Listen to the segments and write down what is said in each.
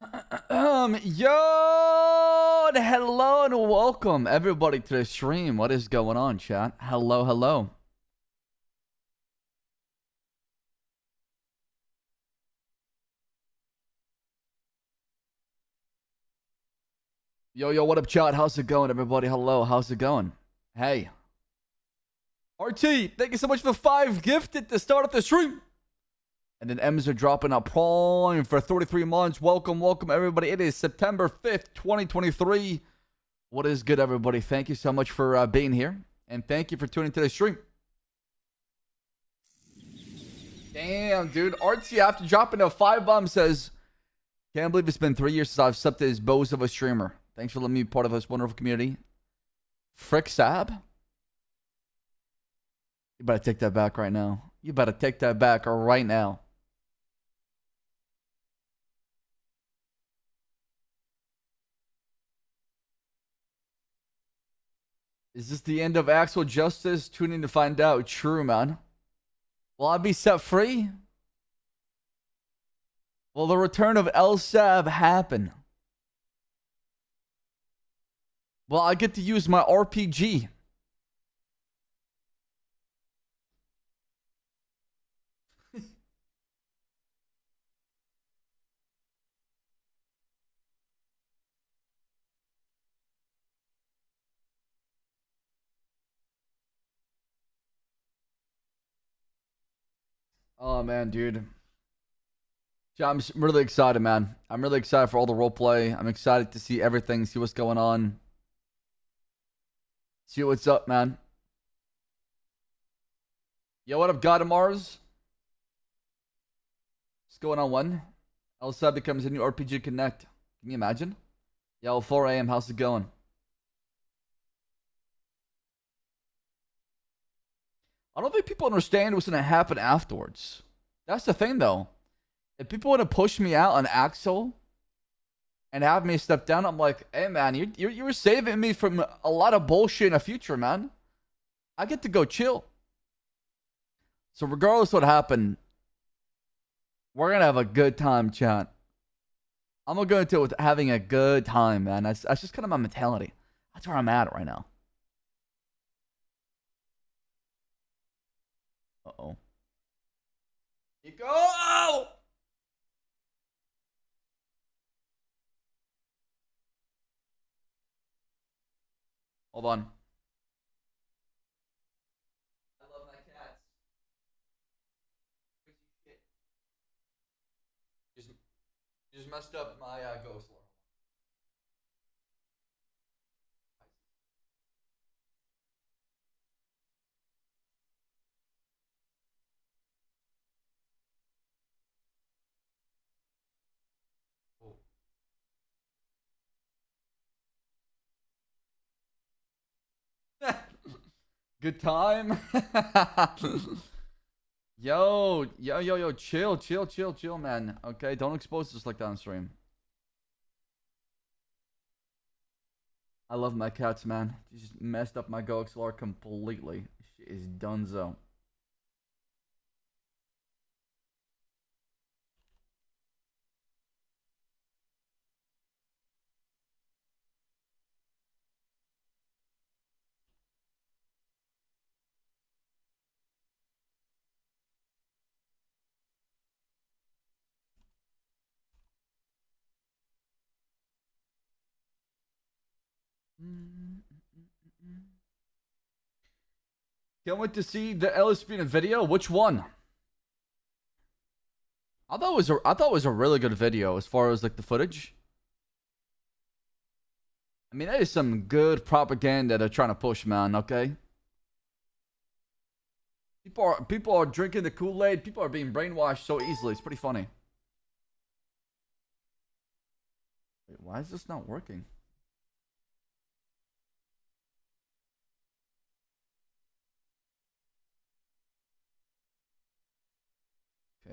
Yo, and hello and welcome everybody to the stream. What is going on, chat? Hello, hello. Yo, what up, chat? How's it going, everybody? Hello, how's it going? Hey, RT, thank you so much for 5 gifted to start off the stream. And then M's are dropping a prime for 33 months. Welcome, everybody. It is September 5th, 2023. What is good, everybody? Thank you so much for being here. And thank you for tuning to the stream. Damn, dude. RT, after dropping a 5 bomb, says, can't believe it's been 3 years since I've slept as bows of a streamer. Thanks for letting me be part of this wonderful community. Frick Ssaab? You better take that back right now. You better take that back right now. Is this the end of actual justice? Tune in to find out. True, man. Will I be set free? Will the return of Ssaab happen? Will I get to use my RPG? Oh, man, dude. Yeah, I'm really excited, man. I'm really excited for all the roleplay. I'm excited to see everything, see what's going on. See what's up, man. Yo, what up, God of Mars? What's going on, one? Ssaab becomes a new RPG Connect. Can you imagine? Yo, 4 a.m., how's it going? I don't think people understand what's going to happen afterwards. That's the thing, though. If people want to push me out on Axel and have me step down, I'm like, hey, man, you were saving me from a lot of bullshit in the future, man. I get to go chill. So regardless of what happened, we're going to have a good time, chat. I'm going to go into it with having a good time, man. That's just kind of my mentality. That's where I'm at right now. Uh-oh. Go! Hold on. I love my cats. Just messed up my ghost lore. Oh. Good time. Yo, chill, man. Okay, don't expose us like that on stream. I love my cats, man. You just messed up my GoXLR completely. She is donezo. Can't wait to see the LSP in a video. Which one? I thought it was a really good video as far as like the footage. I mean, that is some good propaganda they're trying to push, man. Okay. People are drinking the Kool-Aid. People are being brainwashed so easily. It's pretty funny. Wait, why is this not working?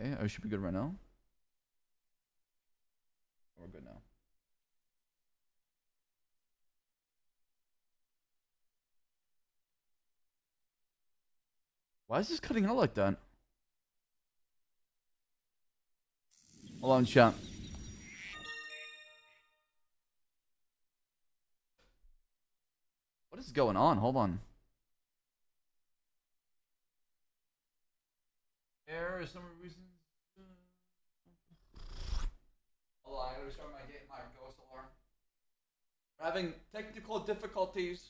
Okay, I should be good right now. We're good now. Why is this cutting out like that? Hold on, chat. What is going on? Hold on. Error is some reason. Hold on, I gotta restart my ghost alarm. We're having technical difficulties.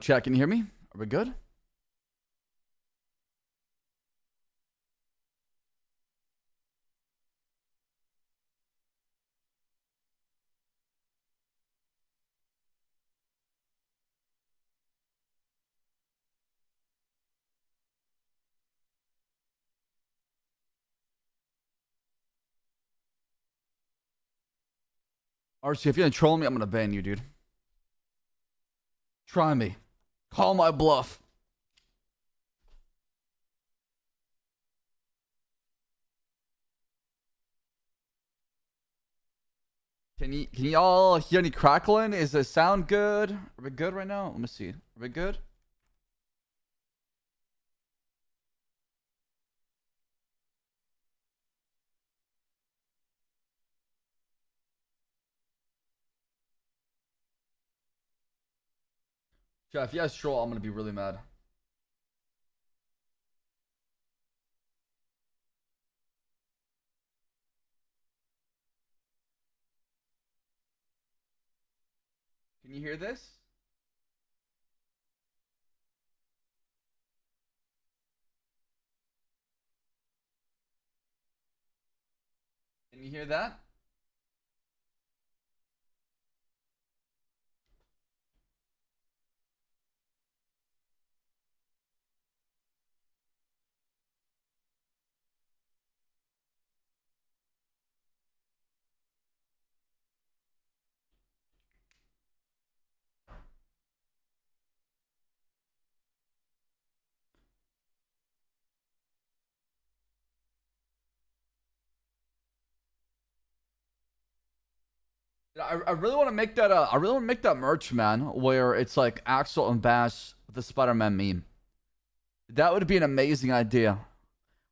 Chat, can you hear me? Are we good? RC, if you're gonna troll me, I'm gonna ban you, dude. Try me. Call my bluff. Can y'all hear any crackling? Is the sound good? Are we good right now? Let me see. Are we good? Chat, if you guys troll, I'm gonna be really mad. Can you hear this? Can you hear that? I really want to make that I really want to make that merch, man, where it's like Axel and Bash with the Spider-Man meme. That would be an amazing idea.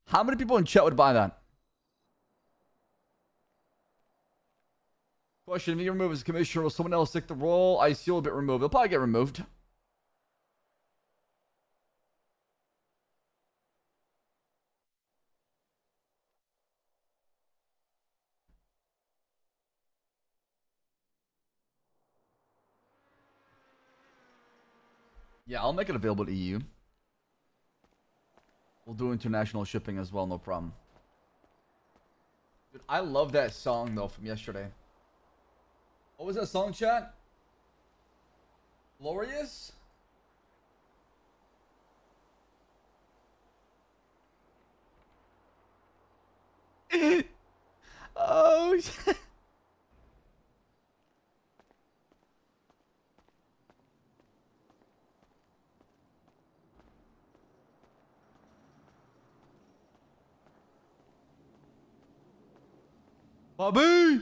How many people in chat would buy that? Question, if you remove as commissioner, will someone else take the role? I see will get removed. They'll probably get removed. Yeah, I'll make it available to EU. We'll do international shipping as well, no problem. Dude, I love that song though from yesterday. What was that song, chat? Glorious? Oh shit. Bobby!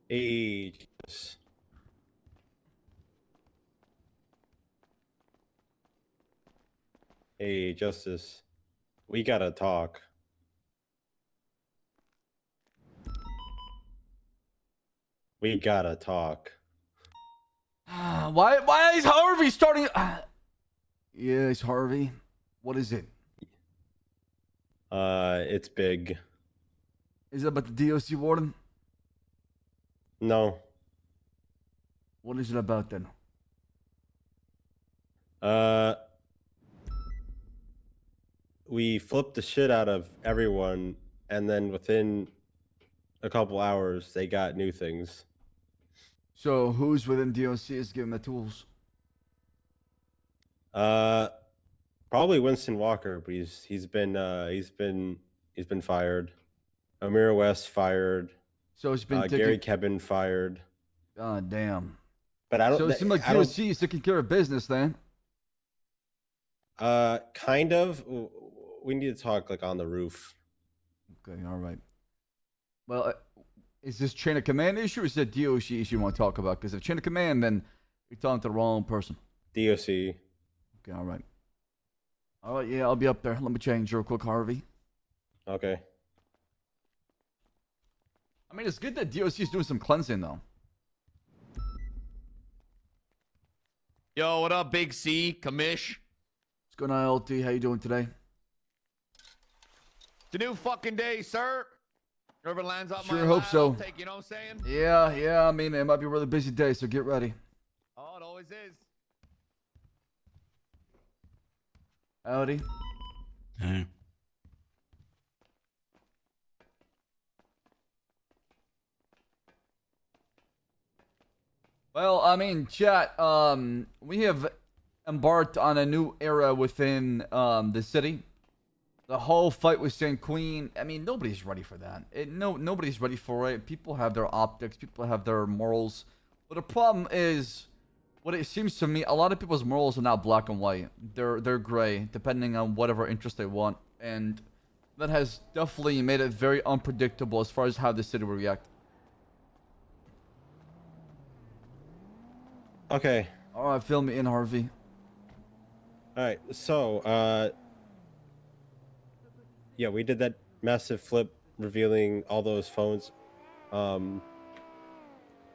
Hey, Jesus. Hey, Justice. We gotta talk. We gotta talk. Why is Harvey starting? Yes, Harvey. What is it? It's big. Is it about the DOC warden? No. What is it about then? Uh, we flipped the shit out of everyone, and then within a couple hours, they got new things. So who's within DOC is giving the tools? Probably Winston Walker, but he's been fired. Amira West fired. So it's been taking... Gary Kevin fired. God damn. But I don't. So it seems like DOC is taking care of business then. Kind of. We need to talk like on the roof. Okay, all right. Well, is this chain of command issue or is it DOC issue you want to talk about? Because if chain of command, then you're talking to the wrong person. DOC. Okay, all right. All right, yeah, I'll be up there. Let me change real quick, Harvey. Okay. I mean, it's good that DOC is doing some cleansing, though. Yo, what up, Big C, Kamish? What's going on, LT? How you doing today? It's a new fucking day, sir. Whoever lands on Sure my hope lap, so. I'll take, you know what I'm saying? Yeah, I mean, it might be a really busy day, so get ready. Oh, Always is. Howdy. Hey. Well, I mean, chat, we have embarked on a new era within the city. The whole fight with St. Queen, I mean, nobody's ready for that. Nobody's ready for it. People have their optics, people have their morals. But the problem is, what it seems to me, a lot of people's morals are not black and white. They're gray, depending on whatever interest they want. And that has definitely made it very unpredictable as far as how the city will react. Okay. All right, fill me in, Harvey. All right. So, yeah, we did that massive flip revealing all those phones.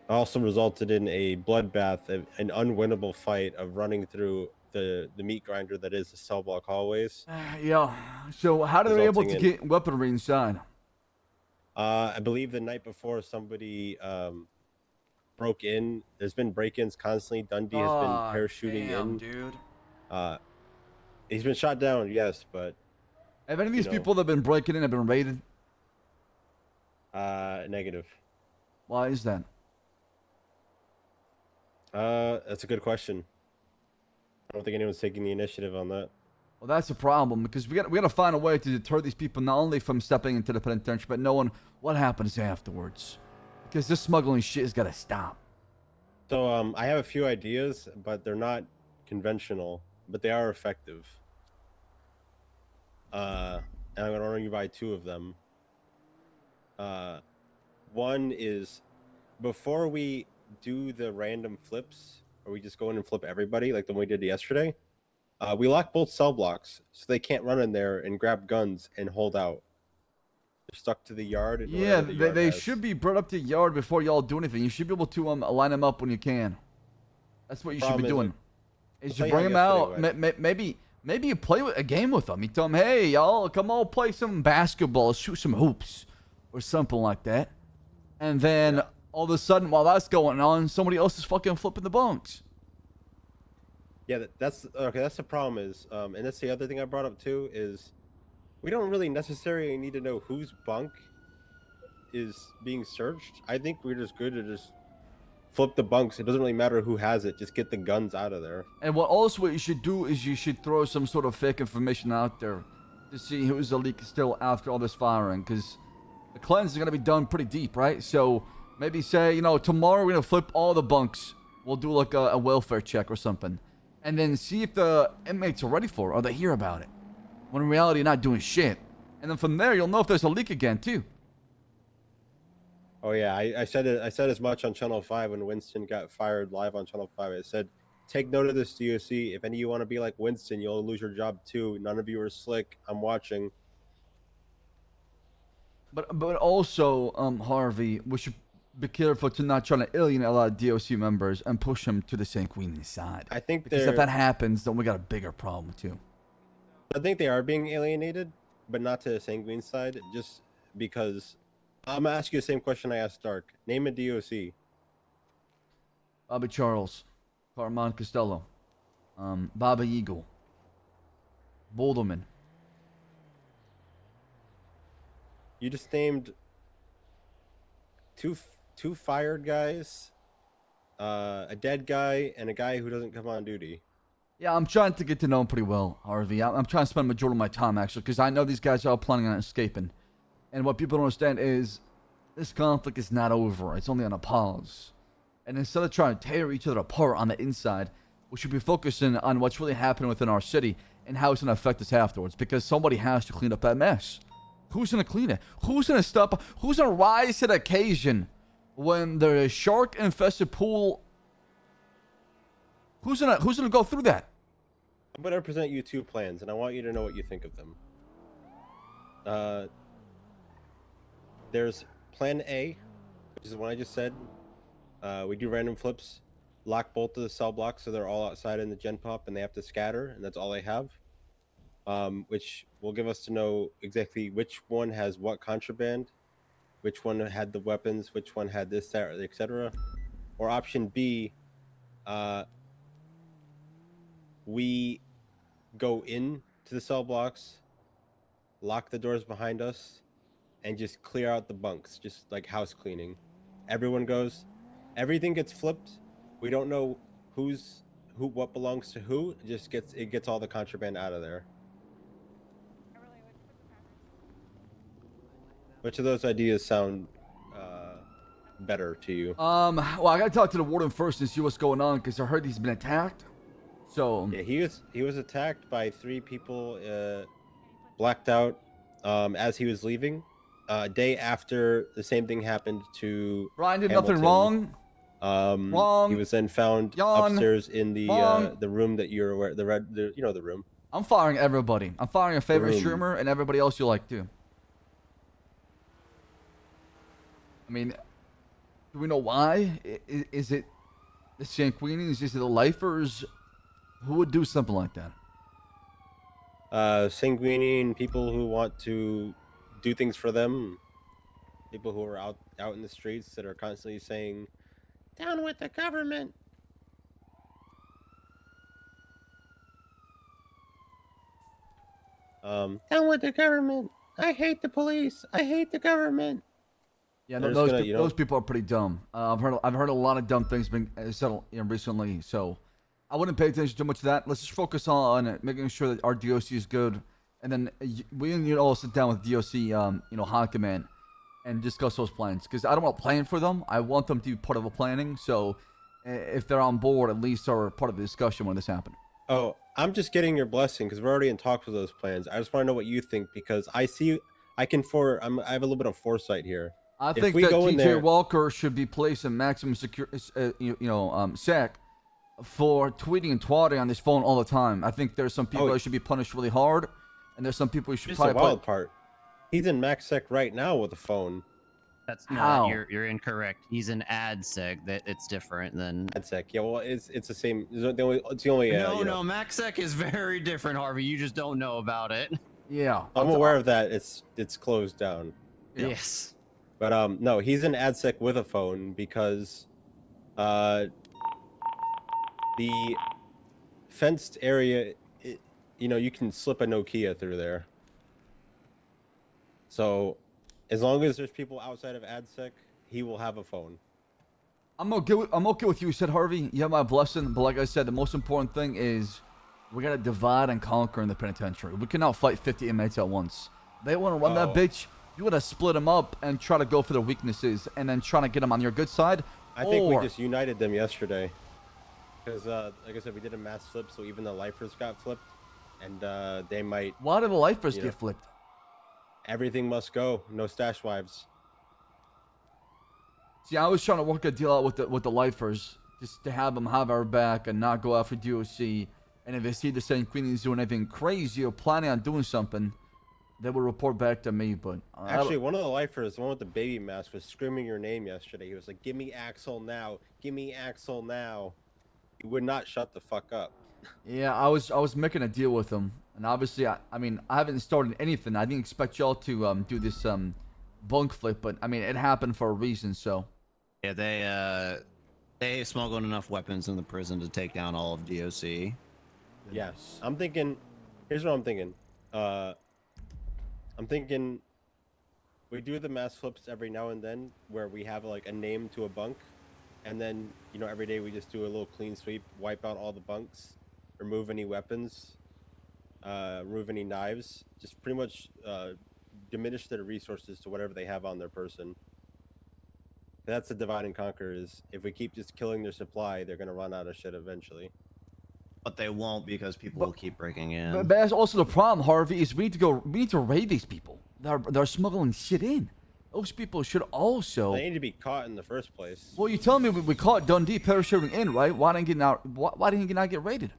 Also resulted in a bloodbath, an unwinnable fight of running through the meat grinder that is the cell block hallways. Yeah. So how are they able Resulting to in- get weaponry inside? I believe the night before somebody broke in. There's been break-ins constantly. Dundee has been parachuting in. Dude. He's been shot down, yes, but Have any of these know. people that have been breaking in have been raided? negative. Why is that? That's a good question. I don't think anyone's taking the initiative on that. Well, that's a problem because we got to find a way to deter these people not only from stepping into the penitentiary, but knowing what happens afterwards. Because this smuggling shit has got to stop. So, I have a few ideas, but they're not conventional, but they are effective. And I'm gonna run you by two of them. One is before we do the random flips, or we just go in and flip everybody like the one we did yesterday. We lock both cell blocks so they can't run in there and grab guns and hold out. They're stuck to the yard. And Yeah, whatever the yard they has. should be brought up to the yard before y'all do anything. You should be able to line them up when you can. That's what you should be Problem doing. Is I'll you tell you bring them how out. yesterday Maybe you play a game with them. You tell them, hey, y'all, come on, play some basketball, shoot some hoops, or something like that. And then Yeah. all of a sudden, while that's going on, somebody else is fucking flipping the bunks. Yeah, that's okay. That's the problem is, and that's the other thing I brought up too is, we don't really necessarily need to know whose bunk is being searched. I think we're just good to just flip the bunks. It doesn't really matter who has it. Just get the guns out of there. And what you should do is you should throw some sort of fake information out there to see who's the leak still after all this firing, because the cleanse is gonna be done pretty deep, right? So maybe say, tomorrow we're gonna flip all the bunks. We'll do like a welfare check or something, and then see if the inmates are ready for it or they hear about it. When in reality, you're not doing shit. And then from there, you'll know if there's a leak again too. Oh yeah, I said it. I said as much on Channel 5 when Winston got fired live on Channel 5. I said, take note of this, DOC. If any of you want to be like Winston, you'll lose your job too. None of you are slick. I'm watching. But also, Harvey, we should be careful to not try to alienate a lot of DOC members and push them to the St. Queen's side. I think Because if that happens, then we got a bigger problem too. I think they are being alienated, but not to the Sanguine side, just because. I'm gonna ask you the same question I asked Stark. Name a DOC. Bobby Charles, Carmine Costello, Baba Eagle, Boulderman. You just named two fired guys, a dead guy, and a guy who doesn't come on duty. Yeah, I'm trying to get to know him pretty well, Harvey. I'm trying to spend the majority of my time, actually, because I know these guys are all planning on escaping. And what people don't understand is this conflict is not over. It's only on a pause. And instead of trying to tear each other apart on the inside, we should be focusing on what's really happening within our city and how it's going to affect us afterwards, because somebody has to clean up that mess. Who's going to clean it? Who's going to stop? Who's going to rise to the occasion when there's a shark-infested pool? Who's gonna go through that? I'm gonna present you two plans, and I want you to know what you think of them. There's Plan A, which is the one I just said. We do random flips, lock both of the cell blocks so they're all outside in the gen pop, and they have to scatter, and that's all they have. Which will give us to know exactly which one has what contraband, which one had the weapons, which one had this, that, etc. Or option B, we go in to the cell blocks, lock the doors behind us, and just clear out the bunks, just like house cleaning. Everyone goes, everything gets flipped. We don't know what belongs to who. It gets all the contraband out of there. Which of those ideas sound better to you? Well, I gotta talk to the warden first and see what's going on because I heard he's been attacked. So Yeah, he was attacked by 3 people, blacked out, as he was leaving. Day after the same thing happened to Brian did Hamilton. nothing wrong. He was then found Yawn. upstairs in Wrong. the room that you're aware, the room. I'm firing everybody. I'm firing your favorite room. streamer and everybody else you like too. I mean, do we know why? Is it the Sanquinians? Is it the lifers? Who would do something like that? Sanguinian people who want to do things for them. People who are out in the streets that are constantly saying, "Down with the government." Down with the government. I hate the police. I hate the government. Yeah, They're those just gonna, those people are pretty dumb. I've heard a lot of dumb things being said recently, so I wouldn't pay attention too much to that. Let's just focus on making sure that our DOC is good, and then we need to all sit down with DOC, high command, and discuss those plans. Because I don't want to plan for them. I want them to be part of the planning. So if they're on board, at least are part of the discussion when this happened. Oh, I'm just getting your blessing because we're already in talks with those plans. I just want to know what you think because I have a little bit of foresight here. I If think we that go in TJ there- Walker should be placed in maximum sec for tweeting and twatting on his phone all the time. I think there's some people that should be punished really hard, and there's some people who should Here's the probably wild part. He's in max sec right now with a phone. That's How? you're incorrect. He's an ad seg. That it's different than. Ad sec. Yeah, well, it's the same. It's the only. No, MaxSec is very different, Harvey. You just don't know about it. Yeah, I'm aware of that. It's closed down. Yeah. Yes. But no, he's in ad sec with a phone because the fenced area, you can slip a Nokia through there. So as long as there's people outside of ad sec, he will have a phone. I'm okay with you, said Harvey. You have my blessing, but like I said, the most important thing is we gotta divide and conquer in the penitentiary. We cannot fight 50 inmates at once. They want to run that bitch. You gotta split them up and try to go for their weaknesses, and then trying to get them on your good side. I think we just united them yesterday, because like I said, we did a mass flip, so even the lifers got flipped, and they might. Why did the lifers get flipped? Everything must go. No stash wives. See, I was trying to work a deal out with the lifers, just to have them have our back and not go after DOC. And if they see the same Queenies doing anything crazy or planning on doing something, they will report back to me. But Actually, one of the lifers, the one with the baby mask, was screaming your name yesterday. He was like, "Give me Axel now! Give me Axel now!" He would not shut the fuck up. Yeah, I was making a deal with him, and obviously, I haven't started anything. I didn't expect y'all to do this bunk flip, but I mean, it happened for a reason. So Yeah, they smuggled enough weapons in the prison to take down all of DOC. Yes, I'm thinking. Here's what I'm thinking. I'm thinking we do the mass flips every now and then, where we have like a name to a bunk, and then every day we just do a little clean sweep, wipe out all the bunks, remove any weapons, remove any knives, just pretty much diminish their resources to whatever they have on their person. That's the divide and conquer. Is if we keep just killing their supply, they're gonna run out of shit eventually. But they won't because people will keep breaking in. but that's also the problem, Harvey. Is we need to raid these people. They're smuggling shit in. Those people should also. They need to be caught in the first place. Well, you tell me we caught Dundee parachuting in, right? Why didn't he not get raided?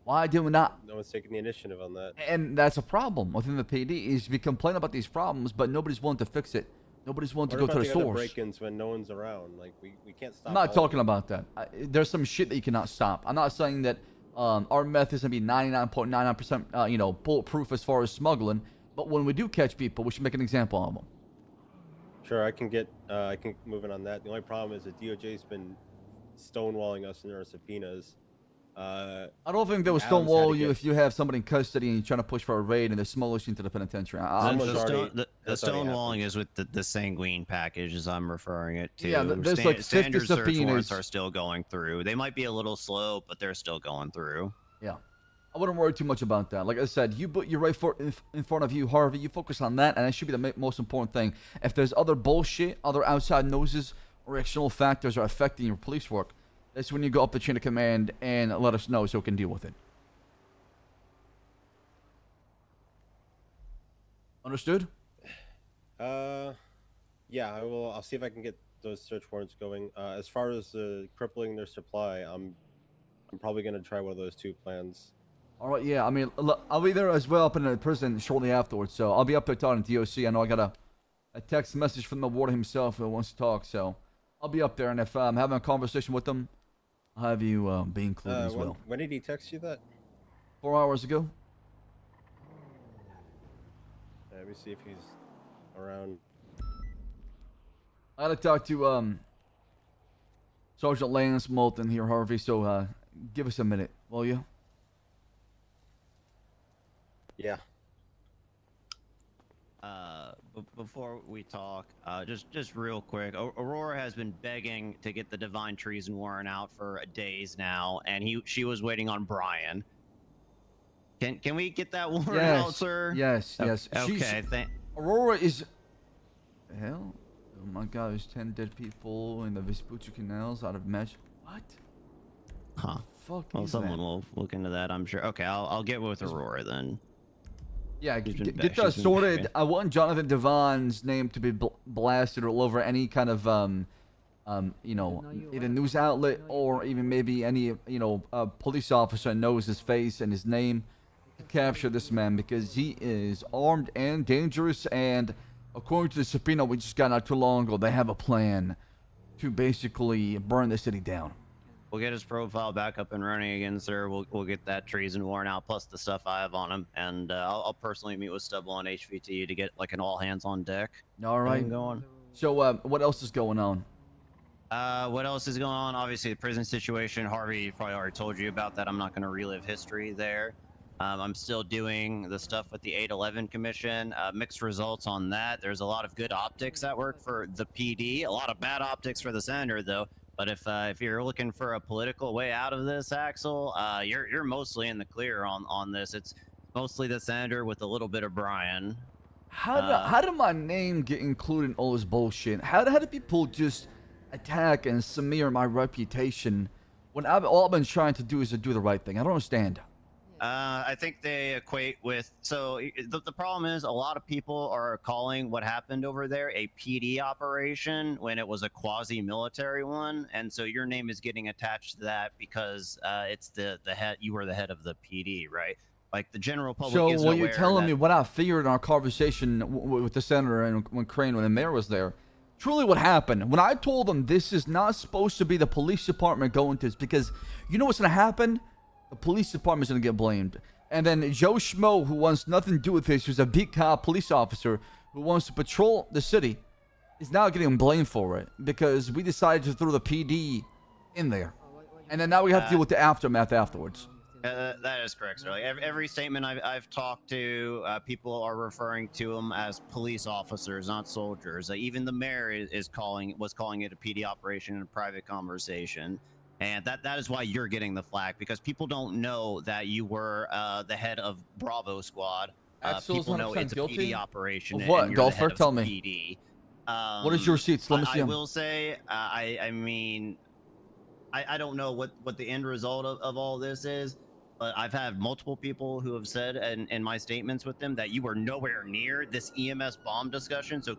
Why did we not? No one's taking the initiative on that. And that's a problem within the PD. Is we complain about these problems, but nobody's willing to fix it. Nobody's willing to go to the source. Break-ins when no one's around. Like we can't stop. I'm not talking about that. There's some shit that you cannot stop. I'm not saying that our meth is gonna be 99.99% bulletproof as far as smuggling. But when we do catch people, we should make an example of them. Sure, I can move in on that. The only problem is that DOJ's been stonewalling us in our subpoenas, I don't think they will Adams had to stonewall you get- if you have somebody in custody and you're trying to push for a raid and they're smugglers into the penitentiary. I'm Someone's sure. already- The that's already stonewalling happened. is with the sanguine package, as I'm referring it to. Yeah, there's like 50 standard search warrants subpoenas. are still going through. They might be a little slow, but they're still going through. Yeah. I wouldn't worry too much about that. Like I said, you put your right foot in front of you, Harvey. You focus on that, and that should be the most important thing. If there's other bullshit, other outside noises, or external factors are affecting your police work, that's when you go up the chain of command and let us know so we can deal with it. Understood? Yeah, I will. I'll see if I can get those search warrants going. As far as crippling their supply, I'm probably gonna try one of those two plans. All right, yeah. I mean, look, I'll be there as well up in the prison shortly afterwards, so I'll be up there talking to DOC. I know I got a text message from the warden himself who wants to talk, so I'll be up there, and if I'm having a conversation with them, I'll have you be included as well. When did he text you that? 4 hours ago. Let me see if he's around. I had to talk to Sergeant Lance Moulton here, Harvey, so give us a minute, will you? Yeah. Before we talk, just real quick, Aurora has been begging to get the Divine Treason warrant out for days now, and she was waiting on Brian. Can we get that warrant out, sir? Yes, O- yes. Okay. Aurora is. Hell, oh my God! There's 10 dead people in the Vespucci canals out of mesh. What? Huh. Fuck. Well, is someone that? will look into that, I'm sure. Okay, I'll get with Aurora then. Yeah, She's been get ba- that she's been sorted. begging. I want Jonathan Devon's name to be blasted all over any kind of either news outlet or even maybe any police officer knows his face and his name to capture this man because he is armed and dangerous. And according to the subpoena we just got not too long ago, they have a plan to basically burn the city down. We'll get his profile back up and running again, sir. We'll get that treason warrant out, plus the stuff I have on him, and I'll personally meet with Stubble on HVT to get like an all hands on deck. All right. thing going. So what else is going on? What else is going on? Obviously, the prison situation. Harvey probably already told you about that. I'm not going to relive history there. I'm still doing the stuff with the 811 Commission. Mixed results on that. There's a lot of good optics that work for the PD. A lot of bad optics for the senator, though. But if you're looking for a political way out of this, Axel, you're mostly in the clear on this. It's mostly the senator with a little bit of Brian. How did my name get included in all this bullshit? How do people just attack and smear my reputation when all I've been trying to do is to do the right thing? I don't understand. I think they equate with the problem is a lot of people are calling what happened over there a PD operation when it was a quasi-military one, and so your name is getting attached to that because it's the head. You were the head of the PD, right? Like the general public. So isn't what you're aware telling that- me, what I figured in our conversation with the senator and when Crane, when the mayor was there, truly what happened when I told them this is not supposed to be the police department going to this, because you know what's gonna happen? The police department's gonna get blamed, and then Joe Schmo, who wants nothing to do with this, who's a beat cop police officer who wants to patrol the city, is now getting blamed for it because we decided to throw the PD in there, and then now we have to deal with the aftermath afterwards. That is correct, sir. Like every statement I've talked to, people are referring to them as police officers, not soldiers. Even the mayor was calling it a PD operation in a private conversation, and that is why you're getting the flack, because people don't know that you were the head of Bravo Squad. Axel's People know 100% it's a guilty? PD operation. Of what, and you're Golfer? The head of Tell the me. PD. What is your receipts? Let me see I 'em. will say, I mean, I don't know what the end result of all this is, but I've had multiple people who have said in my statements with them that you were nowhere near this EMS bomb discussion. So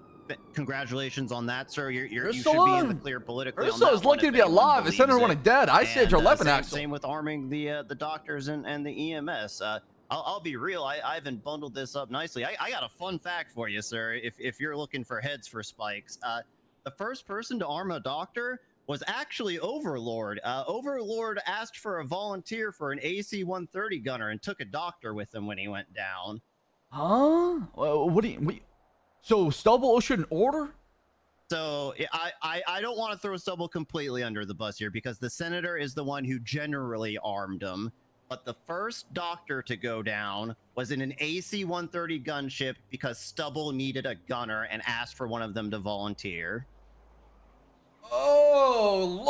congratulations on that, sir. You should be in the clear politically. Urso is lucky to be alive. The senator wanted dead. I saved your life, Axel. Same with arming the doctors and the EMS. I'll be real. I haven't bundled this up nicely. I got a fun fact for you, sir. If you're looking for heads for spikes, the first person to arm a doctor was actually Overlord. Overlord asked for a volunteer for an AC-130 gunner and took a doctor with him when he went down. Huh? What do you? So Stubble issued an order? So I don't want to throw Stubble completely under the bus here because the senator is the one who generally armed him. But the first doctor to go down was in an AC-130 gunship because Stubble needed a gunner and asked for one of them to volunteer. Oh,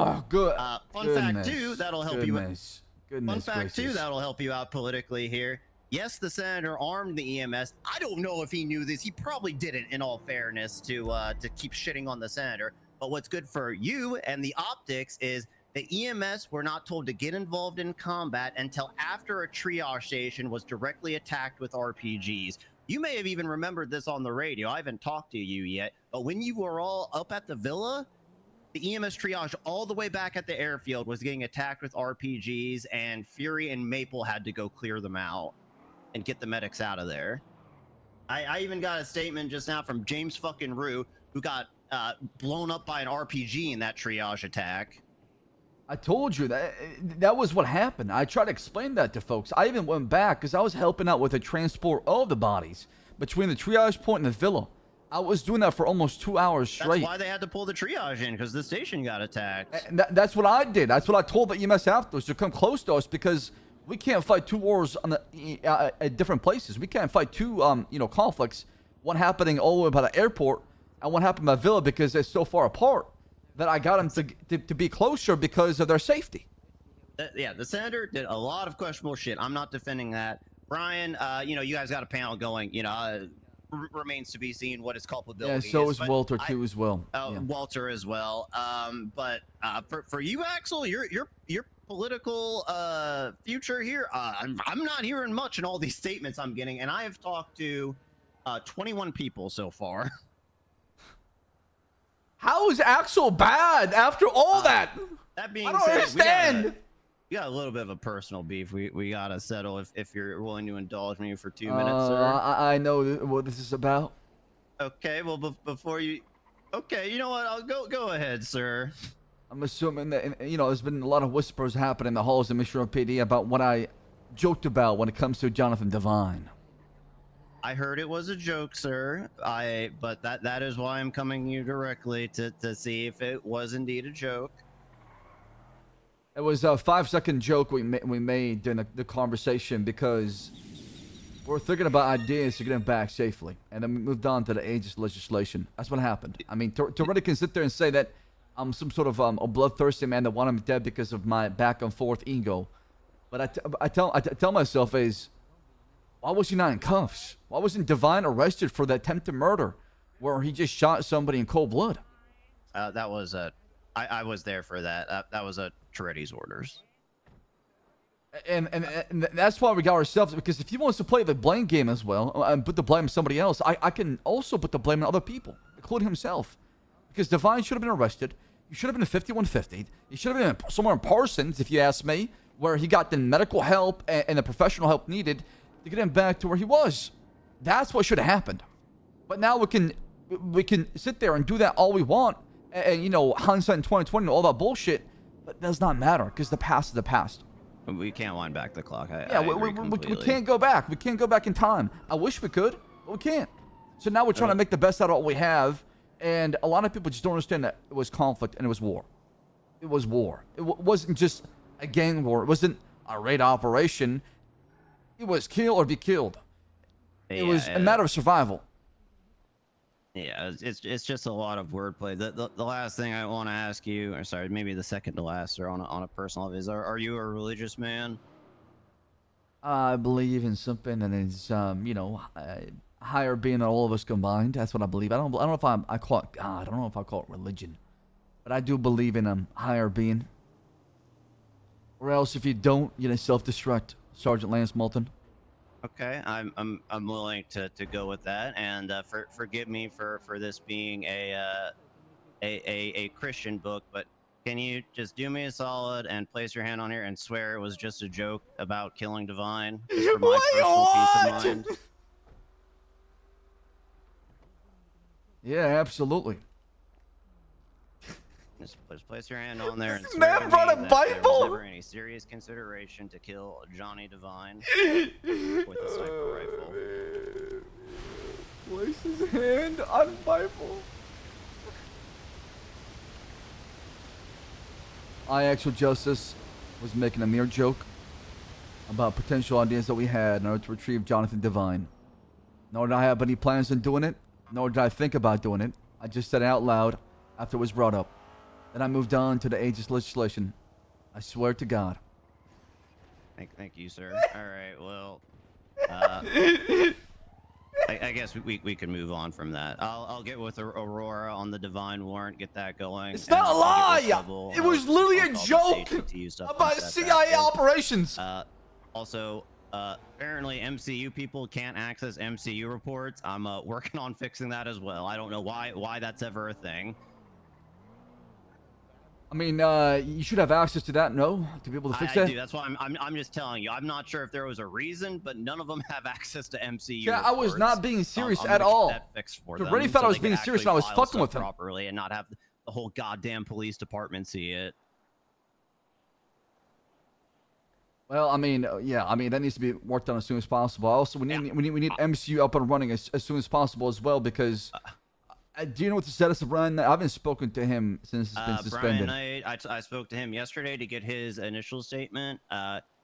Lord! Good. Fun fact too, that'll help you. Fun fact gracious. too, that'll help you out politically here. Yes, the senator armed the EMS. I don't know if he knew this. He probably didn't, in all fairness, to keep shitting on the senator. But what's good for you and the optics is the EMS were not told to get involved in combat until after a triage station was directly attacked with RPGs. You may have even remembered this on the radio. I haven't talked to you yet, but when you were all up at the villa, the EMS triage all the way back at the airfield was getting attacked with RPGs, and Fury and Maple had to go clear them out and get the medics out of there. I even got a statement just now from James fucking Rue, who got blown up by an RPG in that triage attack. I told you that was what happened. I tried to explain that to folks. I even went back because I was helping out with the transport of the bodies between the triage point and the villa. I was doing that for almost 2 hours straight. That's why they had to pull the triage in, because the station got attacked. And that's what I did. That's what I told the EMS afterwards, to come close to us, because we can't fight two wars on at different places. We can't fight two conflicts. One happening all the way by the airport, and one happened by Villa, because they're so far apart that I got them to be closer because of their safety. Yeah, the senator did a lot of questionable shit. I'm not defending that. Brian, you guys got a panel going. Remains to be seen what his culpability is. Yeah, so is but Walter too as well. Yeah. Walter as well. But for you, Axel, your political future here, I'm not hearing much in all these statements I'm getting, and I have talked to 21 people so far. How is Axel bad after all that? That being I don't said, understand. We got a little bit of a personal beef. We gotta settle if you're willing to indulge me for 2 minutes, sir. I know what this is about. Okay, well, before you... Okay, you know what? I'll go ahead, sir. I'm assuming that, there's been a lot of whispers happening in the halls of Mission PD about what I joked about when it comes to Jonathan Devine. I heard it was a joke, sir. But that is why I'm coming to you directly to see if it was indeed a joke. It was a 5-second joke we made during the conversation, because we're thinking about ideas to get him back safely, and then we moved on to the ageist legislation. That's what happened. I mean, Toretto can sit there and say that I'm some sort of a bloodthirsty man that want him dead because of my back and forth ego, but I tell myself is, why was he not in cuffs? Why wasn't Devine arrested for the attempted murder, where he just shot somebody in cold blood? That was I was there for that. That was a Toretto's orders. And that's why we got ourselves, because if he wants to play the blame game as well and put the blame on somebody else, I can also put the blame on other people, including himself. Because Devine should have been arrested. He should have been in 5150. He should have been somewhere in Parsons, if you ask me, where he got the medical help and the professional help needed to get him back to where he was. That's what should have happened. But now we can sit there and do that all we want, and hindsight in 2020 and all that bullshit, but it does not matter, because the past is the past. We can't wind back the clock. We can't go back. We can't go back in time. I wish we could, but we can't. So now we're trying to make the best out of what we have, and a lot of people just don't understand that it was conflict and it was war. It was war. It wasn't just a gang war. It wasn't a raid operation. It was kill or be killed. It was a matter of survival. Yeah, it's just a lot of wordplay. The last thing I want to ask you, or sorry, maybe the second to last, or on a personal level, is are you a religious man? I believe in something that is, higher being than all of us combined. That's what I believe. I don't know if I call it God. I don't know if I call it religion, but I do believe in a higher being. Or else, if you don't, self-destruct, Sergeant Lance Moulton. Okay, I'm willing to go with that, and forgive me for this being a Christian book, but can you just do me a solid and place your hand on here and swear it was just a joke about killing Devine, just for my personal peace of mind? Yeah, absolutely. Just place your hand on there and This swear man to brought me a that Bible? there was never any serious consideration to kill Johnny Devine with a sniper rifle. Place his hand on Bible. I, Actual Justice, was making a mere joke about potential ideas that we had in order to retrieve Jonathan Devine. Nor did I have any plans on doing it, nor did I think about doing it. I just said it out loud after it was brought up. Then I moved on to the ageist legislation. I swear to God. Thank you, sir. All right, well, I guess we can move on from that. I'll get with Aurora on the Divine warrant, get that going. It's not a lie! It was literally a I'll call joke the CTU stuff and about set that CIA up. operations. Also, apparently MCU people can't access MCU reports. I'm working on fixing that as well. I don't know why that's ever a thing. I mean, you should have access to that, no? To be able to fix I that? do. That's why I'm just telling you. I'm not sure if there was a reason, but none of them have access to MCU. Yeah, I was reports. not being serious I'm at gonna get all. that fixed for You them already thought so I was they can being serious actually and I was file fucking stuff with them. properly and not have the whole goddamn police department see it. Well, I mean, yeah, I mean that needs to be worked on as soon as possible. Also, we need MCU up and running as soon as possible as well because. Do you know what the status of Brian? I haven't spoken to him since it's been suspended. Brian Knight, I spoke to him yesterday to get his initial statement.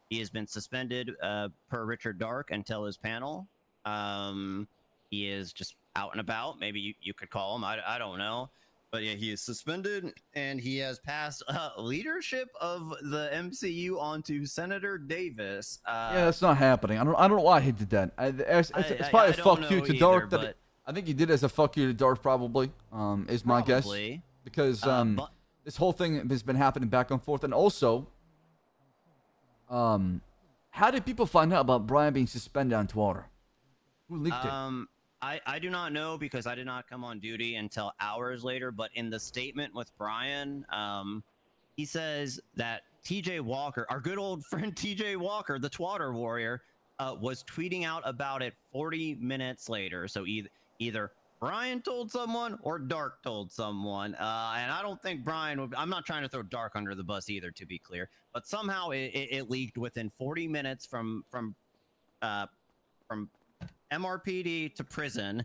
He has been suspended per Richard Dark until his panel. He is just out and about. Maybe you could call him. I don't know. But yeah, he is suspended, and he has passed leadership of the MCU onto Senator Davis. Yeah, that's not happening. I don't know why he did that. It's probably a fuck you to Dark. I think he did it as a fuck you to Dark, probably. Is my guess. Because this whole thing has been happening back and forth, and also, how did people find out about Brian being suspended on Twitter? Who leaked it? I do not know because I did not come on duty until hours later, but in the statement with Brian, he says that TJ Walker, our good old friend TJ Walker, the Twatter warrior, was tweeting out about it 40 minutes later. So either Brian told someone or Dark told someone. And I don't think Brian would, I'm not trying to throw Dark under the bus either, to be clear, but somehow it leaked within 40 minutes from MRPD to prison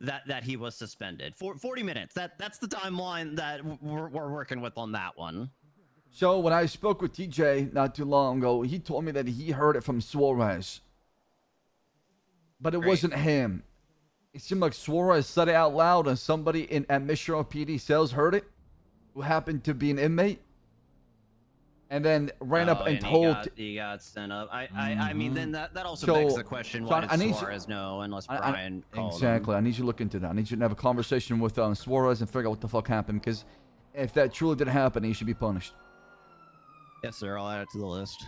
that he was suspended for 40 minutes. That's the timeline that we're working with on that one. So when I spoke with TJ not too long ago, he told me that he heard it from Suarez, but it wasn't him. It seemed like Suarez said it out loud, and somebody at Mission PD sales heard it, who happened to be an inmate, and then ran up and told. He got sent up. I mean, then that also begs the question: why did Suarez know unless Brian called exactly. him? I need you to look into that. I need you to have a conversation with Suarez and figure out what the fuck happened. Because if that truly did happen, he should be punished. Yes, sir. I'll add it to the list.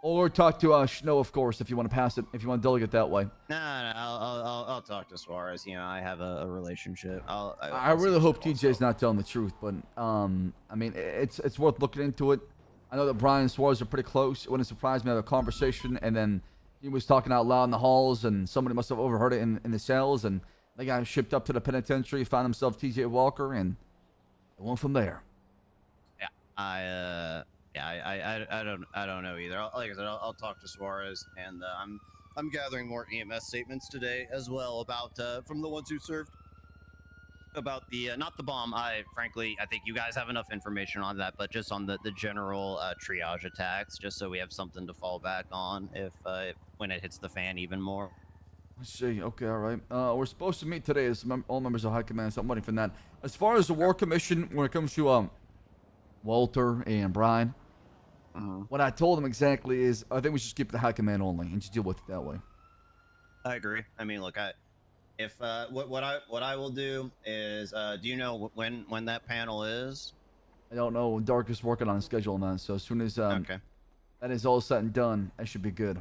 Or talk to Snow, of course, if you want to pass it. If you want to delegate that way. No, I'll talk to Suarez. You know, I have a relationship. I really hope TJ's not telling the truth, but I mean, it's worth looking into it. I know that Brian and Suarez are pretty close. It wouldn't surprise me to have a conversation, and then he was talking out loud in the halls, and somebody must have overheard it in the cells, and they got shipped up to the penitentiary, found himself TJ Walker, and it went from there. Yeah, I don't know either. Like I said, I'll talk to Suarez, and I'm gathering more EMS statements today as well about from the ones who served about the not the bomb. Frankly, I think you guys have enough information on that, but just on the general triage attacks, just so we have something to fall back on if when it hits the fan even more. Let's see. Okay, all right. We're supposed to meet today as all members of High Command, so I'm waiting for that. As far as the War Commission, when it comes to Walter and Brian, what I told them exactly is I think we should skip the High Command only and just deal with it that way. I agree. I mean, look, what I will do is, do you know when that panel is? I don't know. Dark is working on a schedule on that, so as soon as that is all set and done, I should be good.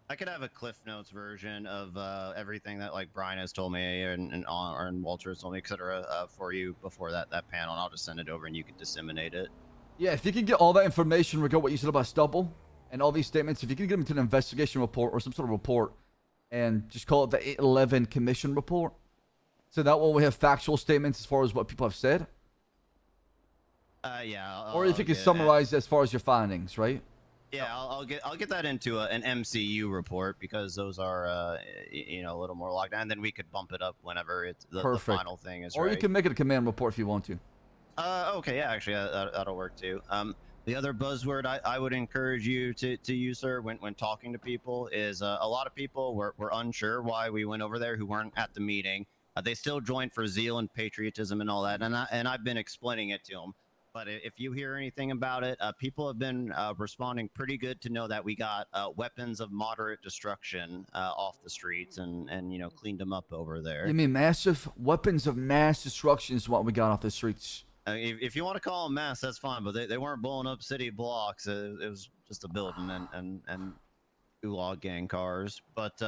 I could have a Cliff Notes version of everything that like Brian has told me and Walter has told me, etc. For you before that panel, and I'll just send it over and you can disseminate it. Yeah, if you can get all that information regarding what you said about Stubble and all these statements, if you can get them to an investigation report or some sort of report and just call it the 811 Commission Report, so that way we have factual statements as far as what people have said. Yeah. Or if you can summarize as far as your findings, right? Yeah, I'll get that into an MCU report because those are a little more locked down. And then we could bump it up whenever it's the final thing is. Or you can make it a command report if you want to. Okay, yeah, actually, that'll work too. The other buzzword I would encourage you to use, sir, when talking to people is a lot of people were unsure why we went over there who weren't at the meeting. They still joined for zeal and patriotism and all that, and I've been explaining it to them. But if you hear anything about it, people have been responding pretty good to know that we got weapons of moderate destruction off the streets and cleaned them up over there. You mean massive weapons of mass destruction is what we got off the streets? If you want to call them mass, that's fine, but they weren't blowing up city blocks. It was just a building and gulag gang cars. But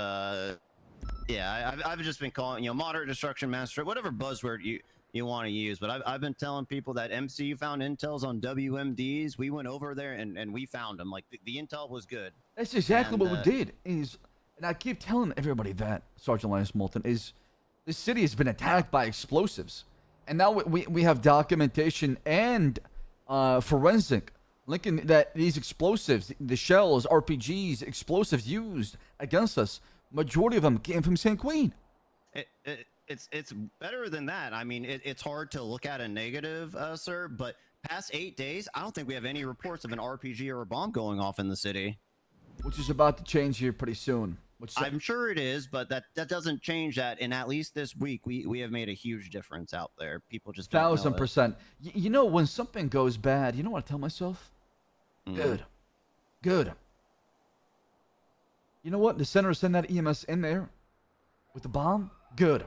yeah, I've just been calling moderate destruction, mass, whatever buzzword you want to use. But I've been telling people that MCU found intels on WMDs. We went over there and we found them. Like the intel was good. That's exactly what we did. And I keep telling everybody that, Sergeant Lance Moulton, is this city has been attacked by explosives. And now we have documentation and forensic linking that these explosives, the shells, RPGs, explosives used against us, majority of them came from St. Queen. It's better than that. I mean, it's hard to look at a negative, sir, but past 8 days, I don't think we have any reports of an RPG or a bomb going off in the city. Which is about to change here pretty soon. I'm sure it is, but that doesn't change that. In at least this week, we have made a huge difference out there. People just don't know it. 1,000%. You know, when something goes bad, you know what I tell myself? Good. You know what? The center send that EMS in there with the bomb. Good.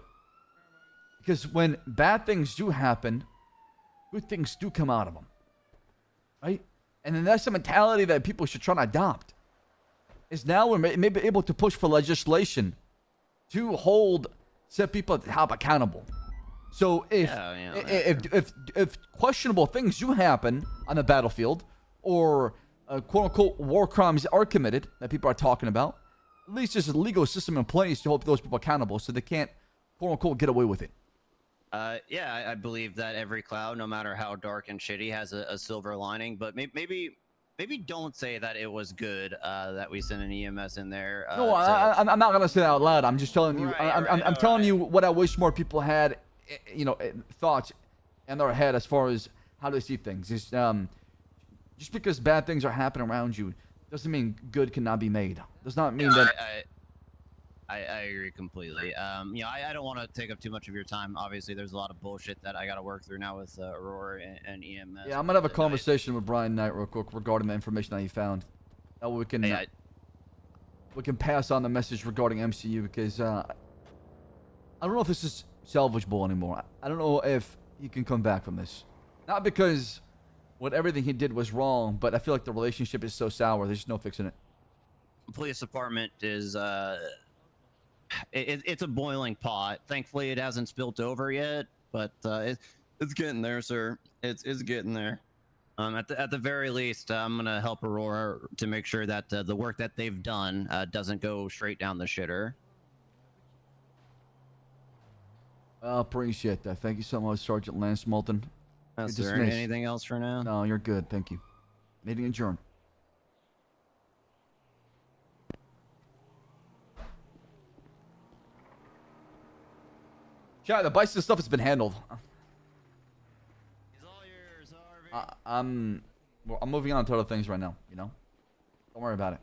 Because when bad things do happen, good things do come out of them. Right? And then that's the mentality that people should try to adopt. Is now we're maybe able to push for legislation to hold set people at the top accountable. So if questionable things do happen on the battlefield, or quote unquote war crimes are committed that people are talking about, at least there's a legal system in place to hold those people accountable, so they can't quote unquote get away with it. Yeah, I believe that every cloud, no matter how dark and shitty, has a silver lining. But maybe don't say that it was good that we sent an EMS in there. No, I'm not gonna say that out loud. I'm just telling you. I'm telling you what I wish more people had, thoughts in their head as far as how they see things. Just because bad things are happening around you doesn't mean good cannot be made. Does not mean that. I agree completely. I don't want to take up too much of your time. Obviously, there's a lot of bullshit that I got to work through now with Aurora and EMS. Yeah, I'm gonna have a conversation with Brian Knight real quick regarding the information that he found. That way we can pass on the message regarding MCU, because I don't know if this is salvageable anymore. I don't know if he can come back from this. Not because everything he did was wrong, but I feel like the relationship is so sour. There's just no fixing it. Police department is it's a boiling pot. Thankfully, it hasn't spilt over yet, but it's getting there, sir. It's getting there. At the very least, I'm gonna help Aurora to make sure that the work that they've done doesn't go straight down the shitter. I appreciate that. Thank you so much, Sergeant Lance Moulton. Is there anything else for now? No, you're good. Thank you. Meeting adjourned. Yeah, the bicycle stuff has been handled. It's all yours, Harvey. I'm moving on to other things right now. Don't worry about it.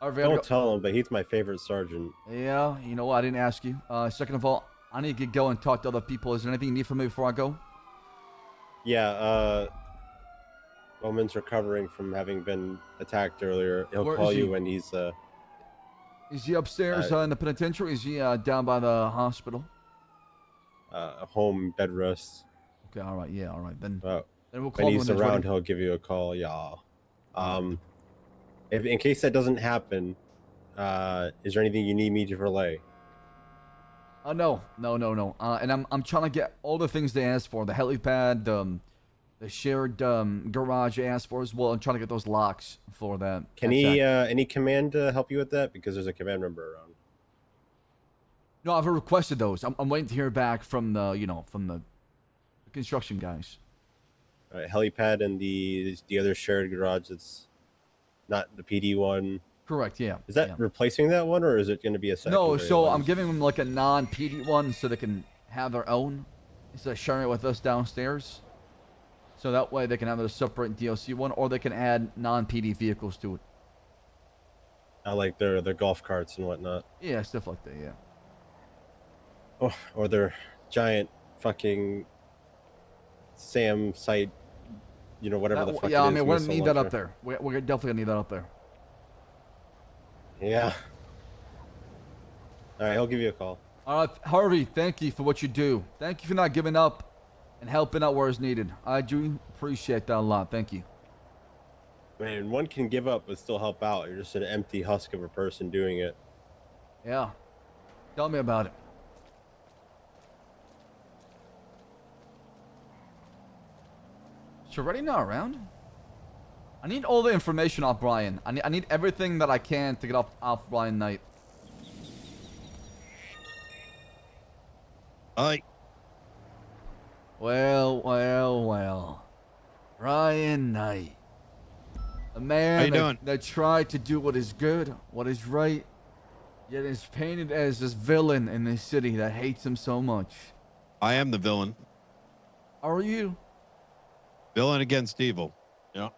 Harvey, Don't tell him, but he's my favorite sergeant. Yeah, you know what? I didn't ask you. Second of all, I need to get going and talk to other people. Is there anything you need from me before I go? Yeah, Bowman's recovering from having been attacked earlier. He'll call you when he's Is he upstairs in the penitentiary? Is he down by the hospital? home bed rest. Okay, all right, yeah, all right. Then Well, we'll call when him he's when around, ready. he'll give you a call. Yeah. If in case that doesn't happen, is there anything you need me to relay? No. And I'm trying to get all the things they asked for: the helipad, the shared garage they asked for as well. I'm trying to get those locks for that. Can any command help you with that? Because there's a command member around. No, I've requested those. I'm waiting to hear back from the construction guys. All right, helipad and the other shared garage. That's not the PD one. Correct. Yeah. Is that replacing that one, or is it going to be a secondary No, so one? I'm giving them like a non-PD one so they can have their own instead of sharing it with us downstairs. So that way they can have a separate DLC one, or they can add non-PD vehicles to it. I like their golf carts and whatnot. Yeah, stuff like that. Yeah. Oh, or their giant fucking SAM site, you know, whatever the fuck Yeah, it I is, mean, we're gonna missile need that up launcher. there. We're definitely gonna need that up there. Yeah. All right, he'll give you a call. All right, Harvey, thank you for what you do. Thank you for not giving up and helping out where it's needed. I do appreciate that a lot. Thank you. I mean, one can give up but still help out. You're just an empty husk of a person doing it. Yeah. Tell me about it. Is already not around? I need all the information off Brian. I need everything that I can to get off Brian Knight. Hi. Well. Brian Knight. A How man you doing? that tried to do what is good, what is right, yet is painted as this villain in this city that hates him so much. I am the villain. How are you? Villain against evil. Yeah.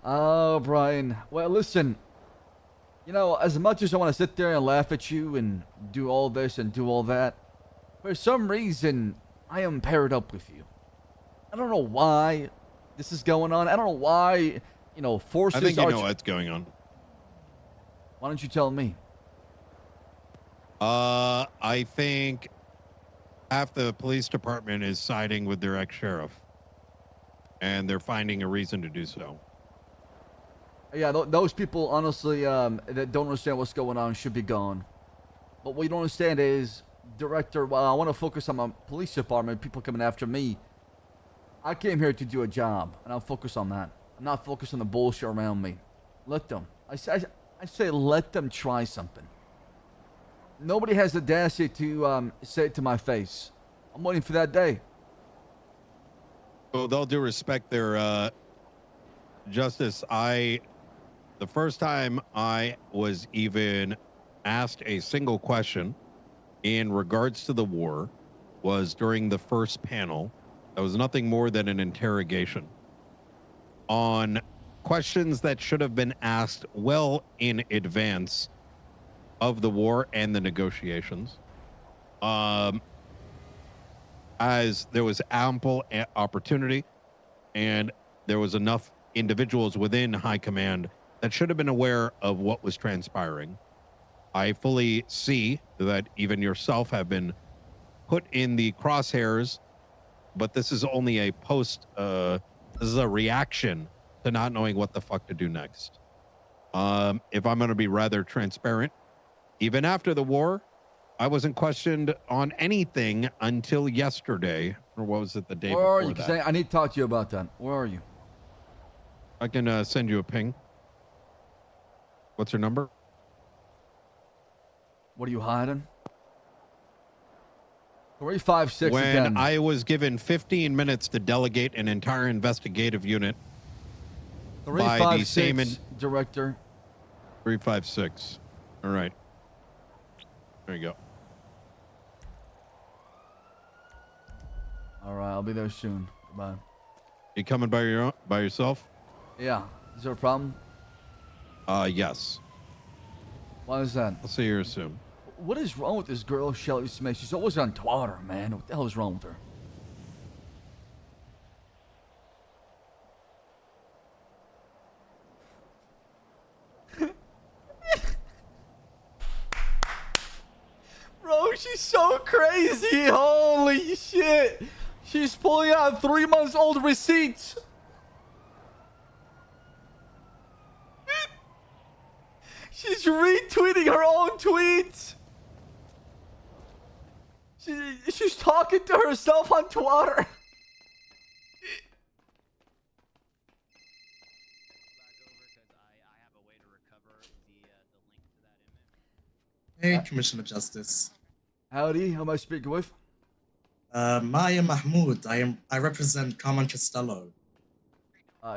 Oh, Brian. Well, listen. You know, as much as I want to sit there and laugh at you and do all this and do all that, for some reason, I am paired up with you. I don't know why this is going on. I don't know why, forces I think you are... know what's going on. Why don't you tell me? I think half the police department is siding with their ex-sheriff. And they're finding a reason to do so. Yeah, those people, honestly, that don't understand what's going on should be gone. But what you don't understand is, Director, while I want to focus on my police department, people coming after me, I came here to do a job, and I'll focus on that. I'm not focused on the bullshit around me. Let them. I say let them try something. Nobody has the audacity to say it to my face. I'm waiting for that day. Well, they'll do respect their justice. The first time I was even asked a single question in regards to the war was during the first panel. That was nothing more than an interrogation on questions that should have been asked well in advance of the war and the negotiations. As there was ample opportunity and there was enough individuals within high command that should have been aware of what was transpiring. I fully see that even yourself have been put in the crosshairs, but this is only a this is a reaction to not knowing what the fuck to do next. If I'm going to be rather transparent, even after the war, I wasn't questioned on anything until yesterday, or what was it, the day Where are before you? Because that? I need to talk to you about that. Where are you? I can send you a ping. What's your number? What are you hiding? 356 When again. I was given 15 minutes to delegate an entire investigative unit by the same 356, Director. 356. All right. There you go. All right, I'll be there soon. Goodbye. You coming by yourself? Yeah. Is there a problem? Yes. Why is that? I'll see you soon. What is wrong with this girl, Shelly Smith? She's always on Twitter, man. What the hell is wrong with her? Bro, she's so crazy. Holy shit. She's pulling out 3 months old receipts. She's retweeting her own tweets. She's talking to herself on Twitter. Hey, Commissioner Justice. Howdy, who am I speaking with? Maya Mahmood. I represent Carmen Costello.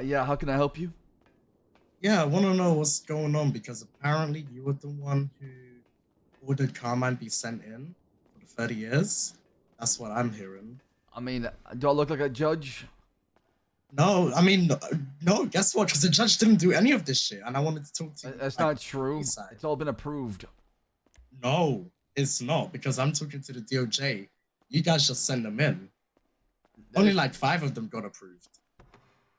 Yeah, how can I help you? Yeah, I want to know what's going on because apparently you were the one who ordered Carmine be sent in for the 30 years. That's what I'm hearing. I mean, do I look like a judge? No, I mean, no, guess what? Because the judge didn't do any of this shit, and I wanted to talk to you. That's like, not true. side. It's all been approved. No, it's not, because I'm talking to the DOJ. You guys just send them in. Only like 5 of them got approved.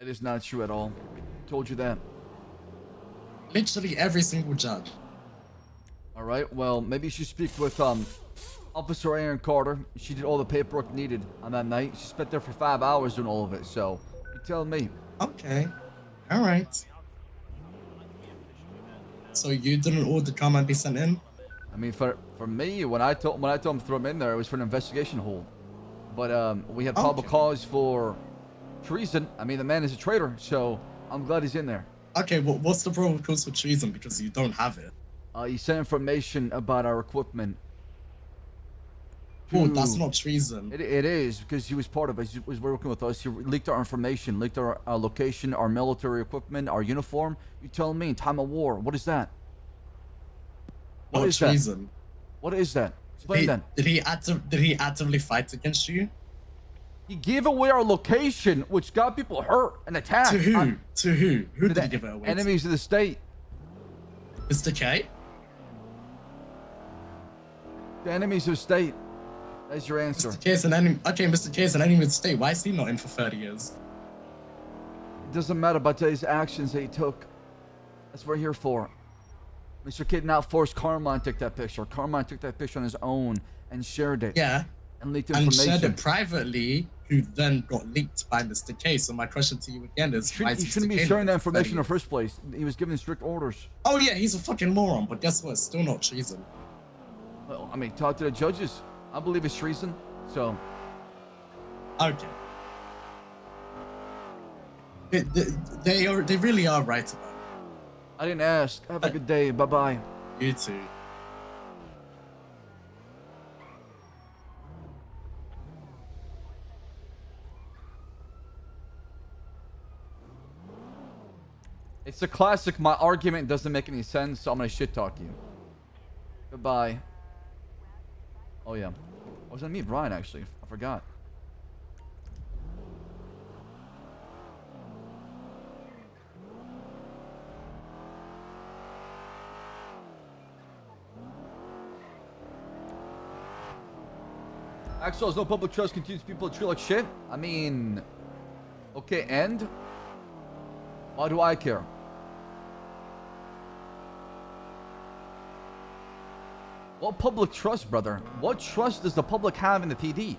It is not true at all. Told you that. Literally every single judge. All right. Well, maybe you should speak with Officer Aaron Carter. She did all the paperwork needed on that night. She spent there for 5 hours doing all of it. So you tell me. Okay. All right. So you didn't order Carmine be sent in? I mean, for me, when I told him to throw him in there, it was for an investigation hold. But we had probable Okay. cause for treason. I mean, the man is a traitor, so I'm glad he's in there. Okay, well, what's the probable cause for treason? Because you don't have it. He sent information about our equipment. Oh, that's to- not treason. It is, because he was part of it. He was working with us. He leaked our information, leaked our location, our military equipment, our uniform. You tell me, in time of war, what is that? What Not is that? treason. What is that? Explain then. Did he actively fight against you? He gave away our location, which got people hurt and attacked. To who? To who? Who To did the he give it away enemies of the state. to? Mr. K? The enemies of the state. That's your answer. Mr. K is an enemy. Okay, Mr. K is an enemy of the state. Why is he not in for 30 years? It doesn't matter about his actions that he took. That's what we're here for. Mr. K did not force Carmine to take that picture. Carmine took that picture on his own and shared it. Yeah. And leaked And information. shared it privately, who then got leaked by Mr. K. So my question to you again is, why is He Mr. shouldn't be K sharing that not in for 30 information in the years? first place. He was given strict orders. Oh yeah, he's a fucking moron. But guess what? It's still not treason. Well, I mean, talk to the judges. I believe it's treason. So, Okay. They really are right about it. I didn't ask. Have a good day. Bye-bye. You too. It's a classic. My argument doesn't make any sense, so I'm gonna shit talk you. Goodbye. Oh yeah. I was gonna meet Brian actually. I forgot. Axel has no public trust, continues people to treat like shit. I mean, okay, and why do I care? What public trust, brother? What trust does the public have in the PD?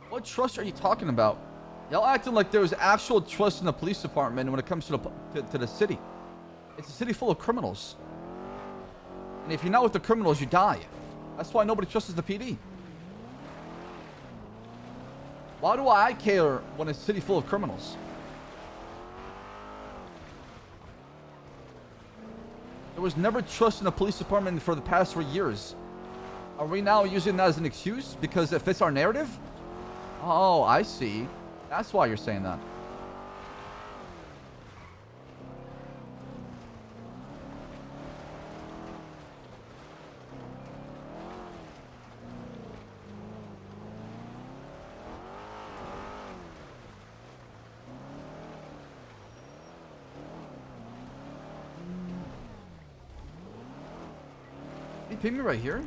What trust are you talking about? Y'all acting like there's actual trust in the police department when it comes to the city. It's a city full of criminals. And if you're not with the criminals, you die. That's why nobody trusts the PD. Why do I care when it's a city full of criminals? There was never trust in the police department for the past 3 years. Are we now using that as an excuse because it fits our narrative? Oh, I see. That's why you're saying that. He pinged me right here.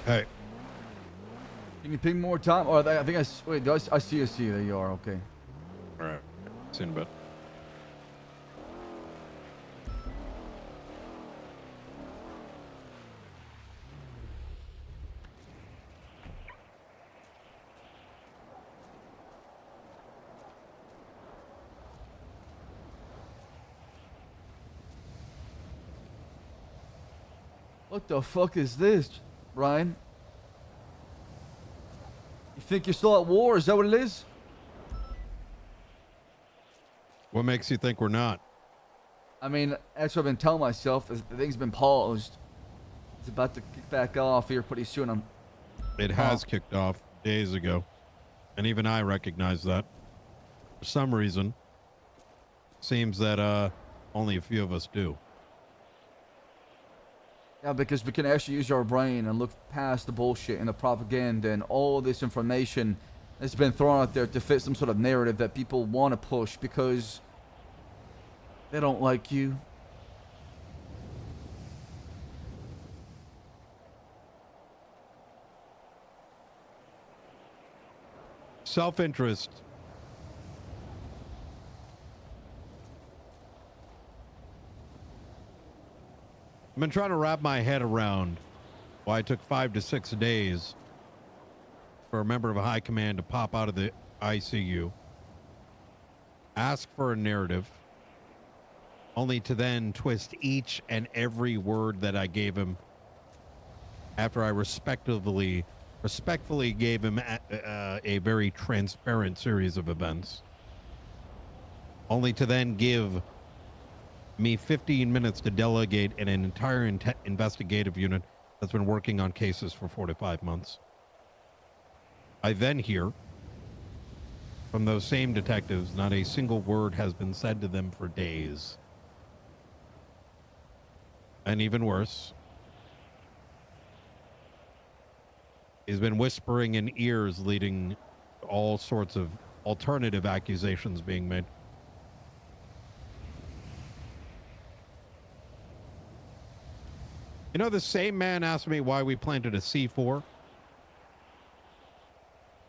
Hey, Can you ping more time? Oh, I think wait. I see you. See, there you are. Okay. All right. See you in a bit. What the fuck is this, Brian? You think you're still at war? Is that what it is? What makes you think we're not? I mean, that's what I've been telling myself. Is the thing's been paused. It's about to kick back off here pretty soon. It has kicked off days ago, and even I recognize that. For some reason, seems that only a few of us do. Yeah, because we can actually use our brain and look past the bullshit and the propaganda and all this information that's been thrown out there to fit some sort of narrative that people want to push because they don't like you. Self-interest. I've been trying to wrap my head around why it took 5 to 6 days for a member of high command to pop out of the ICU, ask for a narrative, only to then twist each and every word that I gave him after I respectfully gave him a very transparent series of events, only to then give me 15 minutes to delegate an entire investigative unit that's been working on cases for 4 to 5 months. I then hear from those same detectives not a single word has been said to them for days. And even worse, he's been whispering in ears, leading to all sorts of alternative accusations being made. You know, the same man asked me why we planted a C4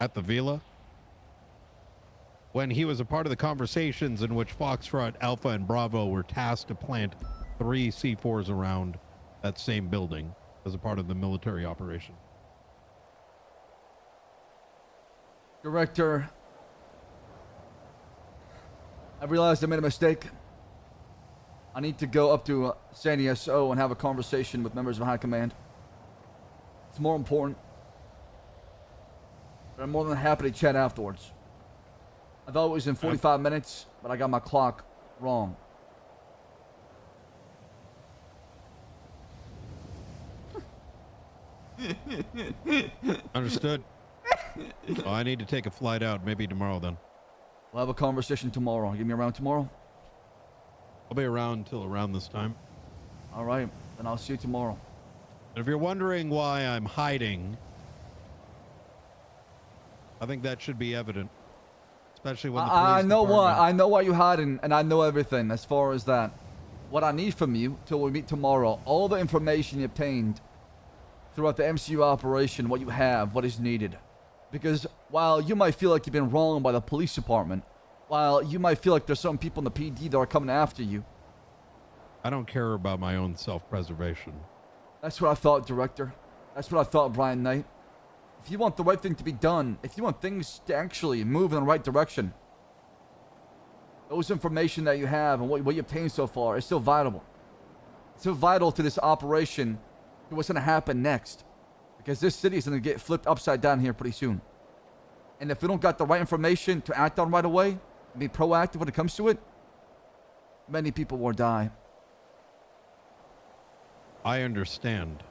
at the Villa when he was a part of the conversations in which Foxtrot, Alpha, and Bravo were tasked to plant 3 C4s around that same building as a part of the military operation. Director, I realized I made a mistake. I need to go up to San ESO and have a conversation with members of High Command. It's more important. But I'm more than happy to chat afterwards. I thought it was in 45 minutes, but I got my clock wrong. Understood. Well, I need to take a flight out. Maybe tomorrow then. We'll have a conversation tomorrow. Give me around tomorrow? I'll be around until around this time. All right. Then I'll see you tomorrow. And if you're wondering why I'm hiding, I think that should be evident. Especially when the police I know why. department- I know why you're hiding, and I know everything as far as that. What I need from you till we meet tomorrow, all the information you obtained throughout the MCU operation, what you have, what is needed. Because while you might feel like you've been wronged by the police department, while you might feel like there's some people in the PD that are coming after you. I don't care about my own self-preservation. That's what I thought, Director. That's what I thought, Brian Knight. If you want the right thing to be done, if you want things to actually move in the right direction, those information that you have and what you obtained so far is still vital. It's still vital to this operation, to what's going to happen next. Because this city is going to get flipped upside down here pretty soon. And if we don't got the right information to act on right away, and be proactive when it comes to it, many people will die. I understand.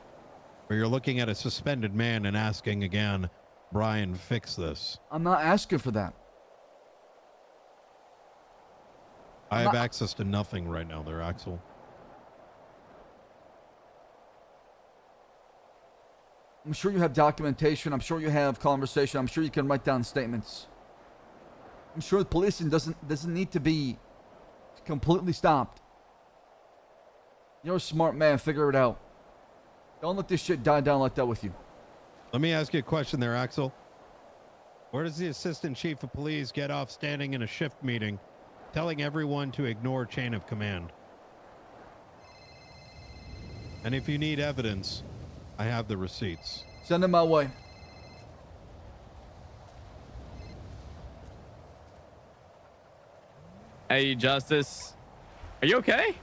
But you're looking at a suspended man and asking again, Brian, fix this. I'm not asking for that. I have access to nothing right now there, Axel. I'm sure you have documentation. I'm sure you have conversation. I'm sure you can write down statements. I'm sure the policing doesn't need to be completely stopped. You're a smart man. Figure it out. Don't let this shit die down like that with you. Let me ask you a question there, Axel. Where does the assistant chief of police get off standing in a shift meeting, telling everyone to ignore chain of command? And if you need evidence, I have the receipts. Send them my way. Hey, Justice. Are you okay?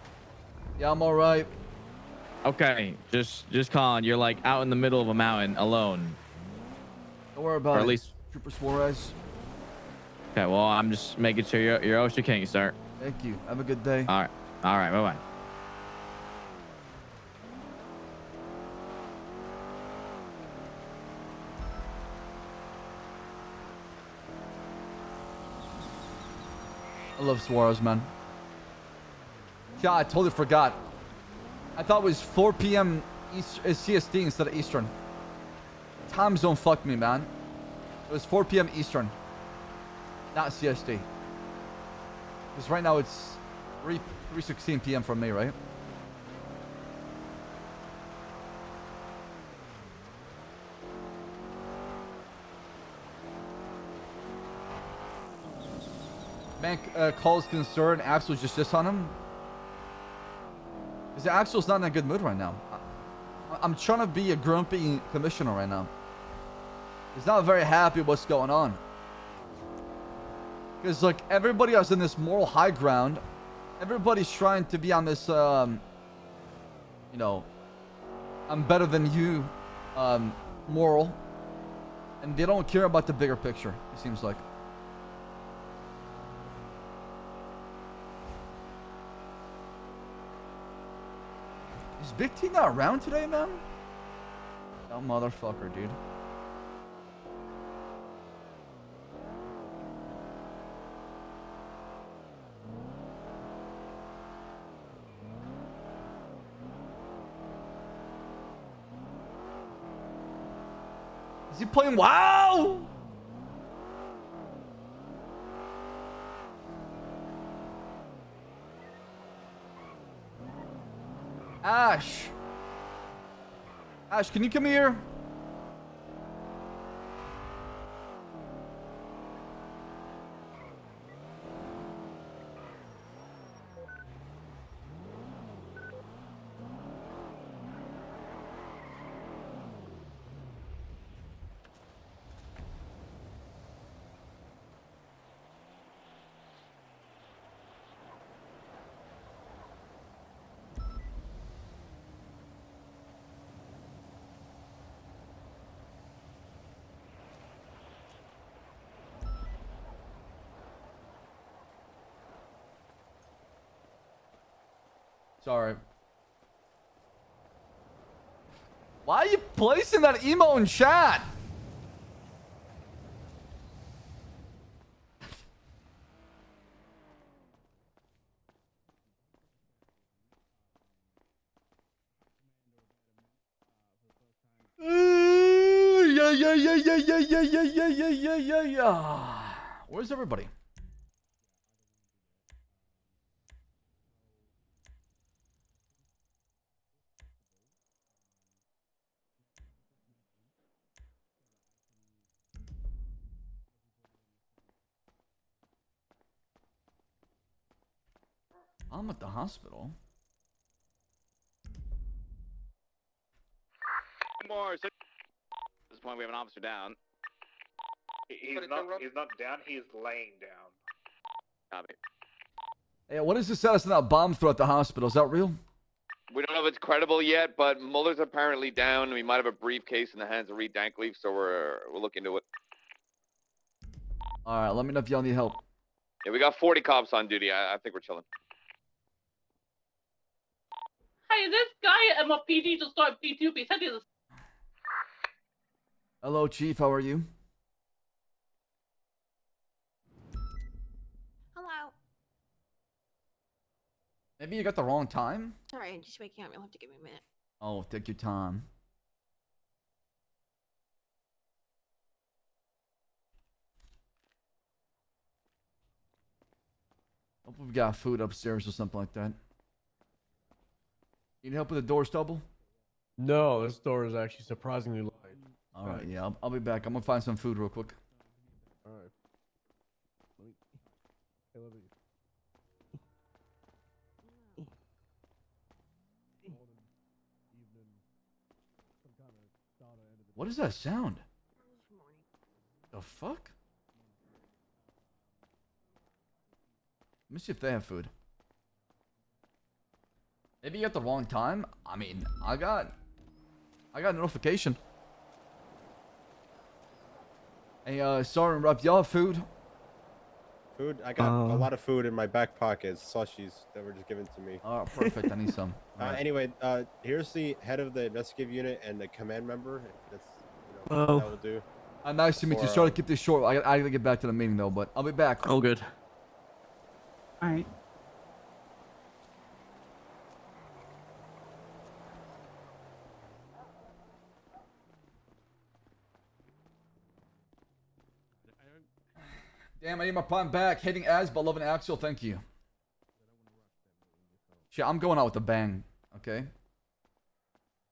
Yeah, I'm all right. Okay, just calling. You're like out in the middle of a mountain alone. Don't worry about Or it. at least. Trooper Suarez. Okay, well, I'm just making sure you're Osha King, sir. Thank you. Have a good day. All right. All right. Bye-bye. I love Suarez, man. Yeah, I totally forgot. I thought it was 4 p.m. CST instead of Eastern. Time zone fucked me, man. It was 4 p.m. Eastern, not CST. Because right now it's 3:16 p.m. from me, right? Man calls concern. Axel's just this on him. Because Axel's not in a good mood right now. I'm trying to be a grumpy commissioner right now. He's not very happy with what's going on. Because, like, everybody is in this moral high ground. Everybody's trying to be on this, you know, I'm better than you, moral. And they don't care about the bigger picture, it seems like. Is Big T not around today, man? That motherfucker, dude. Is he playing WoW? Ash. Ash, can you come here? Sorry. Why are you placing that emo in chat? Yeah. Where's everybody? I'm at the hospital. More. So at this point, we have an officer down. He's not down. He's laying down. Copy. Hey, what is the status of that bomb threat at the hospital? Is that real? We don't know if it's credible yet, but Muller's apparently down. We might have a briefcase in the hands of Reed Dankleaf, so we're looking into it. All right, let me know if y'all need help. Yeah, we got 40 cops on duty. I think we're chilling. Hey, this guy at MLPD just started P2. He said he's a... Hello, Chief. How are you? Hello. Maybe you got the wrong time? Sorry, I'm just waking up. You'll have to give me a minute. Oh, take your time. Hope we've got food upstairs or something like that. Need help with the door, Stubble? No, this door is actually surprisingly light. All right, yeah, I'll be back. I'm gonna find some food real quick. What is that sound? The fuck? Let me see if they have food. Maybe you got the wrong time. I mean, I got a notification. Hey, sorry to interrupt. Y'all have food? Food? I got a lot of food in my back pocket. Slushies that were just given to me. Oh, perfect. I need some. All right. Anyway, here's the head of the investigative unit and the command member. If that's, Oh. that will do. Nice to meet you. Sorry to keep this short. I gotta get back to the meeting though, but I'll be back. All good. All right. Damn, I need my prime back. Hitting ads, but loving Axel. Thank you. Shit, I'm going out with a bang. Okay.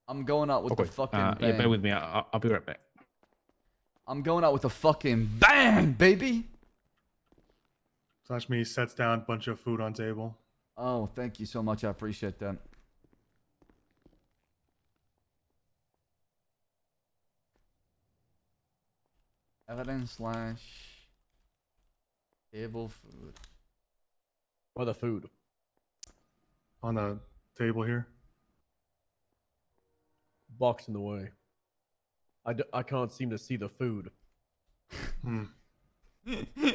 I'm going out with the fucking bang. Yeah, bear with me. I'll be right back. I'm going out with a fucking bang, baby. Slash me sets down a bunch of food on table. Oh, thank you so much. I appreciate that. Evidence / table food. Or the food. On the table here. Box in the way. I can't seem to see the food. Hmm.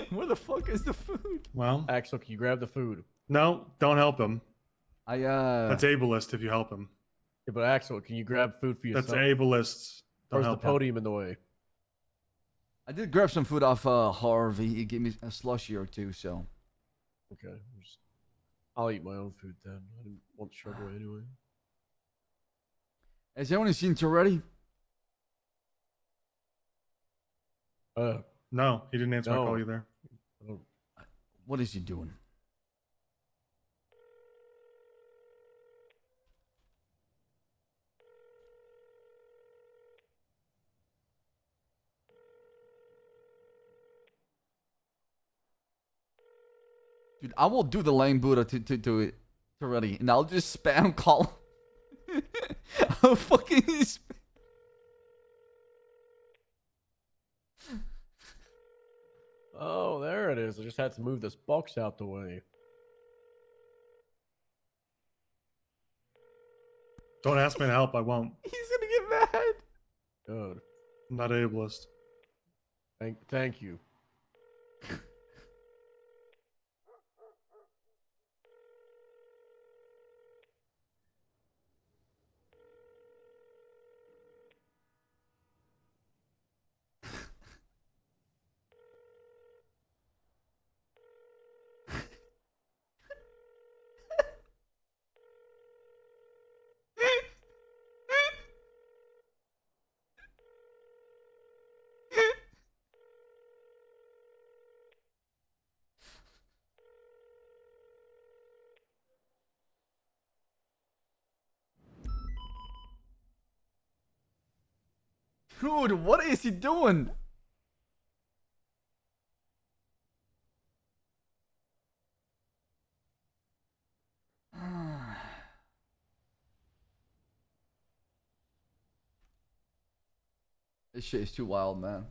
Where the fuck is the food? Well, Axel, can you grab the food? no, don't help him. That's ableist if you help him. Yeah, but Axel, can you grab food for yourself? That's ableist. Don't Or is the help him. podium in the way? I did grab some food off Harvey. He gave me a slushie or two, so. Okay. I'll eat my own food then. I didn't want to struggle anyway. Has anyone seen Toretti? No, he didn't answer my No. call either. I don't. What is he doing? Dude, I will do the lame Buddha to it already, and I'll just spam call. I'll fucking spam. Oh, there it is. I just had to move this box out the way. Don't ask me to help. I won't. He's gonna get mad. Good. I'm not ableist. Thank you. Dude, what is he doing? This shit is too wild, man.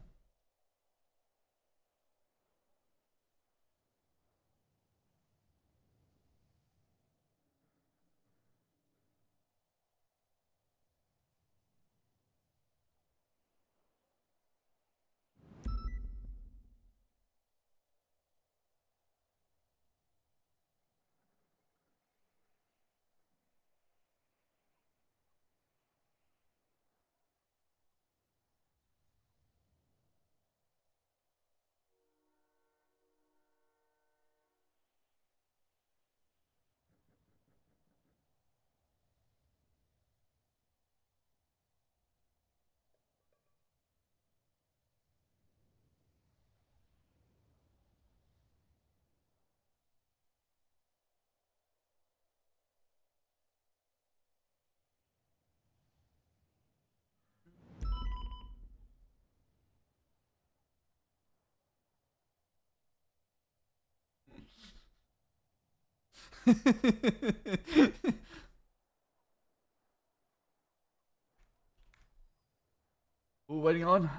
We're waiting on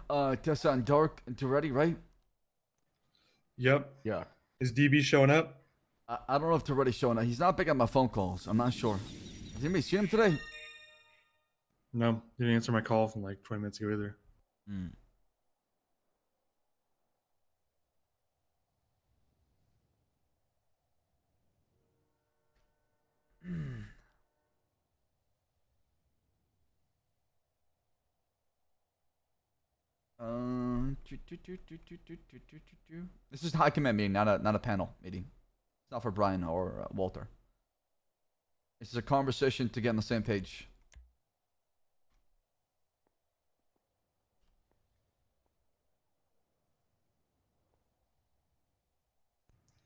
Tessa and Dark and Toretti, right? Yep. Yeah. Is DB showing up? I don't know if Toretti's showing up. He's not picking up my phone calls. I'm not sure. Has anybody seen him today? No, didn't answer my call from like 20 minutes ago either. Hmm. This is high command meeting, not a panel meeting. It's not for Brian or Walter. This is a conversation to get on the same page.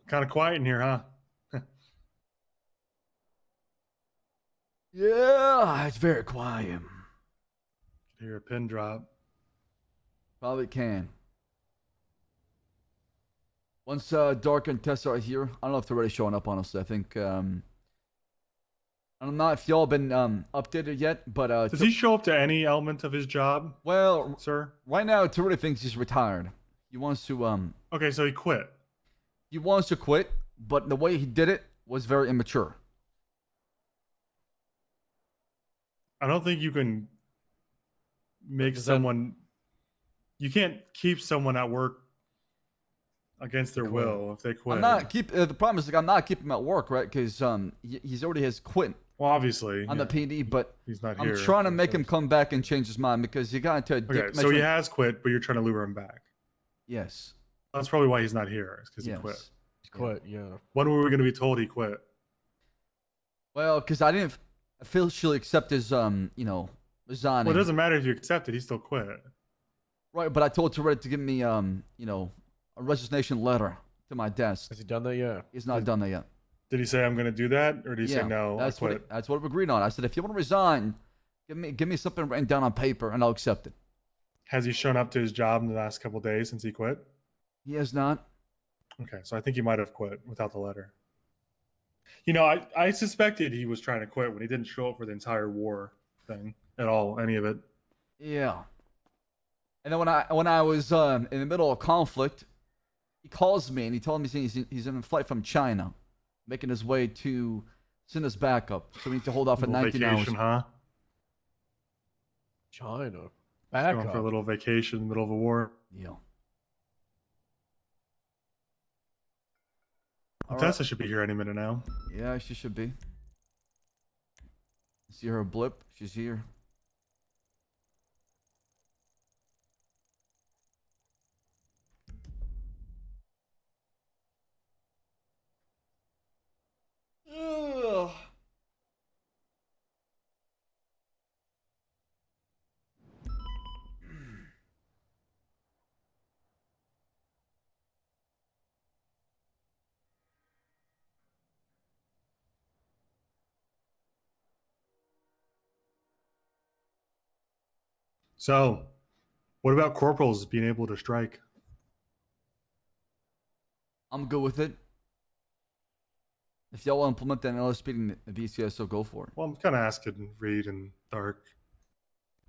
Kind of quiet in here, huh? Yeah, it's very quiet. Hear a pin drop. Probably can. Once Dark and Tessa are here, I don't know if they're already showing up. Honestly, I think I'm not if y'all been updated yet, but Does he show up to any element of his job? Well, sir. Right now, Toretto thinks he's retired. He wants to Okay, so he quit. He wants to quit, but the way he did it was very immature. I don't think you can make someone. You can't keep someone at work against their will if they quit. I'm not keep. The problem is like I'm not keeping him at work, right? Because he's already has quit. Well, obviously on the PD, but he's not I'm here. trying to make him come back and change his mind because he got into a Okay, so he has quit, but you're trying to lure him back. Yes. That's probably why he's not here. It's because Yes. he quit. He quit, yeah. When were we going to be told he quit? Well, because I didn't officially accept his resigning. Well, it doesn't matter if you accept it. He still quit. Right, but I told Toretto to give me a resignation letter to my desk. Has he done that yet? He's not done that yet. Did he say I'm going to do that, or did he say no? That's I quit. that's what we agreed on. I said if you want to resign, give me something written down on paper and I'll accept it. Has he shown up to his job in the last couple of days since he quit? He has not. Okay, so I think he might have quit without the letter. You know, I suspected he was trying to quit when he didn't show up for the entire war thing at all, any of it. Yeah. And then when I was in the middle of conflict, he calls me and he told me he's in a flight from China, making his way to send us back up. So we need to hold off for 19 vacation, hours. huh? China. Back going for a little vacation in the middle of a war. Yeah. Tessa should be here any minute now. Yeah, she should be. See her blip? She's here. Ugh. So, what about corporals being able to strike? I'm good with it. If y'all want to implement that in LSP in the VCSO, go for it. Well, I'm kind of asking Reed and Dark.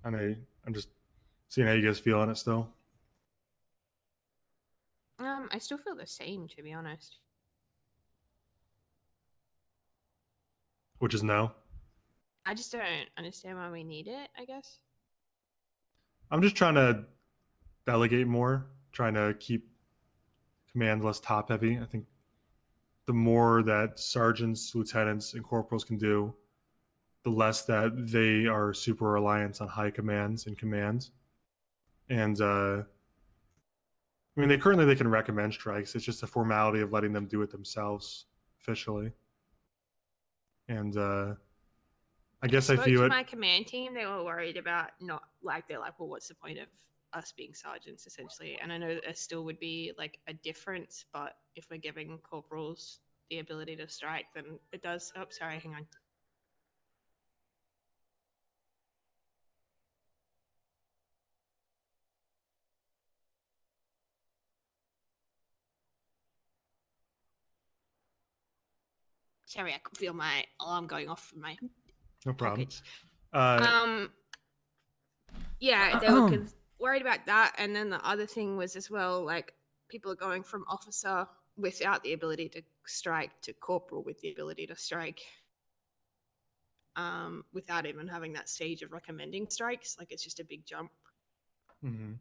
I'm just seeing how you guys feel on it still. I still feel the same, to be honest. Which is no. I just don't understand why we need it, I guess. I'm just trying to delegate more, trying to keep command less top heavy. I think the more that sergeants, lieutenants, and corporals can do, the less that they are super reliant on high commands and commands. And I mean, they can recommend strikes. It's just a formality of letting them do it themselves officially. And I guess I feel to it. my command team, they were worried about they're like, well, what's the point of us being sergeants, essentially? And I know that there still would be like a difference, but if we're giving corporals the ability to strike, then it does. Oh, sorry, hang on. Sorry, I could feel my alarm going off from my No problem. package. Yeah, they were worried about that, and then the other thing was as well, like people are going from officer without the ability to strike to corporal with the ability to strike, without even having that stage of recommending strikes. Like it's just a big jump. Mm-hmm.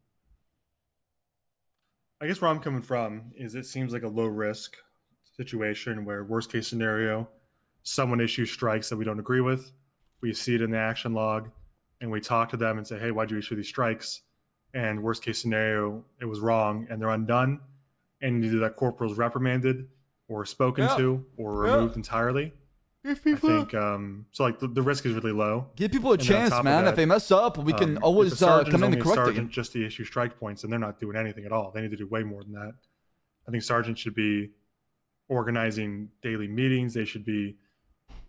I guess where I'm coming from is it seems like a low risk situation where worst case scenario, someone issues strikes that we don't agree with. We see it in the action log and we talk to them and say, hey, why'd you issue these strikes? And worst case scenario, it was wrong and they're undone. And either that corporal is reprimanded or spoken to or removed entirely. I think so. Like the risk is really low. Give people a chance, man. If they mess up, we can always come in and correct sergeant just to issue strike points, and they're not doing anything at all. They need to do way more than that. I think sergeants should be organizing daily meetings. They should be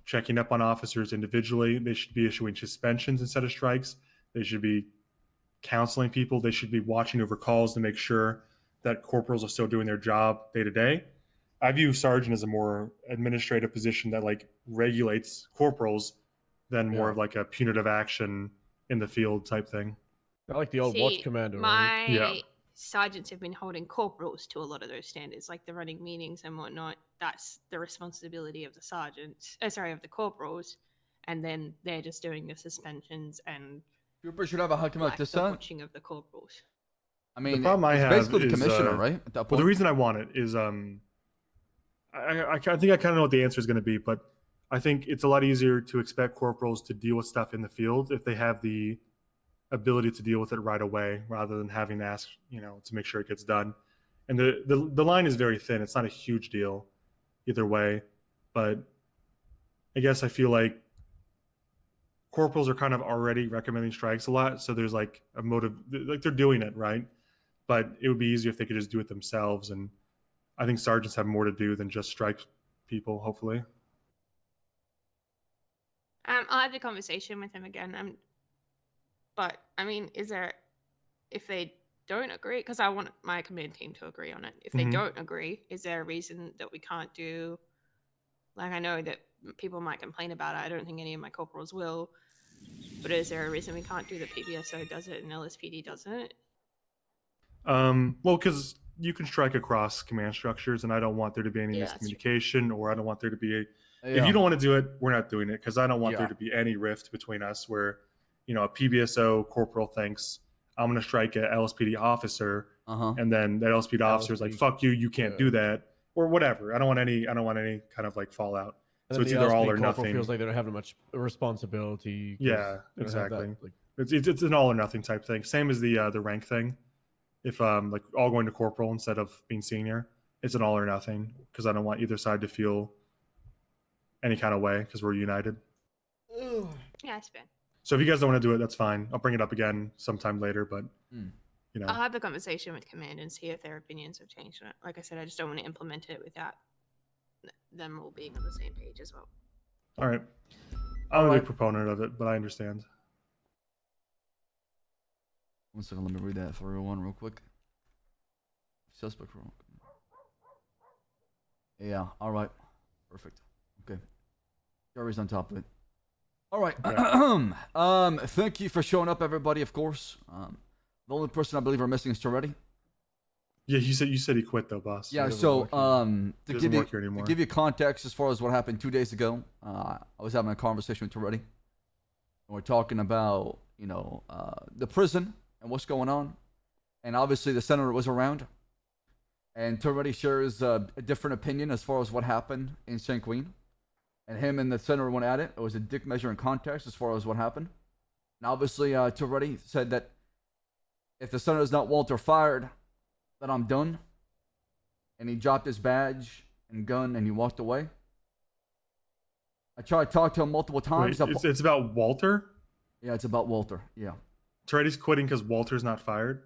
checking up on officers individually. They should be issuing suspensions instead of strikes. They should be counseling people. They should be watching over calls to make sure that corporals are still doing their job day to day. I view sergeant as a more administrative position that like regulates corporals than more of like a punitive action in the field type thing. I like the old watch commander. My sergeants have been holding corporals to a lot of those standards, like the running meetings and whatnot. That's the responsibility of the sergeants. Of the corporals, and then they're just doing the suspensions and. Troopers should have a hunt like this, the watching of the corporals. I mean, the problem I have basically is, the commissioner, right? At that point. Well, the reason I want it is I think I kind of know what the answer is going to be, but I think it's a lot easier to expect corporals to deal with stuff in the field if they have the ability to deal with it right away, rather than having to ask, to make sure it gets done. And the line is very thin. It's not a huge deal either way, but I guess I feel like corporals are kind of already recommending strikes a lot, so there's like a motive, like they're doing it right, but it would be easier if they could just do it themselves. And I think sergeants have more to do than just strike people, hopefully. I'll have the conversation with him again. But I mean, if they don't agree, because I want my command team to agree on it. If they don't agree, is there a reason that we can't do? Like, I know that people might complain about it. I don't think any of my corporals will. But is there a reason we can't do that? PBSO does it and LSPD doesn't? Well, because you can strike across command structures, and I don't want there to be any miscommunication, or I don't want there to be if you don't want to do it, we're not doing it, because I don't want there to be any rift between us where, a PBSO corporal thinks I'm going to strike an LSPD officer, and then that LSPD officer is like, "Fuck you, you can't do that," or whatever. I don't want any kind of like fallout. And So it's the either all LSPD or corporal nothing. feels like they don't have much responsibility. Yeah, exactly. It's an all or nothing type thing. Same as the rank thing. If like all going to corporal instead of being senior, it's an all or nothing, because I don't want either side to feel any kind of way, because we're united. Yeah, it's fair. So if you guys don't want to do it, that's fine. I'll bring it up again sometime later, but I'll have the conversation with command and see if their opinions have changed on it. Like I said, I just don't want to implement it without them all being on the same page as well. All right. I'm a big proponent of it, but I understand. 1 second, let me read that for everyone real quick. Suspect wrong. Yeah, all right. Perfect. Okay. Jerry's on top of it. All right. Thank you for showing up, everybody, of course. The only person I believe we're missing is Toretti. Yeah, you said he quit though, boss. Yeah, so to give you context as far as what happened 2 days ago, I was having a conversation with Toretti. And we're talking about, the prison and what's going on. And obviously the senator was around. And Toretti shares a different opinion as far as what happened in St. Queen. And him and the senator went at it. It was a dick measure in context as far as what happened. And obviously Toretti said that if the senator's not Walter fired, that I'm done. And he dropped his badge and gun and he walked away. I tried to talk to him multiple times. Wait, it's about Walter? Yeah, it's about Walter. Yeah. Toretti's quitting because Walter's not fired?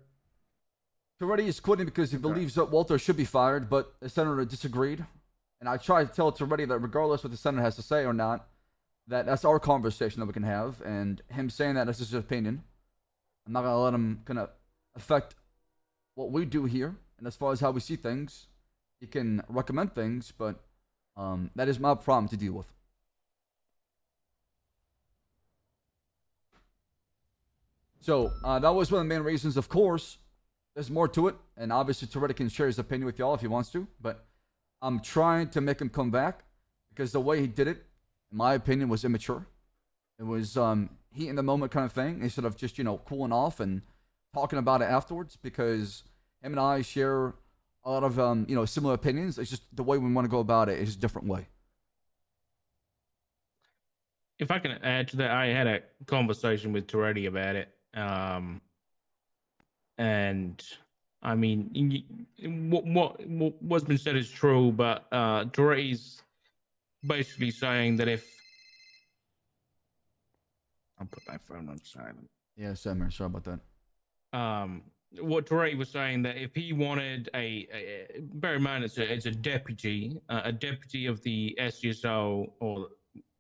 Toretti is quitting because he believes that Walter should be fired, but the senator disagreed. And I tried to tell Toretti that regardless what the senator has to say or not, that's our conversation that we can have. And him saying that is his opinion. I'm not going to let him kind of affect what we do here. And as far as how we see things, he can recommend things, but That is my problem to deal with. So that was one of the main reasons. Of course, there's more to it, and obviously Toretto can share his opinion with y'all if he wants to. But I'm trying to make him come back because the way he did it, in my opinion, was immature. It was heat in the moment kind of thing instead of just cooling off and talking about it afterwards. Because him and I share a lot of similar opinions. It's just the way we want to go about it is a different way. If I can add to that, I had a conversation with Toretti about it. And I mean, what's been said is true, but Toretti's basically saying that if I'll put my phone on silent. Yeah, Samir, sorry about that. What Toretti was saying that if he wanted bear in mind it's a deputy of the SGSO or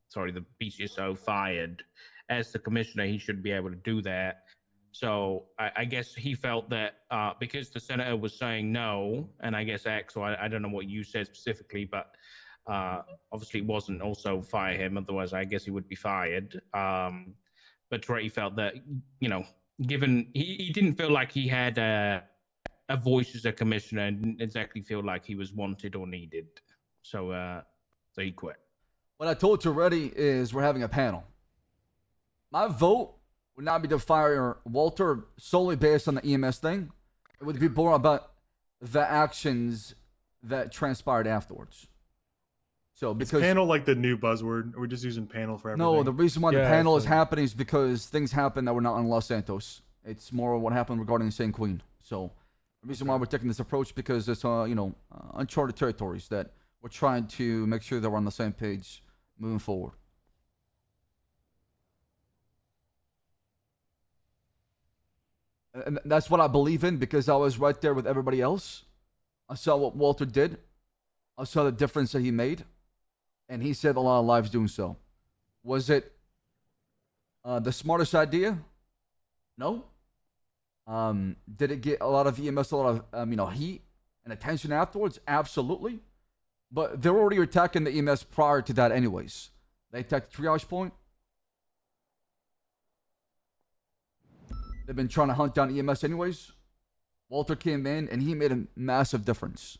sorry the BCSO fired as the commissioner, he should be able to do that. So I guess he felt that because the senator was saying no, and I guess X, or I don't know what you said specifically, but obviously it wasn't also fire him. Otherwise, I guess he would be fired. But Toretti felt that, given he didn't feel like he had a voice as a commissioner and didn't exactly feel like he was wanted or needed. So he quit. What I told Toretto is we're having a panel. My vote would not be to fire Walter solely based on the EMS thing. It would be more about the actions that transpired afterwards. So because is panel like the new buzzword? Are we just using panel for everything? No, the reason why the panel is happening is because things happened that were not in Los Santos. It's more what happened regarding St. Queen. So the reason why we're taking this approach because it's uncharted territories that we're trying to make sure that we're on the same page moving forward. And that's what I believe in because I was right there with everybody else. I saw what Walter did. I saw the difference that he made. And he saved a lot of lives doing so. Was it the smartest idea? No. Did it get a lot of EMS, a lot of heat and attention afterwards? Absolutely. But they were already attacking the EMS prior to that anyways. They attacked the triage point. They've been trying to hunt down EMS anyways. Walter came in and he made a massive difference.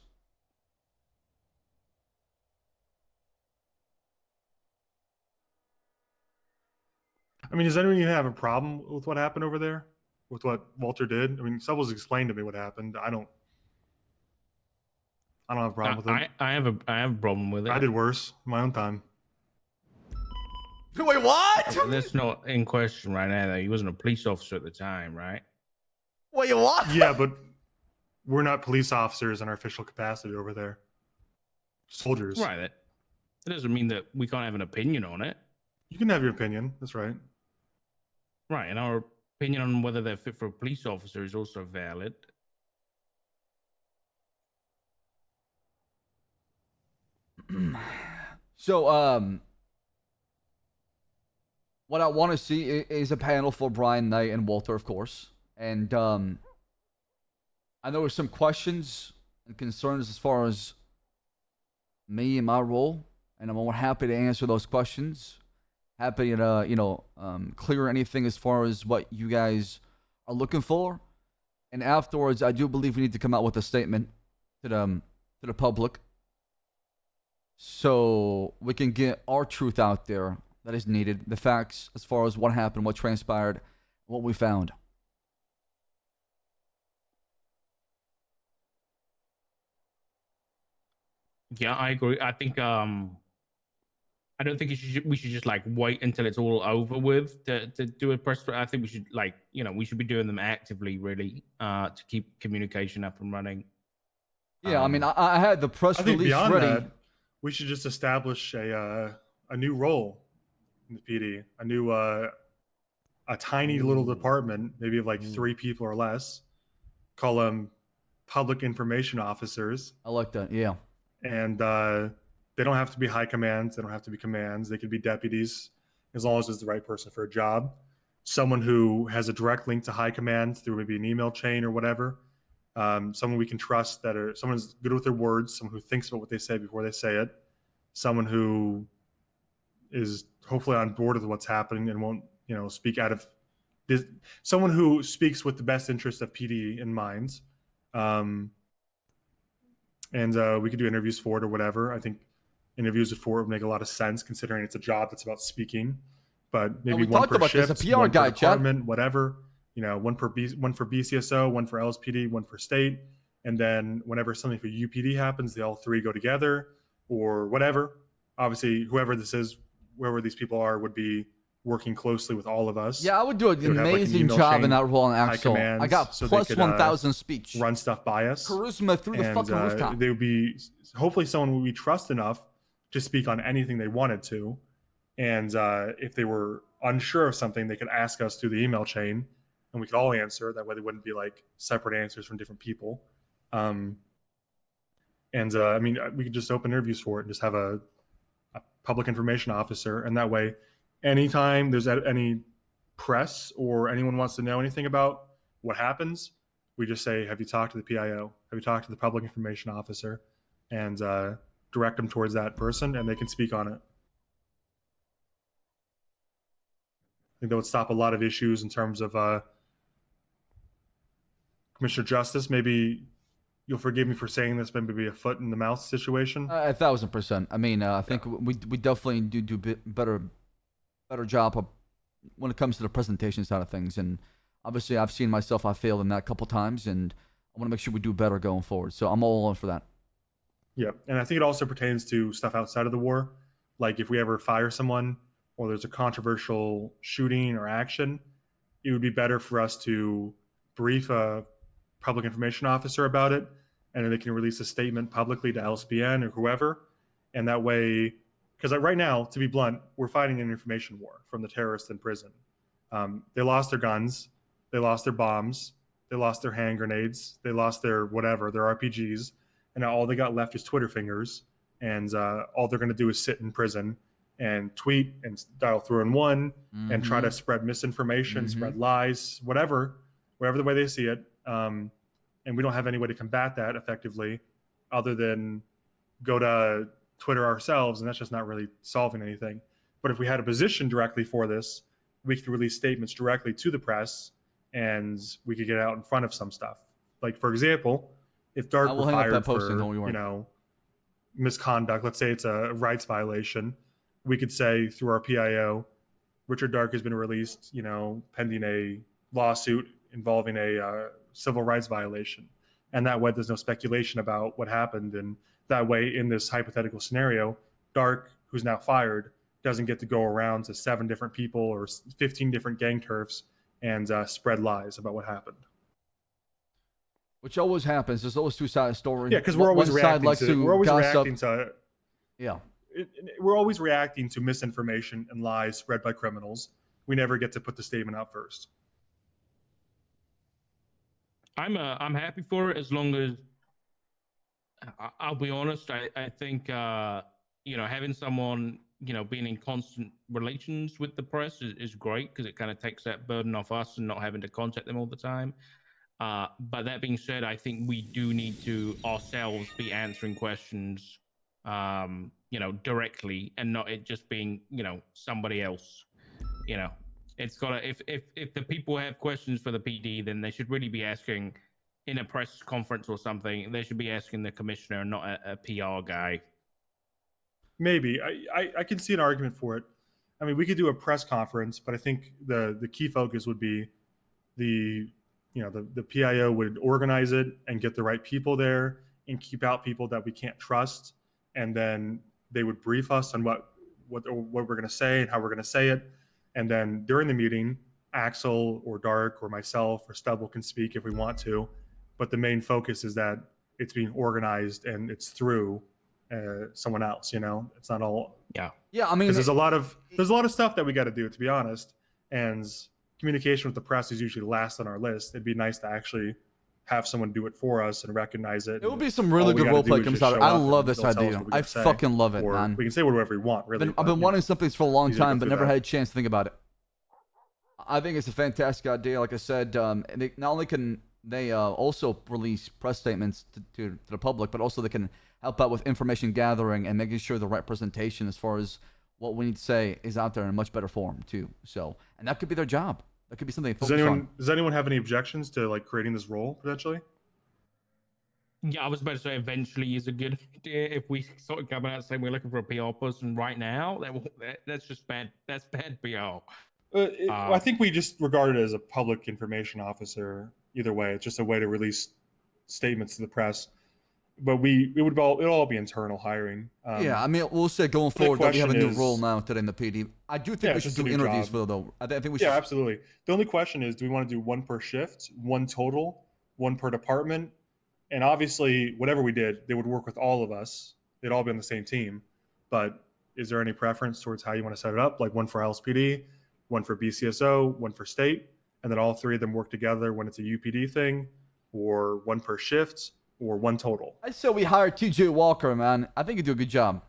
I mean, does anyone even have a problem with what happened over there? With what Walter did? I mean, someone's explained to me what happened. I don't have a problem with it. I have a problem with it. I did worse in my own time. Wait, what? That's not in question right now, though. He wasn't a police officer at the time, right? Wait, what? Yeah, but we're not police officers in our official capacity over there. Soldiers. Right. That doesn't mean that we can't have an opinion on it. You can have your opinion. That's right. Right, and our opinion on whether they're fit for a police officer is also valid. So, what I want to see is a panel for Brian Knight and Walter, of course. And I know there's some questions and concerns as far as me and my role, and I'm more happy to answer those questions. Happy to clear anything as far as what you guys are looking for. And afterwards, I do believe we need to come out with a statement to the public, so we can get our truth out there that is needed, the facts as far as what happened, what transpired, what we found. Yeah, I agree. I think I don't think we should just like wait until it's all over with to do a press. I think we should we should be doing them actively, really, to keep communication up and running. Yeah, I mean, I had the press release ready. That, we should just establish a new role in the PD, a tiny little department, maybe of like 3 people or less. Call them public information officers. I like that. Yeah, and they don't have to be high commands. They don't have to be commands. They could be deputies, as long as it's the right person for a job. Someone who has a direct link to high command through maybe an email chain or whatever. Someone we can trust, someone's good with their words, someone who thinks about what they say before they say it. someone who is hopefully on board with what's happening and won't, speak out of this, someone who speaks with the best interest of PD in mind. And we could do interviews for it or whatever. I think interviews for it would make a lot of sense considering it's a job that's about speaking. But maybe we one talked per about this, shift, a PR one guy, per department, whatever. One for BCSO, one for LSPD, one for state, and then whenever something for UPD happens, they all three go together, or whatever. Obviously, whoever this is, whoever these people are, would be working closely with all of us. Yeah, I would do an They would have, like, an amazing email job chain, in that role in high Axel. I commands, got so they plus could, 1,000 speech. run stuff by us. Charisma through the And fucking rooftop. they would be, hopefully someone we trust enough to speak on anything they wanted to. And if they were unsure of something, they could ask us through the email chain and we could all answer. That way they wouldn't be like separate answers from different people. I mean, we could just open interviews for it and just have a public information officer. And that way, anytime there's any press or anyone wants to know anything about what happens, we just say, have you talked to the PIO? Have you talked to the public information officer? And direct them towards that person and they can speak on it. I think that would stop a lot of issues in terms of Commissioner Justice. Maybe you'll forgive me for saying this, but maybe a foot in the mouth situation. 1,000%. I mean, I think we definitely do better job of, when it comes to the presentation side of things. And obviously, I've seen myself, I failed in that a couple times, and I want to make sure we do better going forward. So I'm all in for that. Yeah, and I think it also pertains to stuff outside of the war. Like if we ever fire someone or there's a controversial shooting or action, it would be better for us to brief a public information officer about it, and then they can release a statement publicly to LSBN or whoever. And that way, because right now, to be blunt, we're fighting an information war from the terrorists in prison. They lost their guns, they lost their bombs, they lost their hand grenades, they lost their whatever, their RPGs, and now all they got left is Twitter fingers, and all they're going to do is sit in prison and tweet and dial through in one and try to spread misinformation, spread lies, whatever the way they see it. And we don't have any way to combat that effectively other than go to Twitter ourselves, and that's just not really solving anything. But if we had a position directly for this, we could release statements directly to the press and we could get out in front of some stuff. Like, for example, if Dark were fired for, misconduct, let's say it's a rights violation, we could say through our PIO, Richard Dark has been released, pending a lawsuit involving a civil rights violation. And that way there's no speculation about what happened. And that way, in this hypothetical scenario, Dark, who's now fired, doesn't get to go around to 7 different people or 15 different gang turfs and spread lies about what happened. Which always happens. There's always two sides of the story. Yeah, because we're always reacting to. We're always gossip. reacting to. Yeah. We're always reacting to misinformation and lies spread by criminals. We never get to put the statement out first. I'm happy for it as long as I'll be honest. I think having someone being in constant relations with the press is great because it kind of takes that burden off us and not having to contact them all the time. But that being said, I think we do need to ourselves be answering questions, directly and not it just being, somebody else. It's gotta, if the people have questions for the PD, then they should really be asking in a press conference or something. They should be asking the commissioner, not a PR guy. Maybe I can see an argument for it. I mean, we could do a press conference, but I think the key focus would be the PIO would organize it and get the right people there and keep out people that we can't trust. And then they would brief us on what we're going to say and how we're going to say it. And then during the meeting, Axel or Dark or myself or Stubble can speak if we want to. But the main focus is that it's being organized and it's through someone else. It's not all. Yeah. I mean, there's a lot of stuff that we got to do, to be honest. And communication with the press is usually last on our list. It'd be nice to actually have someone do it for us and recognize it. It would be some really good roleplay comes out. I love this idea. I fucking love it, man. We can say whatever we want, really. I've been wanting something for a long time, but never had a chance to think about it. I think it's a fantastic idea. Like I said, and not only can they also release press statements to the public, but also they can help out with information gathering and making sure the right presentation as far as what we need to say is out there in a much better form too. So, and that could be their job. That could be something they focus on. Does anyone have any objections to like creating this role potentially? Yeah, I was about to say eventually is a good idea. If we sort of come out saying we're looking for a PR person right now, that's just bad. That's bad PR. I think we just regard it as a public information officer. Either way, it's just a way to release statements to the press. But it'll all be internal hiring. Yeah, I mean, we'll say going the forward that we have a question new role is- now today in the PD. I do think Yeah, we it's should just a do new interviews job. for though. I think we should. Yeah, absolutely. The only question is, do we want to do one per shift, one total, one per department? And obviously, whatever we did, they would work with all of us. They'd all be on the same team. But is there any preference towards how you want to set it up? Like one for LSPD, one for BCSO, one for state, and then all three of them work together when it's a UPD thing, or one per shift, or one total? I said we hired TJ Walker, man. I think you do a good job.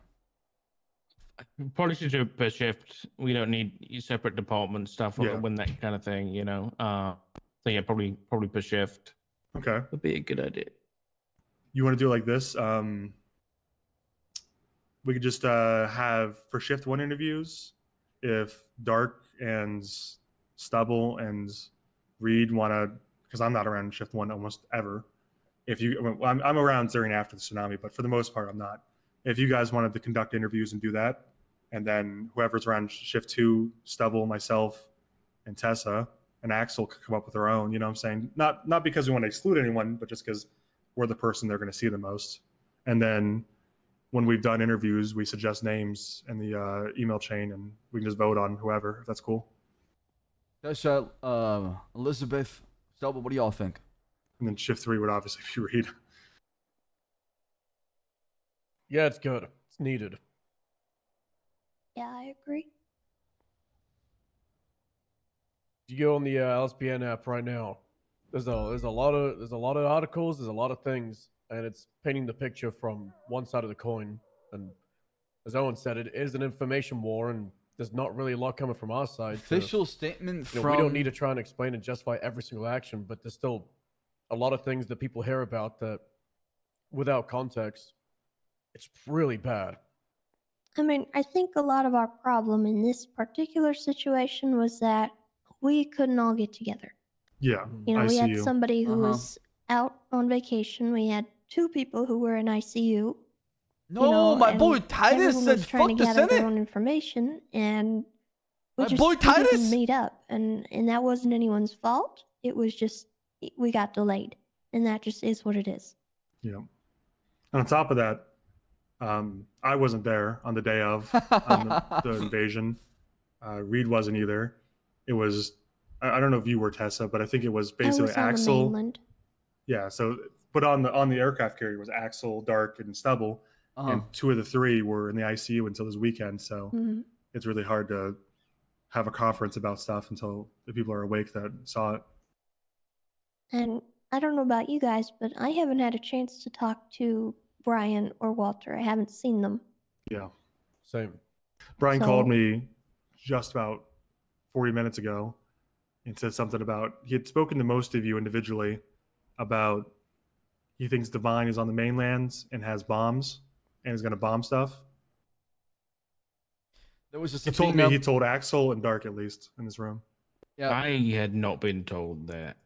Probably should do it per shift. We don't need separate department stuff Yeah. when that kind of thing, you know. So yeah, probably per shift Okay. would be a good idea. You want to do it like this? We could just have for shift one interviews. If Dark and Stubble and Reed want to, because I'm not around shift one almost ever. If you, I'm around during after the tsunami, but for the most part, I'm not. If you guys wanted to conduct interviews and do that, and then whoever's around shift two, Stubble, myself, and Tessa, and Axel could come up with their own. You know what I'm saying? Not because we want to exclude anyone, but just because we're the person they're going to see the most. And then when we've done interviews, we suggest names in the email chain, and we can just vote on whoever, if that's cool. Tessa, Elizabeth, Stubble, what do y'all think? And then shift three would obviously be Reed. Yeah, it's good. It's needed. Yeah, I agree. You go on the LSPN app right now. There's a lot of articles. There's a lot of things, and it's painting the picture from one side of the coin. And as Owen said, it is an information war, and there's not really a lot coming from our side. Official statement We from. don't need to try and explain and justify every single action, but there's still a lot of things that people hear about that, without context, it's really bad. I mean, I think a lot of our problem in this particular situation was that we couldn't all get together. Yeah, You know, we had ICU. somebody who was out on vacation. We had two people who were in ICU. No, my boy Titus everyone said was trying fuck to the gather their Senate. own information, and we My just boy we didn't Titus? meet up, and that wasn't anyone's fault. It was just we got delayed, and that just is what it is. Yeah. And on top of that, I wasn't there on the day of the invasion. Reed wasn't either. It was, I don't know if you were, Tessa, but I think it was basically I was on the Axel. mainland. Yeah. So, but on the aircraft carrier was Axel, Dark, and Stubble, and two of the three were in the ICU until this weekend. So Mhm. it's really hard to have a conference about stuff until the people are awake that saw it. And I don't know about you guys, but I haven't had a chance to talk to Brian or Walter. I haven't seen them. Yeah. Same. Brian So- called me just about 40 minutes ago and said something about he had spoken to most of you individually about he thinks Divine is on the mainlands and has bombs and is going to bomb stuff. There was a He told me subpoena. he told Axel and Dark at least in this room. Yeah. I had not been told that.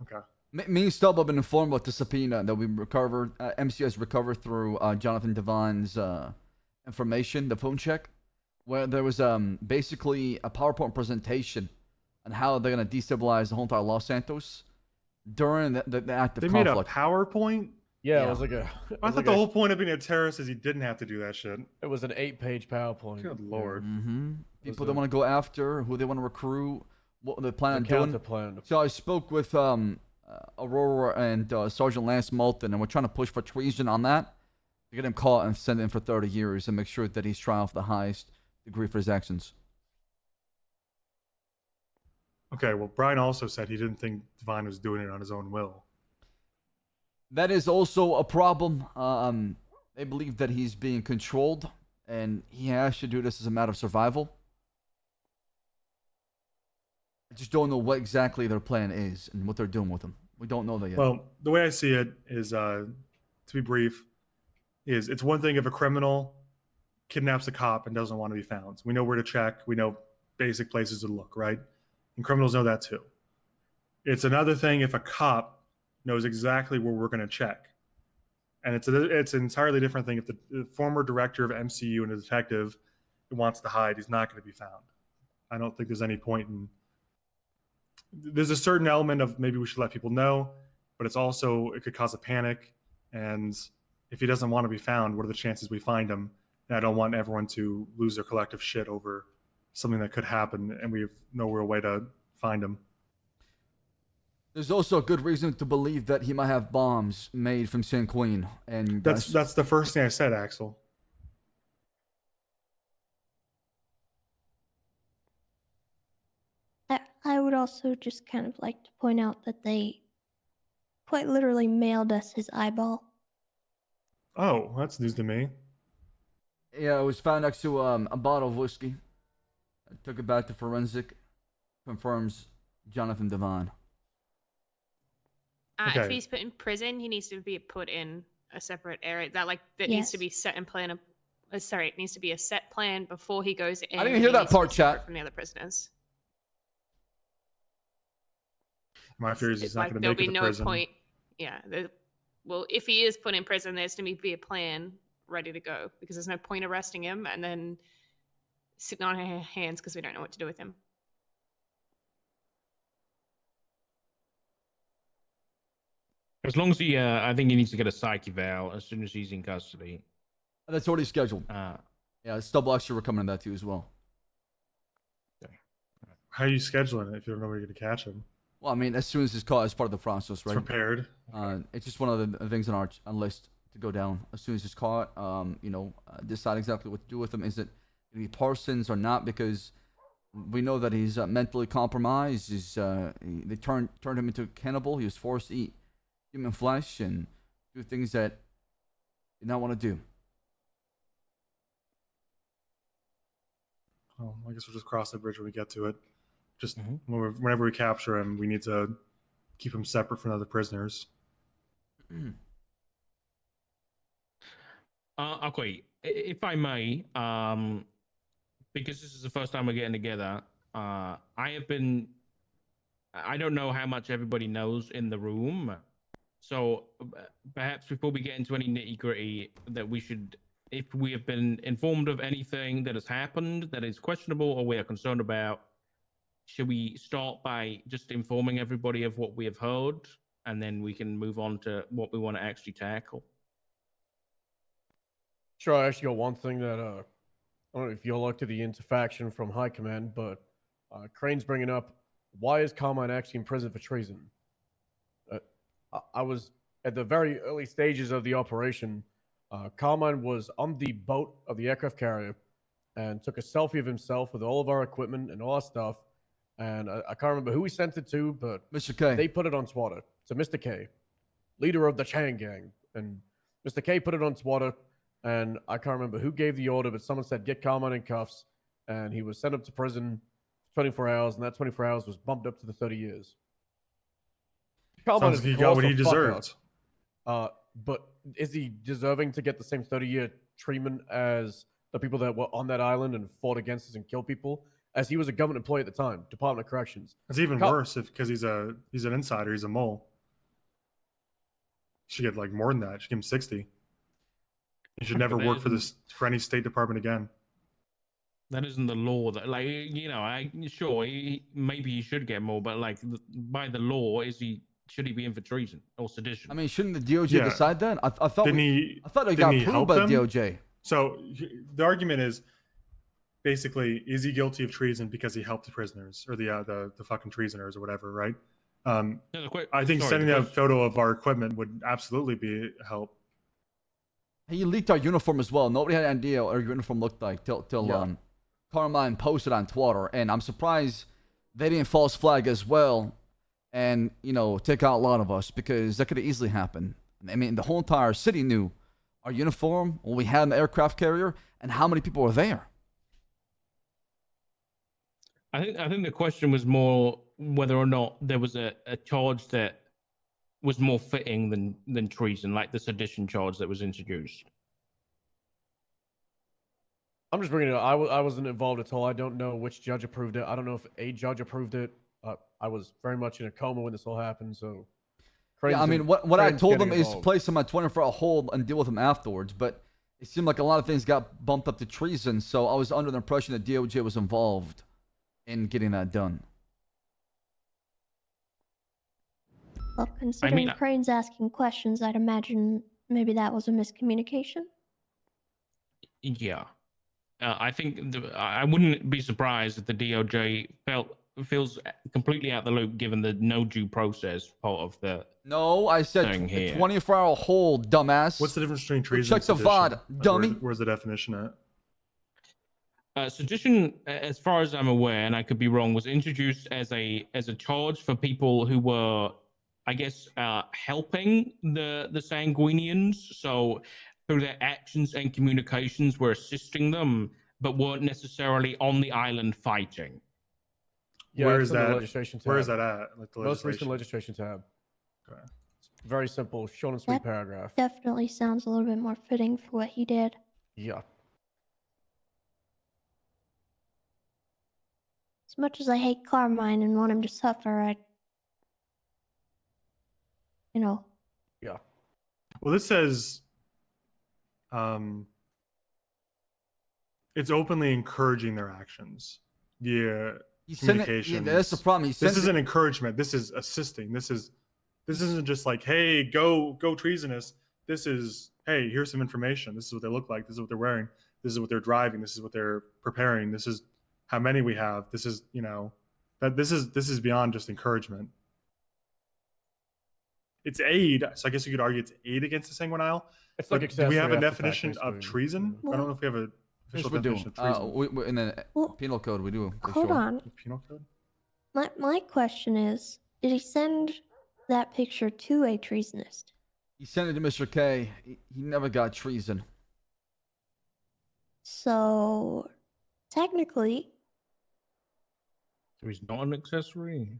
Okay. Me and Stubble have been informed about the subpoena that we recovered. MCS recovered through Jonathan Devine's information, the phone check, where there was basically a PowerPoint presentation on how they're going to destabilize the whole entire Los Santos during the active They made a conflict. PowerPoint? Yeah, it was like a. I thought the whole point of being a terrorist is he didn't have to do that shit. It was an 8-page PowerPoint. Good lord. Mm-hmm. Was People they a- want to go after, who they want to recruit, what they plan on The doing. counter plan. So I spoke with Aurora and Sergeant Lance Moulton, and we're trying to push for treason on that to get him caught and sent in for 30 years and make sure that he's tried for the highest degree for his actions. Okay, well, Brian also said he didn't think Divine was doing it on his own will. That is also a problem. They believe that he's being controlled, and he has to do this as a matter of survival. I just don't know what exactly their plan is and what they're doing with them. We don't know that yet. Well, the way I see it is, to be brief, is it's one thing if a criminal kidnaps a cop and doesn't want to be found. We know where to check. We know basic places to look, right? And criminals know that too. It's another thing if a cop knows exactly where we're going to check. And it's an entirely different thing if the former director of MCU and a detective wants to hide, he's not going to be found. I don't think there's any point in. There's a certain element of maybe we should let people know, but it's also, it could cause a panic. And if he doesn't want to be found, what are the chances we find him? And I don't want everyone to lose their collective shit over something that could happen and we have no real way to find him. There's also a good reason to believe that he might have bombs made from San Queen, and That's the first thing I said, Axel. I would also just kind of like to point out that they quite literally mailed us his eyeball. Oh, that's news to me. Yeah, it was found next to a bottle of whiskey. I took it back to forensic. Confirms Jonathan Devon. If he's put in prison, he needs to be put in a separate area. That needs to be set in plan. It needs to be a set plan before he goes in. I didn't hear that part, chat. From the other prisoners. My fear is he's not going to There'll make it be to no prison. point. Yeah. Well, if he is put in prison, there's going to be a plan ready to go because there's no point arresting him and then sitting on our hands because we don't know what to do with him. As long as he, I think he needs to get a psych eval as soon as he's in custody. That's already scheduled. Yeah, Stub actually were coming to that too as well. How are you scheduling it if you don't know where you're going to catch him? Well, I mean, as soon as it's caught, as part of the process, right? It's prepared. It's just one of the things on our list to go down. As soon as it's caught, decide exactly what to do with him. Is it going to be Parsons or not? Because we know that he's mentally compromised. They turned him into a cannibal. He was forced to eat human flesh and do things that he did not want to do. Well, I guess we'll just cross that bridge when we get to it. Just whenever we capture him, we need to keep him separate from other prisoners. Okay, if I may, because this is the first time we're getting together, I don't know how much everybody knows in the room. So perhaps before we get into any nitty gritty, that we should, if we have been informed of anything that has happened that is questionable or we are concerned about, should we start by just informing everybody of what we have heard, and then we can move on to what we want to actually tackle? Sure, I actually got one thing that I don't know if you'll look to the interfaction from High Command, but Crane's bringing up, why is Carmine actually in prison for treason? I was at the very early stages of the operation. Carmine was on the boat of the aircraft carrier and took a selfie of himself with all of our equipment and all our stuff. And I can't remember who he sent it to, but Mr. K. They put it on Twitter. So Mr. K, leader of the Chang gang. And Mr. K put it on Twitter, and I can't remember who gave the order, but someone said, get Carmine in cuffs. And he was sent up to prison 24 hours, and that 24 hours was bumped up to the 30 years. Sounds like he got what he deserved. But is he deserving to get the same 30-year treatment as the people that were on that island and fought against us and killed people? As he was a government employee at the time, Department of Corrections. It's even worse because he's an insider. He's a mole. Should get like more than that. Should give him 60. He should never work for any State Department again. That isn't the law. That, like, maybe he should get more, but like by the law, should he be in for treason or sedition? I mean, shouldn't the DOJ decide that? I thought I thought it didn't got he proved help by the them? DOJ. So the argument is basically, is he guilty of treason because he helped the prisoners or the fucking treasoners or whatever, right? I think sending a photo of our equipment would absolutely be help. He leaked our uniform as well. Nobody had an idea what our uniform looked like till Carmine posted on Twitter, and I'm surprised they didn't false flag as well, and take out a lot of us because that could have easily happened. I mean, the whole entire city knew our uniform, what we had in the aircraft carrier, and how many people were there. I think the question was more whether or not there was a charge that was more fitting than treason, like the sedition charge that was introduced. I'm just bringing it up. I wasn't involved at all. I don't know which judge approved it. I don't know if a judge approved it. I was very much in a coma when this all happened, so. Yeah, I mean, what I Crane's told getting them is involved. place him on 24-hour hold and deal with him afterwards. But it seemed like a lot of things got bumped up to treason, so I was under the impression that DOJ was involved in getting that done. Well, considering Crane's asking questions, I'd imagine maybe that was a miscommunication. Yeah. I think I wouldn't be surprised if the DOJ feels completely out the loop given the no due process part of the. No, I said thing here. 24-hour hold, dumbass. What's the difference between Go treason check and the sedition? VOD, dummy. Where's the definition at? Sedition, as far as I'm aware, and I could be wrong, was introduced as a charge for people who were, I guess, helping the Sanguinians. So through their actions and communications, were assisting them, but weren't necessarily on the island fighting. Yeah, Where it's is in the that? legislation tab. Where is that at? Like the Most legislation? recent legislation tab. Okay. It's very simple, short and sweet That paragraph. definitely sounds a little bit more fitting for what he did. Yeah. As much as I hate Carmine and want him to suffer, Yeah. Well, this says it's openly encouraging their actions via communication. Yeah, that's the problem. This isn't encouragement. This is assisting. This isn't just like, hey, go treasonous. This is, hey, here's some information. This is what they look like. This is what they're wearing. This is what they're driving. This is what they're preparing. This is how many we have. This is, that this is beyond just encouragement. It's aid. So I guess you could argue it's aid against the Sanguine Isle. It's like do we have a accessory after definition fact, of basically. treason? I don't know if we have an Yes, official we do. definition of treason. In the penal code, we do. For hold sure. on. Penal code? My question is, did he send that picture to a treasonist? He sent it to Mr. K. He never got treason. So, technically, So he's not an accessory.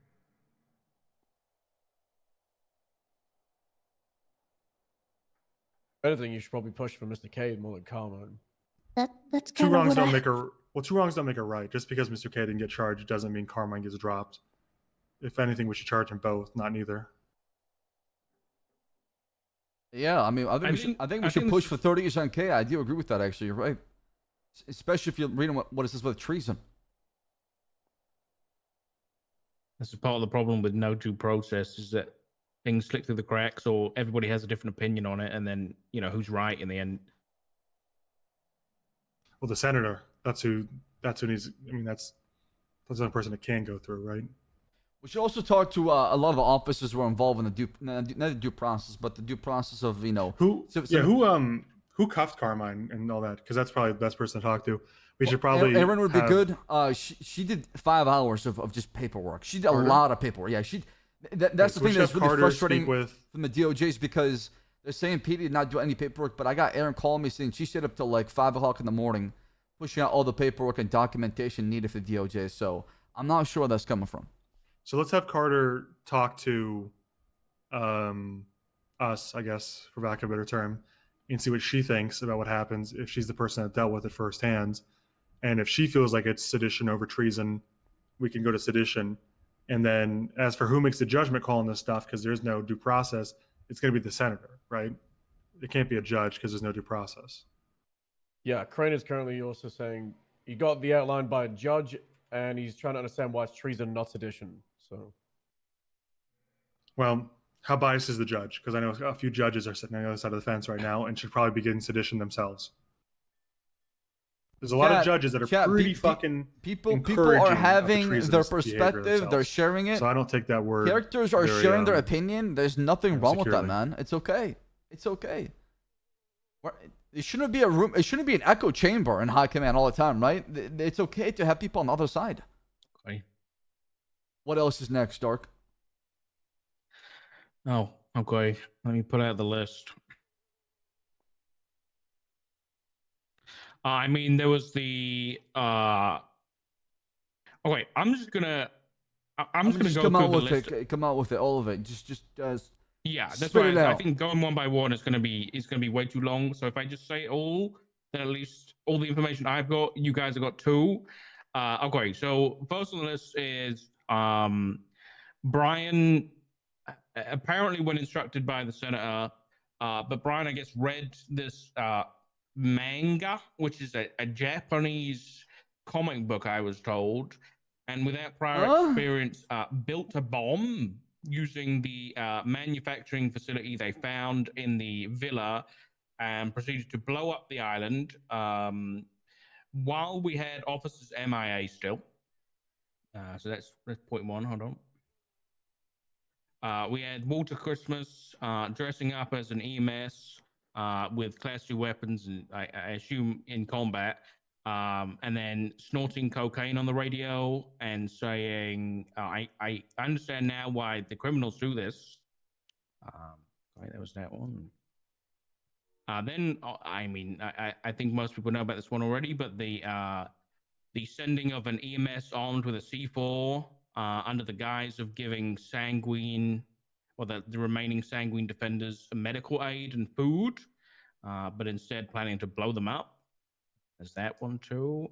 If anything, you should probably push for Mr. K more than Carmine. that's Two kind of wrongs what don't I... make a two wrongs don't make a right. Just because Mr. K didn't get charged doesn't mean Carmine gets dropped. If anything, we should charge him both, not neither. Yeah, I mean, I think we should push for 30 years on K. I do agree with that. Actually, you're right. Especially if you're reading what it says with treason. This is part of the problem with no due process is that things slip through the cracks, or everybody has a different opinion on it, and then who's right in the end. Well, the senator. That's who needs. I mean, that's the only person that can go through, right? We should also talk to a lot of the officers who are involved in the not the due process, but the due process of who cuffed Carmine and all that, because that's probably the best person to talk to. We should probably. Aaron would be have- good. She did 5 hours of just paperwork. She did a lot of paperwork. Yeah, that's so the we thing should that's have really Carter frustrating speak with- from the DOJ's, because they're saying Pete did not do any paperwork, but I got Aaron calling me saying she stayed up till like 5 o'clock in the morning pushing out all the paperwork and documentation needed for the DOJ. So I'm not sure where that's coming from. So let's have Carter talk to us, I guess, for lack of a better term, and see what she thinks about what happens if she's the person that dealt with it firsthand. And if she feels like it's sedition over treason, we can go to sedition. And then as for who makes the judgment call on this stuff, because there's no due process, it's going to be the senator, right? It can't be a judge because there's no due process. Yeah, Crane is currently also saying he got the outline by a judge, and he's trying to understand why it's treason, not sedition. So, well, how biased is the judge? Because I know a few judges are sitting on the other side of the fence right now and should probably be getting sedition themselves. There's a lot of judges that are pretty fucking people encouraging are of the having their treasonous behavior perspective. They're themselves. sharing it. So I don't take that word. Characters are very, sharing their opinion. There's nothing wrong with that, securely. man. It's okay. It's okay. It shouldn't be a room. It shouldn't be an echo chamber in high command all the time, right? It's okay to have people on the other side. Okay. What else is next, Dark? Oh, okay. Let me put out the list. I mean, there was the Okay, I'm just gonna just go come through out the with list. it. Come out with it, all of it. Just Yeah, that's spit why it I out. think going one by one is gonna be way too long. So if I just say it all, then at least all the information I've got, you guys have got too. Okay, so first on the list is Brian. Apparently, when instructed by the senator, but Brian, I guess, read this manga, which is a Japanese comic book, I was told, and without prior experience, built a bomb using the manufacturing facility they found in the villa and proceeded to blow up the island while we had officers MIA still. So that's point one. Hold on. We had Walter Christmas dressing up as an EMS with Class 2 weapons, and I assume in combat, and then snorting cocaine on the radio and saying, I understand now why the criminals do this. Right, that was that one. Then, I mean, I think most people know about this one already, but the sending of an EMS armed with a C4 under the guise of giving sanguine, or the remaining sanguine defenders, medical aid and food, but instead planning to blow them up. There's that one too.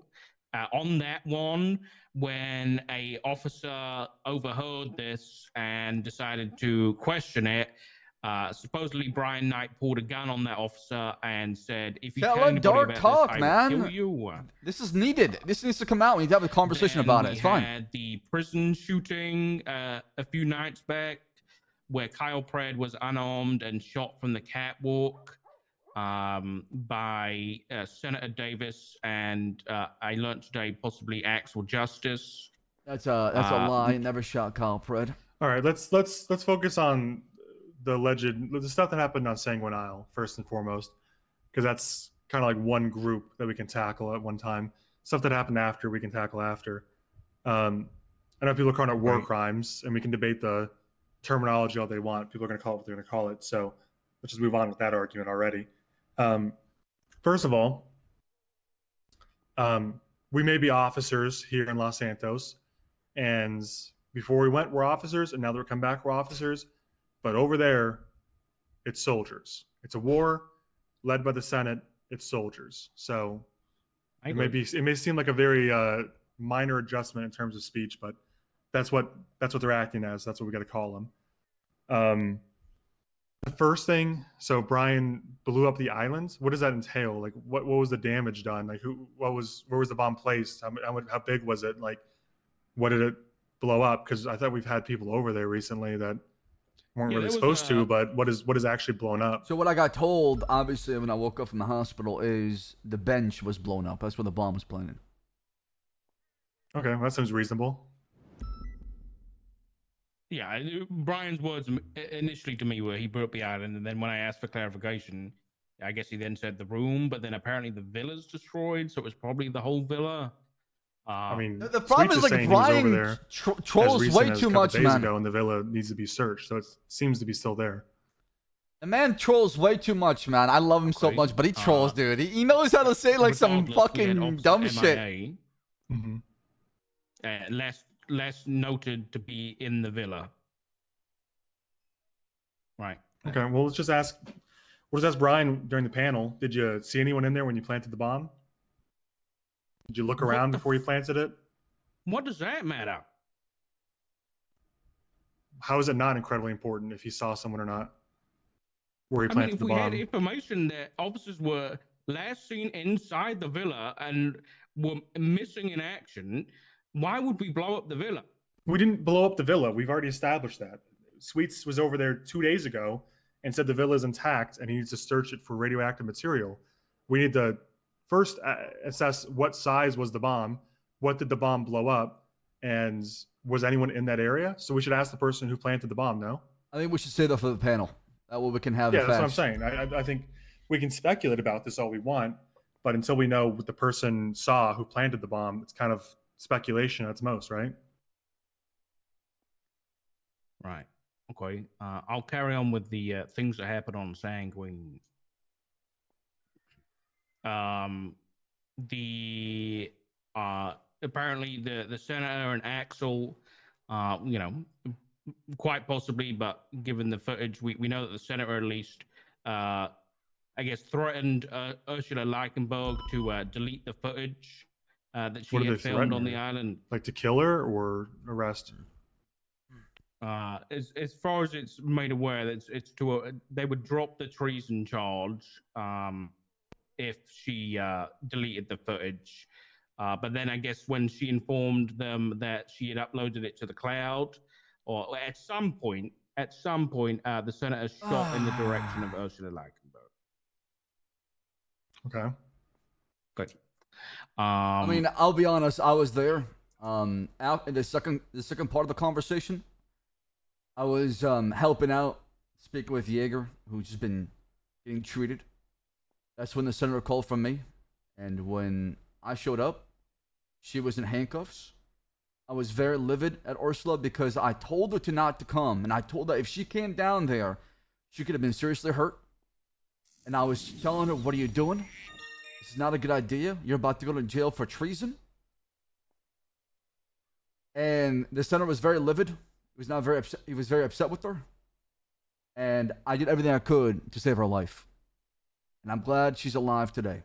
On that one, when a officer overheard this and decided to question it, supposedly Brian Knight pulled a gun on that officer and said, "If you Yeah, tell let anybody dark about talk, this, I man. will kill you." This is needed. This needs to come out. We need to have a conversation Then about it. we It's fine. had the prison shooting a few nights back, where Kyle Pred was unarmed and shot from the catwalk by Senator Davis, and I learned today possibly Axel Justice. That's a lie. Never shot Kyle Pred. All right, let's focus on the stuff that happened on Sanguine Isle first and foremost, because that's kind of like one group that we can tackle at one time. Stuff that happened after we can tackle after. I know people are calling it war crimes, and we can debate the terminology all they want. People are going to call it what they're going to call it. So let's just move on with that argument already. First of all, we may be officers here in Los Santos, and before we went, we're officers, and now that we're come back, we're officers. But over there, it's soldiers. It's a war led by the Senate. It's soldiers. So it may seem like a very minor adjustment in terms of speech, but that's what they're acting as. That's what we got to call them. The first thing, so Brian blew up the island. What does that entail? Like, what was the damage done? Like, where was the bomb placed? How big was it? Like, what did it blow up? Because I thought we've had people over there recently that weren't really supposed to. But what is actually blown up? So what I got told, obviously, when I woke up from the hospital, is the bench was blown up. That's where the bomb was planted. Okay, well, that seems reasonable. Yeah, Brian's words initially to me were he blew up the island, and then when I asked for clarification, I guess he then said the room, but then apparently the villa's destroyed, so it was probably the whole villa. I mean, the problem Sweets is like Brian trolls way too much, man. Ago, and the villa needs to be searched, so it seems to be still there. The man trolls way too much, man. I love him so much, but he trolls, dude. He knows how to say like some fucking dumb shit. Mm-hmm. Less noted to be in the villa. Right. Okay. Well, let's just ask Brian during the panel. Did you see anyone in there when you planted the bomb? Did you look around before you planted it? What does that matter? How is it not incredibly important if you saw someone or not? Where he planted the bomb? If we had information that officers were last seen inside the villa and were missing in action, why would we blow up the villa? We didn't blow up the villa. We've already established that. Sweets was over there 2 days ago and said the villa is intact and he needs to search it for radioactive material. We need to first assess what size was the bomb, what did the bomb blow up, and was anyone in that area? So we should ask the person who planted the bomb, no? I think we should say that for the panel. That way we can have Yeah, the that's facts. what I'm saying. I think we can speculate about this all we want, but until we know what the person saw who planted the bomb, it's kind of speculation at its most, right? Right. Okay. I'll carry on with the things that happened on Sanguine. The apparently the senator and Axel, you know, quite possibly, but given the footage, we know that the senator at least, I guess, threatened Ursula Leichenberg to delete the footage that she What did had they filmed threaten on the her? island. Like to kill her or arrest? As far as it's made aware, it's to they would drop the treason charge if she deleted the footage. But then I guess when she informed them that she had uploaded it to the cloud, or at some point, the senator shot in the direction of Ursula Leichenberg. Okay. Good. I mean, I'll be honest. I was there. Out in the second part of the conversation, I was helping out, speaking with Jaeger, who's just been getting treated. That's when the senator called from me, and when I showed up, she was in handcuffs. I was very livid at Ursula because I told her not to come, and I told her if she came down there, she could have been seriously hurt. And I was telling her, "What are you doing? This is not a good idea. You're about to go to jail for treason." And the senator was very livid. He was not very upset. He was very upset with her. And I did everything I could to save her life. And I'm glad she's alive today.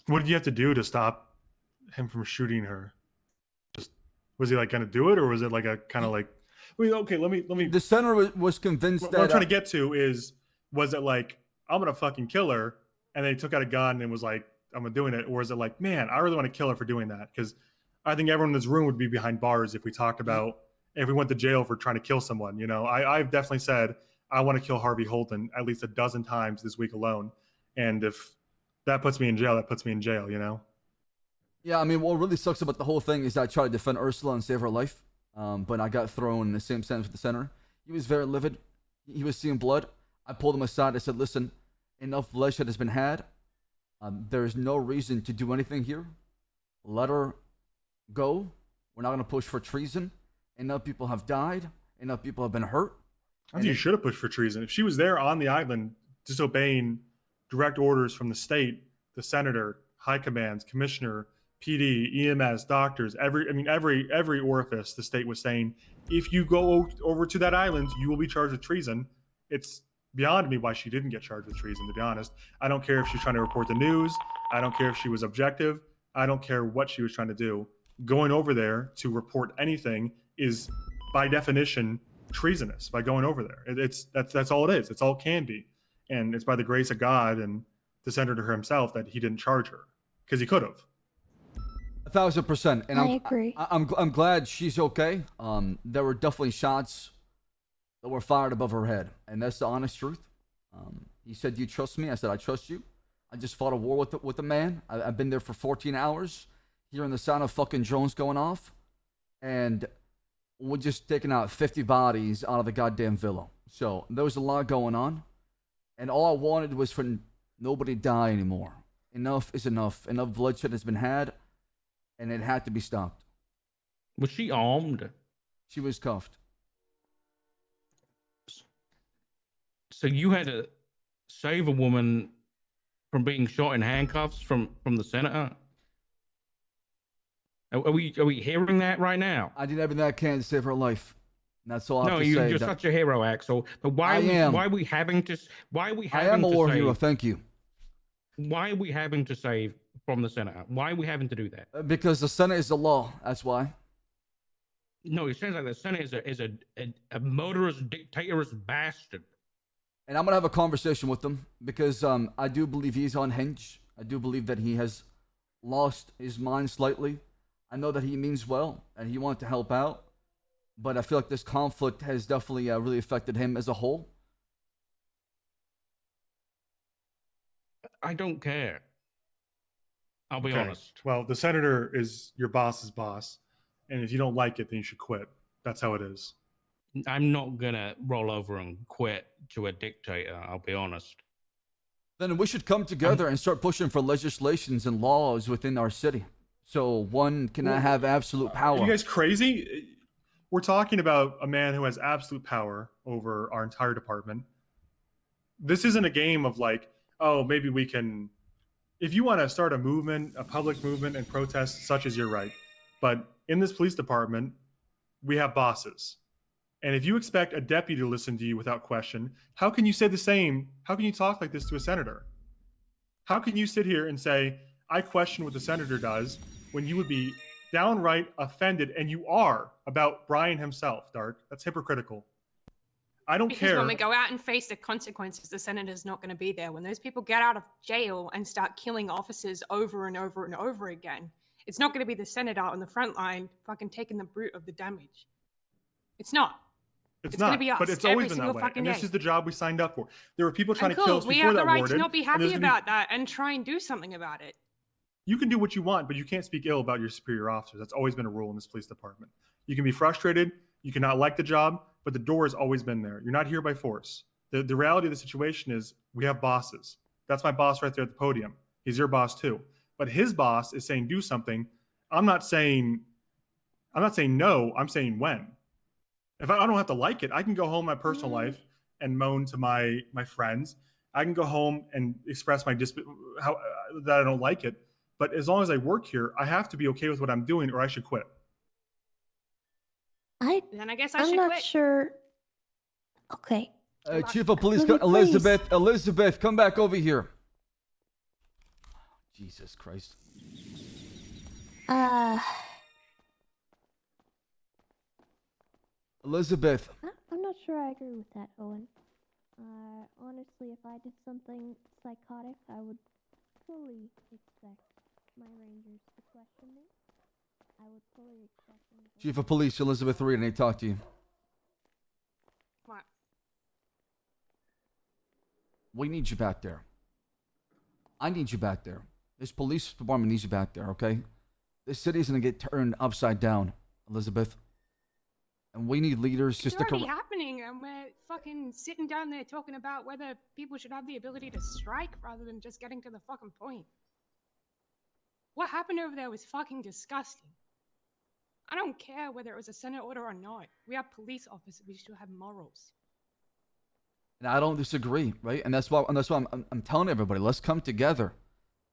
What did you have to do to stop him from shooting her? Just was he like gonna do it, or was it like a kind of like? I mean, okay, let me. The senator was convinced What that I'm trying to get to is, was it like I'm gonna fucking kill her, and then he took out a gun and was like, I'm doing it, or is it like, man, I really want to kill her for doing that? Because I think everyone in this room would be behind bars if we talked about if we went to jail for trying to kill someone. You know, I've definitely said I want to kill Harvey Holton at least a dozen times this week alone, and if that puts me in jail, that puts me in jail. You know. Yeah, I mean, what really sucks about the whole thing is I tried to defend Ursula and save her life, but I got thrown in the same sentence with the senator. He was very livid. He was seeing blood. I pulled him aside. I said, "Listen, enough bloodshed has been had. There is no reason to do anything here. Let her go. We're not going to push for treason. Enough people have died. Enough people have been hurt." I think you should have pushed for treason. If she was there on the island disobeying direct orders from the state, the senator, high commands, commissioner, PD, EMS, doctors, every orifice, the state was saying, if you go over to that island, you will be charged with treason. It's beyond me why she didn't get charged with treason, to be honest. I don't care if she's trying to report the news. I don't care if she was objective. I don't care what she was trying to do. Going over there to report anything is, by definition, treasonous by going over there. That's all it is. It's all it can be. And it's by the grace of God and the senator himself that he didn't charge her, because he could have. 1,000%. And I agree. I'm glad she's okay. There were definitely shots that were fired above her head, and that's the honest truth. He said, "Do you trust me?" I said, "I trust you." I just fought a war with the man. I've been there for 14 hours, hearing the sound of fucking drones going off, and we're just taking out 50 bodies out of the goddamn villa. So there was a lot going on, and all I wanted was for nobody to die anymore. Enough is enough. Enough bloodshed has been had, and it had to be stopped. Was she armed? She was cuffed. So you had to save a woman from being shot in handcuffs from the senator? Are we hearing that right now? I did everything I can to save her life. And that's all I have No, to say. you're such a hero, Axel. But why are we having to? I am a war hero. Thank you. Why are we having to save from the senator? Why are we having to do that? Because the Senate is the law. That's why. No, it sounds like the Senate is a murderous, dictatorous bastard. And I'm gonna have a conversation with him because I do believe he's unhinged. I do believe that he has lost his mind slightly. I know that he means well and he wants to help out, but I feel like this conflict has definitely really affected him as a whole. I don't care. I'll be Okay. honest. Well, the senator is your boss's boss, and if you don't like it, then you should quit. That's how it is. I'm not gonna roll over and quit to a dictator. I'll be honest. Then we should come together and start pushing for legislations and laws within our city, so one can have absolute power. Are you guys crazy? We're talking about a man who has absolute power over our entire department. This isn't a game of like, oh, maybe we can if you want to start a movement, a public movement and protest, such as your right. But in this police department, we have bosses. And if you expect a deputy to listen to you without question, how can you say the same? How can you talk like this to a senator? How can you sit here and say, I question what the senator does, when you would be downright offended, and you are, about Brian himself, Dark? That's hypocritical. I don't Because care. when we go out and face the consequences, the senator's not going to be there. When those people get out of jail and start killing officers over and over and over again, it's not going to be the senator on the front line fucking taking the brunt of the damage. It's not. It's going not, to be us but it's every always been single that way. fucking And day. this is the job we signed up for. There were people trying And to kill us cool, we before have the that right warden. to not be and happy there's gonna be- about that and try and do something about it. You can do what you want, but you can't speak ill about your superior officers. That's always been a rule in this police department. You can be frustrated, you cannot like the job, but the door has always been there. You're not here by force. The reality of the situation is we have bosses. That's my boss right there at the podium. He's your boss too. But his boss is saying do something. I'm not saying no, I'm saying when. If I don't have to like it, I can go home in my personal life and moan to my friends. I can go home and express my that I don't like it. But as long as I work here, I have to be okay with what I'm doing, or I should quit. Then I guess I I'm should not quit. sure. Okay. Chief of Police, Ruby, Elizabeth, Elizabeth, come back over here. Jesus Christ. Elizabeth. I'm not sure I agree with that, Owen. Honestly, if I did something psychotic, I would fully expect my rangers to question me. I would fully expect them to... Chief of Police, Elizabeth Reed, I need to talk to you. What? We need you back there. I need you back there. This police department needs you back there, okay? This city is going to get turned upside down, Elizabeth. And we need leaders to It's stick already around. happening, and we're fucking sitting down there talking about whether people should have the ability to strike rather than just getting to the fucking point. What happened over there was fucking disgusting. I don't care whether it was a Senate order or not. We are police officers. We should have morals. And I don't disagree, right? And that's why I'm telling everybody, let's come together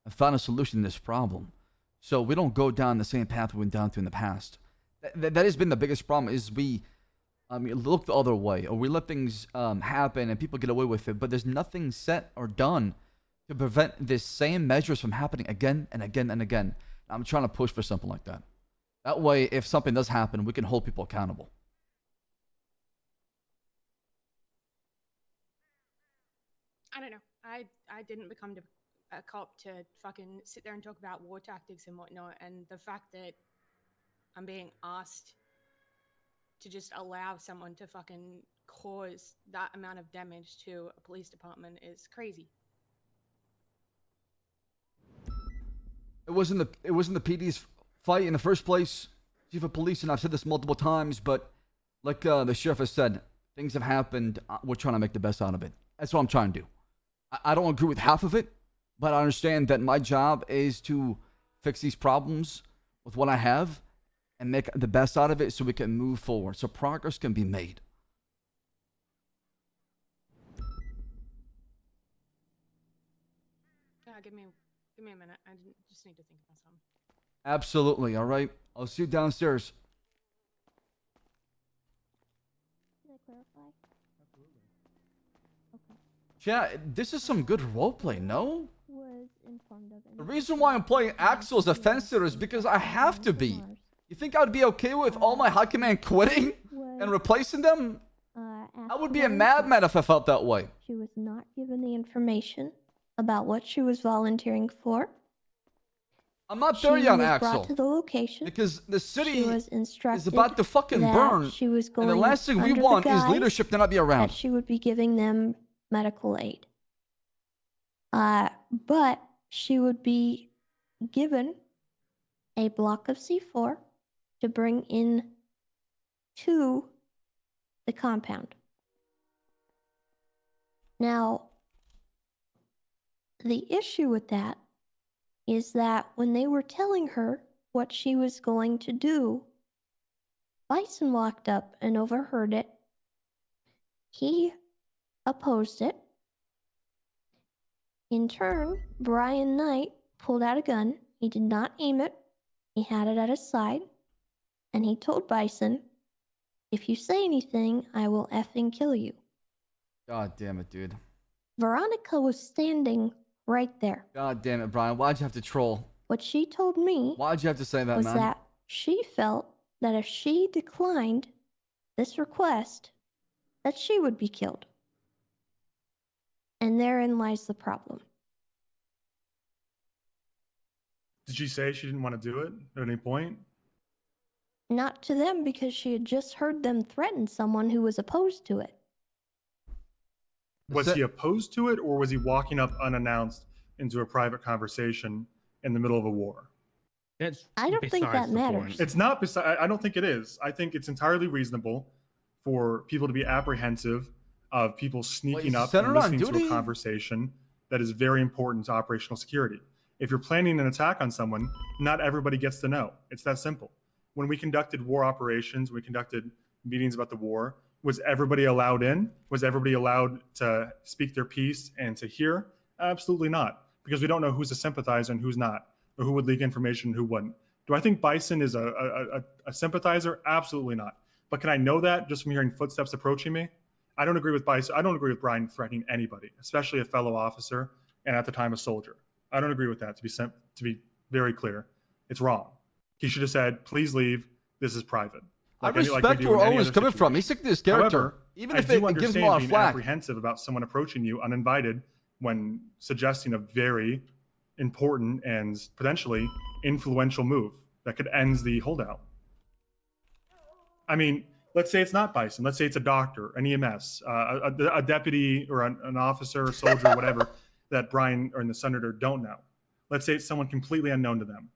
and find a solution to this problem. So we don't go down the same path we went down to in the past. That has been the biggest problem is we look the other way, or we let things happen and people get away with it, but there's nothing set or done to prevent this same measures from happening again and again and again. I'm trying to push for something like that. That way, if something does happen, we can hold people accountable. I don't know. I didn't become a cop to fucking sit there and talk about war tactics and whatnot, and the fact that I'm being asked to just allow someone to fucking cause that amount of damage to a police department is crazy. It wasn't the PD's fight in the first place, Chief of Police, and I've said this multiple times, but like the sheriff has said, things have happened. We're trying to make the best out of it. That's what I'm trying to do. I don't agree with half of it, but I understand that my job is to fix these problems with what I have and make the best out of it so we can move forward, so progress can be made. Yeah, give me a minute. I just need to think about something. Absolutely, all right? I'll see you downstairs. Can I clarify? Chat, this is some good roleplay, no? Was informed of The reason why I'm playing Axel as a fencer is because I have to be. You think I'd be okay with all my high command quitting and replacing them? I would be a madman if I felt that way. She was not given the information about what she was volunteering for. I'm not there yet, She was Axel. brought to the location. Because the city She was instructed is about to fucking that burn. She was going And the last thing we under the want is guise leadership to not be around. that she would be giving them medical aid. But she would be given a block of C4 to bring in to the compound. Now, the issue with that is that when they were telling her what she was going to do, Bison walked up and overheard it. He opposed it. In turn, Brian Knight pulled out a gun. He did not aim it. He had it at his side. And he told Bison, if you say anything, I will effing kill you. God damn it, dude. Veronica was standing right there. God damn it, Brian. Why'd you have to troll? What she told me Why'd you have to say that, was man? that she felt that if she declined this request, that she would be killed. And therein lies the problem. Did she say she didn't want to do it at any point? Not to them, because she had just heard them threaten someone who was opposed to it. Was he opposed to it, or was he walking up unannounced into a private conversation in the middle of a war? I don't think that matters. It's not beside. I don't think it is. I think it's entirely reasonable for people to be apprehensive of people sneaking up and listening to a conversation that is very important to operational security. If you're planning an attack on someone, not everybody gets to know. It's that simple. When we conducted war operations, we conducted meetings about the war. Was everybody allowed in? Was everybody allowed to speak their piece and to hear? Absolutely not, because we don't know who's a sympathizer and who's not, or who would leak information and who wouldn't. Do I think Bison is a sympathizer? Absolutely not. But can I know that just from hearing footsteps approaching me? I don't agree with Bison. I don't agree with Brian threatening anybody, especially a fellow officer and at the time a soldier. I don't agree with that, to be very clear. It's wrong. He should have said, please leave. This is private. I respect where Owen's coming from. He's sticking to his character. However, even I if do it gives him a lot of being flack. apprehensive about someone approaching you uninvited when suggesting a very important and potentially influential move that could end the holdout. I mean, let's say it's not Bison. Let's say it's a doctor, an EMS, a deputy or an officer or soldier or whatever that Brian or the senator don't know. Let's say it's someone completely unknown to them.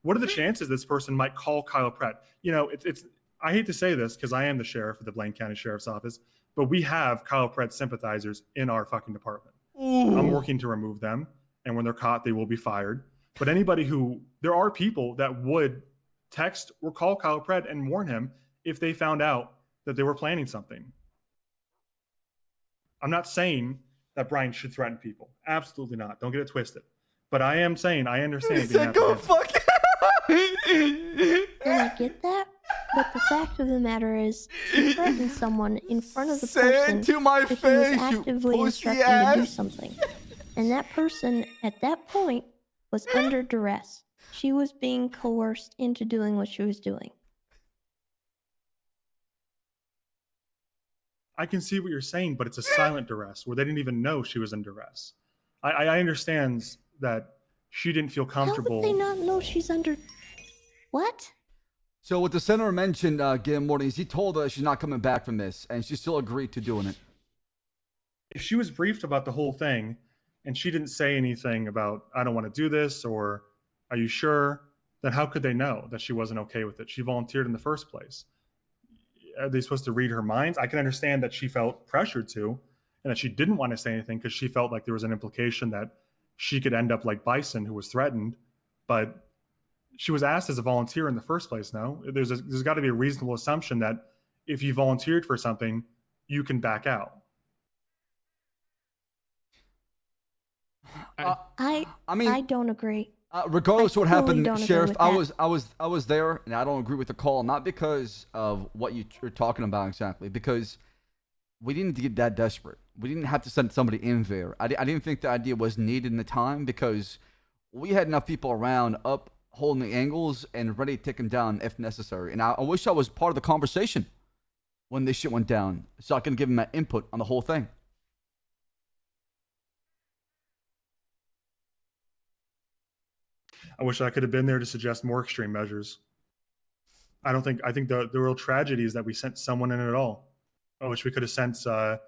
What are the chances this person might call Kyle Pratt? You know, it's I hate to say this because I am the sheriff of the Blaine County Sheriff's Office, but we have Kyle Pratt sympathizers in our fucking department. I'm working to remove them, and when they're caught, they will be fired. But there are people that would text or call Kyle Pratt and warn him if they found out that they were planning something. I'm not saying that Brian should threaten people. Absolutely not. Don't get it twisted. But I am saying I understand being apprehensive. And I get that, but the fact of the matter is, he threatened someone in front of the person to my if he was face, you actively pussy instructing ass. to do something. And that person, at that point, was under duress. She was being coerced into doing what she was doing. I can see what you're saying, but it's a silent duress where they didn't even know she was in duress. I understand that she didn't feel comfortable. How would they not know she's under... What? So what the senator mentioned, Gil Morton, is he told her she's not coming back from this, and she still agreed to doing it. If she was briefed about the whole thing, and she didn't say anything about, I don't want to do this, or are you sure? Then how could they know that she wasn't okay with it? She volunteered in the first place. Are they supposed to read her minds? I can understand that she felt pressured to, and that she didn't want to say anything because she felt like there was an implication that she could end up like Bison, who was threatened. But she was asked as a volunteer in the first place. No, there's got to be a reasonable assumption that if you volunteered for something, you can back out. I don't agree. Regardless of what happened, don't agree Sheriff, with I was there, and I don't agree with the call, not because of what you're talking about exactly, because we didn't get that desperate. We didn't have to send somebody in there. I didn't think the idea was needed in the time because we had enough people around up holding the angles and ready to take them down if necessary. And I wish I was part of the conversation when this shit went down so I can give them my input on the whole thing. I wish I could have been there to suggest more extreme measures. I think the real tragedy is that we sent someone in at all. I wish we could have sent a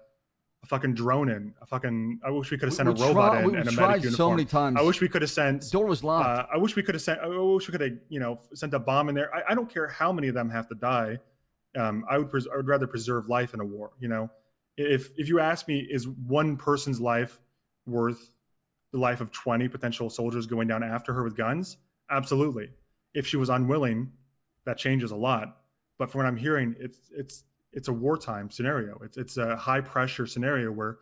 fucking drone in. I wish we could have sent a robot in and a medic uniform. So many times. I wish we could have sent. Door was locked. I wish we could have sent a bomb in there. I don't care how many of them have to die. I would rather preserve life in a war. You know, if you ask me, is one person's life worth the life of 20 potential soldiers going down after her with guns? Absolutely. If she was unwilling, that changes a lot. But from what I'm hearing, it's a wartime scenario. It's a high pressure scenario where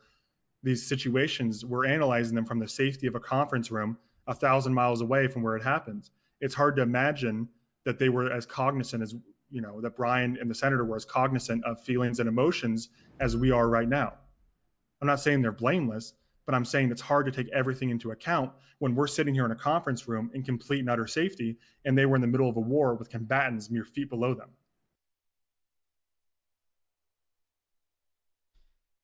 these situations, we're analyzing them from the safety of a conference room 1,000 miles away from where it happened. It's hard to imagine that they were as cognizant as, that Brian and the senator were as cognizant of feelings and emotions as we are right now. I'm not saying they're blameless, but I'm saying it's hard to take everything into account when we're sitting here in a conference room in complete and utter safety, and they were in the middle of a war with combatants mere feet below them.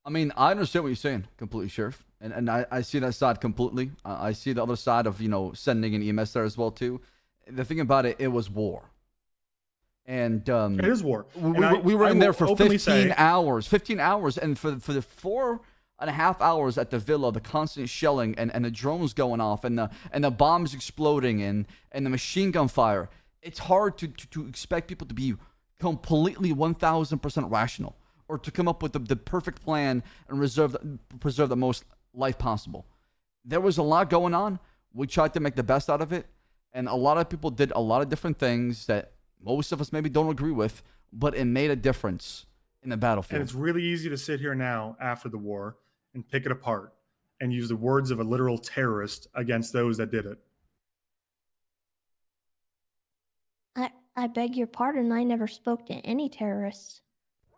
I mean, I understand what you're saying completely, Sheriff. And I see that side completely. I see the other side of, sending an EMS there as well, too. The thing about it, it was war. And it is war. We were in there for 15 hours. 15 hours. And for the 4.5 hours at the villa, the constant shelling and the drones going off and the bombs exploding and the machine gun fire, it's hard to expect people to be completely 1,000% rational, or to come up with the perfect plan and preserve the most life possible. There was a lot going on. We tried to make the best out of it. And a lot of people did a lot of different things that most of us maybe don't agree with, but it made a difference in the battlefield. And it's really easy to sit here now after the war and pick it apart and use the words of a literal terrorist against those that did it. I beg your pardon, I never spoke to any terrorists.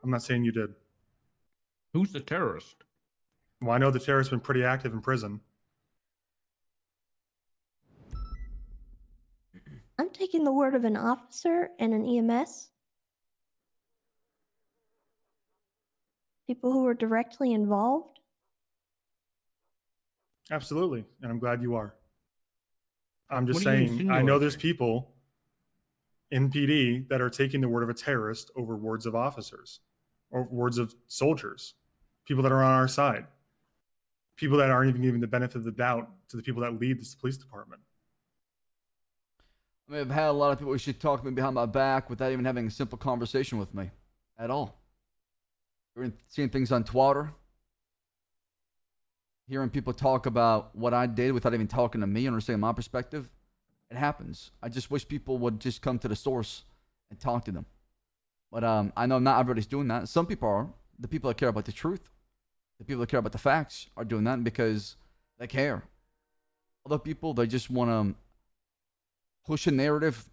I'm not saying you did. Who's the terrorist? Well, I know the terrorist's been pretty active in prison. I'm taking the word of an officer and an EMS. People who were directly involved. Absolutely, and I'm glad you are. I'm just What are you saying, I know insinuating? there's people in PD that are taking the word of a terrorist over words of officers or words of soldiers, people that are on our side, people that aren't even giving the benefit of the doubt to the people that lead this police department. I mean, I've had a lot of people who should talk to me behind my back without even having a simple conversation with me at all. Seeing things on Twitter, hearing people talk about what I did without even talking to me and understanding my perspective. It happens. I just wish people would just come to the source and talk to them. But I know not everybody's doing that. Some people are. The people that care about the truth, the people that care about the facts are doing that because they care. Other people, they just want to push a narrative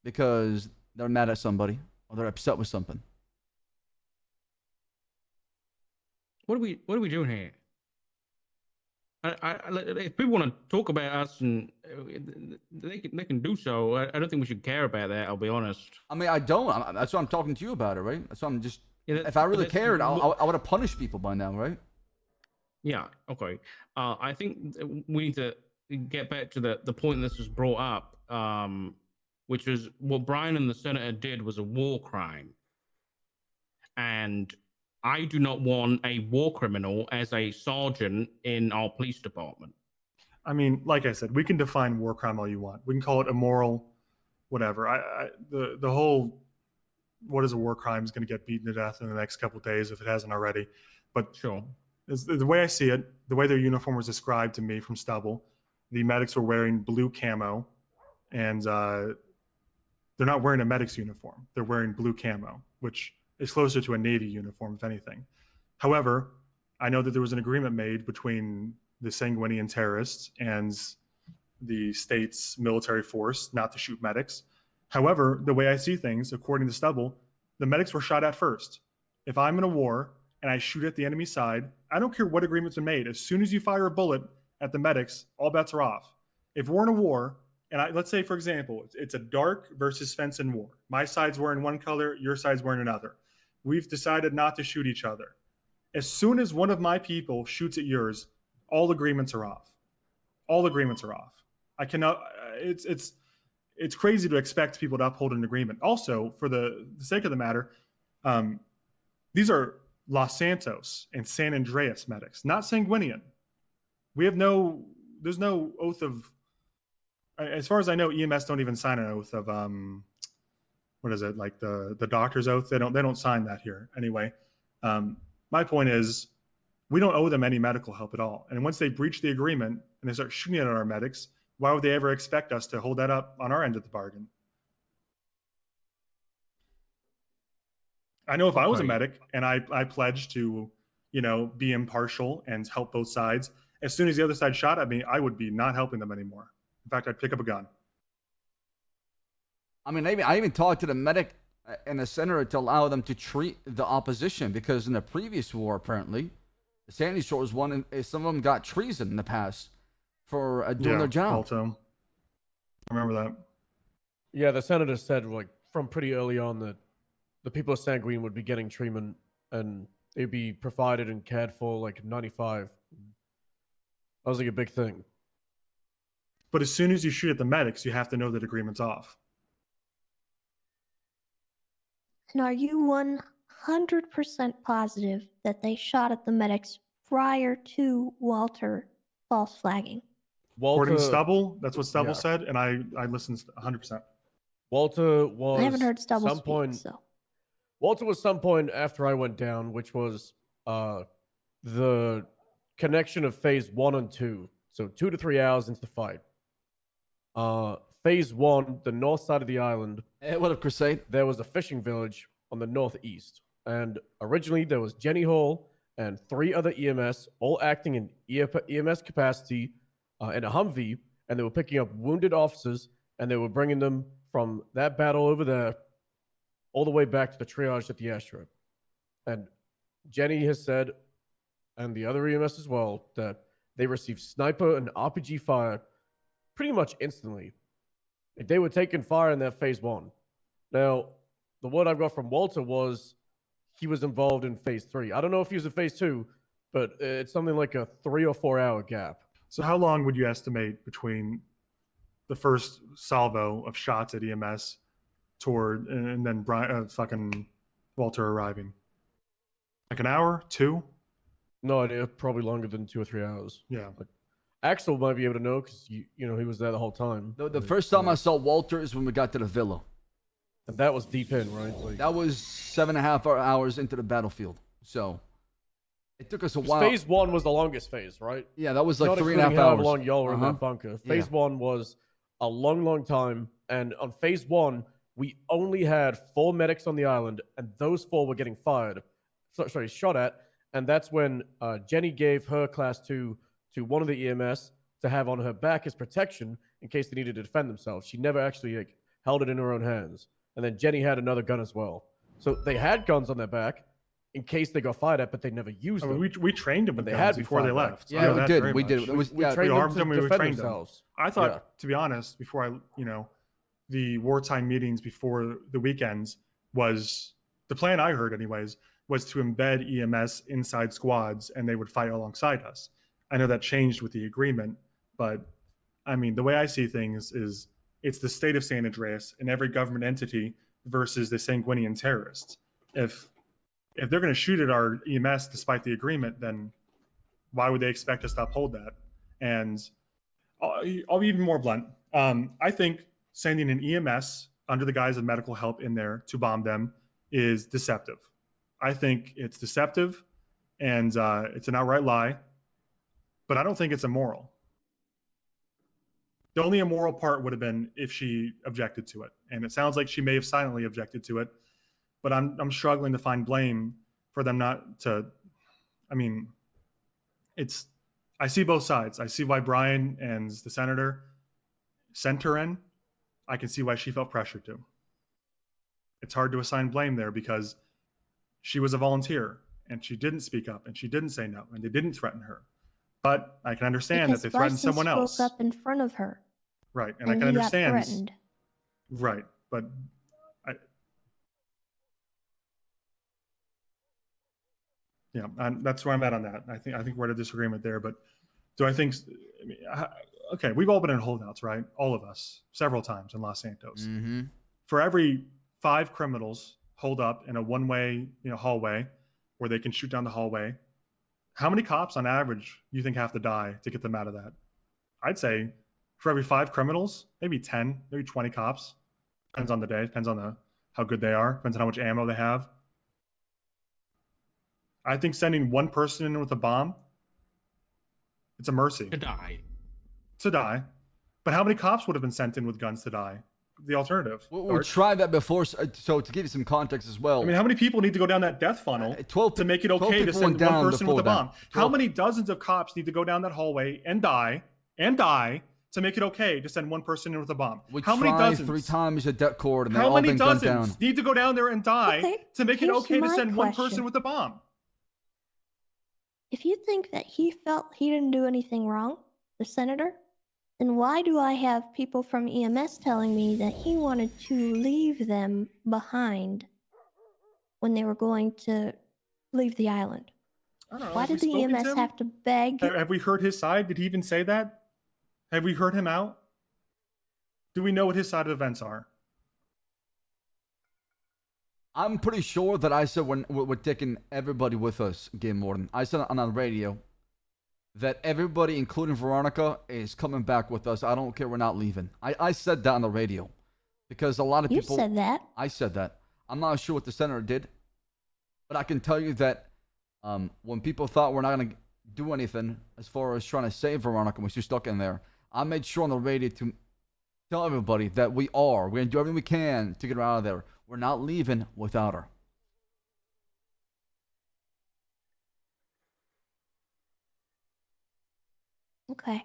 because they're mad at somebody or they're upset with something. What are we doing here? If people want to talk about us, and they can do so. I don't think we should care about that. I'll be honest. I mean, I don't. That's why I'm talking to you about it, right? That's why I'm just. Yeah, if I really cared, I would have punished people by now, right? Yeah. Okay. I think we need to get back to the point this was brought up, which is what Brian and the senator did was a war crime, and I do not want a war criminal as a sergeant in our police department. I mean, like I said, we can define war crime all you want. We can call it immoral, whatever. The whole what is a war crime is going to get beaten to death in the next couple of days if it hasn't already. But sure, the way I see it, the way their uniform was described to me from Stubble, the medics were wearing blue camo, and they're not wearing a medic's uniform. They're wearing blue camo, which is closer to a Navy uniform, if anything. However, I know that there was an agreement made between the Sanguinian terrorists and the state's military force not to shoot medics. However, the way I see things, according to Stubble, the medics were shot at first. If I'm in a war and I shoot at the enemy side, I don't care what agreement's been made. As soon as you fire a bullet at the medics, all bets are off. If we're in a war, and let's say, for example, it's a dark versus Svensson war. My side's wearing one color, your side's wearing another. We've decided not to shoot each other. As soon as one of my people shoots at yours, all agreements are off. All agreements are off. I cannot. It's crazy to expect people to uphold an agreement. Also, for the sake of the matter, these are Los Santos and San Andreas medics, not Sanguinian. There's no oath of. As far as I know, EMS don't even sign an oath of what is it, like the doctor's oath? They don't sign that here anyway. My point is, we don't owe them any medical help at all. And once they breach the agreement and they start shooting at our medics, why would they ever expect us to hold that up on our end of the bargain? I know if I was a medic and I pledged to, be impartial and help both sides. As soon as the other side shot at me, I would be not helping them anymore. In fact, I'd pick up a gun. I mean, I even talked to the medic and the senator to allow them to treat the opposition, because in the previous war, apparently, the Sandy Shores one, and some of them got treason in the past for doing their job. Also, I remember that. Yeah, the senator said like from pretty early on that the people of Sanguine would be getting treatment and they'd be provided and cared for like 95. That was like a big thing. But as soon as you shoot at the medics, you have to know that agreement's off. And are you 100% positive that they shot at the medics prior to Walter false flagging? According to Stubble, that's what Stubble yeah. said, and I listened 100%. Walter was. I haven't heard Stubble some speak, point, so. Walter was some point after I went down, which was the connection of phase 1 and 2. So 2 to 3 hours into the fight. Phase 1, the north side of the island. Hey, what up, Crusade? There was a fishing village on the northeast. And originally there was Jenny Hall and 3 other EMS, all acting in EMS capacity in a Humvee. And they were picking up wounded officers and they were bringing them from that battle over there all the way back to the triage at the airstrip. And Jenny has said, and the other EMS as well, that they received sniper and RPG fire pretty much instantly. They were taking fire in that phase 1. Now, the word I've got from Walter was he was involved in phase 3. I don't know if he was in phase 2, but it's something like a 3 or 4 hour gap. So how long would you estimate between the first salvo of shots at EMS toward and then fucking Walter arriving? Like an hour, 2? No idea. Probably longer than 2 or 3 hours. Yeah. Like, Axel might be able to know because he was there the whole time. The first time I saw Walter is when we got to the villa. And that was deep in, right? Like, that was 7.5 hours into the battlefield. So it took us a while. Phase 1 was the longest phase, right? Yeah, that was like Not 3.5 including hours. How long y'all were in that bunker. Phase 1 was a long time. And on phase 1, we only had 4 medics on the island, and those 4 were getting shot at. And that's when Jenny gave her class 2 to one of the EMS to have on her back as protection in case they needed to defend themselves. She never actually held it in her own hands. And then Jenny had another gun as well. So they had guns on their back in case they got fired at, but they never used them. We trained them with guns before they left. Yeah, we did. We did. It was, we trained armed them them. to We defend trained themselves. them. I thought, to be honest, before the wartime meetings before the weekends was the plan. I heard, anyways, was to embed EMS inside squads and they would fight alongside us. I know that changed with the agreement, but I mean, the way I see things is it's the state of San Andreas and every government entity versus the Sanguinian terrorists. If they're going to shoot at our EMS despite the agreement, then why would they expect us to uphold that? And I'll be even more blunt. I think sending an EMS under the guise of medical help in there to bomb them is deceptive. I think it's deceptive and it's an outright lie, but I don't think it's immoral. The only immoral part would have been if she objected to it. And it sounds like she may have silently objected to it, but I'm struggling to find blame for them not to. I mean, I see both sides. I see why Brian and the senator sent her in. I can see why she felt pressured to. It's hard to assign blame there because she was a volunteer and she didn't speak up and she didn't say no and they didn't threaten her. But I can understand that they threatened someone else. Spoke up in front of her. Right, and I can understand. Got threatened. Right, but that's where I'm at on that. I think we're at a disagreement there. But do I think? I mean, okay, we've all been in holdouts, right? All of us, several times in Los Santos. Mm-hmm. For every 5 criminals holed up in a one-way, hallway, where they can shoot down the hallway, how many cops on average do you think have to die to get them out of that? I'd say for every 5 criminals, maybe 10, maybe 20 cops. Depends on the day. Depends on how good they are. Depends on how much ammo they have. I think sending one person in with a bomb, it's a mercy. To die. To die. But how many cops would have been sent in with guns to die? the alternative. We Dark. tried that before. So to give you some context as well. I mean, how many people need to go down that death funnel 12 to make it 12 okay to people send went one down person with a before that. bomb? How many dozens of cops need to go down that hallway and die to make it okay to send one person in with a bomb? We How many tried dozens? 3 times a death cord, and they How all many been gunned dozens down. need to go down there and die Okay, to make it here's okay to my send one person question. with a bomb? If you think that he felt he didn't do anything wrong, the senator, then why do I have people from EMS telling me that he wanted to leave them behind when they were going to leave the island? I don't know. Why have we did the spoken to EMS him? have to beg? Have we heard his side? Did he even say that? Have we heard him out? Do we know what his side of events are? I'm pretty sure that I said when we're taking everybody with us, Game Warden. I said on the radio that everybody, including Veronica, is coming back with us. I don't care. We're not leaving. I said that on the radio because a lot of You people. said that. I said that. I'm not sure what the senator did, but I can tell you that when people thought we're not going to do anything as far as trying to save Veronica when she's stuck in there, I made sure on the radio to tell everybody that we're going to do everything we can to get her out of there. We're not leaving without her. Okay.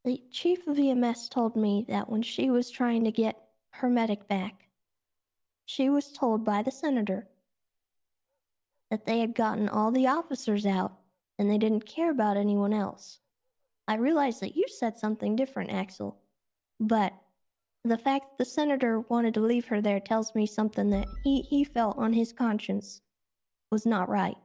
The chief of EMS told me that when she was trying to get her medic back, she was told by the senator that they had gotten all the officers out and they didn't care about anyone else. I realize that you said something different, Axel, but the fact that the senator wanted to leave her there tells me something that he felt on his conscience was not right.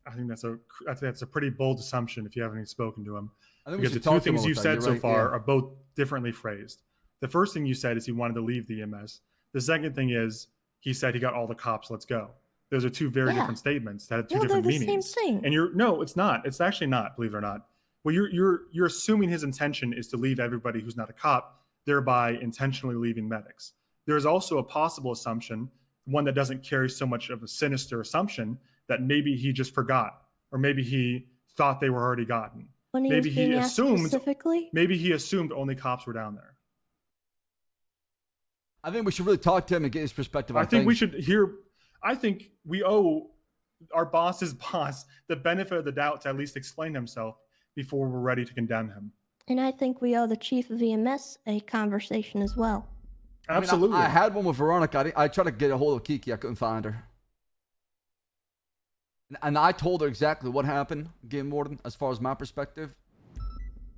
I think that's a pretty bold assumption if you haven't even spoken to him. I think we Because the should two talk to him things about you've that. said You're so right, far yeah. are both differently phrased. The first thing you said is he wanted to leave the EMS. The second thing is he said he got all the cops, let's go. Those are two very different statements that have two different they're the meanings. same thing. And no, it's not. It's actually not, believe it or not. Well, you're assuming his intention is to leave everybody who's not a cop, thereby intentionally leaving medics. There is also a possible assumption, one that doesn't carry so much of a sinister assumption, that maybe he just forgot, or maybe he thought they were already gotten. When he Maybe was being he asked assumed. specifically? Maybe he assumed only cops were down there. I think we should really talk to him and get his perspective on I think we things. should hear. I think we owe our boss's boss the benefit of the doubt to at least explain himself before we're ready to condemn him. And I think we owe the chief of EMS a conversation as well. Absolutely. I had one with Veronica. I tried to get a hold of Kiki. I couldn't find her. And I told her exactly what happened, Game Warden, as far as my perspective.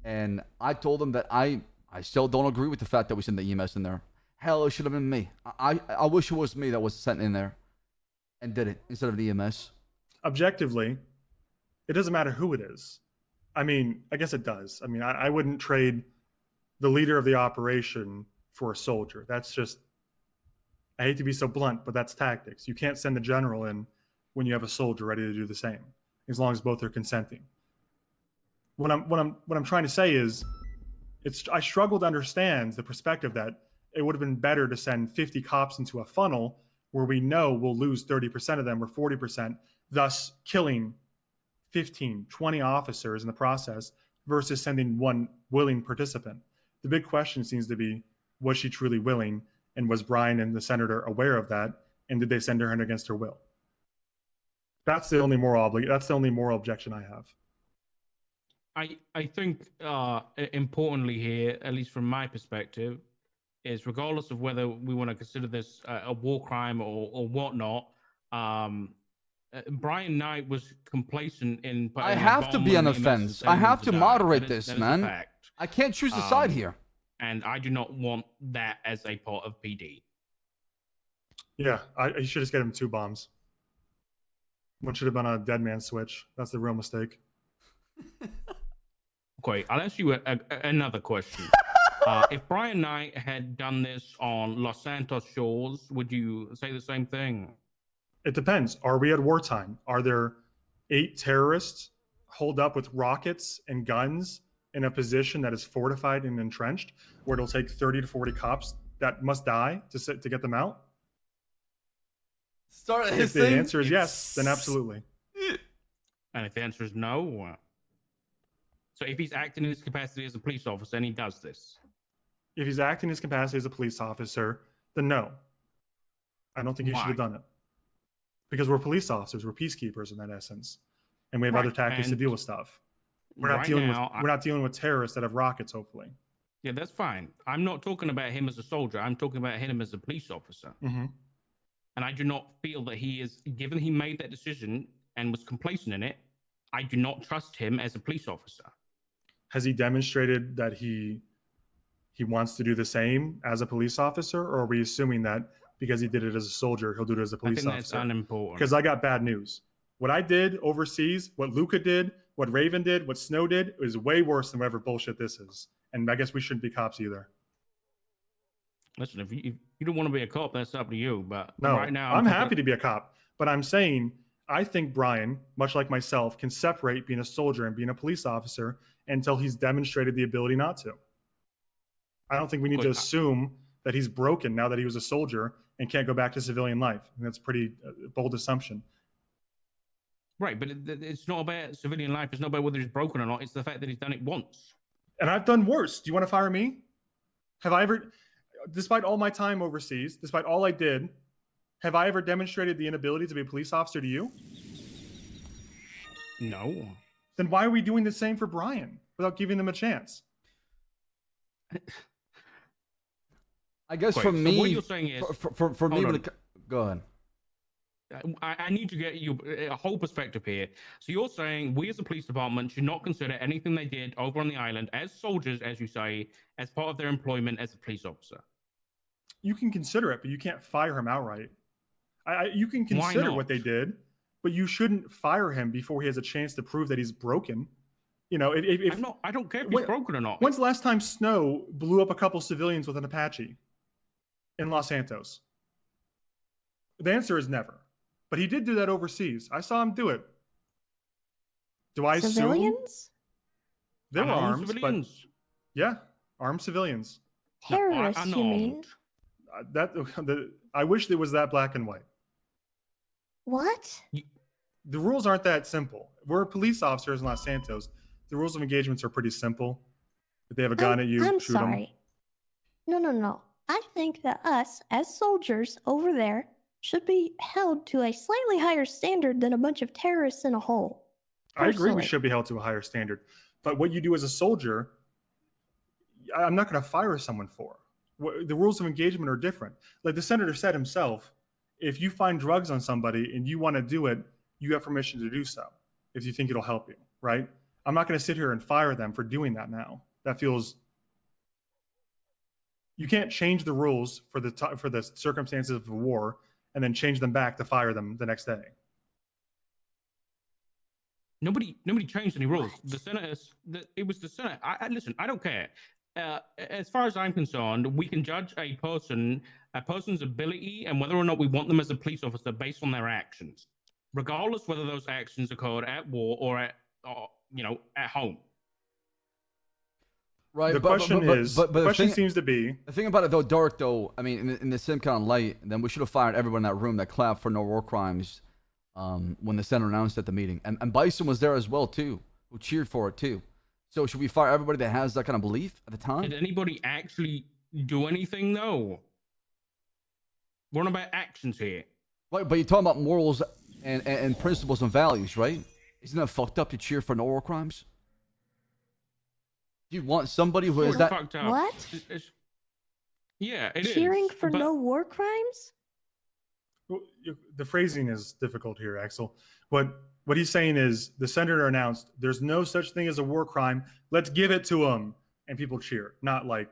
And I told him that I still don't agree with the fact that we sent the EMS in there. Hell, it should have been me. I wish it was me that was sent in there and did it instead of the EMS. Objectively, it doesn't matter who it is. I mean, I guess it does. I mean, I wouldn't trade the leader of the operation for a soldier. That's just, I hate to be so blunt, but that's tactics. You can't send the general in when you have a soldier ready to do the same, as long as both are consenting. What I'm trying to say is, I struggle to understand the perspective that it would have been better to send 50 cops into a funnel where we know we'll lose 30% of them or 40%, thus killing 15, 20 officers in the process, versus sending one willing participant. The big question seems to be, was she truly willing, and was Brian and the senator aware of that, and did they send her in against her will? That's the only moral objection I have. I think importantly here, at least from my perspective, is regardless of whether we want to consider this a war crime or whatnot, Brian Knight was complacent in putting I have to be on the EMS fence. and I sending them have to die. moderate That is this, a man. fact. I can't choose the side here. And I do not want that as a part of PD. Yeah, you should just get him 2 bombs. One should have been on a dead man switch. That's the real mistake. Okay, I'll ask you another question. If Brian Knight had done this on Los Santos shores, would you say the same thing? It depends. Are we at wartime? Are there 8 terrorists holed up with rockets and guns in a position that is fortified and entrenched, where it'll take 30 to 40 cops that must die to get them out? If the answer is yes, then absolutely. And if the answer is no, so if he's acting in his capacity as a police officer and he does this, If he's acting in his capacity as a police officer, then no. I don't think he should have Why? done it. Because we're police officers, we're peacekeepers in that essence, and we have other Right, tactics to and deal with stuff. We're not right dealing now, with we're not dealing with terrorists that have rockets. Hopefully. yeah, that's fine. I'm not talking about him as a soldier. I'm talking about him as a police officer. Mm-hmm. And I do not feel that he is, given he made that decision and was complacent in it, I do not trust him as a police officer. Has he demonstrated that he wants to do the same as a police officer, or are we assuming that because he did it as a soldier, he'll do it as a I police think that's officer? unimportant. Because I got bad news. What I did overseas, what Luca did, what Raven did, what Snow did, is way worse than whatever bullshit this is. And I guess we shouldn't be cops either. Listen, if you don't want to be a cop, that's up to you. But No, right now, I'm happy to be a cop, but I'm saying I think Brian, much like myself, can separate being a soldier and being a police officer until he's demonstrated the ability not to. I don't think we need to assume that he's broken now that he was a soldier and can't go back to civilian life. And that's a pretty bold assumption. Right, but it's not about civilian life. It's not about whether he's broken or not. It's the fact that he's done it once. And I've done worse. Do you want to fire me? Have I ever, despite all my time overseas, despite all I did, have I ever demonstrated the inability to be a police officer to you? No. Then why are we doing the same for Brian without giving him a chance? I guess Wait, for so me, what you're saying is, for me, hold when on. go ahead. I need to get you a whole perspective here. So you're saying we as a police department should not consider anything they did over on the island as soldiers, as you say, as part of their employment as a police officer. You can consider it, but you can't fire him outright. You can Why consider not? what they did, but you shouldn't fire him before he has a chance to prove that he's broken. You know, if I don't care if he's broken or not. When's the last time Snow blew up a couple civilians with an Apache in Los Santos? The answer is never. But he did do that overseas. I saw him do it. Do I assume? Civilians? There were Unarmed arms, civilians. but yeah, armed civilians. Terrorists, you mean? I wish it was that black and white. What? The rules aren't that simple. We're police officers in Los Santos. The rules of engagements are pretty simple. If they have a gun at you, I'm shoot them. sorry. No. I think that us, as soldiers over there, should be held to a slightly higher standard than a bunch of terrorists in a hole. I agree we Personally. should be held to a higher standard. But what you do as a soldier, I'm not going to fire someone for. The rules of engagement are different. Like the senator said himself, if you find drugs on somebody and you want to do it, you have permission to do so if you think it'll help you, right? I'm not going to sit here and fire them for doing that now. That feels... You can't change the rules for the circumstances of a war and then change them back to fire them the next day. Nobody changed any rules. The senators, it was the Senate. Listen, I don't care. As far as I'm concerned, we can judge a person's ability and whether or not we want them as a police officer based on their actions, regardless whether those actions occurred at war or at home. Right. The question thing, seems to be... The thing about it, though, Dark, though, I mean, in the same kind of light, then we should have fired everyone in that room that clapped for no war crimes when the senator announced at the meeting. And Bison was there as well, too, who cheered for it, too. So should we fire everybody that has that kind of belief at the time? Did anybody actually do anything, though? We're not about actions here. Right, but you're talking about morals and principles and values, right? Isn't that fucked up to cheer for no war crimes? Do you want somebody who is that... Fucked up. What? Yeah, it is. Cheering for no war crimes? Well, the phrasing is difficult here, Axel. What he's saying is the senator announced there's no such thing as a war crime. Let's give it to him. And people cheer, not like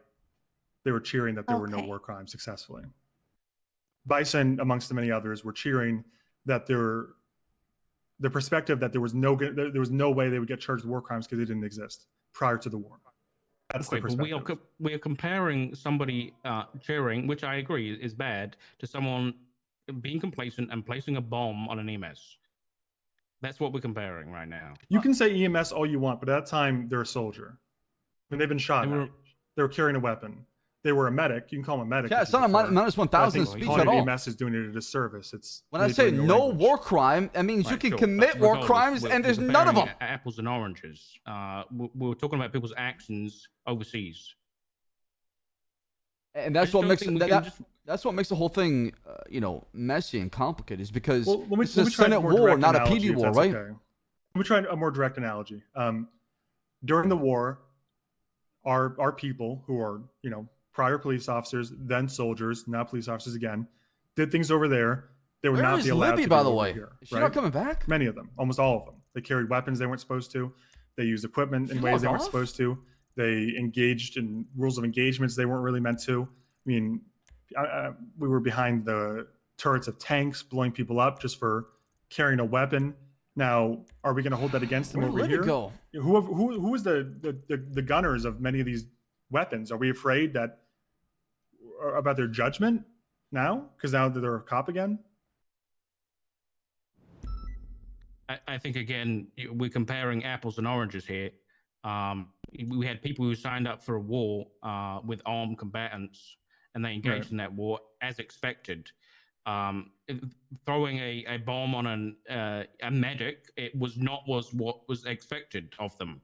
they were cheering that there were no war crimes successfully. Bison, amongst the many others, were cheering that the perspective that there was no way they would get charged with war crimes because they didn't exist prior to the war. That's the perspective. But we are comparing somebody cheering, which I agree is bad, to someone being complacent and placing a bomb on an EMS. That's what we're comparing right now. You can say EMS all you want, but at that time they're a soldier. I mean, they've been shot. They were carrying a weapon. They were a medic. You can call them a medic. Yeah, it's not a minus 1,000 speech at all. EMS is doing it a disservice. It's when I say no war crime, that means you can commit war crimes and there's none of them. Apples and oranges. We're talking about people's actions overseas. And I that's just what don't makes think we that, can that- just. that's what makes the whole thing, messy and complicated. Is because Well, let me, it's let a me try Senate more war, direct not a analogy, PD if war, that's right? okay. Let me try a more direct analogy. During the war, our people who are, prior police officers, then soldiers, now police officers again, did things over there. They would Where not is be allowed Libby, to by do the over way? here. Is she right? not coming back? Many of them, almost all of them. They carried weapons they weren't supposed to. They used equipment in She ways logged they weren't off? supposed to. They engaged in rules of engagements they weren't really meant to. I mean, we were behind the turrets of tanks, blowing people up just for carrying a weapon. Now, are we going to hold that against them Where'd over Libby here? go? Who is the gunners of many of these weapons? Are we afraid that about their judgment now because now that they're a cop again? I think again we're comparing apples and oranges here. We had people who signed up for a war with armed combatants, and they engaged Right. in that war as expected. Throwing a bomb on a medic, it was not what was expected of them,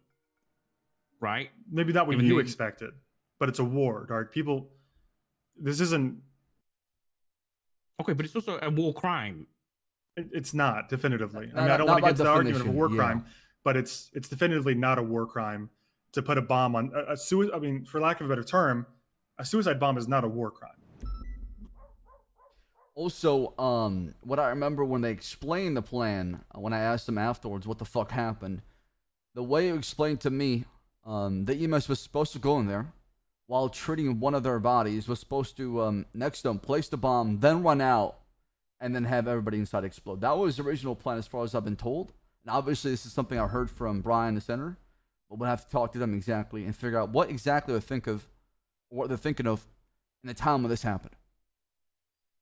right? Maybe not what Given you the- expected, but it's a war, Dark. People, this isn't. Okay, but it's also a war crime. It's not definitively. I Not- mean, I don't not want to by get into the argument of a war definition, yeah. crime, but it's definitively not a war crime to put a bomb on a suicide. I mean, for lack of a better term, a suicide bomb is not a war crime. Also, what I remember when they explained the plan, when I asked them afterwards what the fuck happened, the way it explained to me, the EMS was supposed to go in there while treating one of their bodies, was supposed to, next to them, place the bomb, then run out, and then have everybody inside explode. That was the original plan as far as I've been told. And obviously, this is something I heard from Brian, the senator, but we'll have to talk to them exactly and figure out what exactly they think of, what they're thinking of in the time when this happened.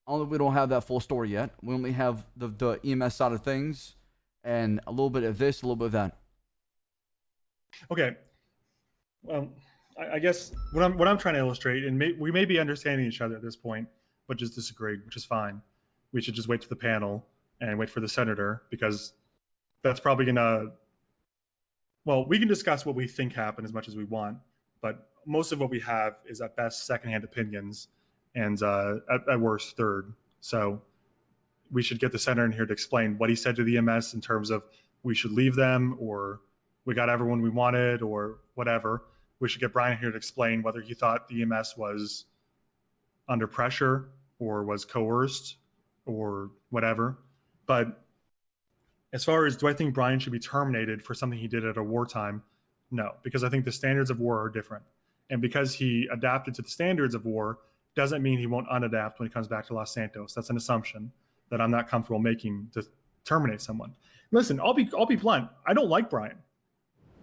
Only we don't have that full story yet. We only have the EMS side of things and a little bit of this, a little bit of that. Okay. Well, I guess what I'm trying to illustrate, and we may be understanding each other at this point, but just disagree, which is fine. We should just wait for the panel and wait for the senator because that's probably gonna. Well, we can discuss what we think happened as much as we want, but most of what we have is at best secondhand opinions, and at worst third. So we should get the senator in here to explain what he said to the EMS in terms of we should leave them or we got everyone we wanted or whatever. We should get Brian here to explain whether he thought the EMS was under pressure or was coerced or whatever. But as far as do I think Brian should be terminated for something he did at a wartime? No, because I think the standards of war are different. And because he adapted to the standards of war doesn't mean he won't unadapt when he comes back to Los Santos. That's an assumption that I'm not comfortable making to terminate someone. Listen, I'll be blunt. I don't like Brian.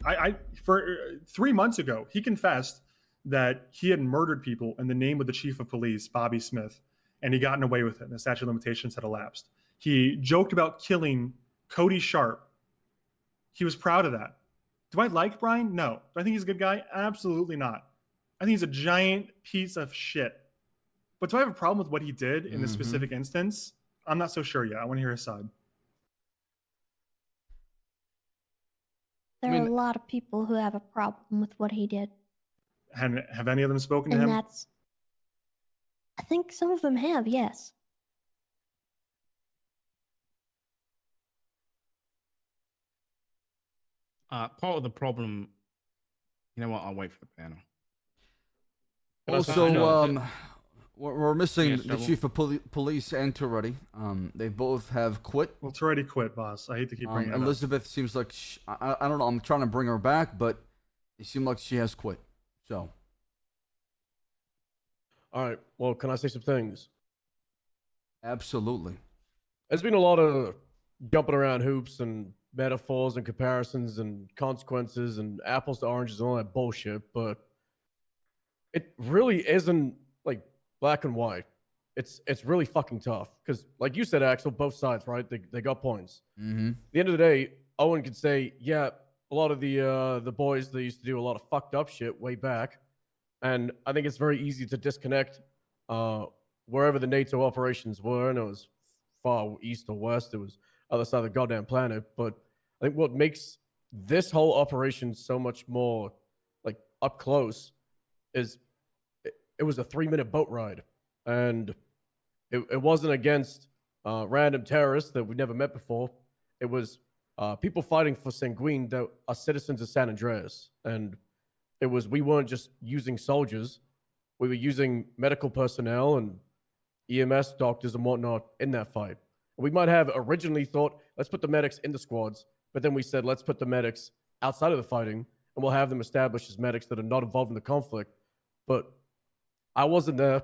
I for 3 months ago, he confessed that he had murdered people in the name of the chief of police, Bobby Smith, and he gotten away with it. And the statute of limitations had elapsed. He joked about killing Cody Sharp. He was proud of that. Do I like Brian? No. Do I think he's a good guy? Absolutely not. I think he's a giant piece of shit. But do I have a problem with what he did in this specific instance? I'm not so sure yet. I want to hear his side. There are a lot of people who have a problem with what he did. Have any of them spoken to And him? that's. I think some of them have, yes. Part of the problem. You know what? I'll wait for the panel. Also, we're missing Yes, the Double. chief of police and Toretti. They both have quit. Well, Toretti quit, boss. I hate to keep bringing it up. Elizabeth seems like I don't know. I'm trying to bring her back, but it seems like she has quit. So, All right. Well, can I say some things? absolutely. There's been a lot of jumping around hoops and metaphors and comparisons and consequences and apples to oranges and all that bullshit, but it really isn't like black and white. It's really fucking tough because, like you said, Axel, both sides, right? They got points. Mm-hmm. At the end of the day, Owen could say, yeah, a lot of the boys, they used to do a lot of fucked up shit way back, and I think it's very easy to disconnect wherever the NATO operations were, and it was far east or west, it was other side of the goddamn planet. But I think what makes this whole operation so much more like up close is it was a 3-minute boat ride, and it wasn't against random terrorists that we never met before. It was people fighting for Sanguine that are citizens of San Andreas, and we weren't just using soldiers, we were using medical personnel and EMS doctors and whatnot in that fight. We might have originally thought, let's put the medics in the squads, but then we said, let's put the medics outside of the fighting, and we'll have them established as medics that are not involved in the conflict. But I wasn't there.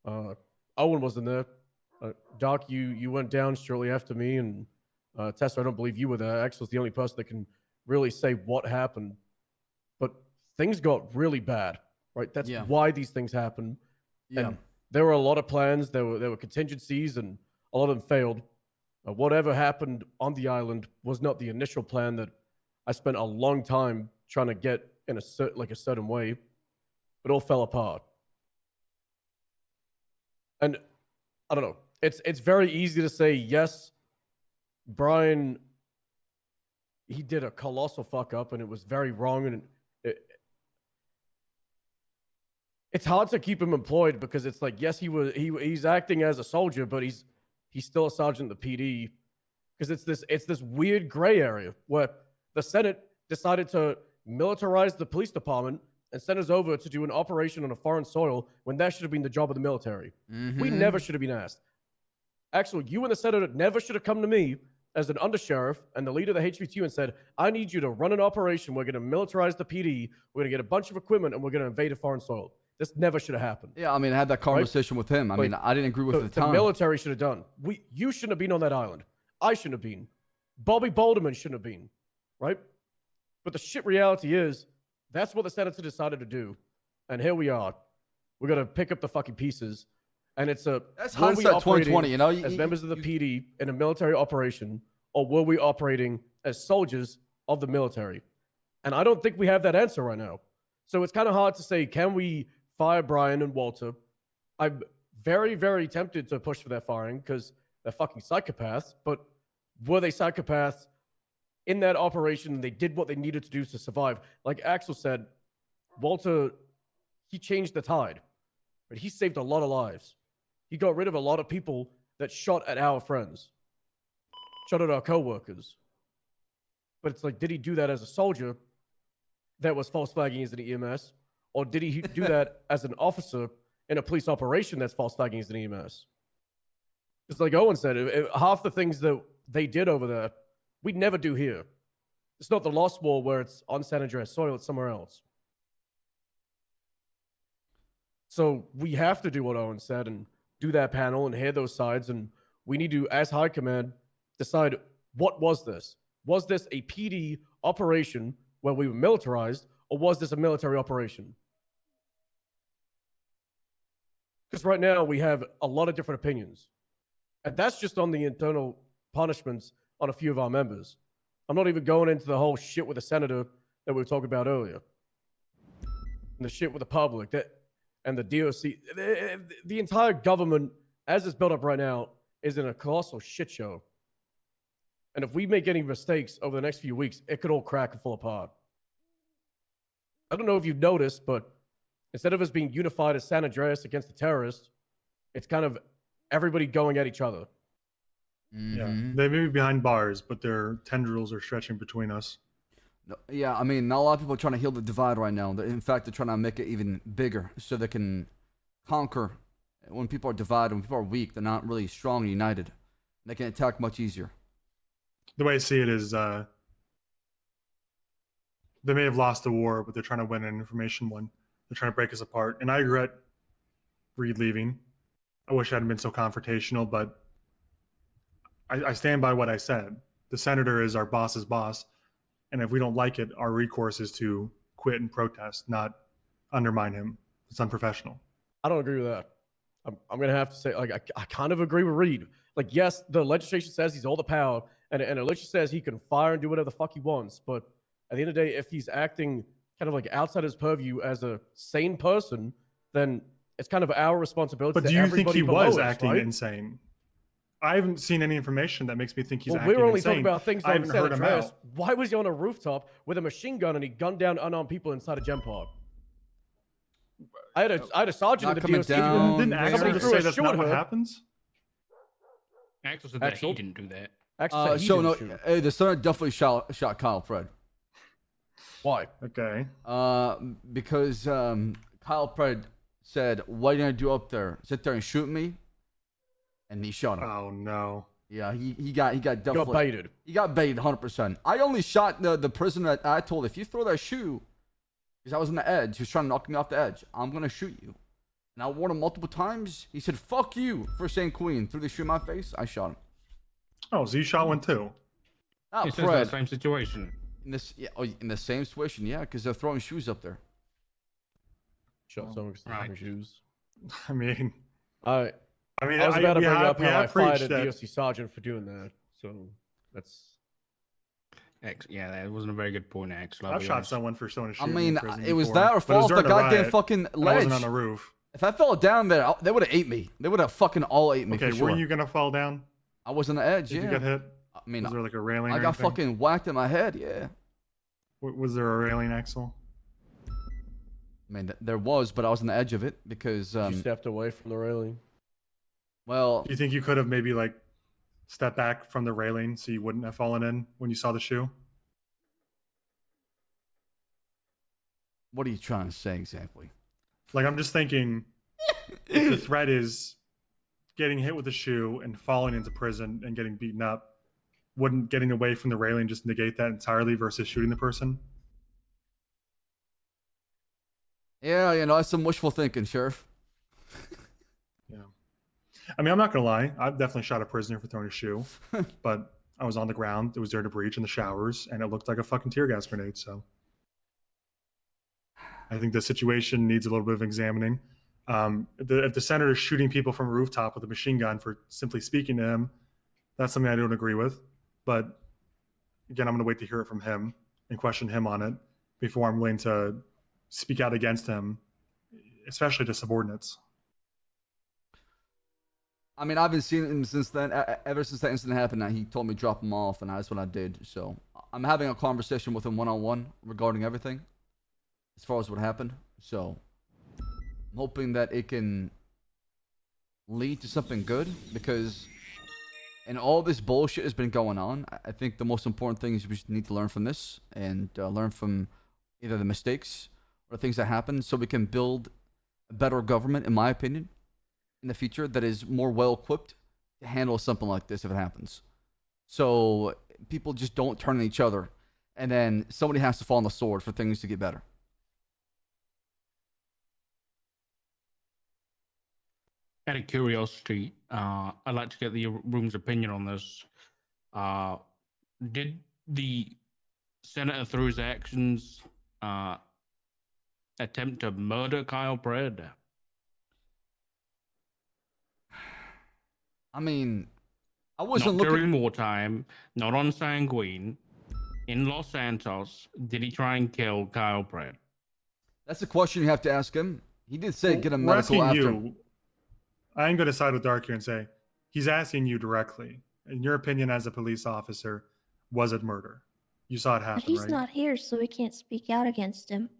Owen wasn't there. Doc, you went down shortly after me, and Tessa, I don't believe you were there. Axel's the only person that can really say what happened. But things got really bad, right? That's why these things happen. Yeah. And there were a lot of plans. There were contingencies, and a lot of them failed. Whatever happened on the island was not the initial plan that I spent a long time trying to get in a certain way. It all fell apart. And I don't know. It's very easy to say, yes, Brian, he did a colossal fuck up, and it was very wrong, and it's hard to keep him employed because it's like, yes, he's acting as a soldier, but he's still a sergeant in the PD, because it's this weird gray area where the Senate decided to militarize the police department and send us over to do an operation on a foreign soil when that should have been the job of the military. We never should have been asked. Actually, you and the Senator never should have come to me as an undersheriff and the leader of the HVTU and said, I need you to run an operation. We're going to militarize the PD. We're going to get a bunch of equipment, and we're going to invade a foreign soil. This never should have happened. Yeah, I mean, I had that conversation with him. I mean, I didn't agree with it at the time. The military should have done. You shouldn't have been on that island. I shouldn't have been. Bobby Balderman shouldn't have been, right? But the shit reality is, that's what the Senator decided to do, and here we are. We're gonna pick up the fucking pieces, and it's that's hindsight 2020. You know, as members of the PD in a military operation, or were we operating as soldiers of the military? And I don't think we have that answer right now. So it's kind of hard to say, can we fire Brian and Walter? I'm very, very tempted to push for their firing because they're fucking psychopaths. But were they psychopaths in that operation? They did what they needed to do to survive. Like Axel said, Walter, he changed the tide, but he saved a lot of lives. He got rid of a lot of people that shot at our friends, shot at our co-workers. But it's like, did he do that as a soldier that was false flagging as an EMS? Or did he do that as an officer in a police operation that's false flagging as an EMS? It's like Owen said, half the things that they did over there, we'd never do here. It's not the Lost War where it's on San Andreas soil, it's somewhere else. So we have to do what Owen said and do that panel and hear those sides. And we need to, as High Command, decide, what was this? Was this a PD operation where we were militarized, or was this a military operation? Because right now we have a lot of different opinions. And that's just on the internal punishments on a few of our members. I'm not even going into the whole shit with the Senator that we were talking about earlier. And the shit with the public and the DOC. The entire government, as it's built up right now, is in a colossal shit show. And if we make any mistakes over the next few weeks, it could all crack and fall apart. I don't know if you've noticed, but instead of us being unified as San Andreas against the terrorists, it's kind of everybody going at each other. Yeah, they may be behind bars, but their tendrils are stretching between us. No, yeah, I mean, not a lot of people are trying to heal the divide right now. In fact, they're trying to make it even bigger so they can conquer. When people are divided, when people are weak, they're not really strong and united. They can attack much easier. The way I see it is, they may have lost the war, but they're trying to win an information one. They're trying to break us apart. And I regret Reed leaving. I wish I hadn't been so confrontational, but I stand by what I said. The Senator is our boss's boss. And if we don't like it, our recourse is to quit and protest, not undermine him. It's unprofessional. I don't agree with that. I'm going to have to say, like, I kind of agree with Reed. Like, yes, the legislation says he's all the power, and the legislation says he can fire and do whatever the fuck he wants. But at the end of the day, if he's acting kind of like outside his purview as a sane person, then it's kind of our responsibility. But do you think he was acting insane? I haven't seen any information that makes me think he's acting insane. We're only talking about things I haven't heard him out. Why was he on a rooftop with a machine gun and he gunned down unarmed people inside a gem pod? I had a sergeant Not in the coming DOC. down. Didn't there. Axel Somebody just threw say a that's shoe not at what her. happens? Axel said that Axel? he didn't do that. Axel said he So didn't no, shoot. hey, the Senator definitely shot Kyle Fred. Why? Okay. Because Kyle Fred said, "What are you gonna do up there? Sit there and shoot me?" And he shot him. Oh no. Yeah, he got definitely Got baited. He got baited 100%. I only shot the prisoner that I told, if you throw that shoe, because I was on the edge, he was trying to knock me off the edge, I'm gonna shoot you. And I warned him multiple times. He said, "Fuck you," for saying Queen. Threw the shoe in my face. I shot him. Oh, so you shot one too? Not It's the Fred. same situation. In the same situation, yeah, because they're throwing shoes up there. Shot someone because they're wearing shoes. I mean, I mean, was about to bring up we how I have fired preached a that. DOC sergeant for doing that. So that's. Yeah, that wasn't a very good point, Axel. I've shot someone for showing a shoe. I in mean, prison it was before, that or but it was fall off the during a goddamn riot, fucking and I ledge. wasn't on the roof. If I fell down there, they would have ate me. They would have fucking all ate me. Okay, for sure. were you gonna fall down? I was on the edge. If Yeah. you got hit? I mean, was there like a railing? I or got anything? fucking whacked in my head. Yeah. Was there a railing, Axel? I mean, there was, but I was on the edge of it because. You stepped away from the railing. Well, Do you think you could have maybe like stepped back from the railing so you wouldn't have fallen in when you saw the shoe? what are you trying to say exactly? Like, I'm just thinking, if the threat is getting hit with a shoe and falling into prison and getting beaten up, wouldn't getting away from the railing just negate that entirely versus shooting the person? Yeah, that's some wishful thinking, Sheriff. Yeah. I mean, I'm not gonna lie. I've definitely shot a prisoner for throwing a shoe, but I was on the ground. It was there to breach in the showers, and it looked like a fucking tear gas grenade. So I think the situation needs a little bit of examining. If the senator is shooting people from a rooftop with a machine gun for simply speaking to him, that's something I don't agree with. But again, I'm going to wait to hear it from him and question him on it before I'm willing to speak out against him, especially to subordinates. I mean, I've been seeing him since then. Ever since that incident happened, he told me to drop him off, and that's what I did. So I'm having a conversation with him one-on-one regarding everything, as far as what happened. So I'm hoping that it can lead to something good, because and all this bullshit has been going on. I think the most important thing is we just need to learn from this and learn from either the mistakes or things that happen, so we can build a better government, in my opinion, in the future that is more well equipped to handle something like this if it happens. So people just don't turn on each other, and then somebody has to fall on the sword for things to get better. Out of curiosity, I'd like to get the room's opinion on this. Did the senator, through his actions, attempt to murder Kyle Pred? I mean, I wasn't not looking. during wartime, not on Sanguine, in Los Santos. Did he try and kill Kyle Pred? That's a question you have to ask him. He did say get a We're medical asking after. you. I ain't going to side with Dark here and say he's asking you directly. In your opinion, as a police officer, was it murder? You saw it happen, But he's right? not here, so we can't speak out against him.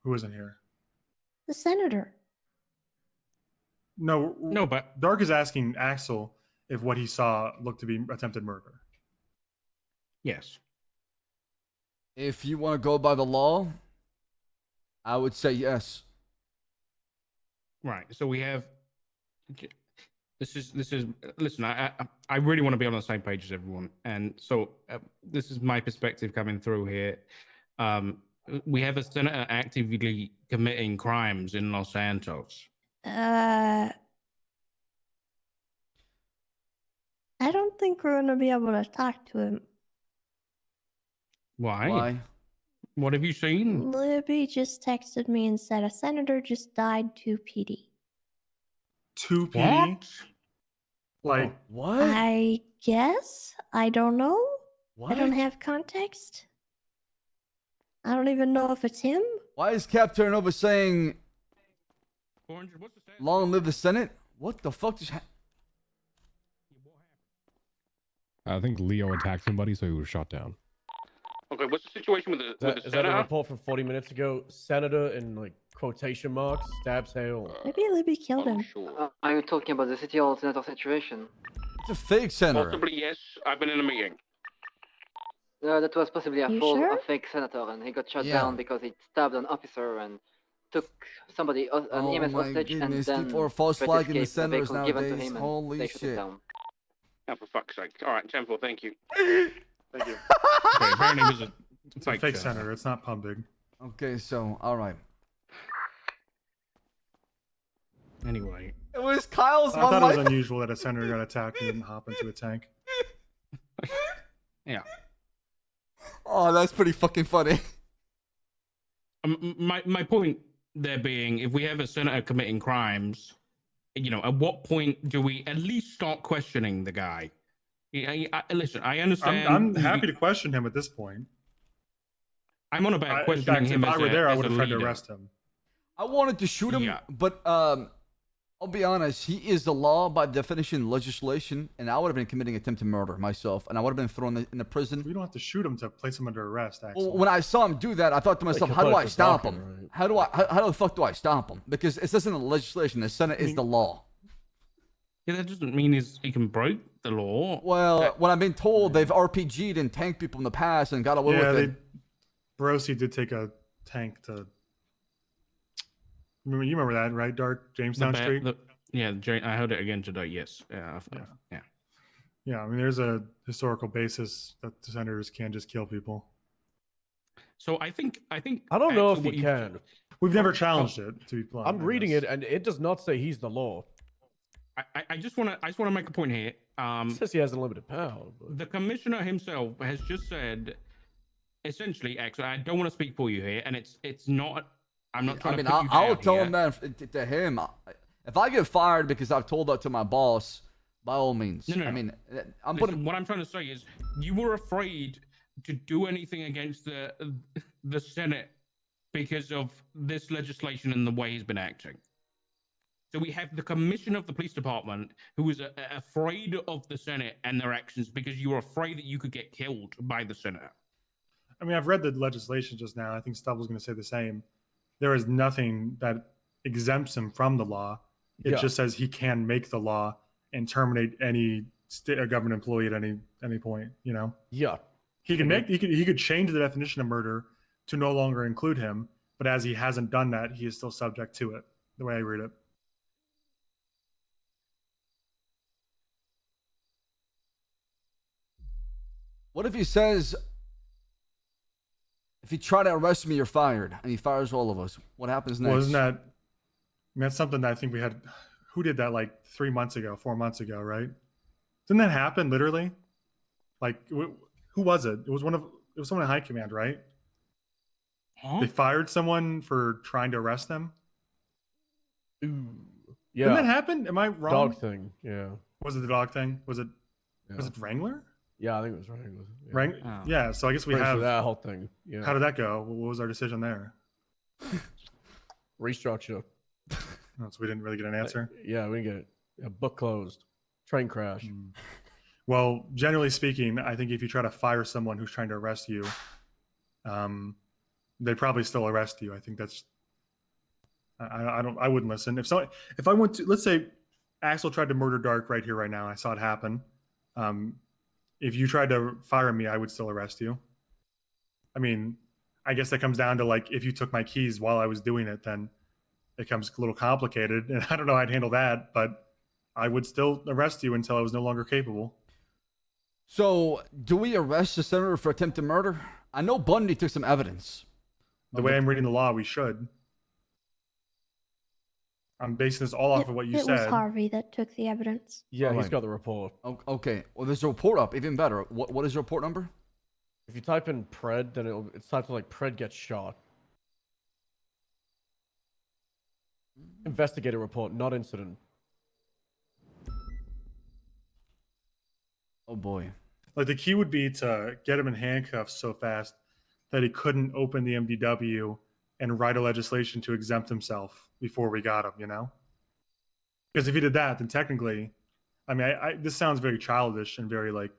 Who isn't here? The senator. No, but Dark is asking Axel if what he saw looked to be attempted murder. Yes. If you want to go by the law, I would say yes. Right. So we have. This is. Listen, I really want to be on the same page as everyone, and so this is my perspective coming through here. We have a senator actively committing crimes in Los Santos. I don't think we're gonna be able to talk to him. Why? What have you seen? Libby just texted me and said a senator just died to PD. To PD? Like what? I guess. I don't know. I don't have context. I don't even know if it's him. Why is Cap Terranova saying long live the Senate? What the fuck just happened? I think Leo attacked somebody, so he was shot down. Okay, what's the situation with the Is that a senator? report from 40 minutes ago? Senator and like quotation marks, stabs Hale. Maybe Libby killed him. Are you talking about the city hall senator situation? It's a fake senator. Possibly yes. I've been in a meeting. That was possibly a You false, sure? a fake senator, and he got shot Yeah. down because he stabbed an officer and took somebody, an Oh EMS my hostage, and goodness, then people are false tried to flagging the escape, a senators vehicle given to nowadays. him, and Holy they shot him shit. down. Oh, for fuck's sake. All right, 10-4, thank you. Thank you. Okay, apparently it was a It's a fake senator. It's not Pumbig. Okay, so, alright. Anyway. It was Kyle's I mom. thought it was unusual that a senator got attacked and didn't hop into a tank. Yeah. Oh, that's pretty fucking funny. My point there being, if we have a senator committing crimes, you know, at what point do we at least start questioning the guy? Listen, I understand. I'm happy to question him at this point. I'm on about In questioning fact, him if I as were a- there, I as would a have tried to leader. arrest him. I wanted to shoot him, Yeah. but I'll be honest, he is the law by definition, legislation, and I would have been committing attempted murder myself, and I would have been thrown in the prison. You don't have to shoot him to place him under arrest, Axel. Well, when I saw him do that, I thought to myself, how do I stop him? Right? How the fuck do I stop him? Because it says in the legislation, the Senate is the law. Yeah, that doesn't mean he can break the law. Well, when I've been told they've RPG'd and tanked people in the past and got away Yeah, with it. Brosi did take a tank to. You remember that, right? Dark Jamestown Street. I heard it again today. Yes. Yeah. Yeah, I mean, there's a historical basis that the senators can't just kill people. So I think. I don't know if what he can. We've never challenged it, to be blunt. I'm I reading guess. it, and it does not say he's the law. I just want to make a point here. It says he has unlimited power. But... The commissioner himself has just said, essentially, Axel, I don't want to speak for you here, and it's not. I'm not trying to put you down I'll tell here. him that to him. If I get fired because I've told that to my boss, by all means. No. I mean, I'm Listen, putting. what I'm trying to say is, you were afraid to do anything against the Senate because of this legislation and the way he's been acting. So we have the commissioner of the police department who was afraid of the Senate and their actions because you were afraid that you could get killed by the Senate. I mean, I've read the legislation just now. I think Stubb was going to say the same. There is nothing that exempts him from the law. It just says he can make the law and terminate any government employee at any point. You know. Yeah. He can make. He could change the definition of murder to no longer include him. But as he hasn't done that, he is still subject to it. The way I read it. What if he says, if you try to arrest me, you're fired, and he fires all of us? What happens next? Well, isn't that? I mean, that's something that I think we had. Who did that like 4 months ago, right? Didn't that happen literally? Like, who was it? It was someone in high command, right? Huh? They fired someone for trying to arrest them. Ooh. Yeah. Didn't that happen? Am I wrong? Dog thing. Yeah. Was it the dog thing? Was it? Yeah. Was it Wrangler? Yeah, I think it was Wrangler. Yeah. Right? Yeah. So I guess we Pretty sure have that whole thing. Yeah. How did that go? What was our decision there? Restructure. Oh, so we didn't really get an answer. Yeah, we didn't get it. Yeah, book closed. Train crash. Well, generally speaking, I think if you try to fire someone who's trying to arrest you, they probably still arrest you. I think that's. I wouldn't listen. If I went to, let's say, Axel tried to murder Dark right here, right now. I saw it happen. If you tried to fire me, I would still arrest you. I mean, I guess that comes down to like if you took my keys while I was doing it, then it becomes a little complicated. And I don't know how I'd handle that, but I would still arrest you until I was no longer capable. So, do we arrest the senator for attempted murder? I know Bundy took some evidence. The way I'm reading the law, we should. I'm basing this all off of what you said. It was Harvey that took the evidence. Yeah, he's Right. got the report. Okay. Well, there's a report up. Even better. What is your report number? If you type in Pred, then it's typed like Pred gets shot. Investigative report, not incident. Oh boy. Like the key would be to get him in handcuffs so fast that he couldn't open the MDW and write a legislation to exempt himself before we got him, you know? Because if he did that, then technically, I mean, this sounds very childish and very like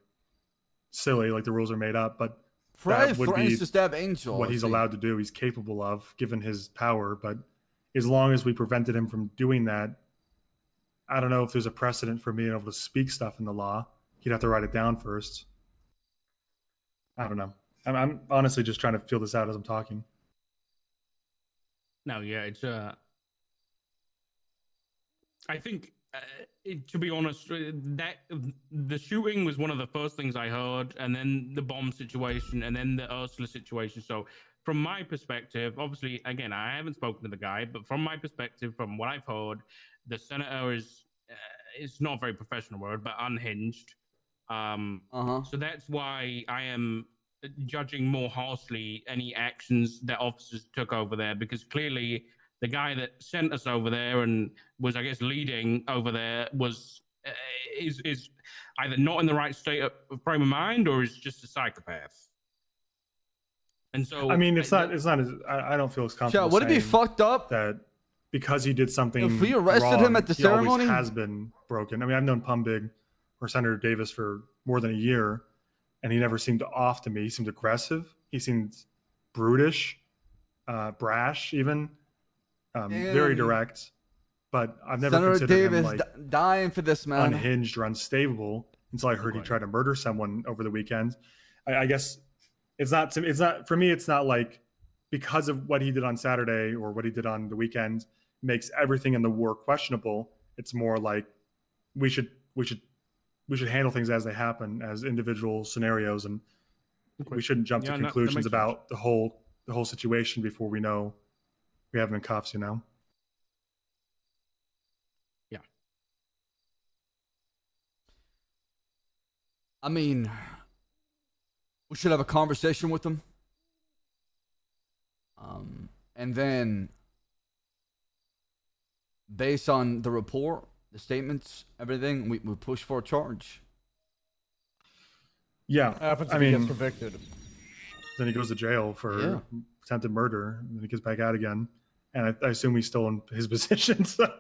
silly, like the rules are made up, but Fred that would be threatens to stab Angel. what he's allowed to do. He's capable of, given his power, but as long as we prevented him from doing that, I don't know if there's a precedent for being able to speak stuff in the law. He'd have to write it down first. I don't know. I'm honestly just trying to feel this out as I'm talking. No, yeah, it's I think, to be honest, that the shooting was one of the first things I heard, and then the bomb situation, and then the Ursula situation. So, from my perspective, obviously, again, I haven't spoken to the guy, but from my perspective, from what I've heard, the senator is it's not a very professional word, but unhinged. So that's why I am judging more harshly any actions that officers took over there, because clearly the guy that sent us over there and was, I guess, leading over there was is either not in the right state of frame of mind or is just a psychopath. And so I mean, it's not. I don't feel as comfortable. would it be saying fucked up that because he did something if we arrested wrong, him at the he ceremony? always has been broken. I mean, I've known Pumbig or Senator Davis for more than a year, and he never seemed off to me. He seemed aggressive. He seemed brutish, brash, even very direct. But I've never Senator considered him Davis like dying for this, man. unhinged or unstable until I heard he tried to murder someone over the weekend. I guess it's not for me. It's not like because of what he did on Saturday or what he did on the weekend makes everything in the war questionable. It's more like we should handle things as they happen, as individual scenarios, and we shouldn't jump to conclusions about the whole situation before we know we have him in cuffs. You know. Yeah. I mean, we should have a conversation with them. And then, based on the report, the statements, everything, we push for a charge. Yeah, happens I if he mean, gets convicted. Then he goes to jail for attempted murder, and then he gets back out again. And I assume he's still in his position. So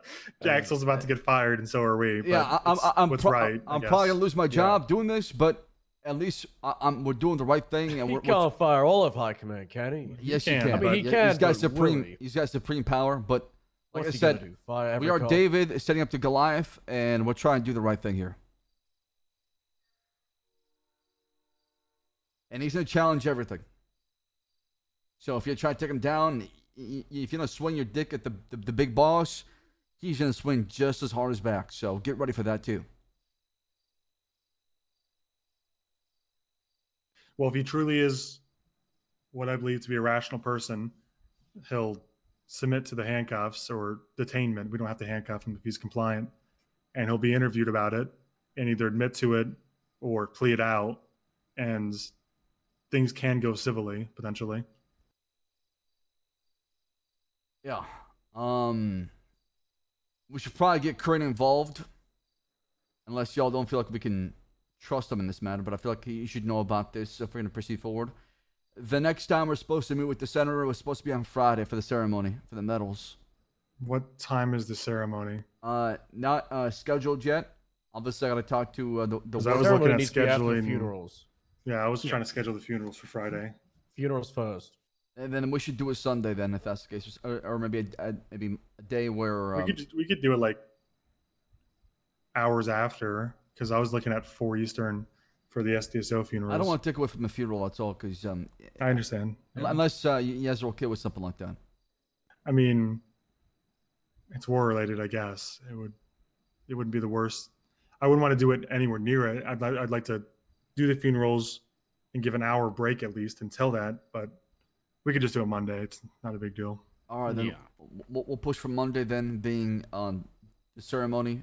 Jaxel's about to get fired, and so are we. But Yeah, I'm right. I'm probably gonna lose my job doing this, but at least we're doing the right thing. And He we're can't fire all of High Command, can he? yes, you can. I mean, he can. He's got but supreme. will he? He's got supreme power. But like What's I he gonna said, do? Fire every we are cop? David setting up to Goliath, and we're trying to do the right thing here. And he's gonna challenge everything. So if you try to take him down, if you don't swing your dick at the big boss, he's gonna swing just as hard as back. So get ready for that too. Well, if he truly is what I believe to be a rational person, he'll submit to the handcuffs or detainment. We don't have to handcuff him if he's compliant. And he'll be interviewed about it and either admit to it or plea it out. And things can go civilly, potentially. Yeah. We should probably get Corinne involved. Unless y'all don't feel like we can trust him in this matter, but I feel like you should know about this if we're going to proceed forward. The next time we're supposed to meet with the senator was supposed to be on Friday for the ceremony, for the medals. What time is the ceremony? Not scheduled yet. Obviously, I got to talk to the I was looking at needs to be after the scheduling funerals. Yeah, I was trying to schedule the funerals for Friday. Funerals first. And then we should do a Sunday then, if that's the case, or maybe maybe a day where we could do it like hours after, because I was looking at 4 Eastern for the SDSO funerals. I don't want to take away from the funeral. That's all, because I understand. Unless you guys are okay with something like that. I mean, it's war related, I guess. It wouldn't be the worst. I wouldn't want to do it anywhere near it. I'd like to do the funerals and give an hour break at least until that, but we could just do it Monday. It's not a big deal. All right, then we'll push for Monday then, being the ceremony.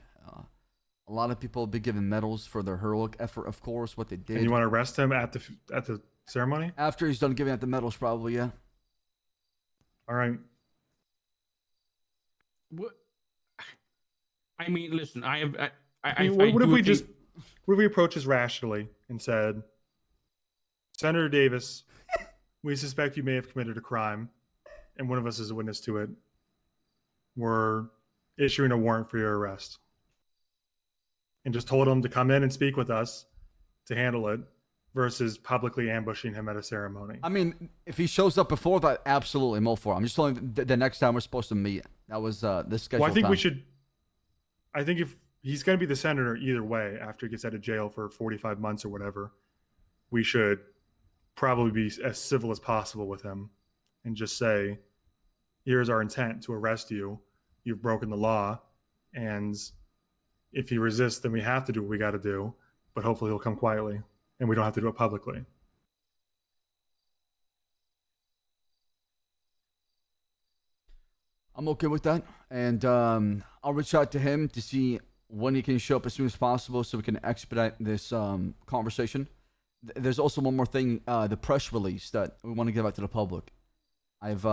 A lot of people will be given medals for their heroic effort, of course, what they did. And you want to arrest him at the ceremony? After he's done giving out the medals, probably, yeah. All right. What? I mean, listen, what if we approach this rationally and said, Senator Davis, we suspect you may have committed a crime, and one of us is a witness to it. We're issuing a warrant for your arrest. And just told him to come in and speak with us to handle it. versus publicly ambushing him at a ceremony. I mean, if he shows up before that, absolutely, I'm all for it. I'm just telling you the next time we're supposed to meet. That was the schedule. Well, I think time. we should. I think if he's going to be the senator either way after he gets out of jail for 45 months or whatever, we should probably be as civil as possible with him and just say, here's our intent to arrest you. You've broken the law. And if he resists, then we have to do what we got to do. But hopefully he'll come quietly and we don't have to do it publicly. I'm okay with that. And I'll reach out to him to see when he can show up as soon as possible so we can expedite this conversation. There's also one more thing, the press release that we want to give out to the public. I've,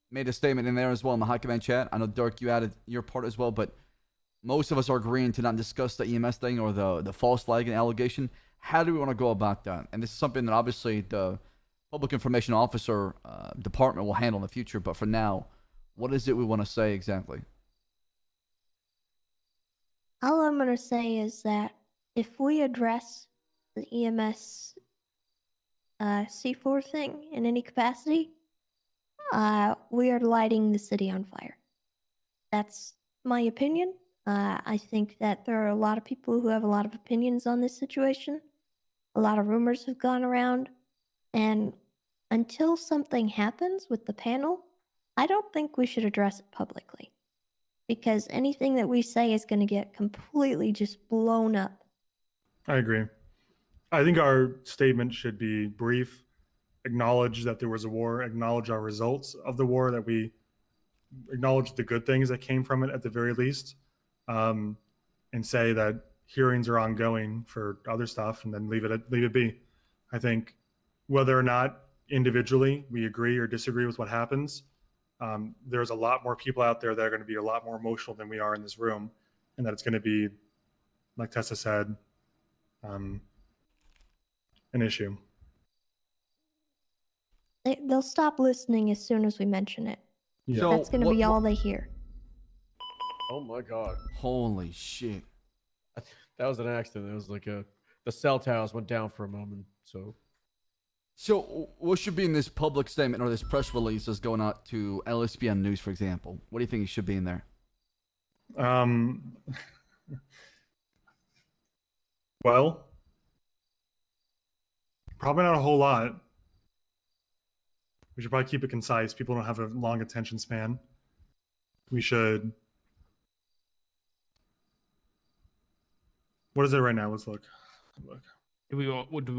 made a statement in there as well in the High Command chat. I know, Dirk, you added your part as well, but most of us are agreeing to not discuss the EMS thing or the false flag and allegation. How do we want to go about that? And this is something that obviously the Public Information Officer department will handle in the future. But for now, what is it we want to say exactly? All I'm going to say is that if we address the EMS C4 thing in any capacity, we are lighting the city on fire. That's my opinion. I think that there are a lot of people who have a lot of opinions on this situation. A lot of rumors have gone around. And until something happens with the panel, I don't think we should address it publicly. Because anything that we say is going to get completely just blown up. I agree. I think our statement should be brief, acknowledge that there was a war, acknowledge our results of the war, that we acknowledge the good things that came from it at the very least, and say that hearings are ongoing for other stuff, and then leave it be. I think whether or not individually we agree or disagree with what happens, there's a lot more people out there that are going to be a lot more emotional than we are in this room, and that it's going to be, like Tessa said, an issue. They'll stop listening as soon as we mention it. Yeah. So that's going to be all they hear. Oh my god. Holy shit. That was an accident. It was like the cell towers went down for a moment. So what should be in this public statement or this press release that's going out to LSPN News, for example? What do you think it should be in there? Well, probably not a whole lot. We should probably keep it concise. People don't have a long attention span. We should. What is it right now? Let's look. Do we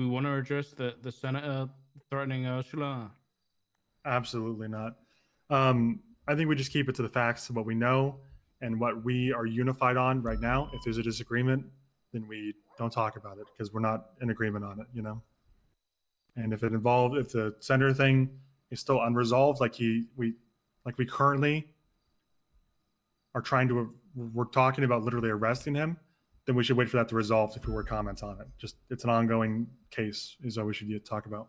want to address the senator threatening Ursula? Absolutely not. I think we just keep it to the facts of what we know and what we are unified on right now. If there's a disagreement, then we don't talk about it because we're not in agreement on it, you know? And if the senator thing is still unresolved, like we currently are we're talking about literally arresting him, then we should wait for that to resolve if we were comments on it. Just, it's an ongoing case is what we should talk about.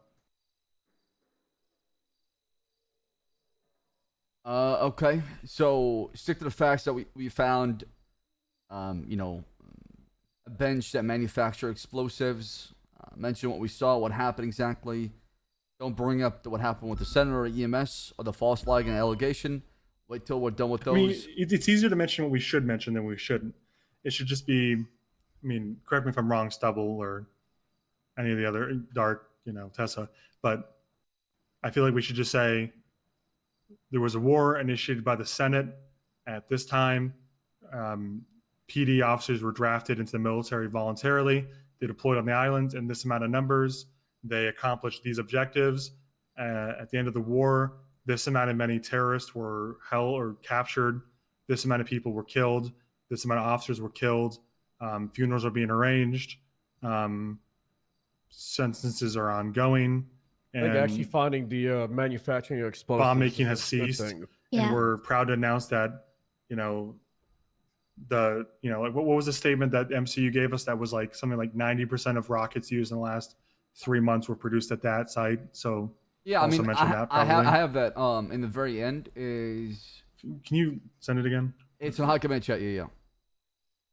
Okay. So stick to the facts that we found, a bench that manufactured explosives. Mention what we saw, what happened exactly. Don't bring up what happened with the senator or EMS or the false flag and allegation. Wait till we're done with those. I mean, it's easier to mention what we should mention than we shouldn't. It should just be, I mean, correct me if I'm wrong, Stubble or any of the other Dark, Tessa, but I feel like we should just say there was a war initiated by the Senate at this time. PD officers were drafted into the military voluntarily. They deployed on the islands in this amount of numbers. They accomplished these objectives. At the end of the war, this amount of many terrorists were held or captured. This amount of people were killed. This amount of officers were killed. Funerals are being arranged. Sentences are ongoing. I think actually finding the manufacturing of explosives. Bomb making has ceased. Yeah. And we're proud to announce that, what was the statement that MCU gave us that was like something like 90% of rockets used in the last 3 months were produced at that site. So yeah, also I mean, mention that I probably. have that in the very end is. Can you send it again? It's in High Command chat. Yeah.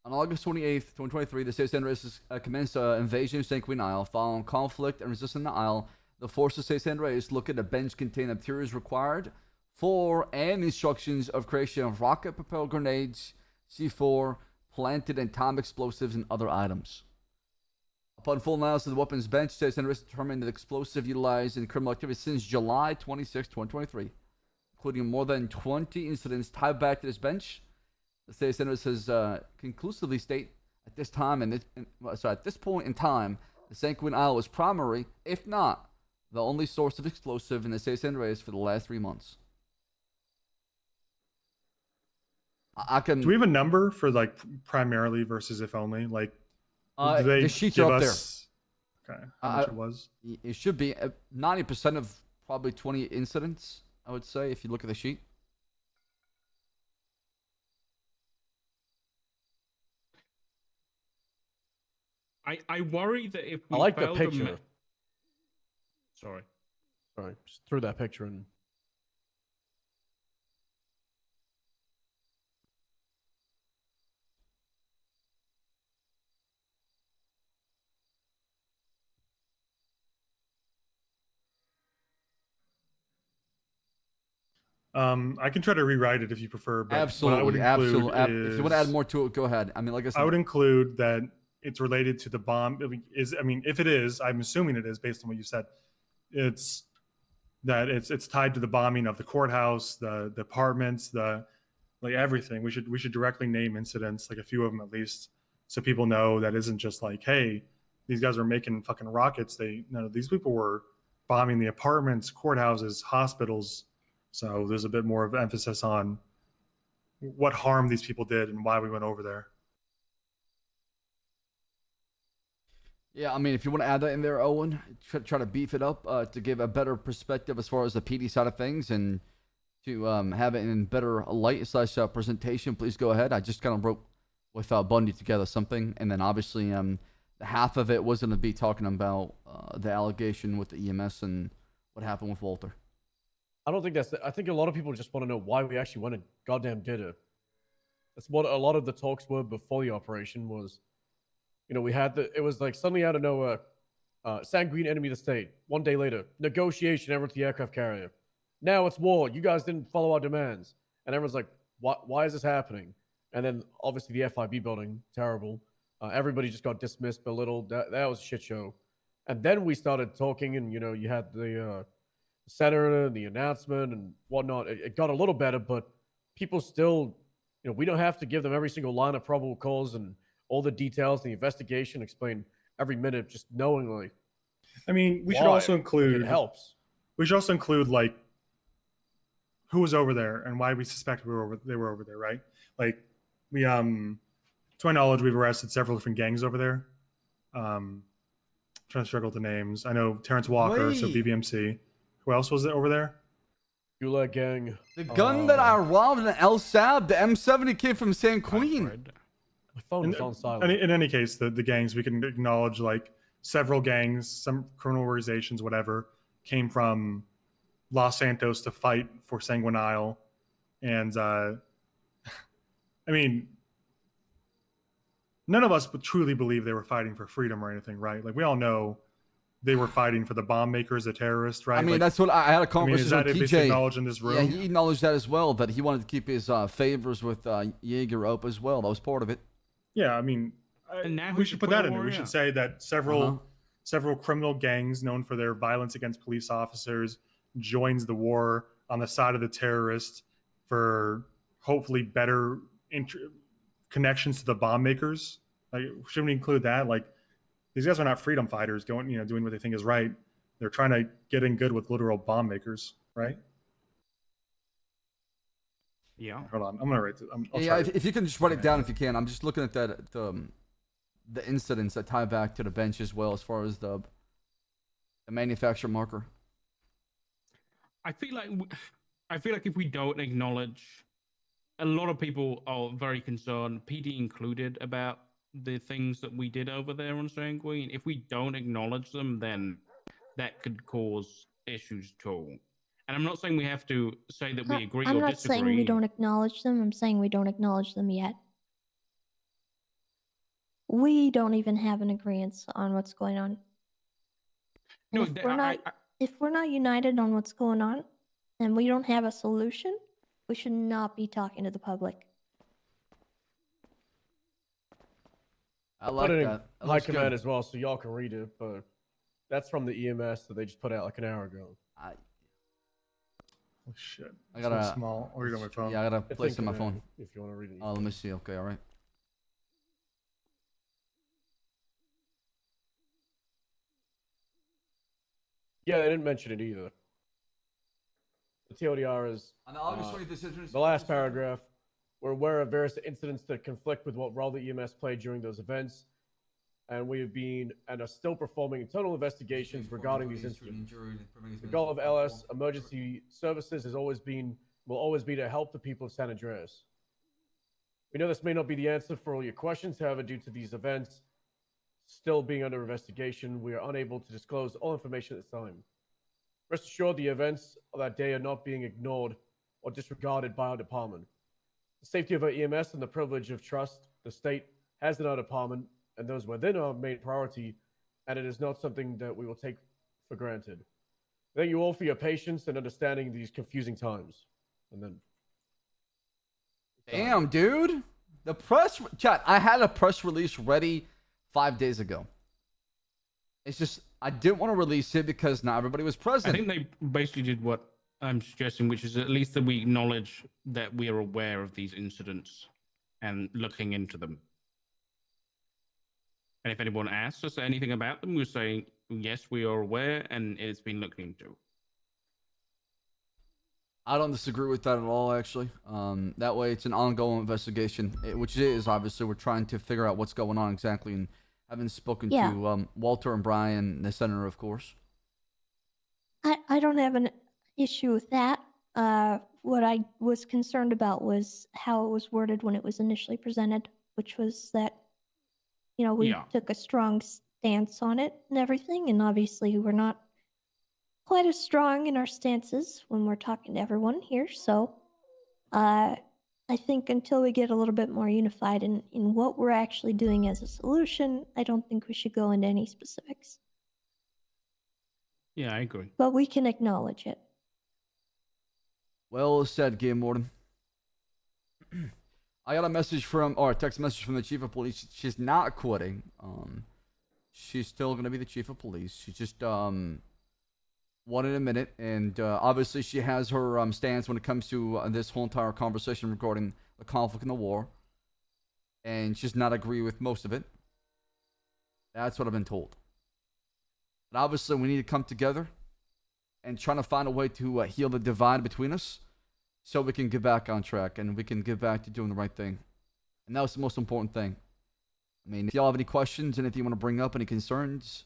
On August 28th, 2023, the state Andreas commenced an invasion of St. Queen Isle. Following conflict and resistance in the Isle, the forces of St. Andreas look at a bench containing the materials required for and instructions of creation of rocket-propelled grenades, C4, planted and time explosives, and other items. Upon full analysis of the weapons bench, St. Andreas determined that explosive utilized in criminal activity since July 26, 2023, including more than 20 incidents tied back to this bench. The state senators has conclusively state at this time at this point in time, the St. Queen Isle was primary, if not the only source of explosive in the state senators for the last 3 months. I can. Do we have a number for like primarily versus if only? Like, do they the sheets give are up us? Okay, how much it was? It should be 90% of probably 20 incidents. I would say if you look at the sheet. I worry that if we I like the fail picture. Sorry. Just threw that picture in. I can try to rewrite it if you prefer, but Absolutely, what I would include absolutely. is, If you want to add more to it, go ahead. I mean, like I said, I would include that it's related to the bomb. I mean, if it is, I'm assuming it is based on what you said. It's that it's tied to the bombing of the courthouse, the apartments, like everything. We should directly name incidents, like a few of them at least, so people know that isn't just like, hey, these guys are making fucking rockets. These people were bombing the apartments, courthouses, hospitals. So there's a bit more of emphasis on what harm these people did and why we went over there. yeah, I mean, if you want to add that in there, Owen, try to beef it up to give a better perspective as far as the PD side of things and to have it in better light / presentation, please go ahead. I just kind of wrote with Bundy together something, and then obviously the half of it was going to be talking about the allegation with the EMS and what happened with Walter. I don't think I think a lot of people just want to know why we actually went and goddamn did it. That's what a lot of the talks were before the operation was. We had it was like suddenly out of nowhere, sanguine enemy of the state. 1 day later, negotiation ever with the aircraft carrier. Now it's war. You guys didn't follow our demands. And everyone's like, why is this happening? And then obviously the FIB building, terrible. Everybody just got dismissed, belittled. That was a shit show. And then we started talking, and you had the senator and the announcement and whatnot. It got a little better, but people still, we don't have to give them every single line of probable cause and all the details, the investigation, explain every minute, just knowingly. I mean, we should also include. It helps. We should also include like who was over there and why we suspect they were over there, right? Like we, to my knowledge, we've arrested several different gangs over there. Trying to struggle with the names. I know Terrence Walker, so BBMC. Who else was it over there? Gulag Gang. The gun that I robbed in El Ssaab, the M70 kid from San Queen. My phone is on silent. In any case, the gangs, we can acknowledge like several gangs, some criminal organizations, whatever, came from Los Santos to fight for Sanguine Isle. And I mean, none of us truly believe they were fighting for freedom or anything, right? Like we all know they were fighting for the bomb makers, the terrorists, right? I mean, that's what I had a conversation with TJ. Is that acknowledged in this room? Yeah, he acknowledged that as well, that he wanted to keep his favors with Jaeger up as well. That was part of it. Yeah, I mean, we should put that in there. We should say that several criminal gangs known for their violence against police officers joins the war on the side of the terrorists for hopefully better connections to the bomb makers. Like, shouldn't we include that? Like, these guys are not freedom fighters doing what they think is right. They're trying to get in good with literal bomb makers, right? Yeah. Hold on, I'm gonna write this. If you can just write it down if you can. I'm just looking at that the incidents that tie back to the bench as well as far as the manufacturer marker. I feel like if we don't acknowledge, a lot of people are very concerned, PD included, about the things that we did over there on Sanguine. If we don't acknowledge them, then that could cause issues too. And I'm not saying we have to say that we agree or disagree. I'm not saying we don't acknowledge them. I'm saying we don't acknowledge them yet. we don't even have an agreement on what's going on. And No, if we're not united on what's going on, and we don't have a solution, we should not be talking to the public. I Put like it in that. That high looks command good. as well, so y'all can read it. But that's from the EMS that they just put out like an hour ago. Oh shit. I So gotta small. I'll read it on my phone. Yeah, I gotta It's place it in on my command, phone. if you want to read it. Oh, let me see. Okay, all right. Yeah, they didn't mention it either. The TLDR is On August 25th, the last paragraph. We're aware of various incidents that conflict with what role the EMS played during those events, and we have been and are still performing internal investigations regarding these incidents. The goal of LS Emergency Services will always be to help the people of San Andreas. We know this may not be the answer for all your questions, however, due to these events still being under investigation, we are unable to disclose all information at this time. Rest assured, the events of that day are not being ignored or disregarded by our department. The safety of our EMS and the privilege of trust the state has in our department and those within our main priority, and it is not something that we will take for granted. Thank you all for your patience and understanding these confusing times. And then, Damn, dude. The press chat. I had a press release ready 5 days ago. It's just I didn't want to release it because not everybody was present. I think they basically did what I'm suggesting, which is at least that we acknowledge that we are aware of these incidents and looking into them. And if anyone asks us anything about them, we're saying, yes, we are aware and it's been looked into. I don't disagree with that at all, actually. That way, it's an ongoing investigation, which it is, obviously. We're trying to figure out what's going on exactly, and having spoken to Walter and Brian, the senator, of course. I don't have an issue with that. What I was concerned about was how it was worded when it was initially presented, which was that, we took a strong stance on it and everything, and obviously we're not quite as strong in our stances when we're talking to everyone here. So I think until we get a little bit more unified in what we're actually doing as a solution, I don't think we should go into any specifics. Yeah, I agree. But we can acknowledge it. Well said, Game Warden. I got a text message from the chief of police. She's not quitting. She's still going to be the chief of police. She just wanted a minute, and obviously she has her stance when it comes to this whole entire conversation regarding the conflict and the war, and she's not agree with most of it. That's what I've been told. But obviously we need to come together and trying to find a way to heal the divide between us so we can get back on track and we can get back to doing the right thing. And that was the most important thing. I mean, if y'all have any questions, anything you want to bring up, any concerns,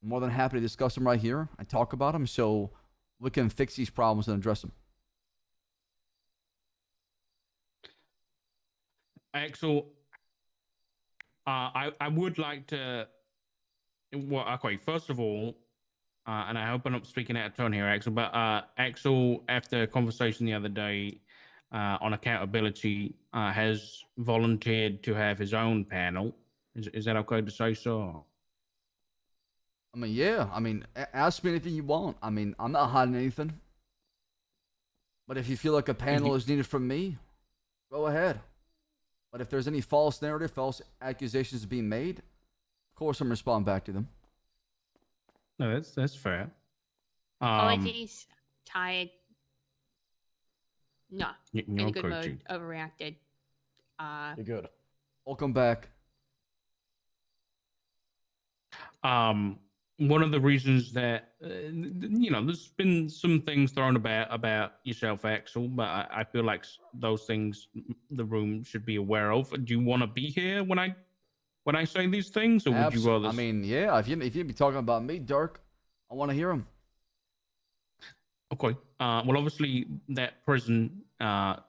I'm more than happy to discuss them right here. I talk about them so we can fix these problems and address them. Axel, I would like to. Well, okay. First of all, and I hope I'm not speaking out of turn here, Axel. But Axel, after a conversation the other day on accountability, has volunteered to have his own panel. Is that okay to say so? I mean, yeah. I mean, ask me anything you want. I mean, I'm not hiding anything. But if you feel like a panel is needed from me, go ahead. But if there's any false narrative, false accusations being made, of course I'm responding back to them. No, that's fair. Apologies. Tired. No. You're In a good okay, mode. Overreacted. You're good. Welcome back. One of the reasons that there's been some things thrown about yourself, Axel, but I feel like those things the room should be aware of. Do you want to be here when I say these things, or would you rather? I mean, yeah. If you be talking about me, Dirk, I want to hear them. Okay. Well, obviously that prison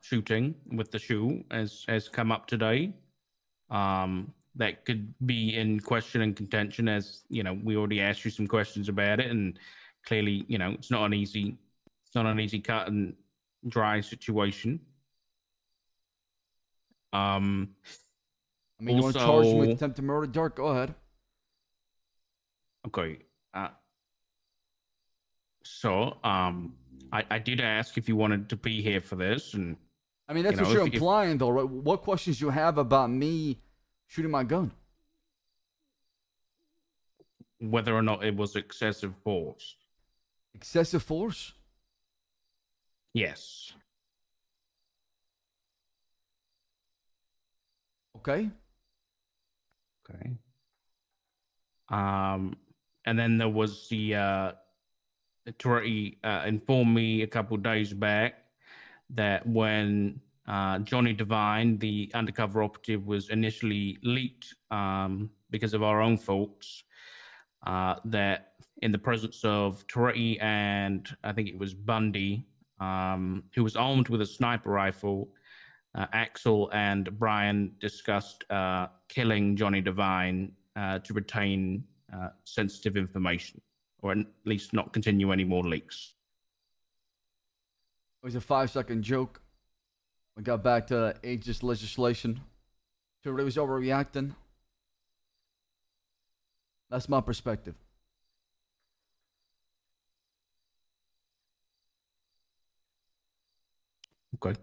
shooting with the shoe has come up today. That could be in question and contention, as we already asked you some questions about it, and clearly, it's not an easy cut and dry situation. I mean, you want to charge me with Also- attempted murder, Dark? Go ahead. Okay. So, I did ask if you wanted to be here for this, and I mean, that's you know, what you're if implying, though, right? What questions you have about me shooting my gun? whether or not it was excessive force. Excessive force? Yes. Okay. Okay. And then there was the Toretti informed me a couple days back that when Johnny Devine, the undercover operative, was initially leaked because of our own faults, that in the presence of Toretti and I think it was Bundy, who was armed with a sniper rifle, Axel and Brian discussed killing Johnny Devine to retain sensitive information, or at least not continue any more leaks. It was a 5-second joke. We got back to ageist legislation. Everybody was overreacting. That's my perspective. Okay.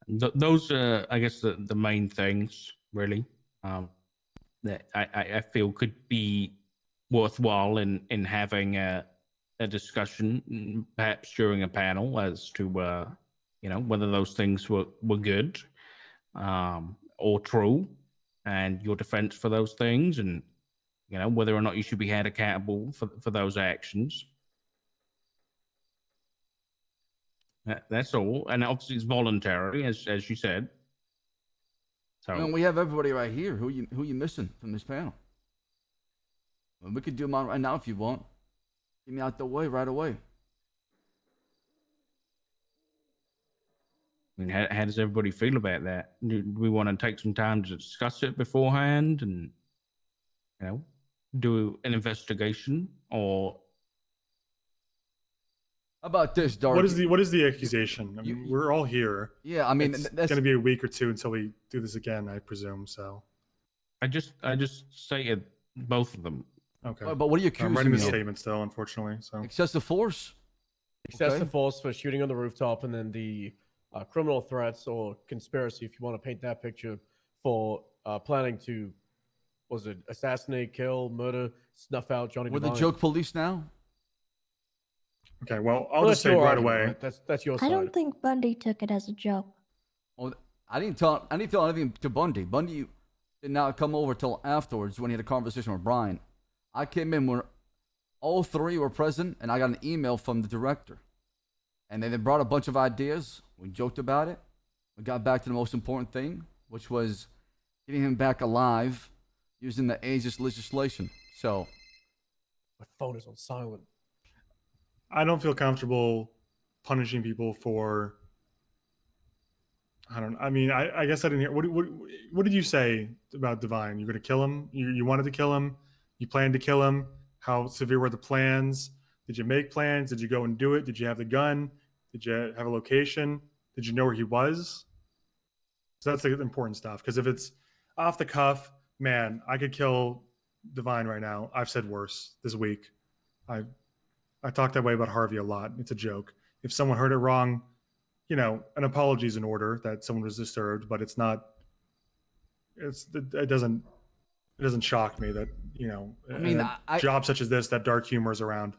Those are, I guess, the main things, really, that I feel could be worthwhile in having a discussion, perhaps during a panel, as to whether those things were good or true, and your defense for those things, and whether or not you should be held accountable for those actions. That's all, and obviously it's voluntary, as you said. So I mean, we have everybody right here. Who you missing from this panel? Well, we could do mine right now if you want. Get me out the way right away. I mean, how does everybody feel about that? Do we want to take some time to discuss it beforehand and, do an investigation, or? How about this, Dark? What is the accusation? I mean, we're all here. Yeah, I mean, it's that's going to be a week or two until we do this again, I presume. So, I just stated both of them. Okay. But what are you accusing I'm writing me the of? statement still, unfortunately. So Excessive force. Excessive force for shooting on the rooftop, and then the criminal threats or conspiracy, if you want to paint that picture, for planning to, was it assassinate, kill, murder, snuff out Johnny We're the Devine. joke police now. Okay, well, I'll Well, just that's say your right argument, away. right? That's your I side. don't think Bundy took it as a joke. Well, I didn't tell anything to Bundy. Bundy did not come over till afterwards when he had a conversation with Brian. I came in when all three were present, and I got an email from the director. And then they brought a bunch of ideas. We joked about it. We got back to the most important thing, which was getting him back alive using the ageist legislation. So, My phone is on silent. I don't feel comfortable punishing people for. I don't know. I mean, I guess I didn't hear. What did you say about Divine? You're going to kill him? You wanted to kill him? You planned to kill him? How severe were the plans? Did you make plans? Did you go and do it? Did you have the gun? Did you have a location? Did you know where he was? So that's the important stuff. Because if it's off the cuff, man, I could kill Divine right now. I've said worse this week. I talk that way about Harvey a lot. It's a joke. If someone heard it wrong, an apology is in order that someone was disturbed, but it's not. It doesn't shock me that I mean, a job such as this, that dark humor is around.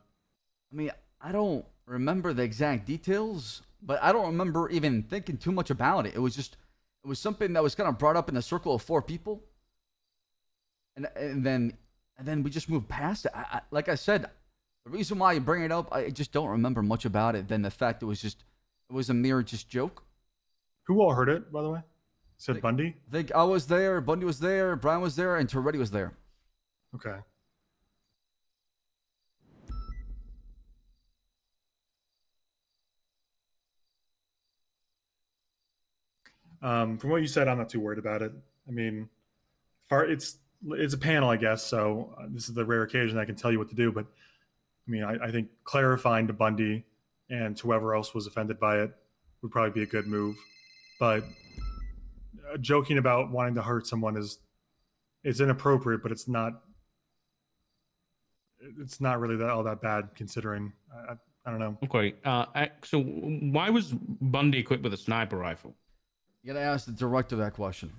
I mean, I don't remember the exact details, but I don't remember even thinking too much about it. It was something that was kind of brought up in a circle of 4 people, and then we just moved past it. Like I said, the reason why you bring it up, I just don't remember much about it than the fact it was a mere just joke. Who all heard it, by the way? Said Bundy? I think I was there, Bundy was there, Brian was there, and Toretti was there. Okay. From what you said, I'm not too worried about it. I mean, it's a panel, I guess, so this is the rare occasion I can tell you what to do. But I mean, I think clarifying to Bundy and whoever else was offended by it would probably be a good move. But joking about wanting to hurt someone it's inappropriate, but it's not really all that bad considering. I don't know. Okay. So why was Bundy equipped with a sniper rifle? You gotta ask the director that question.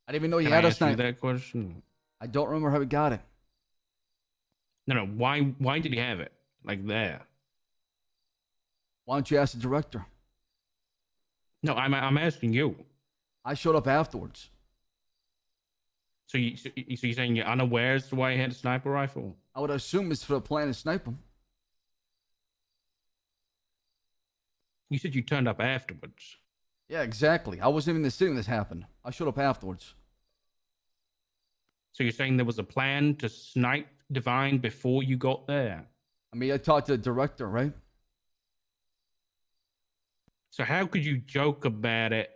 I didn't even know he Can had I a ask you sniper. that question? I don't remember how he got it. No. Why did he have it like there? Why don't you ask the director? No, I'm asking you. I showed up afterwards. So you're saying you're unaware as to why he had a sniper rifle? I would assume it's for the plan to snipe him. You said you turned up afterwards. Yeah, exactly. I wasn't even in the city when this happened. I showed up afterwards. So you're saying there was a plan to snipe Divine before you got there? I mean, I talked to the director, right? So how could you joke about it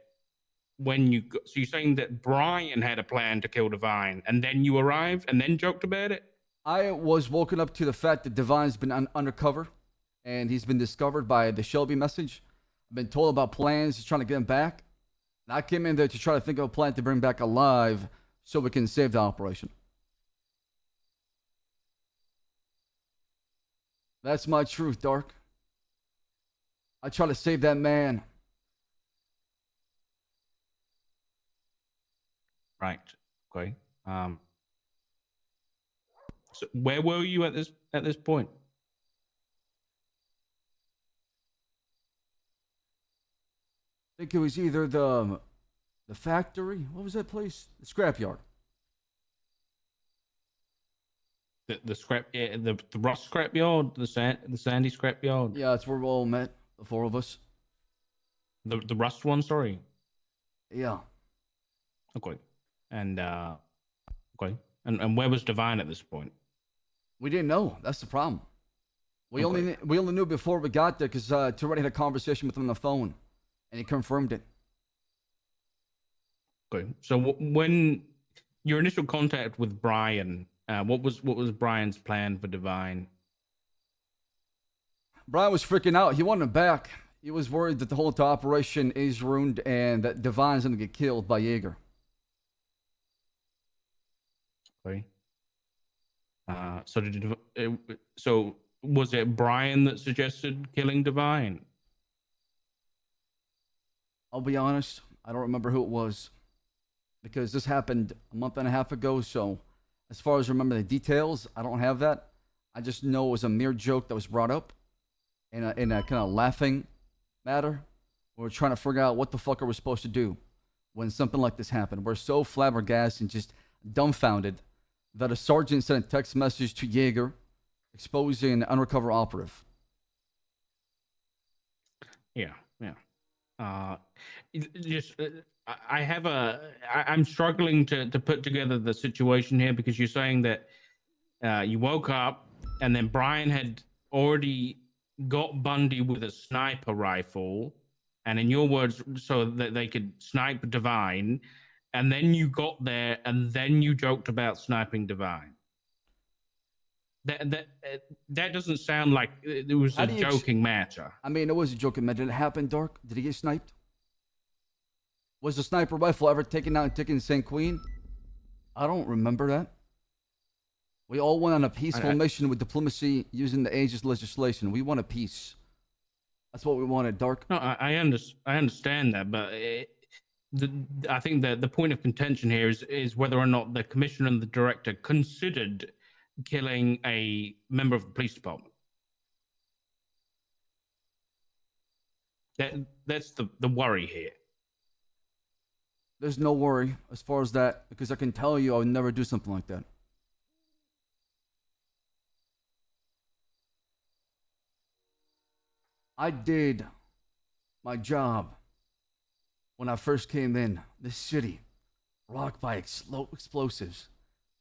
when you got... So you're saying that Brian had a plan to kill Divine and then you arrived and then joked about it? I was woken up to the fact that Divine's been undercover and he's been discovered by the Shelby message. I've been told about plans. He's trying to get him back. And I came in there to try to think of a plan to bring him back alive so we can save the operation. That's my truth, Dark. I try to save that man. Right. Okay. So where were you at this point? I think it was either the factory. What was that place? The scrapyard. The scrap, the rust scrapyard, the sandy scrapyard. Yeah, that's where we all met. The four of us. The rust one, sorry. Yeah. Okay. And okay. And where was Divine at this point? We didn't know. That's the problem. We only knew before we got there because Toretto had a conversation with him on the phone, and he confirmed it. Okay. So when your initial contact with Brian, what was Brian's plan for Divine? Brian was freaking out. He wanted him back. He was worried that the whole operation is ruined and that Divine's going to get killed by Jaeger. Okay. So was it Brian that suggested killing Divine? I'll be honest. I don't remember who it was because this happened a month and a half ago. So as far as remember the details, I don't have that. I just know it was a mere joke that was brought up in a kind of laughing matter. We're trying to figure out what the fuck are we supposed to do when something like this happened. We're so flabbergasted and just dumbfounded that a sergeant sent a text message to Jaeger exposing an undercover operative. Yeah. I'm struggling to put together the situation here because you're saying that you woke up and then Brian had already got Bundy with a sniper rifle, and in your words, so that they could snipe Divine, and then you got there and then you joked about sniping Divine. That doesn't sound like it was a joking matter. I mean, it was a joking matter. Did it happen, Dark? Did he get sniped? Was the sniper rifle ever taken out and taken to St. Queen? I don't remember that. We all went on a peaceful mission with diplomacy using the Aegis legislation. We wanted peace. That's what we wanted, Dark. No, I understand that, but I think that the point of contention here is whether or not the commissioner and the director considered killing a member of the police department. That's the worry here. There's no worry as far as that, because I can tell you I would never do something like that. I did my job when I first came in this city, rocked by explosives,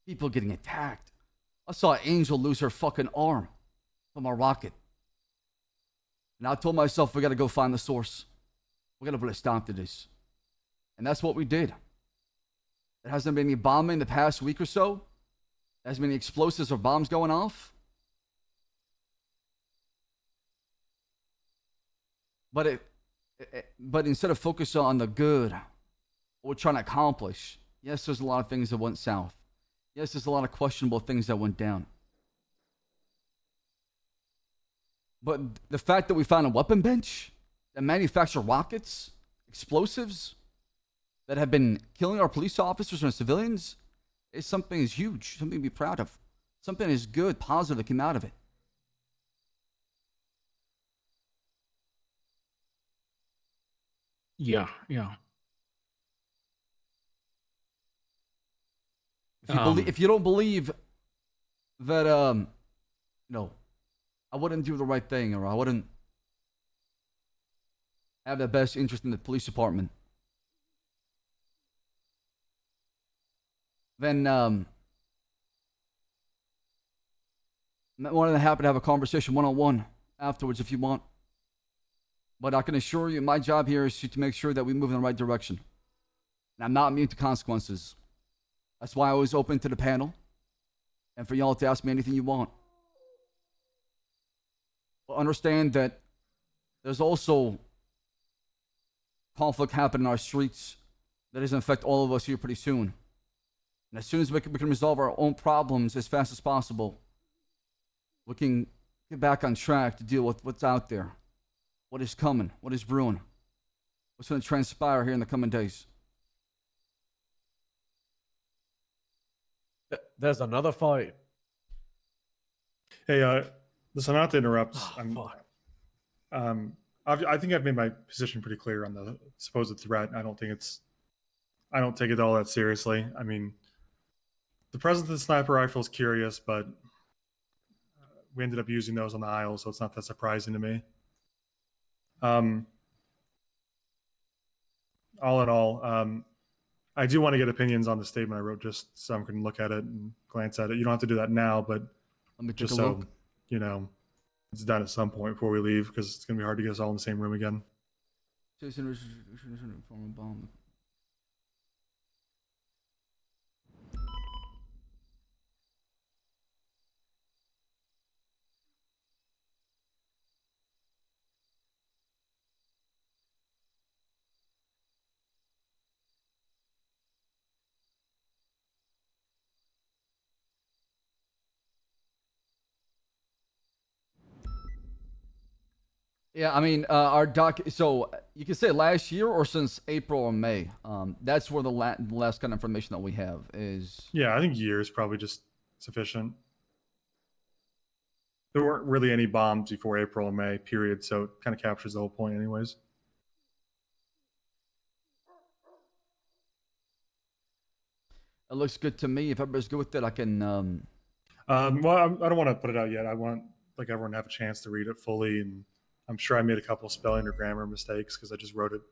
people getting attacked. I saw Angel lose her fucking arm from a rocket. And I told myself, we got to go find the source. We got to put a stop to this. And that's what we did. There hasn't been any bombing the past week or so. There hasn't been any explosives or bombs going off. But instead of focusing on the good what we're trying to accomplish. Yes, there's a lot of things that went south. Yes, there's a lot of questionable things that went down. But the fact that we found a weapon bench that manufacture rockets, explosives, that have been killing our police officers and civilians is something is huge, something to be proud of. Something is good, positive that came out of it. Yeah. If you don't believe that I wouldn't do the right thing, or I wouldn't have the best interest in the police department, then I'm more than happy to have a conversation one-on-one afterwards if you want. But I can assure you, my job here is to make sure that we move in the right direction. And I'm not immune to consequences. That's why I was open to the panel and for y'all to ask me anything you want. But understand that there's also conflict happening in our streets that is going to affect all of us here pretty soon. And as soon as we can resolve our own problems as fast as possible, we can get back on track to deal with what's out there, what is coming, what is brewing, what's going to transpire here in the coming days. There's another fight. Hey, listen, not to interrupt. Fuck. I think I've made my position pretty clear on the supposed threat. I don't take it all that seriously. I mean, the presence of the sniper rifle is curious, but we ended up using those on the aisle, so it's not that surprising to me. All in all, I do want to get opinions on the statement I wrote, just so I can look at it and glance at it. You don't have to do that now, but let me just take a so look. you know, it's done at some point before we leave, because it's gonna be hard to get us all in the same room again. Yeah, I mean, our doc. So you can say last year or since April or May. That's where the last kind of information that we have is. Yeah, I think year is probably just sufficient. There weren't really any bombs before April and May, period. So it kind of captures the whole point, anyways. It looks good to me. If everybody's good with it, I can. Well, I don't want to put it out yet. I want like everyone to have a chance to read it fully, and I'm sure I made a couple spelling or grammar mistakes because I just wrote it.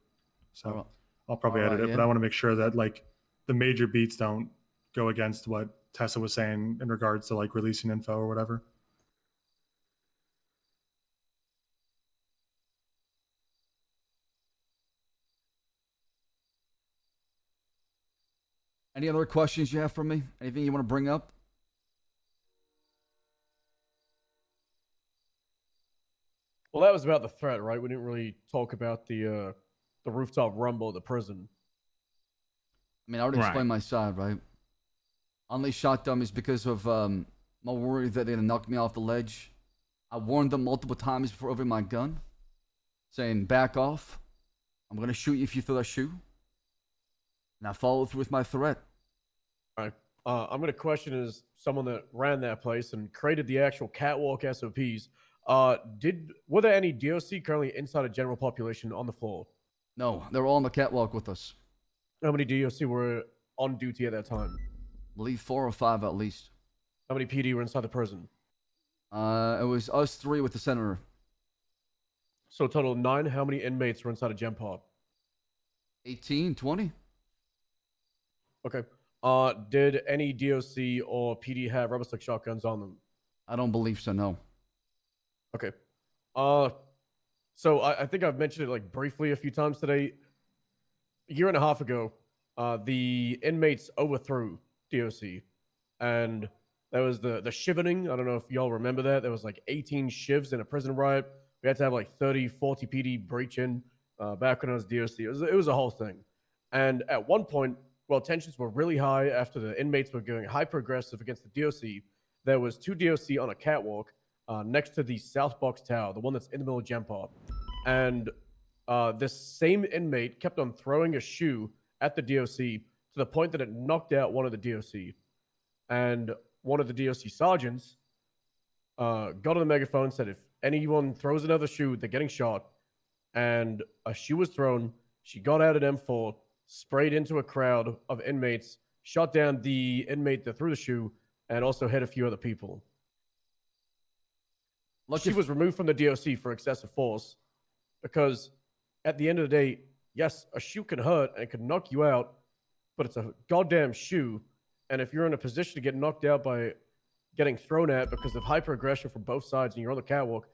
So Alright. I'll probably edit Alright, it, but yeah. I want to make sure that like the major beats don't go against what Tessa was saying in regards to like releasing info or whatever. Any other questions you have for me? Anything you want to bring up? Well, that was about the threat, right? We didn't really talk about the rooftop rumble at the prison. I mean, I already explained my side, right? I only shot them is because of my worry that they're gonna knock me off the ledge. I warned them multiple times before opening my gun, saying, "Back off. I'm gonna shoot you if you throw that shoe." And I followed through with my threat. All right. I'm going to question as someone that ran that place and created the actual catwalk SOPs. Were there any DOC currently inside of general population on the floor? No, they were all on the catwalk with us. How many DOC were on duty at that time? I believe 4 or 5 at least. How many PD were inside the prison? It was us 3 with the senator. So a total of 9. How many inmates were inside of Gen Pop? 18, 20. Okay. Did any DOC or PD have rubber stick shotguns on them? I don't believe so, no. Okay. So I think I've mentioned it like briefly a few times today. A year and a half ago, the inmates overthrew DOC, and there was the shivering. I don't know if y'all remember that. There was like 18 shivs in a prison riot. We had to have like 30, 40 PD breach in back when I was DOC. It was a whole thing. And at one point, while tensions were really high after the inmates were going hyper aggressive against the DOC, there was 2 DOC on a catwalk next to the South Box Tower, the one that's in the middle of Gen Pop. And this same inmate kept on throwing a shoe at the DOC to the point that it knocked out one of the DOC. And one of the DOC sergeants got on the megaphone and said, if anyone throws another shoe, they're getting shot. And a shoe was thrown. She got out at M4, sprayed into a crowd of inmates, shot down the inmate that threw the shoe, and also hit a few other people. She was removed from the DOC for excessive force because at the end of the day, yes, a shoe can hurt and it can knock you out, but it's a goddamn shoe. And if you're in a position to get knocked out by getting thrown at because of hyper aggression from both sides and you're on the catwalk,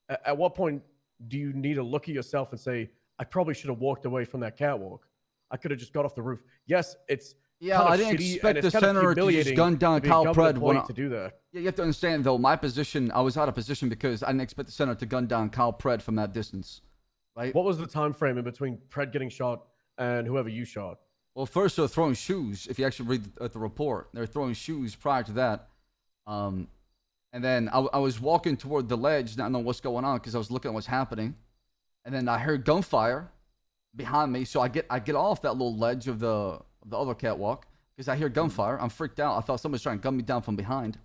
at what point do you need to look at yourself and say, I probably should have walked away from that catwalk? I could have just got off the roof. Yes, it's Yeah, I didn't expect the senator to just gun down Kyle Pred when to do that. Yeah, you have to understand though, my position, I was out of position because I didn't expect the senator to gun down Kyle Pred from that distance, right? What was the time frame in between Pred getting shot and whoever you shot? Well, first they're throwing shoes. If you actually read the report, they're throwing shoes prior to that. And then I was walking toward the ledge, not knowing what's going on because I was looking at what's happening. And then I heard gunfire behind me, so I get off that little ledge of the other catwalk because I hear gunfire. I'm freaked out. I thought somebody's trying to gun me down from behind.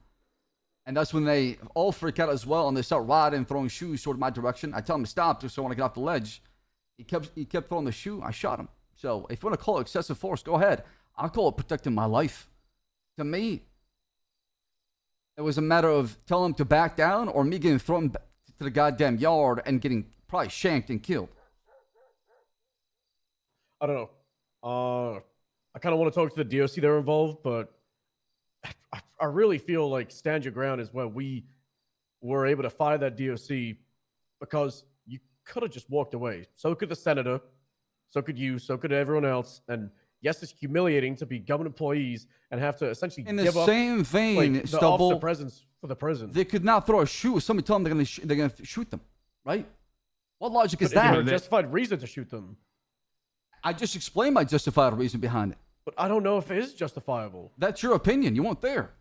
And that's when they all freak out as well, and they start riding, throwing shoes toward my direction. I tell them to stop just so I want to get off the ledge. He kept throwing the shoe. I shot him. So if you want to call it excessive force, go ahead. I'll call it protecting my life. To me, it was a matter of telling him to back down or me getting thrown to the goddamn yard and getting probably shanked and killed. I don't know. I kind of want to talk to the DOC that are involved, but I really feel like stand your ground is where we were able to fire that DOC because you could have just walked away. So could the senator, so could you, so could everyone else. And yes, it's humiliating to be government employees and have to essentially in the give same up, vein, like, the Stubble, officer presence for the prison. They could not throw a shoe. Somebody tell them they're gonna shoot them, right? What logic is But that? there's a justified reason to shoot them. I just explained my justified reason behind it. But I don't know if it is justifiable. That's your opinion. You weren't there.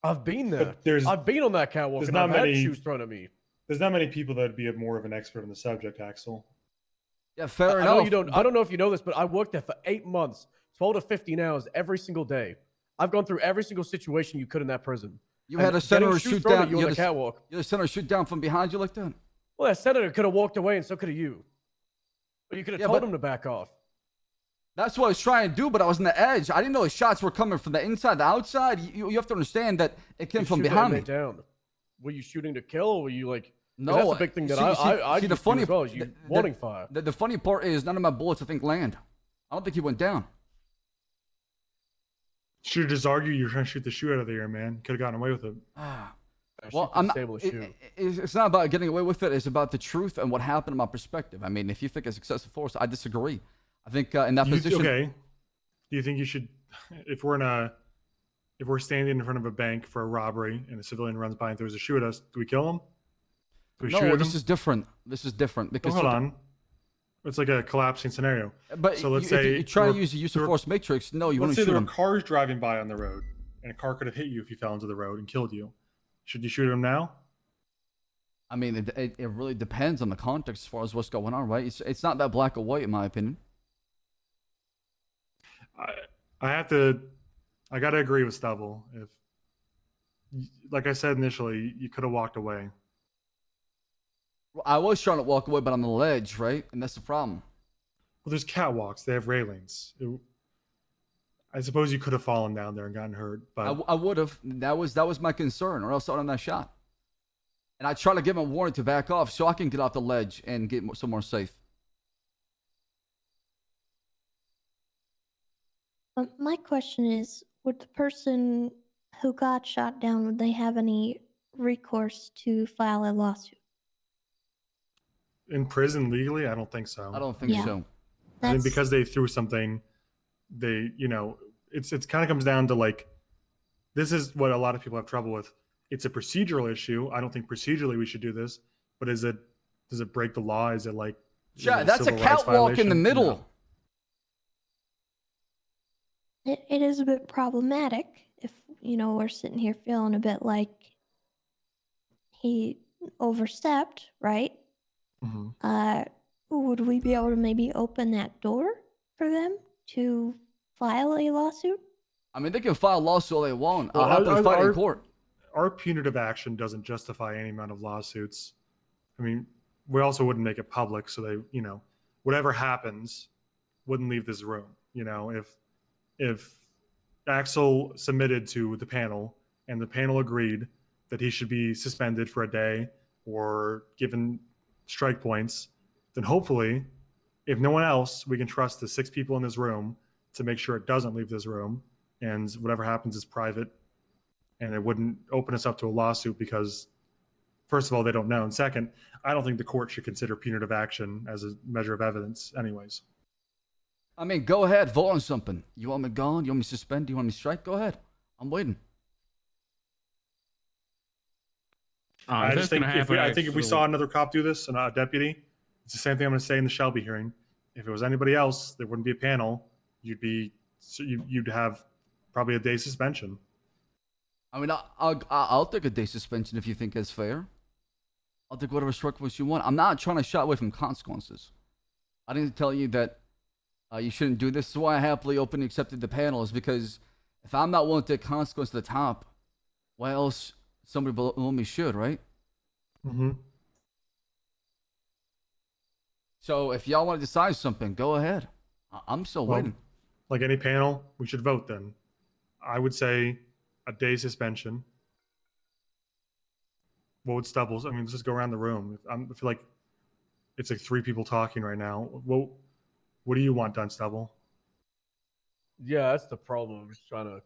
I've been there. There's- I've been on that catwalk there's and not I've had many- shoes thrown at me. There's not many people that would be more of an expert on the subject, Axel. Yeah, fair I know enough. you don't. I don't know if you know this, but I worked there for 8 months, 12 to 15 hours every single day. I've gone through every single situation you could in that prison. You And had a getting senator shoes shoot thrown down. at you on the catwalk. You had a senator shoot down from behind you like that. Well, that senator could have walked away, and so could have you. But you could have Yeah, told but- him to back off. That's what I was trying to do, but I was on the edge. I didn't know the shots were coming from the inside, the outside. You have to understand that it came You from shoot the behind me. inmate down. Were you shooting to kill, or were you like? 'Cause No, that's a big thing that I see, used the to do funny as well. Is you warning fire. The funny part is none of my bullets I think land. I don't think he went down. Should have just argued you're trying to shoot the shoe out of the air, man. Could have gotten away with it. Well, I'm not, it's not about getting away with it. It's about the truth and what happened in my perspective. I mean, if you think it's excessive force, I disagree. I think in that position. Okay. Do you think you should, if we're standing in front of a bank for a robbery and a civilian runs by and throws a shoe at us, do we kill him? Do we shoot No, him? this is different. This is different because Hold on. It's like a collapsing scenario. But so let's if say you try to we're- use the use so of we're- force matrix. No, you let's wouldn't say shoot there were him. cars driving by on the road, and a car could have hit you if you fell into the road and killed you. Should you shoot him now? I mean, it really depends on the context as far as what's going on, right? It's not that black or white, in my opinion. I got to agree with Stubble. If, like I said initially, you could have walked away. I was trying to walk away, but on the ledge, right? And that's the problem. Well, there's catwalks. They have railings. I suppose you could have fallen down there and gotten hurt, but I would have. That was my concern, or else I would have not shot. And I try to give him a warning to back off so I can get off the ledge and get somewhere safe. My question is, would the person who got shot down, would they have any recourse to file a lawsuit? in prison legally, I don't think so. I don't think Yeah. so. I think because they threw something, it's kind of comes down to like, this is what a lot of people have trouble with. It's a procedural issue. I don't think procedurally we should do this, but does it break the law? Is it like, Yeah, that's a civil rights catwalk in the violation? middle. No. it is a bit problematic if, we're sitting here feeling a bit like he overstepped, right? Mhm. Would we be able to maybe open that door for them to file a lawsuit? I mean, they can file a lawsuit all they want. Well, I'll happily fight in court. Our punitive action doesn't justify any amount of lawsuits. I mean, we also wouldn't make it public, so they, whatever happens, wouldn't leave this room. If Axel submitted to the panel and the panel agreed that he should be suspended for a day or given strike points, then hopefully, if no one else, we can trust the 6 people in this room to make sure it doesn't leave this room, and whatever happens is private, and it wouldn't open us up to a lawsuit because, first of all, they don't know, and second, I don't think the court should consider punitive action as a measure of evidence anyways. I mean, go ahead, vote on something. You want me gone? You want me suspended? You want me strike? Go ahead. I'm waiting. I just think if we saw another cop do this and a deputy, it's the same thing I'm going to say in the Shelby hearing. If it was anybody else, there wouldn't be a panel. You'd have probably a day suspension. I mean, I'll take a day suspension if you think it's fair. I'll take whatever strike force you want. I'm not trying to shy away from consequences. I didn't tell you that you shouldn't do this. This is why I happily openly accepted the panel, is because if I'm not willing to take consequence to the top, why else somebody below me should, right? Mm-hmm. So if y'all want to decide something, go ahead. I'm still waiting. Like any panel, we should vote then. I would say a day suspension. What would Stubbles? I mean, let's just go around the room. I feel like it's like 3 people talking right now. What do you want done, Stubble? Yeah, that's the problem. I'm just trying to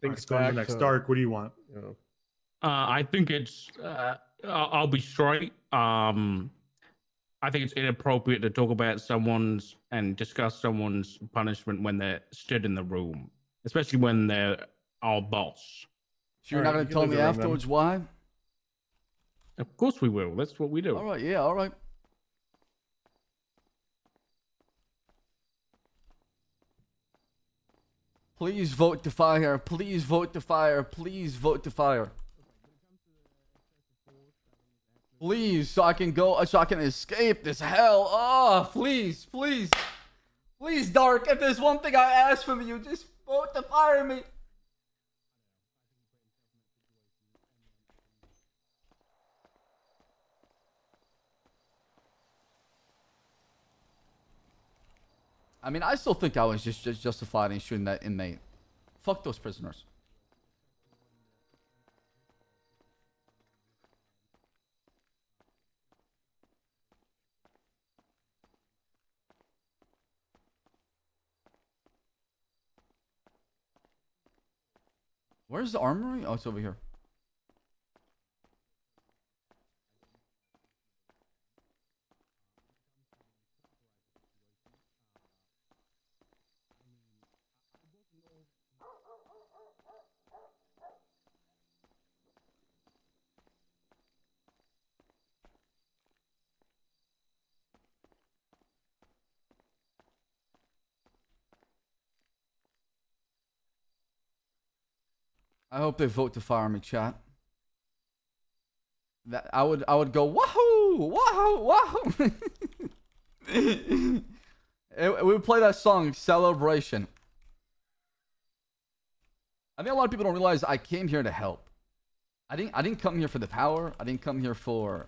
think Let's go on to the next. Dark, what do you want? I think it's. I'll be straight. I think it's inappropriate to talk about someone's and discuss someone's punishment when they're stood in the room, especially when they're our boss. So you're not going to tell me afterwards why? Of course we will. That's what we do. All right. Yeah. All right. Please vote to fire. Please vote to fire. Please vote to fire. Please, so I can go, so I can escape this hell. Oh, please, please. Please, Dark, if there's one thing I ask from you, just vote to fire me. I mean, I still think I was just justified in shooting that inmate. Fuck those prisoners. Where's the armory? Oh, it's over here. I hope they vote to fire me, chat. That I would go wahoo, wahoo, wahoo. We would play that song Celebration. I think a lot of people don't realize I came here to help. I didn't come here for the power. I didn't come here for,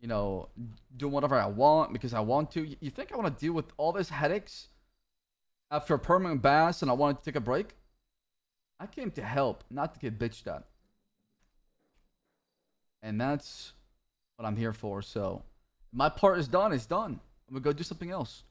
doing whatever I want because I want to. You think I want to deal with all this headaches after a permanent bass and I wanted to take a break? I came to help, not to get bitched at. And that's what I'm here for. So my part is done. It's done. I'm going to go do something else.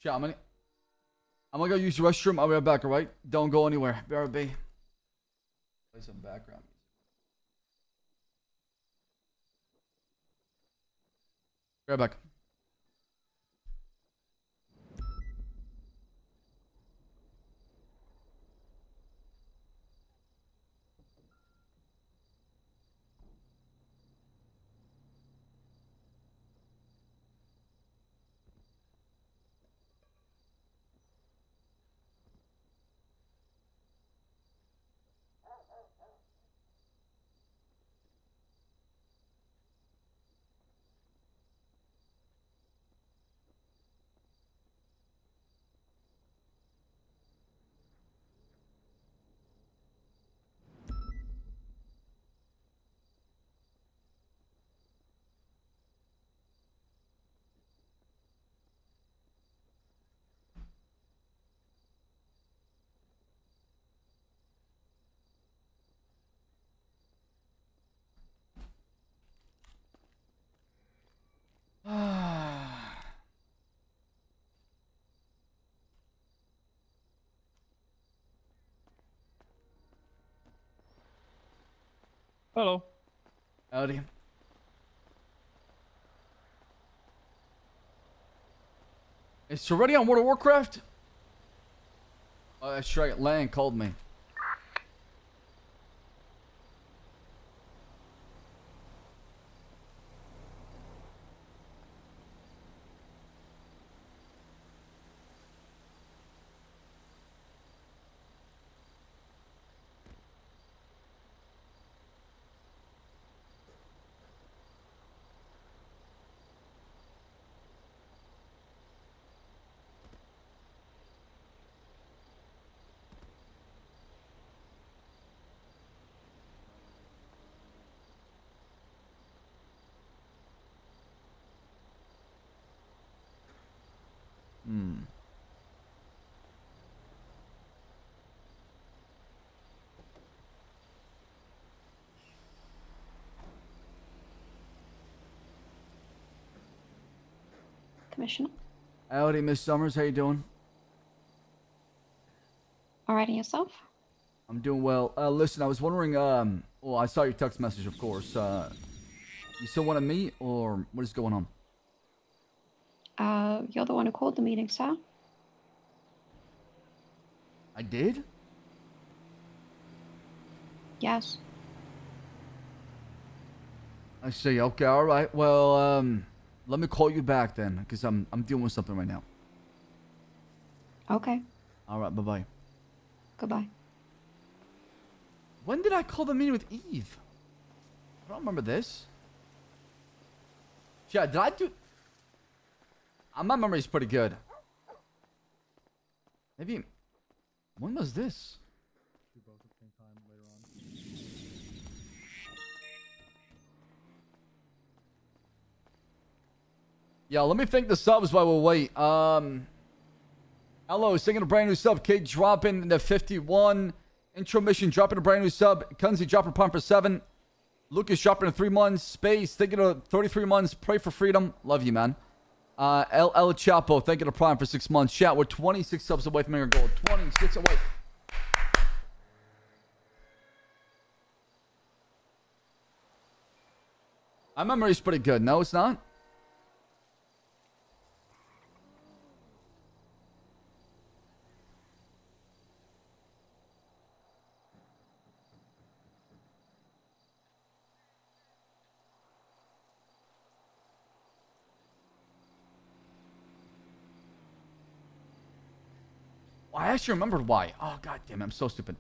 Chat, I'm gonna go use the restroom. I'll be right back, alright? Don't go anywhere. BRB. Play some background music. Be right back. Hello. Howdy. Is Serenity on World of Warcraft? Oh, that's right. Lan called me. Hmm. Commissioner. Howdy, Miss Summers. How you doing? All right, and yourself? I'm doing well. Listen, I was wondering, well, I saw your text message, of course. You still want to meet, or what is going on? You're the one who called the meeting, sir. I did? Yes. I see. Okay, all right. Well, let me call you back then, because I'm dealing with something right now. Okay. All right, bye-bye. Goodbye. When did I call the meeting with Eve? I don't remember this. Yeah, did I do... my memory's pretty good. Maybe... When was this? Yeah, let me thank the subs while we wait. Hello, singing a brand new sub. Kate dropping the 51. Intro mission dropping a brand new sub. Kunzi dropping a pump for 7. Lucas dropping in 3 months. Space thinking of 33 months. Pray for freedom. Love you, man. El Chapo thanking a prime for 6 months. Chat, we're 26 subs away from our goal. 26 away. My memory's pretty good. No, it's not. I actually remembered why. Oh, god damn it. I'm so stupid.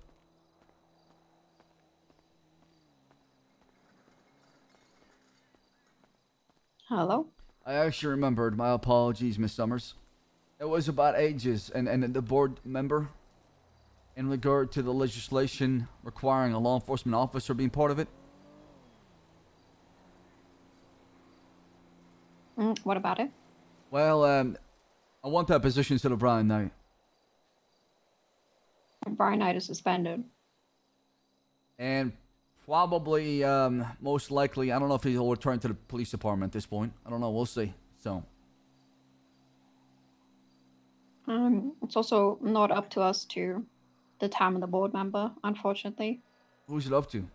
Hello? I actually remembered. My apologies, Miss Summers. It was about ages and the board member in regard to the legislation requiring a law enforcement officer being part of it. What about it? Well, I want that position instead of Brian Knight. Brian Knight is suspended. And probably, most likely, I don't know if he'll return to the police department at this point. I don't know. We'll see. So. It's also not up to us to determine the board member, unfortunately. Who's it up to?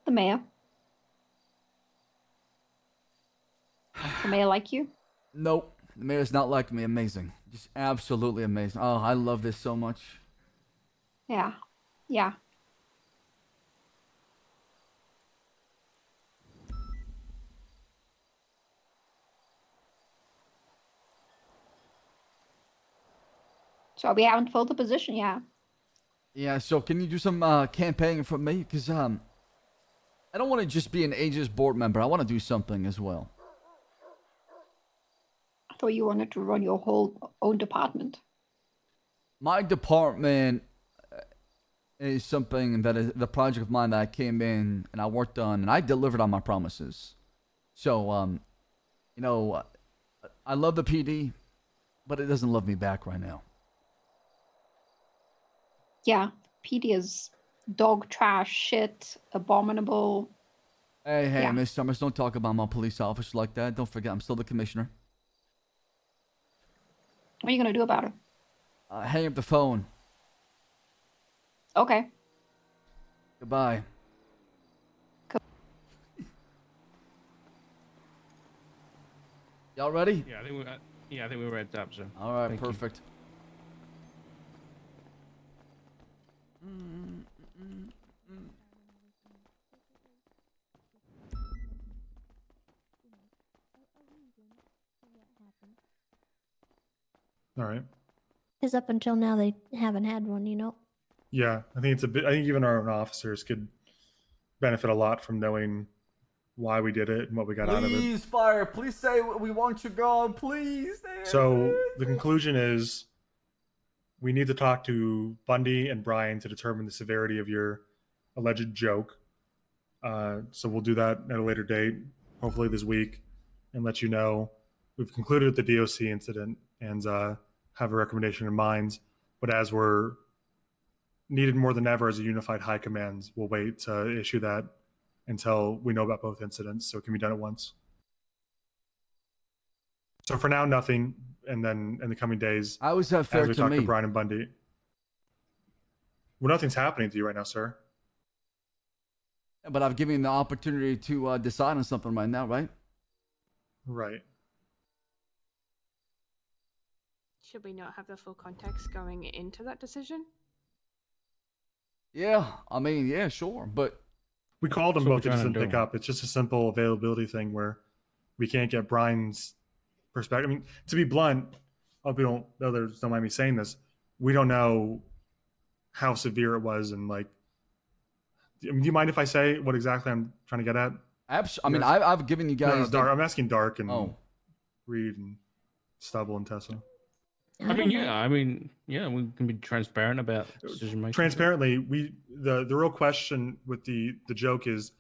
The mayor. The mayor like you? Nope. The mayor's not like me. Amazing. Just absolutely amazing. Oh, I love this so much. Yeah. Yeah. So we haven't filled the position yet. Yeah, so can you do some campaigning for me? Because I don't want to just be an Aegis board member. I want to do something as well. I thought you wanted to run your whole own department. My department is something that is the project of mine that I came in and I worked on and I delivered on my promises. So, you know, I love the PD, but it doesn't love me back right now. Yeah, PD is dog trash, shit, abominable. Hey, Yeah. Miss Summers, don't talk about my police officer like that. Don't forget, I'm still the commissioner. What are you gonna do about it? Hang up the phone. Okay. Goodbye. Y'all ready? Yeah, I think we're wrapped up, sir. All right, Thank you. perfect. All right. Because up until now, they haven't had one, you know? Yeah, I think it's a bit. I think even our own officers could benefit a lot from knowing why we did it and what we got out of it. Please, fire. Please say we want you gone. Please. So the conclusion is we need to talk to Bundy and Brian to determine the severity of your alleged joke. So we'll do that at a later date, hopefully this week, and let you know. We've concluded the DOC incident and have a recommendation in mind. But as we're needed more than ever as a unified high command, we'll wait to issue that until we know about both incidents, so it can be done at once. So for now, nothing, and then in the coming days, How is that fair as we to talk me? to Brian and Bundy. Well, nothing's happening to you right now, sir. But I've given you the opportunity to decide on something right now, right? Right. Should we not have the full context going into that decision? Yeah, I mean, yeah, sure, but We called them So both, they we're just trying didn't to pick do- up. It's just a simple availability thing where we can't get Brian's perspective. I mean, to be blunt, I hope you don't, others don't mind me saying this. We don't know how severe it was, and like, do you mind if I say what exactly I'm trying to get at? I mean, I've given you guys. No, Dark. I'm asking Dark and Oh. Reed and Stubble and Tessa. I mean, yeah, we can be transparent about decision making. Transparently, the real question with the joke is,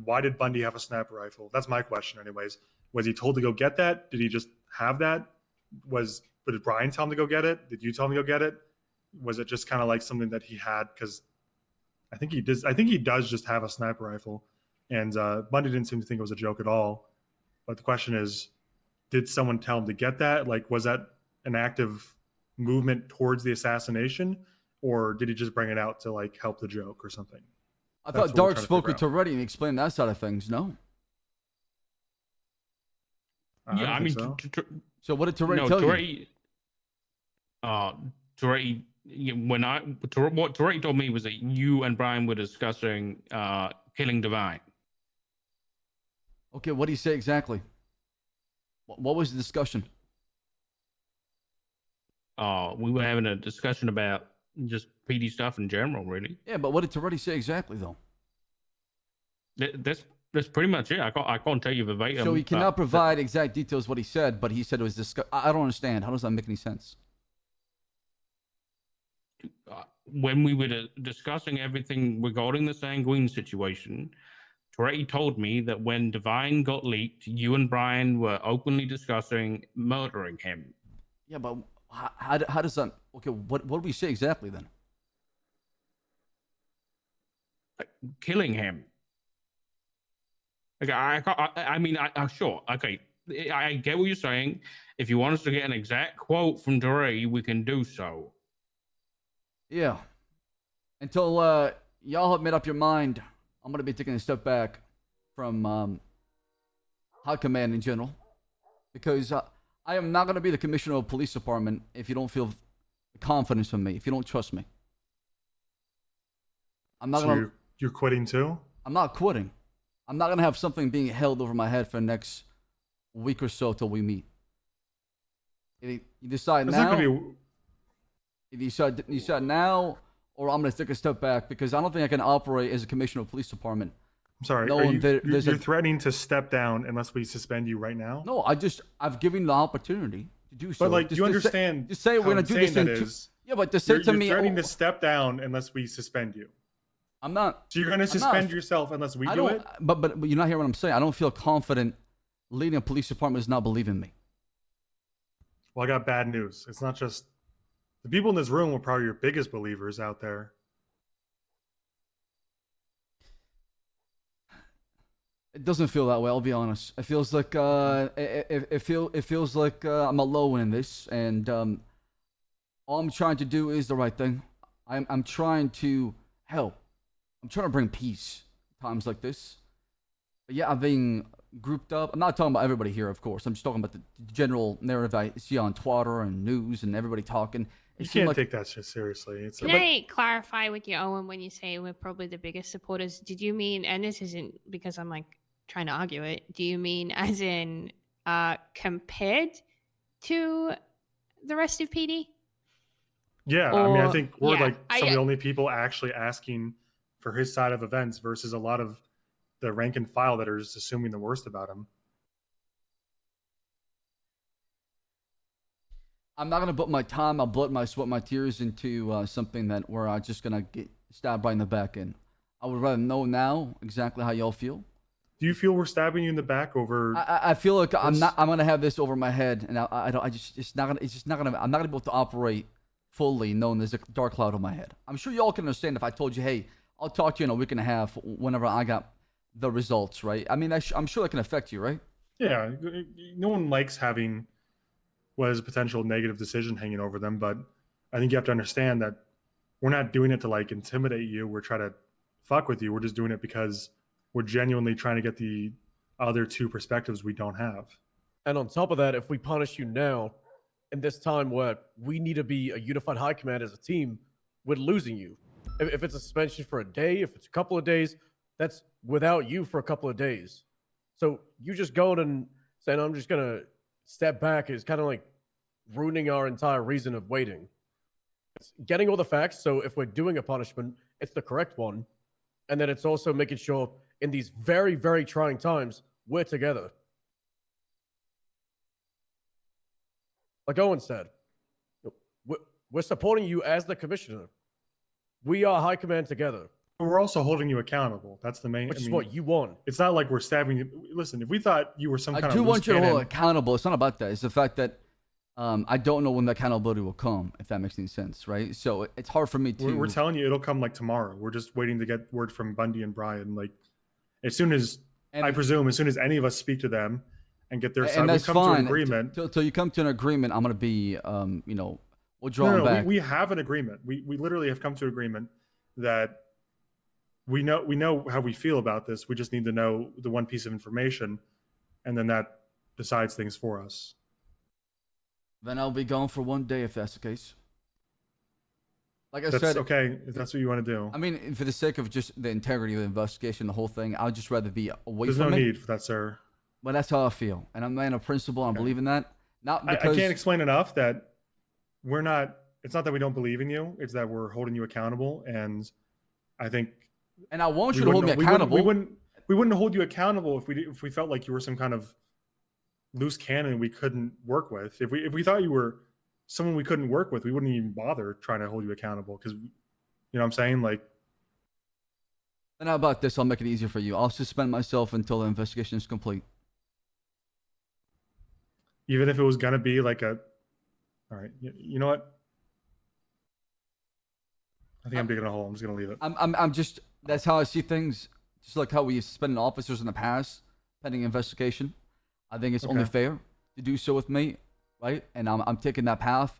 why did Bundy have a sniper rifle? That's my question, anyways. Was he told to go get that? Did he just have that? Did Brian tell him to go get it? Did you tell him to go get it? Was it just kind of like something that he had? Because I think he does. I think he does just have a sniper rifle, and Bundy didn't seem to think it was a joke at all. But the question is, did someone tell him to get that? Like, was that an active movement towards the assassination, or did he just bring it out to like help the joke or something? I That's thought what we're Dark trying to spoke figure with Toretti and explained that side of things. No. out. Yeah, I don't mean, think so. So what did Toretti no, tell you? Toretti, what Toretti told me was that you and Brian were discussing killing Divine. Okay, what did he say exactly? What was the discussion? We were having a discussion about just PD stuff in general, really. Yeah, but what did Toretti say exactly, though? That's pretty much it. I can't tell you verbatim. So he but cannot provide exact details what he said, but he said it was discussed. I don't understand. How does that make any sense? When we were discussing everything regarding the Sanguine situation, Toretti told me that when Divine got leaked, you and Brian were openly discussing murdering him. Yeah, but how does that... Okay, what do we say exactly then? Killing him. Okay, I mean, sure. Okay, I get what you're saying. If you want us to get an exact quote from Dre, we can do so. Yeah. Until y'all have made up your mind, I'm gonna be taking a step back from High Command in general, because I am not gonna be the commissioner of police department if you don't feel confidence in me, if you don't trust me. I'm not So gonna. you're quitting too? I'm not quitting. I'm not gonna have something being held over my head for the next week or so till we meet. If you decide It's now. not gonna be. If you decide now, or I'm gonna take a step back because I don't think I can operate as a commissioner of police department. I'm sorry. No, Are you, there's you're a, threatening to step down unless we suspend you right now? no. I've given you the opportunity to do so. But like, Just you to understand? just say we're how gonna do this insane in that two. is? Yeah, but to say You're, to you're me, threatening oh, to step down unless we suspend you. I'm not. So you're going to I'm not- suspend yourself unless we I do don't. it? But you're not hearing what I'm saying. I don't feel confident leading a police department is not believing me. Well, I got bad news. It's not just the people in this room were probably your biggest believers out there. It doesn't feel that way. I'll be honest. It feels like it feels like I'm alone in this, and all I'm trying to do is the right thing. I'm trying to help. I'm trying to bring peace times like this. But yeah, I'm being grouped up. I'm not talking about everybody here, of course. I'm just talking about the general narrative I see on Twitter and news and everybody talking. You It seemed can't like take that shit seriously. It's Can I clarify with you, Owen, when you say we're probably the biggest supporters? Did you mean, and this isn't because I'm like trying to argue it, do you mean as in compared to the rest of PD? Yeah, I mean, I Or- think we're yeah, like some of I- the only people actually asking for his side of events versus a lot of the rank and file that are just assuming the worst about him. I'm not gonna put my time, my blood, my sweat, my tears into something that where I'm just gonna get stabbed right in the back end. I would rather know now exactly how y'all feel. Do you feel we're stabbing you in the back over? I feel like I'm this? not. I'm gonna have this over my head, and I don't. I just. It's not gonna. It's just not gonna. I'm not gonna be able to operate fully, knowing there's a dark cloud on my head. I'm sure y'all can understand if I told you, hey, I'll talk to you in a week and a half whenever I got the results, right? I mean, I'm sure that can affect you, right? Yeah, no one likes having what is a potential negative decision hanging over them, but I think you have to understand that we're not doing it to like intimidate you. We're trying to fuck with you. We're just doing it because we're genuinely trying to get the other two perspectives we don't have. And on top of that, if we punish you now, in this time where we need to be a unified high command as a team, we're losing you. If it's a suspension for a day, if it's a couple of days, that's without you for a couple of days. So you just going and saying, I'm just going to step back is kind of like ruining our entire reason of waiting. It's getting all the facts. So if we're doing a punishment, it's the correct one. And then it's also making sure in these very, very trying times, we're together. Like Owen said, we're supporting you as the commissioner. We are high command together. But we're also holding you accountable. That's the main. Which I is mean, what you want. It's not like we're stabbing you. Listen, if we thought you were some I kind do of want loose you to hold cannon, accountable. It's not about that. It's the fact that I don't know when the accountability will come, if that makes any sense, right? So it's hard for me to. we're telling you it'll come like tomorrow. We're just waiting to get word from Bundy and Brian. Like, as soon as I presume, as soon as any of us speak to them and get their side, and we that's come to fine. an agreement. Till you come to an agreement, I'm gonna be, we'll draw them back. We have an agreement. We literally have come to an agreement that we know how we feel about this. We just need to know the one piece of information, and then that decides things for us. Then I'll be gone for one day if that's the case. Like I That's said, okay if that's what you want to do. I mean, for the sake of just the integrity of the investigation, the whole thing, I'd just rather be away There's from no it. need for that, sir. But that's how I feel, and I'm a man of principle. I believe in that. Not I because can't explain enough that we're not. It's not that we don't believe in you. It's that we're holding you accountable, and I think. And I want we you to hold me wouldn't- accountable. We wouldn't hold you accountable if we felt like you were some kind of loose cannon we couldn't work with. If we thought you were someone we couldn't work with, we wouldn't even bother trying to hold you accountable. Because, you know what I'm saying? Like, And how about this? I'll make it easier for you. I'll suspend myself until the investigation is complete. even if it was gonna be like a, all right, you know what? I think I'm digging a hole. I'm just gonna leave it. I'm just. That's how I see things. Just like how we suspended officers in the past, pending investigation. I think it's only Okay. fair to do so with me, right? And I'm taking that path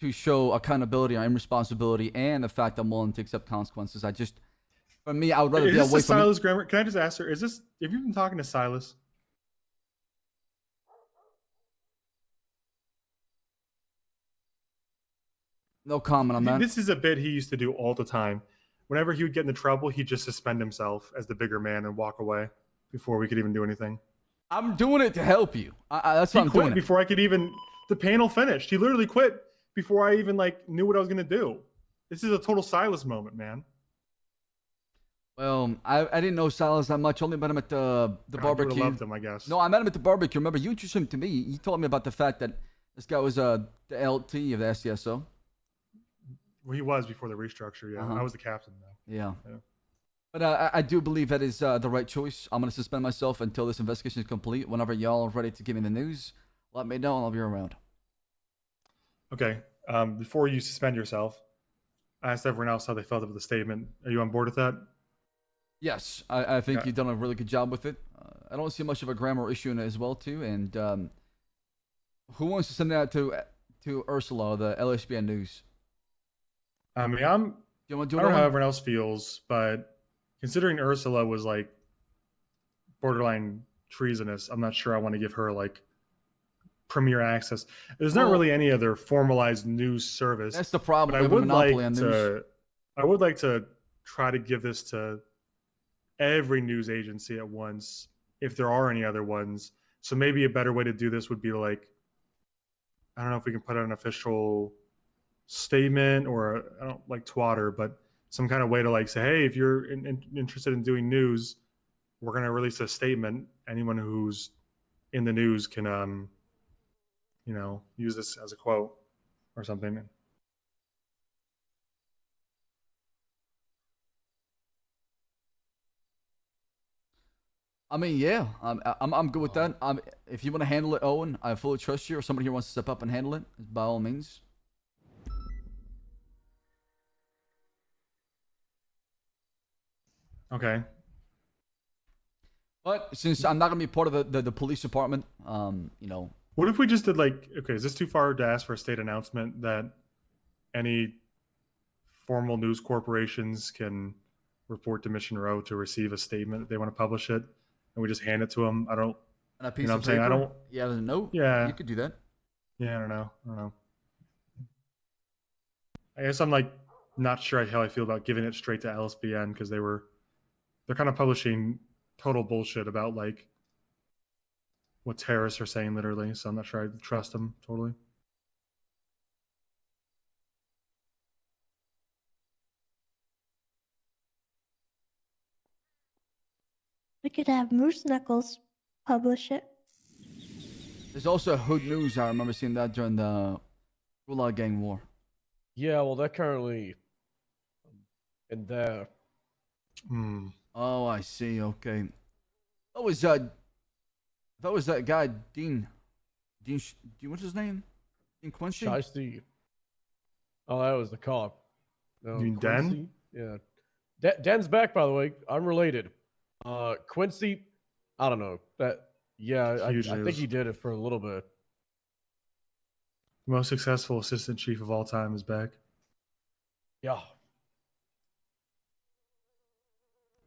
to show accountability and responsibility and the fact I'm willing to accept consequences. For me, I would rather Is be this away the from it. Silas grammar? Can I just ask her? Have you been talking to Silas? No comment on that. This is a bit he used to do all the time. Whenever he would get into trouble, he'd just suspend himself as the bigger man and walk away before we could even do anything. I'm doing it to help you. That's He what I'm quit doing. It. before I could even. The panel finished. He literally quit before I even knew what I was gonna do. This is a total Silas moment, man. Well, I didn't know Silas that much. Only met him at the God, you barbecue. would've loved him, I guess. No, I met him at the barbecue. Remember, you introduced him to me. You told me about the fact that this guy was the LT of the SDSO. Well, he was before the restructure. Yeah, Uh-huh. I was the captain though. Yeah. Yeah. But I do believe that is the right choice. I'm going to suspend myself until this investigation is complete. Whenever y'all are ready to give me the news, let me know and I'll be around. Okay. Before you suspend yourself, I asked everyone else how they felt about the statement. Are you on board with that? Yes, I think Yeah. you've done a really good job with it. I don't see much of a grammar issue in it as well, too. And who wants to send that to Ursula, the LSBN News? I mean, Do you want to do I it? don't know how Owen? everyone else feels, but considering Ursula was borderline treasonous, I'm not sure I want to give her premier access. There's not Well, really any other formalized news service. That's the problem. But I We have a would monopoly like on news. to. I would like to try to give this to every news agency at once, if there are any other ones. So maybe a better way to do this would be I don't know if we can put out an official statement or I don't like twatter, but some kind of way to say, hey, if you're interested in doing news, we're going to release a statement. Anyone who's in the news can, use this as a quote or something. I mean, yeah, I'm good with that. If you want to handle it, Owen, I fully trust you. Or somebody here wants to step up and handle it, by all means. Okay. But since I'm not gonna be part of the police department, What if we just did okay, is this too far to ask for a state announcement that any formal news corporations can report to Mission Row to receive a statement if they want to publish it, and we just hand it to them? I don't. on a piece what of I'm saying? paper. I don't. Yeah, there's a note. Yeah. You could do that. Yeah, I don't know. I guess I'm not sure how I feel about giving it straight to LSBN because they're kind of publishing total bullshit about what terrorists are saying literally. So I'm not sure I trust them totally. We could have Moose Knuckles publish it. There's also Hood News. I remember seeing that during the Gulag Gang War. Yeah, well, they're currently in there. Oh, I see. Okay. That was that guy Dean. What's his name? Dean Quincy. Shiesty. Oh, that was the cop. No, You mean Den? Quincy? Yeah. Den's back, by the way. Unrelated. Quincy, I don't know. I Huge think news. he did it for a little bit. Most successful assistant chief of all time is back. Yeah.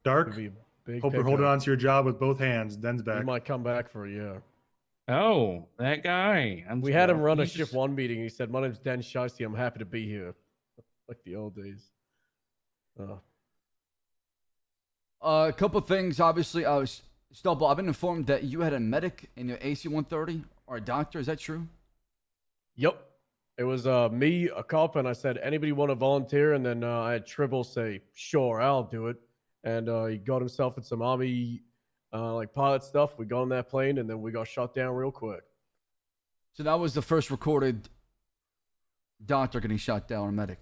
Dark. Could be a big Hope you're holding pickup. on to your job with both hands. Den's back. He might come back for a year. Oh, that guy. We had him run a he's shift one meeting. He said, "My name's Den Shiesty. I'm happy to be here." Like the old days. A couple things. Obviously, Stubble, I've been informed that you had a medic in your AC-130 or a doctor. Is that true? Yep. It was me, a cop, and I said, "Anybody want to volunteer?" And then I had Tribble say, "Sure, I'll do it." And he got himself in some army pilot stuff. We got on that plane, and then we got shot down real quick. So that was the first recorded doctor getting shot down or medic.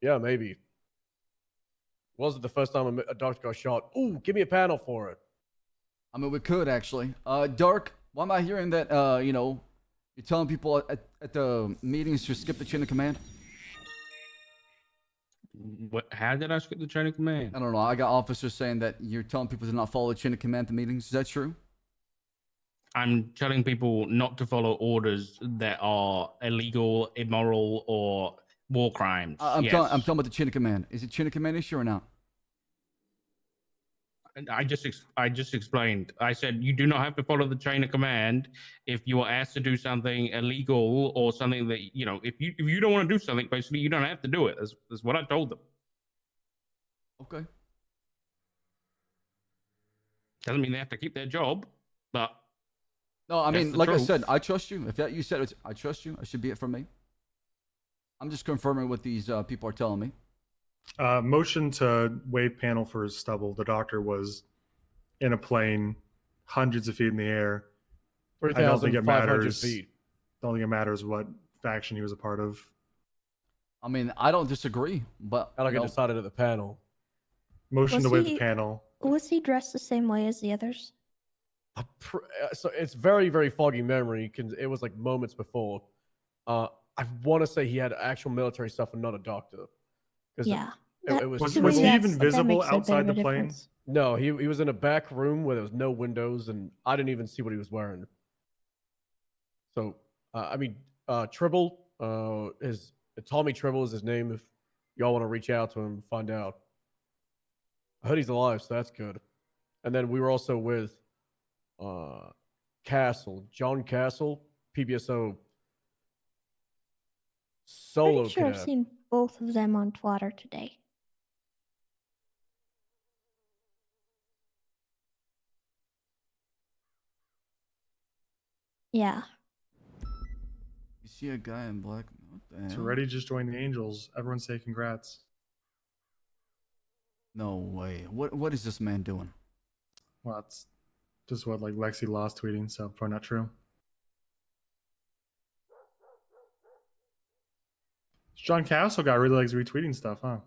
Yeah, maybe. Wasn't the first time a doctor got shot. Ooh, give me a panel for it. I mean, we could actually. Dark, why am I hearing that, you're telling people at the meetings to skip the chain of command? What? How did I skip the chain of command? I don't know. I got officers saying that you're telling people to not follow the chain of command at the meetings. Is that true? I'm telling people not to follow orders that are illegal, immoral, or war crimes. I'm Yes. talking about the chain of command. Is it chain of command issue or not? I just explained. I said you do not have to follow the chain of command if you are asked to do something illegal or something that if you don't want to do something, basically you don't have to do it. That's what I told them. Okay. Doesn't mean they have to keep their job, but No, I that's mean, the like I truth. said, I trust you. If that you said it, I trust you. It should be it from me. I'm just confirming what these people are telling me. Motion to wave panel for stubble. The doctor was in a plane, hundreds of feet in the air. I don't think it 3,500 matters. feet. Don't think it matters what faction he was a part of. I mean, I don't disagree, but That'll get decided at the panel. Motion to Was waive the he- panel. Was he dressed the same way as the others? So it's very, very foggy memory. It was like moments before. I want to say he had actual military stuff and not a doctor. 'Cause Yeah. It was. Was he even visible outside the plane? No, he was in a back room where there was no windows, and I didn't even see what he was wearing. So, I mean, Tribble is Tommy Tribble is his name. If y'all want to reach out to him, find out. I heard he's alive, so that's good. And then we were also with Castle, John Castle, PBSO solo Pretty sure I've cadet. seen both of them on Twitter today. Yeah. You see a guy in black. What the hell? So Reddy just joined the Angels. Everyone say congrats. No way. What is this man doing? Well, that's just what like Lexi lost tweeting, so probably not true. John Castle guy really likes retweeting stuff, huh?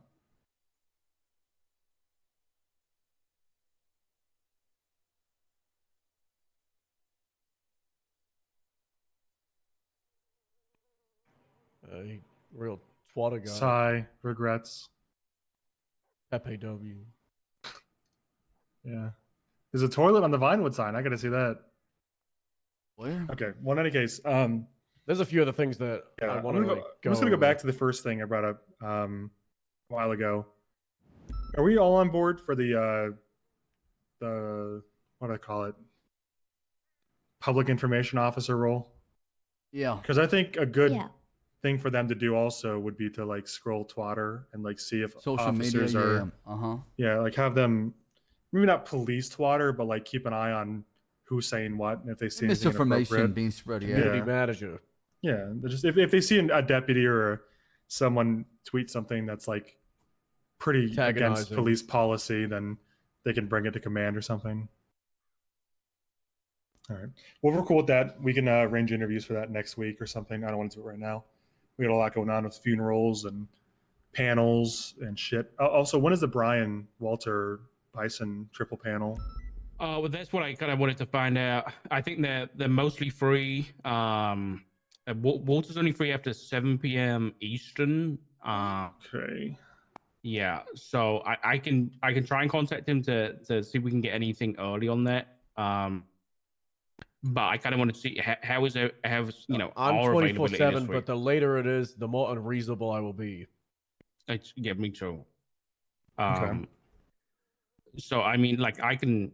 Real twatter guy. Sigh, regrets. FAW. Yeah. There's a toilet on the Vinewood sign. I gotta see that. Where? Okay. Well, in any case, there's a few other things that yeah, I I'm want to. just gonna go back to the first thing I brought up a while ago. Are we all on board for the what do I call it? Public information officer role? Yeah. Because I think a good thing for them to do also would be to like scroll Twitter and like see if Social officers media, are like have them maybe not police Twitter, but like keep an eye on who's saying what and if they see anything Misinformation inappropriate. being spread. Community manager. Yeah, just if they see a deputy or someone tweet something that's like pretty against Antagonizing. police policy, then they can bring it to command or something. All right. Well, we're cool with that. We can arrange interviews for that next week or something. I don't want to do it right now. We got a lot going on with funerals and panels and shit. Also, when is the Brian Walter Bison triple panel? Well, that's what I kind of wanted to find out. I think they're mostly free. Walter's only free after 7 p.m. Eastern. Okay. Yeah, so I can try and contact him to see if we can get anything early on that. But I kind of want to see how is it, I'm our availability 24/7, this but week. the later it is, the more unreasonable I will be. Yeah, me too. Okay. So I mean, like I can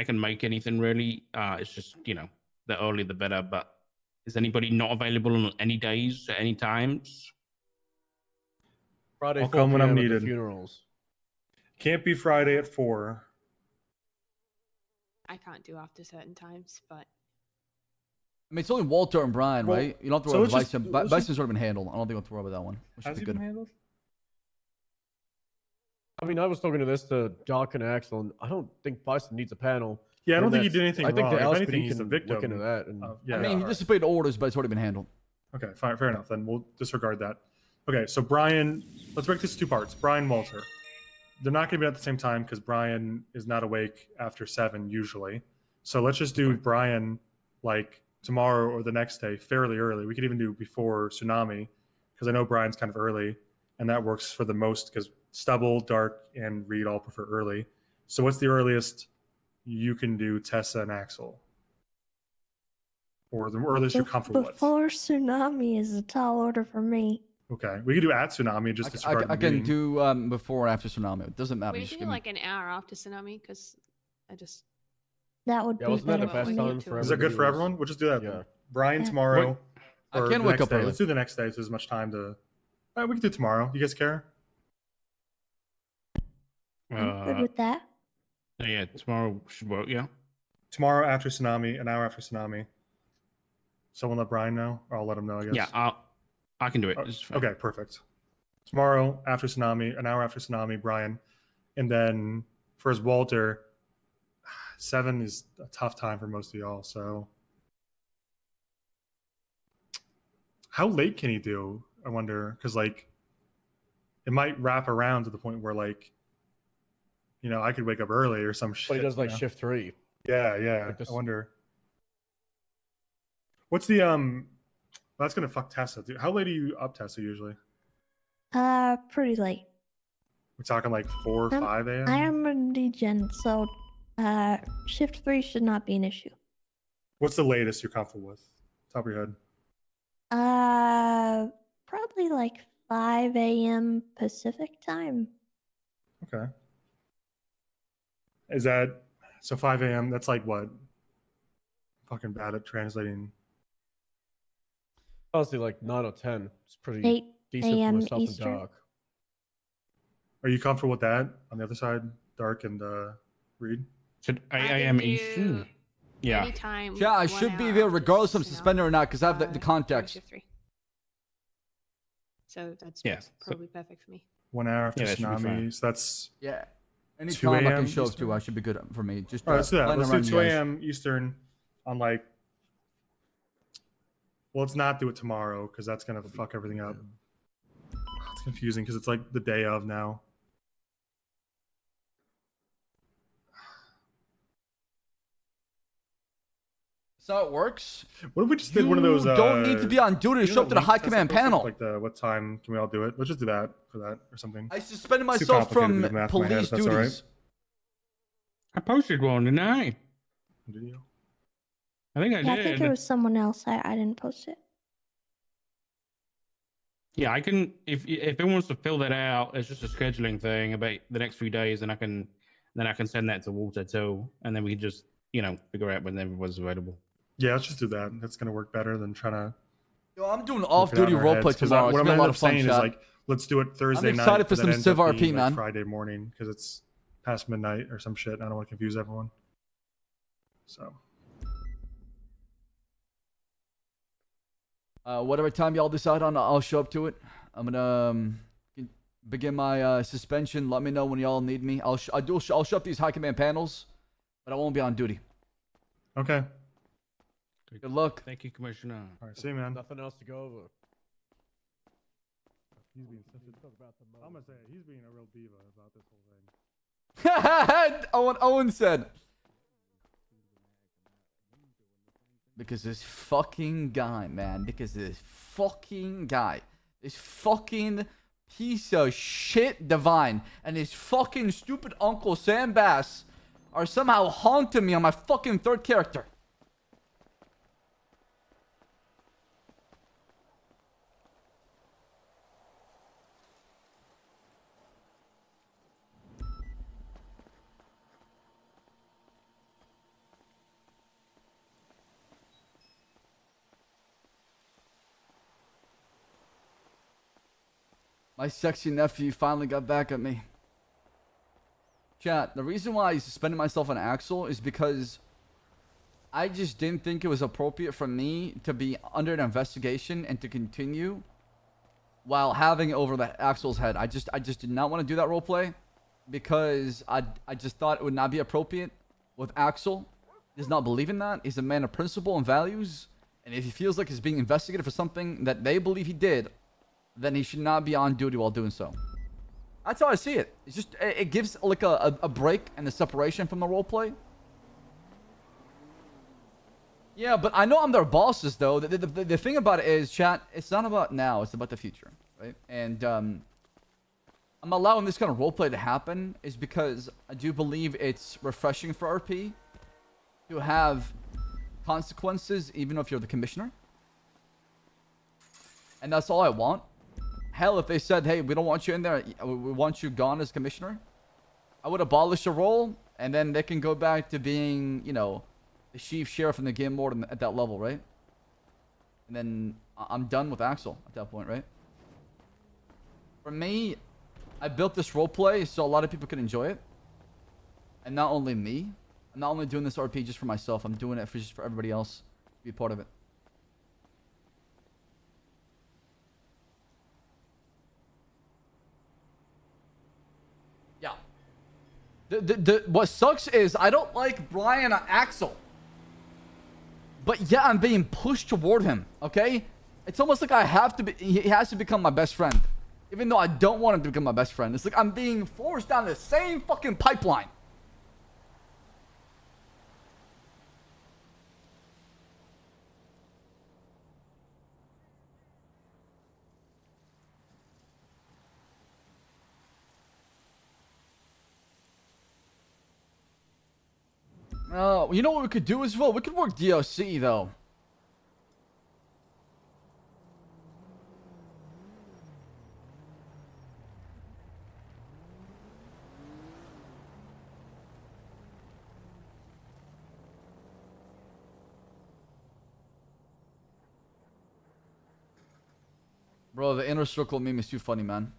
make anything really. It's just the earlier the better. But is anybody not available on any days at any times? Friday, I'll 4 come when I'm p.m. at the needed. funerals. Can't be Friday at 4. I can't do after certain times, but I mean, it's only Walter and Brian, Well, right? You don't have to so worry about let's just- Bison. let's Bison's already been handled. I don't think we'll have to worry about that one. We should Has be he good. been handled? I mean, I was talking to this to Doc and Axel, and I don't think Bison needs a panel. Yeah, I don't And think he that's- did anything I think wrong. the If LSPD anything, he's can the victim. look into that. And Yeah, I mean, he all disobeyed orders, but it's already been handled. Okay, fine, fair enough. Then we'll disregard that. Okay, so Brian, let's break this 2 parts. Brian Walter. They're not going to be at the same time because Brian is not awake after 7 usually. So let's just do Brian like tomorrow or the next day, fairly early. We could even do before Tsunami because I know Brian's kind of early, and that works for the most because Stubble, Dark, and Reed all prefer early. So what's the earliest you can do Tessa and Axel? or the earliest you're comfortable with? Before tsunami is a tall order for me. Okay, we could do at tsunami just disregard I the can meeting. do before and after tsunami. It doesn't matter. We Just do give me. like an hour after tsunami because I just. That would Yeah, be wasn't that better the best for time me. for Is that good for everybody? everyone? We'll just do that. Yeah. Then. Brian Yeah. tomorrow. Wait, I or can the wake next up day. early. Let's do the next day so there's much time to. We can do tomorrow. You guys care? I'm good with that. Yeah, tomorrow should work. Yeah. Tomorrow after tsunami, an hour after tsunami. Someone let Brian know, or I'll let him know. I guess. Yeah, I can do it. Oh, It's fine. okay, perfect. Tomorrow after tsunami, an hour after tsunami, Brian, and then for his Walter, 7 is a tough time for most of y'all. So, how late can he do? I wonder, because like, it might wrap around to the point where like, I could wake up early or some shit. But he does like you know? shift 3. Yeah. Like this- I wonder. What's the That's gonna fuck Tessa. Dude. How late are you up, Tessa? Usually, Pretty late. we're talking like 4 or 5 a.m. I am a degen, so shift 3 should not be an issue. What's the latest you're comfortable with? Top of your head. Probably like 5 a.m. Pacific time. Okay. Is that so? 5 a.m. That's like what? Fucking bad at translating. Honestly, like 9 or 10. It's pretty 8 decent for a.m. myself in Eastern. dark. Are you comfortable with that? On the other side, dark and Reed. Should 8 I can a.m. do Eastern? Yeah. Anytime. Yeah, I 1 should be hour there after regardless of tsunami, suspended or not because I have the during context. shift 3. So that's Yeah, so- probably perfect for me. 1 hour after Yeah, that should be fine. tsunami. So that's Yeah. 2 Anytime I can a.m. show up Eastern? to, I should be good for me. Just all right. Let's do that. plan Let's do around 2 you guys. a.m. Eastern on like. Well, let's not do it tomorrow because that's gonna fuck everything up. It's confusing because it's like the day of now. That's how it works. What if we just did one of those? You don't need to be on duty to you show know up to the link high Tessa command posted? panel. Like what time can we all do it? Let's just do that for that or something. I suspended It's too myself complicated to from do math in my head, police if that's all right. duties. I posted one tonight. Did you? I think I Yeah, I did. think it was someone else. I didn't post it. Yeah, I can. If it wants to fill that out, it's just a scheduling thing about the next few days, and I can send that to Walter too, and then we can just figure out when everyone's available. Yeah, let's just do that. That's gonna work better than trying to. Yo, I'm doing work it out off-duty in our roleplay heads, 'cause tomorrow. what It's I'm gonna be a gonna lot end of up fun, saying is chat. like, let's do it Thursday night. excited for but some then ends Civ up RP, being, like, man. Friday morning because it's past midnight or some shit. I don't want to confuse everyone. So Whatever time y'all decide on, I'll show up to it. I'm gonna begin my suspension. Let me know when y'all need me. I'll show up these high command panels, but I won't be on duty. okay. Good luck. Thank you, Commissioner. All right, see you, man. Nothing else to go over. He's being I'm gonna say it, he's being a real diva about this whole thing. Owen said. Because this fucking guy, man. Because this fucking guy. This fucking piece of shit Divine and his fucking stupid uncle Sam Bass are somehow haunting me on my fucking third character. My sexy nephew finally got back at me. Chat, the reason why I suspended myself on Axel is because I just didn't think it was appropriate for me to be under an investigation and to continue while having it over the Axel's head. I just did not want to do that roleplay because I just thought it would not be appropriate with Axel. He does not believe in that. He's a man of principle and values. And if he feels like he's being investigated for something that they believe he did, then he should not be on duty while doing so. That's how I see it. It's just, it gives like a break and the separation from the roleplay. Yeah, but I know I'm their bosses though. The thing about it is, chat, it's not about now, it's about the future, right? And I'm allowing this kind of roleplay to happen is because I do believe it's refreshing for RP to have consequences, even if you're the commissioner. And that's all I want. Hell, if they said, hey, we don't want you in there, we want you gone as commissioner, I would abolish the role, and then they can go back to being, you know, the chief sheriff in the game warden at that level, right? And then I'm done with Axel at that point, right? For me, I built this roleplay so a lot of people can enjoy it. And not only me. I'm not only doing this RP just for myself, I'm doing it for just for everybody else to be a part of it. Yeah. What sucks is I don't like Brian or Axel. But yeah, I'm being pushed toward him, okay? It's almost like I have to be, he has to become my best friend. Even though I don't want him to become my best friend. It's like I'm being forced down the same fucking pipeline. You know what we could do as well? We could work DLC though. Bro, the inner circle meme is too funny, man.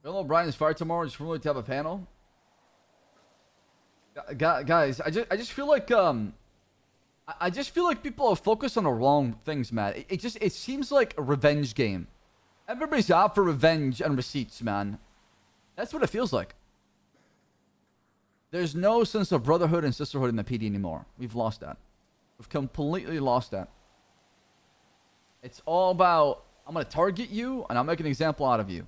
Bill O'Brien's fired tomorrow. Just really to have a panel. Guys, I just feel like I just feel like people are focused on the wrong things, man. It seems like a revenge game. Everybody's out for revenge and receipts, man. That's what it feels like. There's no sense of brotherhood and sisterhood in the PD anymore. We've lost that. We've completely lost that. It's all about, I'm going to target you and I'll make an example out of you.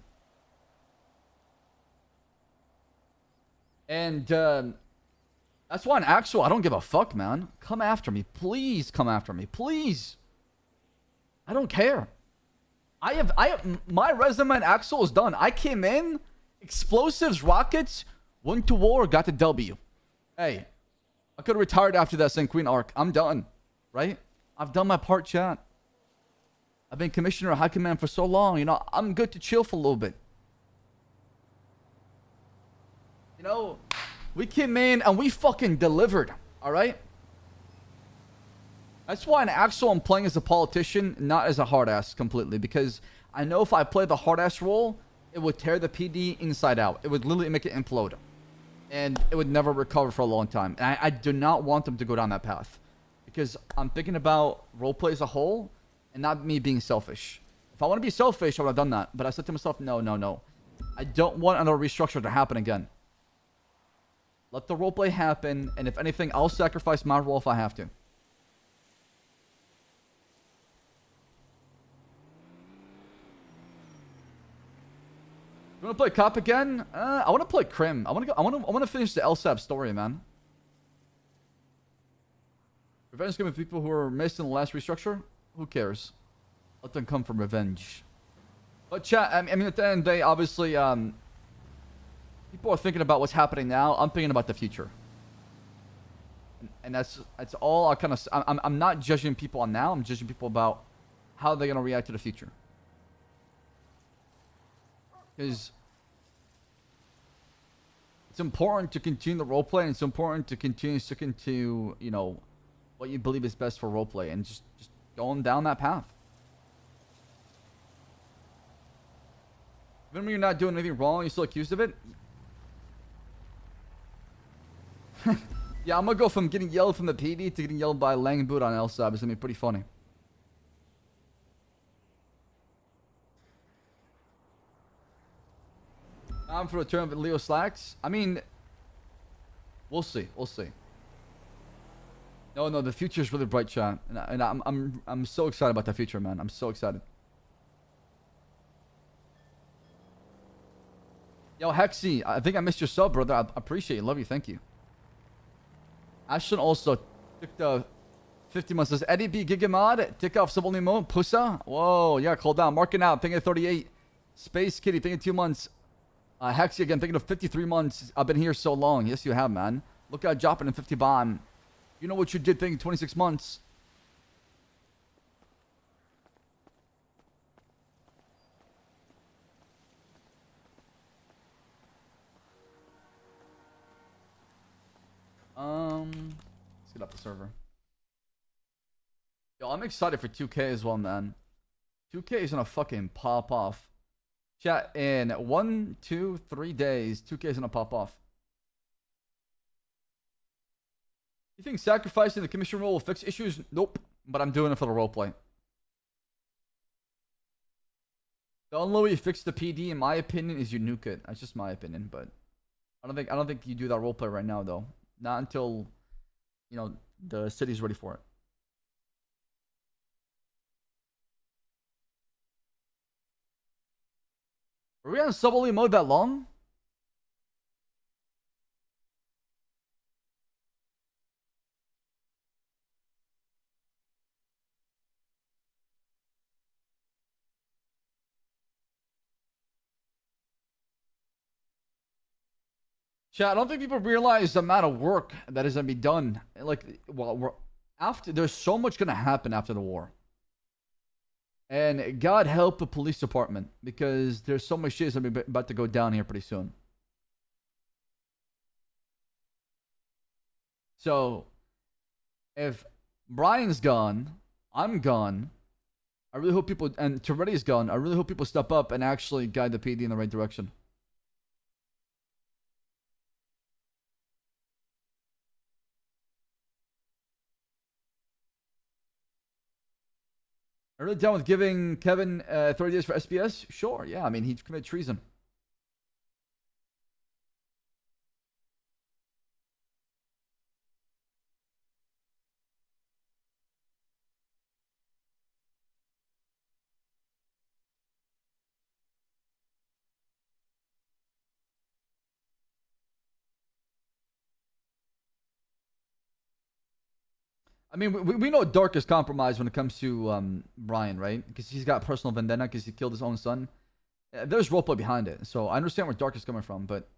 And that's why in actual, I don't give a fuck, man. Come after me. Please come after me. Please. I don't care. My resume in Axel is done. I came in, explosives, rockets, went to war, got the W. Hey, I could have retired after that St. Queen arc. I'm done, right? I've done my part, chat. I've been commissioner of High Command for so long. You know, I'm good to chill for a little bit. You know, we came in and we fucking delivered, all right? That's why in Axel I'm playing as a politician, not as a hard ass completely. Because I know if I play the hard ass role, it would tear the PD inside out. It would literally make it implode. And it would never recover for a long time. And I do not want them to go down that path. Because I'm thinking about roleplay as a whole and not me being selfish. If I want to be selfish, I would have done that. But I said to myself, no. I don't want another restructure to happen again. Let the roleplay happen. And if anything, I'll sacrifice my role if I have to. You want to play cop again? I want to play Crim. I want to finish the Ssaab story, man. Revenge is giving people who were missed in the last restructure. Who cares? Let them come from revenge. But chat, I mean, at the end of the day, obviously, people are thinking about what's happening now. I'm thinking about the future. And that's all I kind of. I'm not judging people on now. I'm judging people about how they're gonna react to the future. Because it's important to continue the roleplay, and it's important to continue sticking to, you know, what you believe is best for roleplay, and just going down that path. Even when you're not doing anything wrong, you're still accused of it. Yeah, I'm gonna go from getting yelled from the PD to getting yelled by Lang Boot on Ssaab. It's gonna be pretty funny. I'm for a return of Leo Slacks. I mean, we'll see. We'll see. No, the future is really bright, chat, and I'm so excited about the future, man. I'm so excited. Yo, Hexy, I think I missed your sub, brother. I appreciate it. Love you. Thank you. Ashton also took the 50 months. Does Eddie B Gigamod? Tick off sub only mode. Pussa? Whoa, yeah, call down. Marking out. Thinking of 38. Space Kitty, thinking 2 months. Hexy again, thinking of 53 months. I've been here so long. Yes, you have, man. Look out, dropping in 50 bomb. You know what you did thinking 26 months. Let's get up the server. Yo, I'm excited for 2K as well, man. 2K is gonna fucking pop off. Chat, in 1, 2, 3 days, 2K is gonna pop off. You think sacrificing the commission role will fix issues? Nope. But I'm doing it for the roleplay. The only way you fix the PD, in my opinion, is you nuke it. That's just my opinion, but I don't think you do that roleplay right now, though. Not until, you know, the city's ready for it. Are we on sub-only mode that long? Chat, I don't think people realize the amount of work that is gonna be done. Like, well, there's so much gonna happen after the war. And God help the police department, because there's so much shit that's about to go down here pretty soon. So, if Brian's gone, I'm gone. I really hope people, and Toretti's gone. I really hope people step up and actually guide the PD in the right direction. Are you really done with giving Kevin 30 days for SPS? Sure, yeah. I mean, he committed treason. I mean, we know Dark is compromised when it comes to Brian, right? Because he's got personal vendetta because he killed his own son. There's roleplay behind it. So I understand where Dark is coming from, but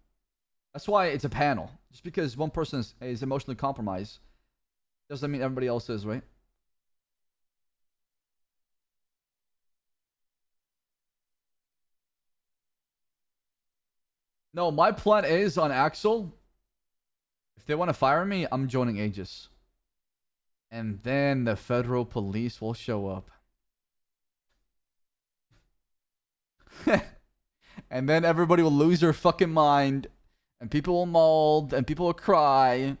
that's why it's a panel. Just because one person is emotionally compromised doesn't mean everybody else is, right? No, my plan is on Axel. If they want to fire me, I'm joining Aegis. And then the federal police will show up. And then everybody will lose their fucking mind. And people will mold. And people will cry.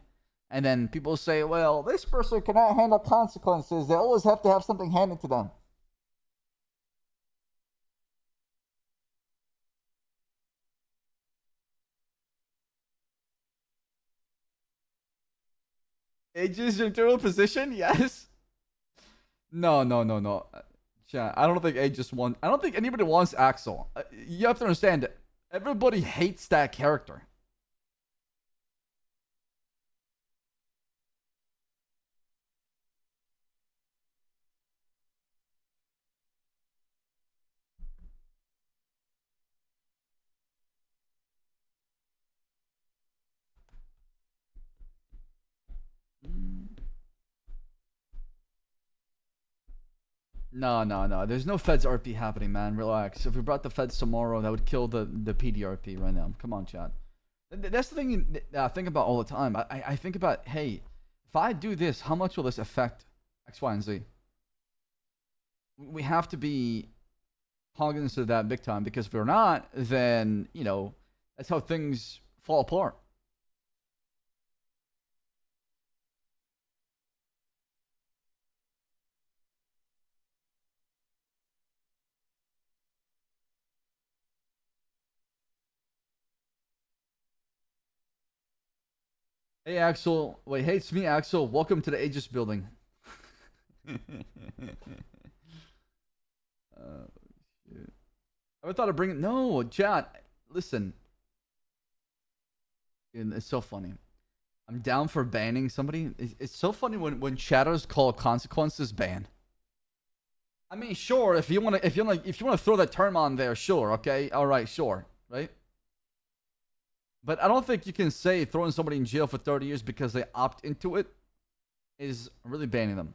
And then people will say, well, this person cannot handle consequences. They always have to have something handed to them. Aegis internal position? Yes. No. Chat, I don't think Aegis wants. I don't think anybody wants Axel. You have to understand, everybody hates that character. No. There's no Feds RP happening, man. Relax. If we brought the Feds tomorrow, that would kill the PDRP right now. Come on, chat. That's the thing I think about all the time. I think about, hey, if I do this, how much will this affect X, Y, and Z? We have to be cognizant of that big time, because if we're not, then, you know, that's how things fall apart. Hey, Axel. Wait, hey, it's me, Axel. Welcome to the Aegis building. Shit. I thought I'd bring it. No, chat. Listen. It's so funny. I'm down for banning somebody. It's so funny when chatters call consequences ban. I mean, sure, if you want to throw that term on there, sure, okay, all right, sure, right? But I don't think you can say throwing somebody in jail for 30 years because they opt into it is really banning them.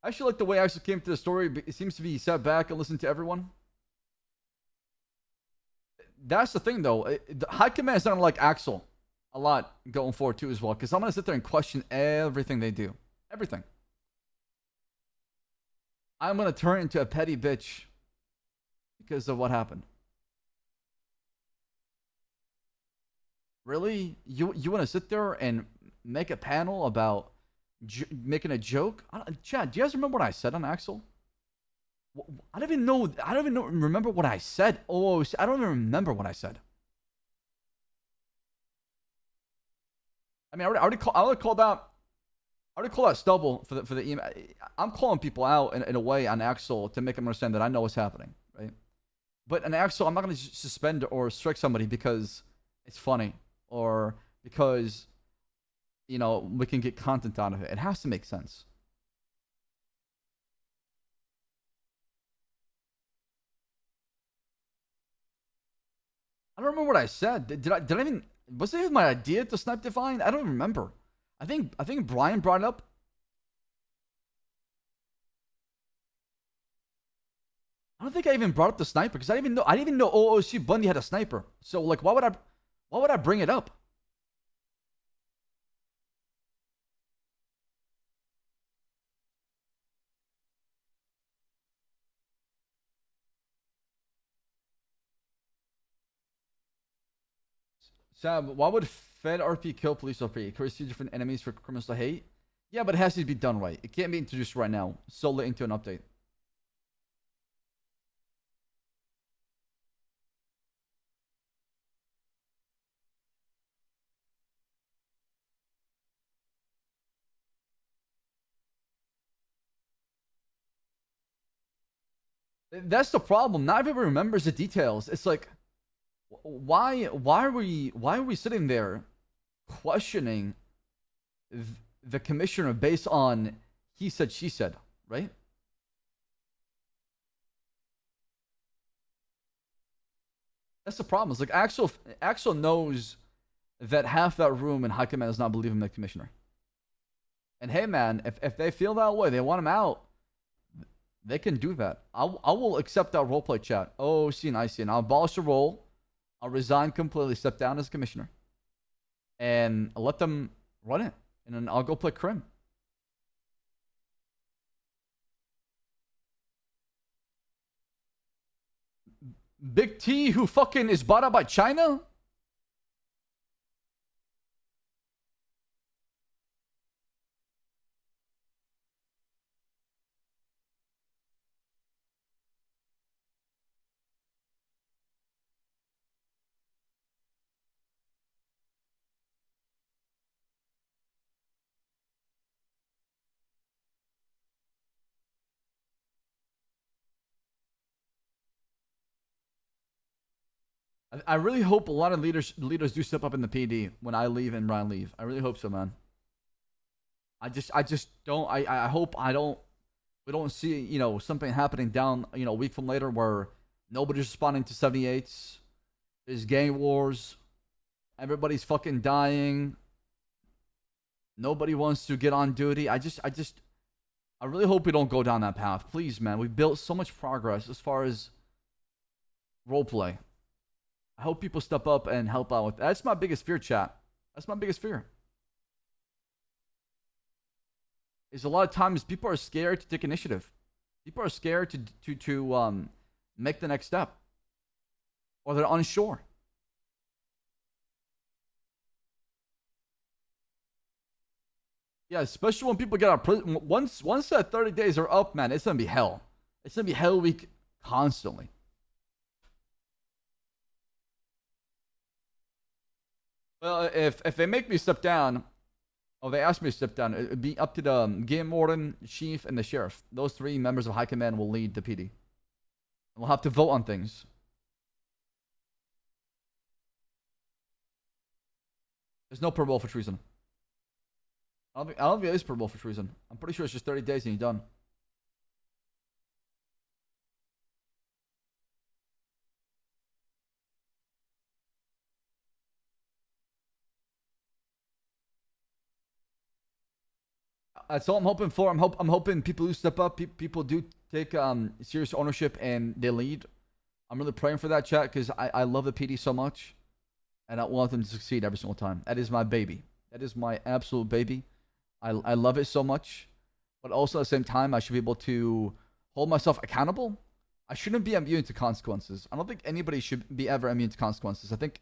I actually like the way I actually came to the story. It seems to be sat back and listened to everyone. That's the thing, though. The high command is not gonna like Axel a lot going forward too, as well, because I'm gonna sit there and question everything they do, everything. I'm gonna turn into a petty bitch because of what happened. Really? You want to sit there and make a panel about making a joke? Chad, do you guys remember what I said on Axel? I don't even know. Remember what I said. Oh, I don't even remember what I said. I mean, I already called out stubble for the email. I'm calling people out in a way on Axel to make them understand that I know what's happening, right? But an Axel, I'm not going to suspend or strike somebody because it's funny or because, you know, we can get content out of it. It has to make sense. I don't remember what I said. Did I even, was it even my idea to snipe Divine? I don't even remember. I think Brian brought it up. I don't think I even brought up the sniper because I didn't even know OOC Bundy had a sniper. So like, why would I bring it up? Ssaab, why would Fed RP kill police RP? Create two different enemies for criminals to hate? Yeah, but it has to be done right. It can't be introduced right now. Solely into an update. That's the problem. Not everyone remembers the details. It's like, why are we sitting there questioning the commissioner based on he said, she said, right? That's the problem. It's like Axel knows that half that room in high command does not believe in the commissioner. And hey, man, if they feel that way, they want him out, they can do that. I will accept that roleplay chat. Oh, see, and I see. And I'll abolish the role. I'll resign completely, step down as commissioner. And I'll let them run it. And then I'll go play Crim. Big T, who fucking is bought out by China? I really hope a lot of leaders do step up in the PD when I leave and Ryan leave. I really hope so, man. I just don't. I hope we don't see, you know, something happening down, you know, a week from later where nobody's responding to 78s. There's gang wars. Everybody's fucking dying. Nobody wants to get on duty. I really hope we don't go down that path. Please, man. We've built so much progress as far as roleplay. I hope people step up and help out with that. That's my biggest fear, chat. That's my biggest fear. Is a lot of times people are scared to take initiative. People are scared to make the next step. Or they're unsure. Yeah, especially when people get out of prison. Once that 30 days are up, man, it's gonna be hell. It's gonna be hell week constantly. Well, if they make me step down, or they ask me to step down, it'd be up to the game warden, chief, and the sheriff. Those three members of high command will lead the PD. We'll have to vote on things. There's no parole for treason. I don't think it is parole for treason. I'm pretty sure it's just 30 days and you're done. That's all I'm hoping for. I'm hoping people who step up, people do take serious ownership and they lead. I'm really praying for that, chat, because I love the PD so much, and I want them to succeed every single time. That is my baby. That is my absolute baby. I love it so much, but also at the same time, I should be able to hold myself accountable. I shouldn't be immune to consequences. I don't think anybody should be ever immune to consequences. I think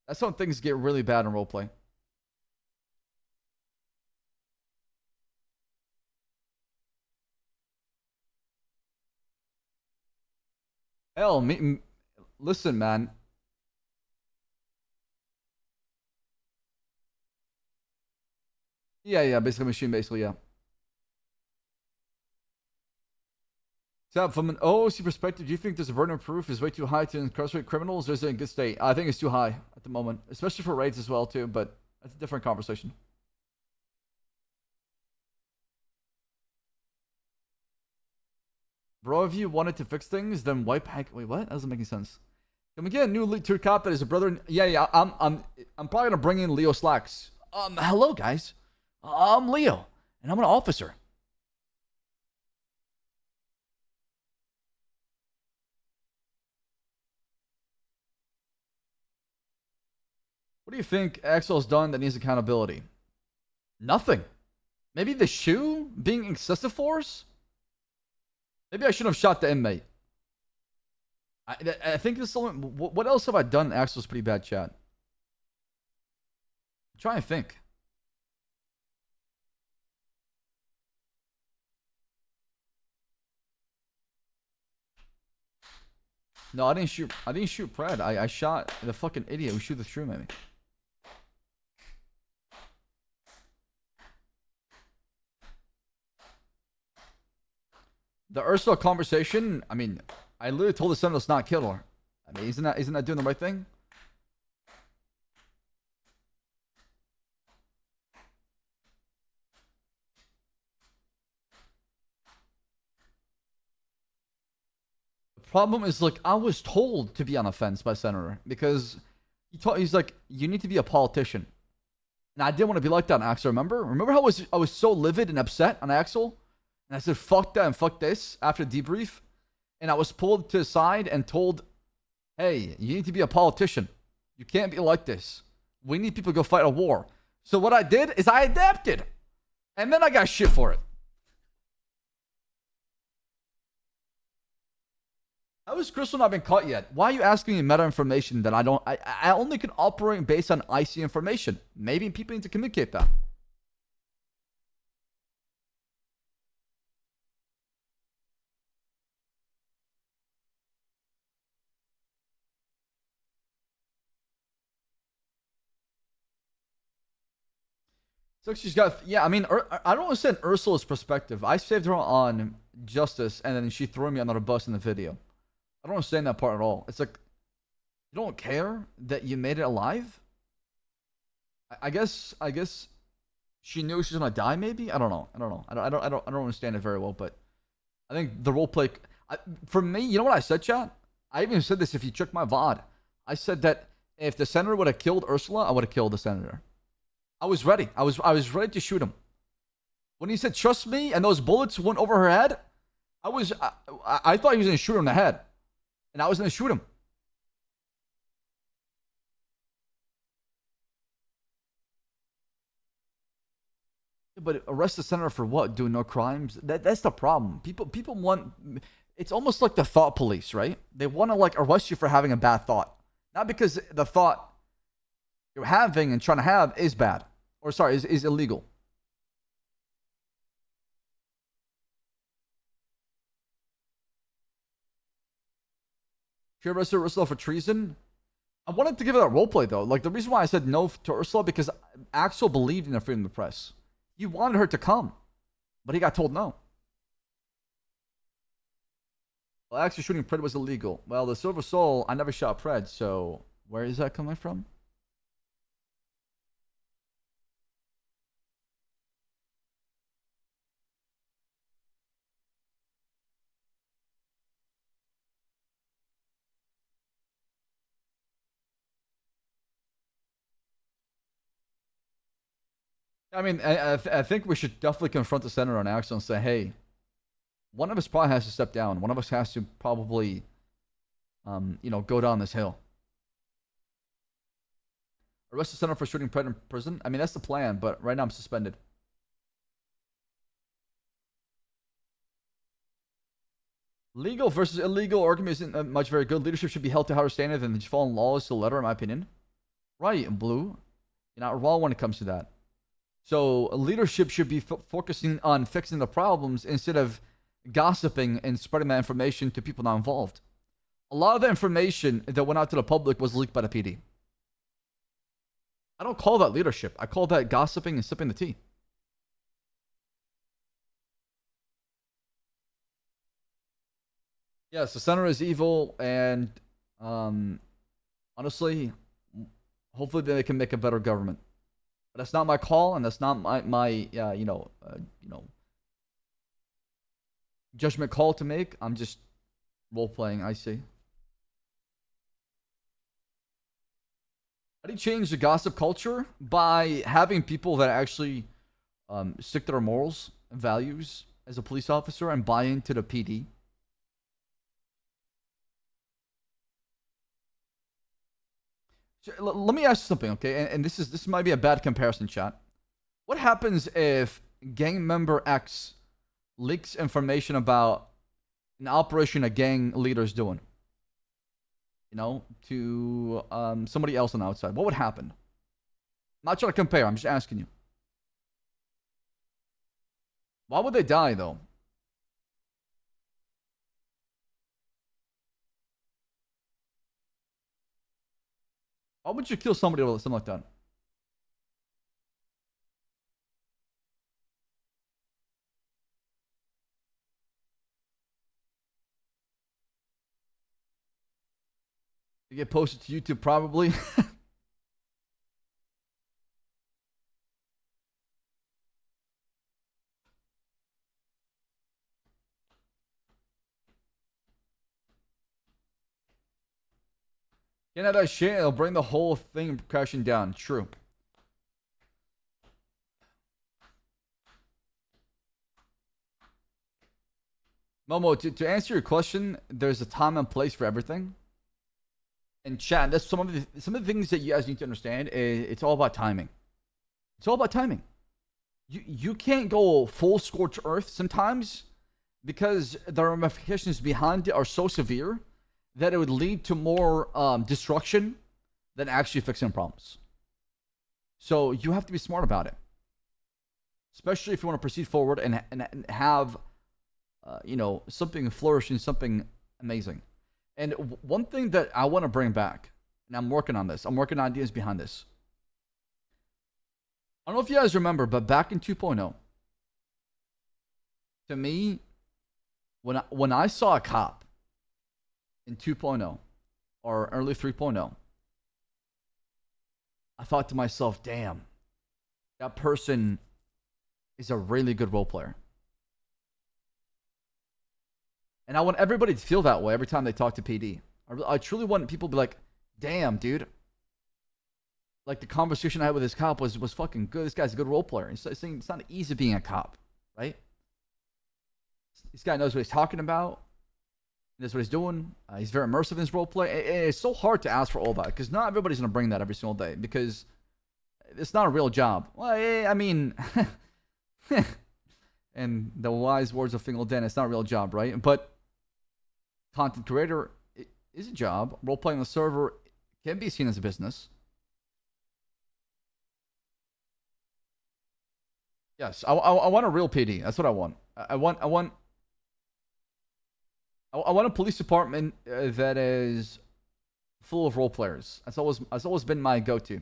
that's when things get really bad in roleplay. Hell, listen, man. Yeah, basically machine, basically, yeah. So from an OOC perspective, do you think this burden of proof is way too high to incarcerate criminals, or is it in good state? I think it's too high at the moment, especially for raids as well, too, but that's a different conversation. Bro, if you wanted to fix things, then wipe hack. Wait, what? That doesn't make any sense. Can we get a new lead tier cop that is a brother? Yeah. I'm probably gonna bring in Leo Slacks. Hello guys. I'm Leo, and I'm an officer. What do you think Axel's done that needs accountability? Nothing. Maybe the shoe being excessive force? Maybe I shouldn't have shot the inmate. I think this is only, what else have I done? Axel's pretty bad, chat. I'm trying to think. No, I didn't shoot Pred. I shot the fucking idiot who shoot the shroom at me. The Ursula conversation, I mean, I literally told the Sentinel to not kill her. I mean, isn't that doing the right thing? The problem is, like, I was told to be on the fence by Senator because he's like, you need to be a politician. And I didn't want to be like that on Axel, remember? Remember how I was so livid and upset on Axel? And I said, fuck that and fuck this after debrief. And I was pulled to the side and told, hey, you need to be a politician. You can't be like this. We need people to go fight a war. So what I did is I adapted. And then I got shit for it. How has Crystal not been caught yet? Why are you asking me meta information that I don't... I only can operate based on IC information. Maybe people need to communicate that. So she's got... Yeah, I mean, I don't understand Ursula's perspective. I saved her on Justice, and then she threw me under a bus in the video. I don't understand that part at all. It's like, you don't care that you made it alive? I guess she knew she was gonna die. Maybe I don't know. I don't understand it very well. But I think the roleplay, for me, you know what I said, chat? I even said this. If you check my VOD, I said that if the senator would have killed Ursula, I would have killed the senator. I was ready. I was ready to shoot him. When he said trust me, and those bullets went over her head, I thought he was gonna shoot her in the head, and I was gonna shoot him. But arrest the senator for what? Doing no crimes? That's the problem. People want... It's almost like the thought police, right? They want to like arrest you for having a bad thought. Not because the thought you're having and trying to have is bad. Or sorry, is illegal. Should arrest Ursula for treason? I wanted to give it a roleplay though. Like the reason why I said no to Ursula because Axel believed in the freedom of the press. He wanted her to come, but he got told no. Well, actually shooting Pred was illegal. Well, the Silver Soul, I never shot Pred, so where is that coming from? I mean, I think we should definitely confront the senator on Axel and say, hey, one of us probably has to step down. One of us has to probably, go down this hill. Arrest the senator for shooting Pred in prison. I mean, that's the plan, but right now I'm suspended. Legal versus illegal argument isn't much very good. Leadership should be held to higher standard than just following laws to the letter, in my opinion. Right, and Blue. You're not wrong when it comes to that. So leadership should be focusing on fixing the problems instead of gossiping and spreading that information to people not involved. A lot of the information that went out to the public was leaked by the PD. I don't call that leadership. I call that gossiping and sipping the tea. Yes, the center is evil, and honestly, hopefully they can make a better government. But that's not my call, and that's not my judgment call to make. I'm just role playing. I see. How do you change the gossip culture? By having people that actually stick to their morals and values as a police officer and buy into the PD. Let me ask you something, okay? And this might be a bad comparison, chat. What happens if gang member X leaks information about an operation a gang leader is doing? To somebody else on the outside. What would happen? I'm not trying to compare. I'm just asking you. Why would they die, though? Why would you kill somebody over something like that? You get posted to YouTube, probably. Get out of that shit, it'll bring the whole thing crashing down. True. Momo, to answer your question, there's a time and place for everything. And chat, that's some of the things that you guys need to understand. It's all about timing. It's all about timing. You can't go full scorched earth sometimes because the ramifications behind it are so severe that it would lead to more destruction than actually fixing problems. So you have to be smart about it, especially if you want to proceed forward and have something flourishing, something amazing. And one thing that I want to bring back, and I'm working on this. I'm working on ideas behind this. I don't know if you guys remember, but back in 2.0, to me, when I saw a cop in 2.0 or early 3.0, I thought to myself, damn, that person is a really good role player. And I want everybody to feel that way every time they talk to PD. I truly want people to be like, damn, dude. Like the conversation I had with this cop was fucking good. This guy's a good role player. He's saying it's not easy being a cop, right? This guy knows what he's talking about. He knows what he's doing. He's very immersive in his role play. It's so hard to ask for all that because not everybody's going to bring that every single day because it's not a real job. Well, I mean, and the wise words of Fingal Den, it's not a real job, right? But content creator is a job. Role playing on the server can be seen as a business. Yes, I want a real PD. That's what I want. I want a police department that is full of role players. That's always been my go-to.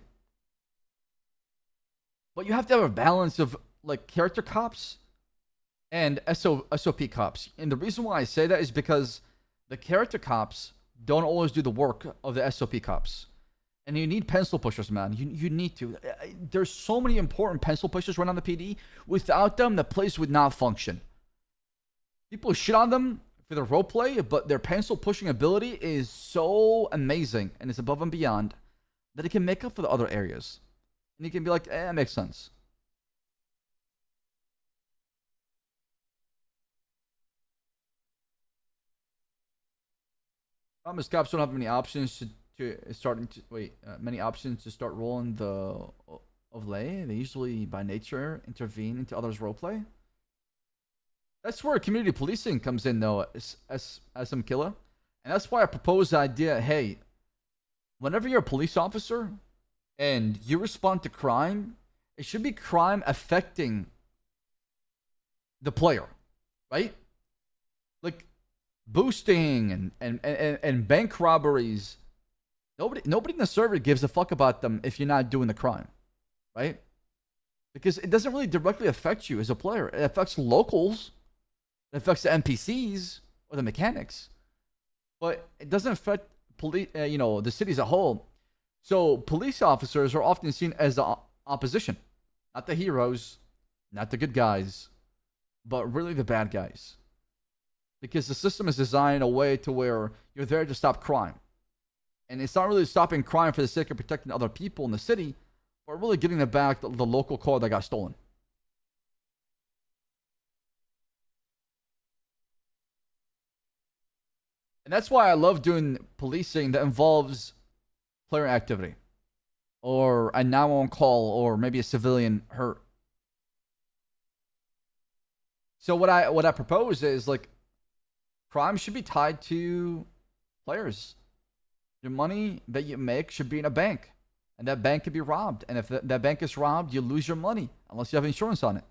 But you have to have a balance of like character cops and SOP cops. And the reason why I say that is because the character cops don't always do the work of the SOP cops. And you need pencil pushers, man. You need to. There's so many important pencil pushers running on the PD. Without them, the place would not function. People shit on them for their roleplay, but their pencil pushing ability is so amazing and it's above and beyond that it can make up for the other areas. And you can be like, that makes sense. Problem is, cops don't have many options many options to start rolling the of lay. They usually, by nature, intervene into others' roleplay. That's where community policing comes in, though, as some killer, and that's why I propose the idea. Hey, whenever you're a police officer and you respond to crime, it should be crime affecting the player, right? Like boosting and bank robberies. Nobody in the server gives a fuck about them if you're not doing the crime, right? Because it doesn't really directly affect you as a player. It affects locals, it affects the NPCs or the mechanics, but it doesn't affect the city as a whole. So police officers are often seen as the opposition, not the heroes, not the good guys, but really the bad guys. Because the system is designed in a way to where you're there to stop crime. And it's not really stopping crime for the sake of protecting other people in the city, but really getting them back the local car that got stolen. And that's why I love doing policing that involves player activity. Or a now on call, or maybe a civilian hurt. So what I propose is, like, crime should be tied to players. Your money that you make should be in a bank, and that bank could be robbed. And if that bank is robbed, you lose your money unless you have insurance on it.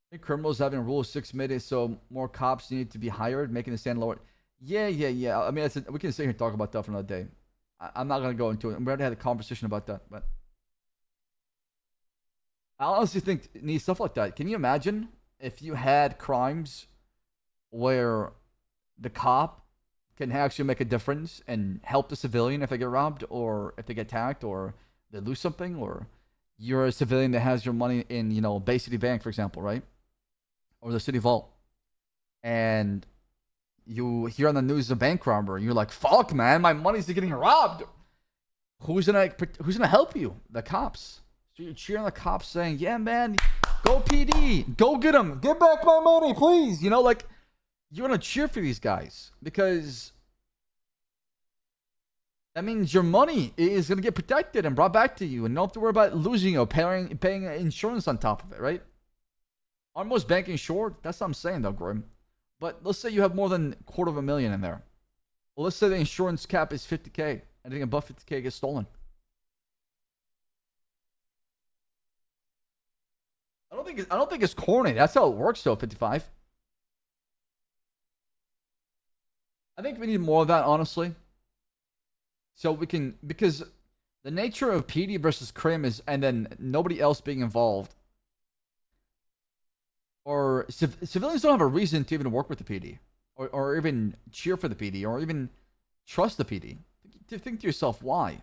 I think criminals having Rule 6 made it so more cops need to be hired, making the stand lower. Yeah. I mean, we can sit here and talk about that for another day. I'm not gonna go into it. We already had a conversation about that, but I honestly think it needs stuff like that. Can you imagine if you had crimes where the cop can actually make a difference and help the civilian if they get robbed, or if they get attacked, or they lose something, or you're a civilian that has your money in, Bay City Bank, for example, right? Or the City Vault. And you hear on the news a bank robber, and you're like, fuck, man, my money's getting robbed. Who's gonna help you? The cops. So you're cheering the cops saying, yeah, man, go PD, go get them, get back my money, please. You want to cheer for these guys, because that means your money is going to get protected and brought back to you, and you don't have to worry about losing or paying insurance on top of it, right? Are most banks insured? That's what I'm saying, though, Grim. But let's say you have more than $250,000 in there. Well, let's say the insurance cap is $50K. Anything above $50K gets stolen. I don't think it's corny. That's how it works, though. 55. I think we need more of that, honestly. So we can, because the nature of PD versus Crim is, and then nobody else being involved, or civilians don't have a reason to even work with the PD, or even cheer for the PD, or even trust the PD. To think to yourself, why?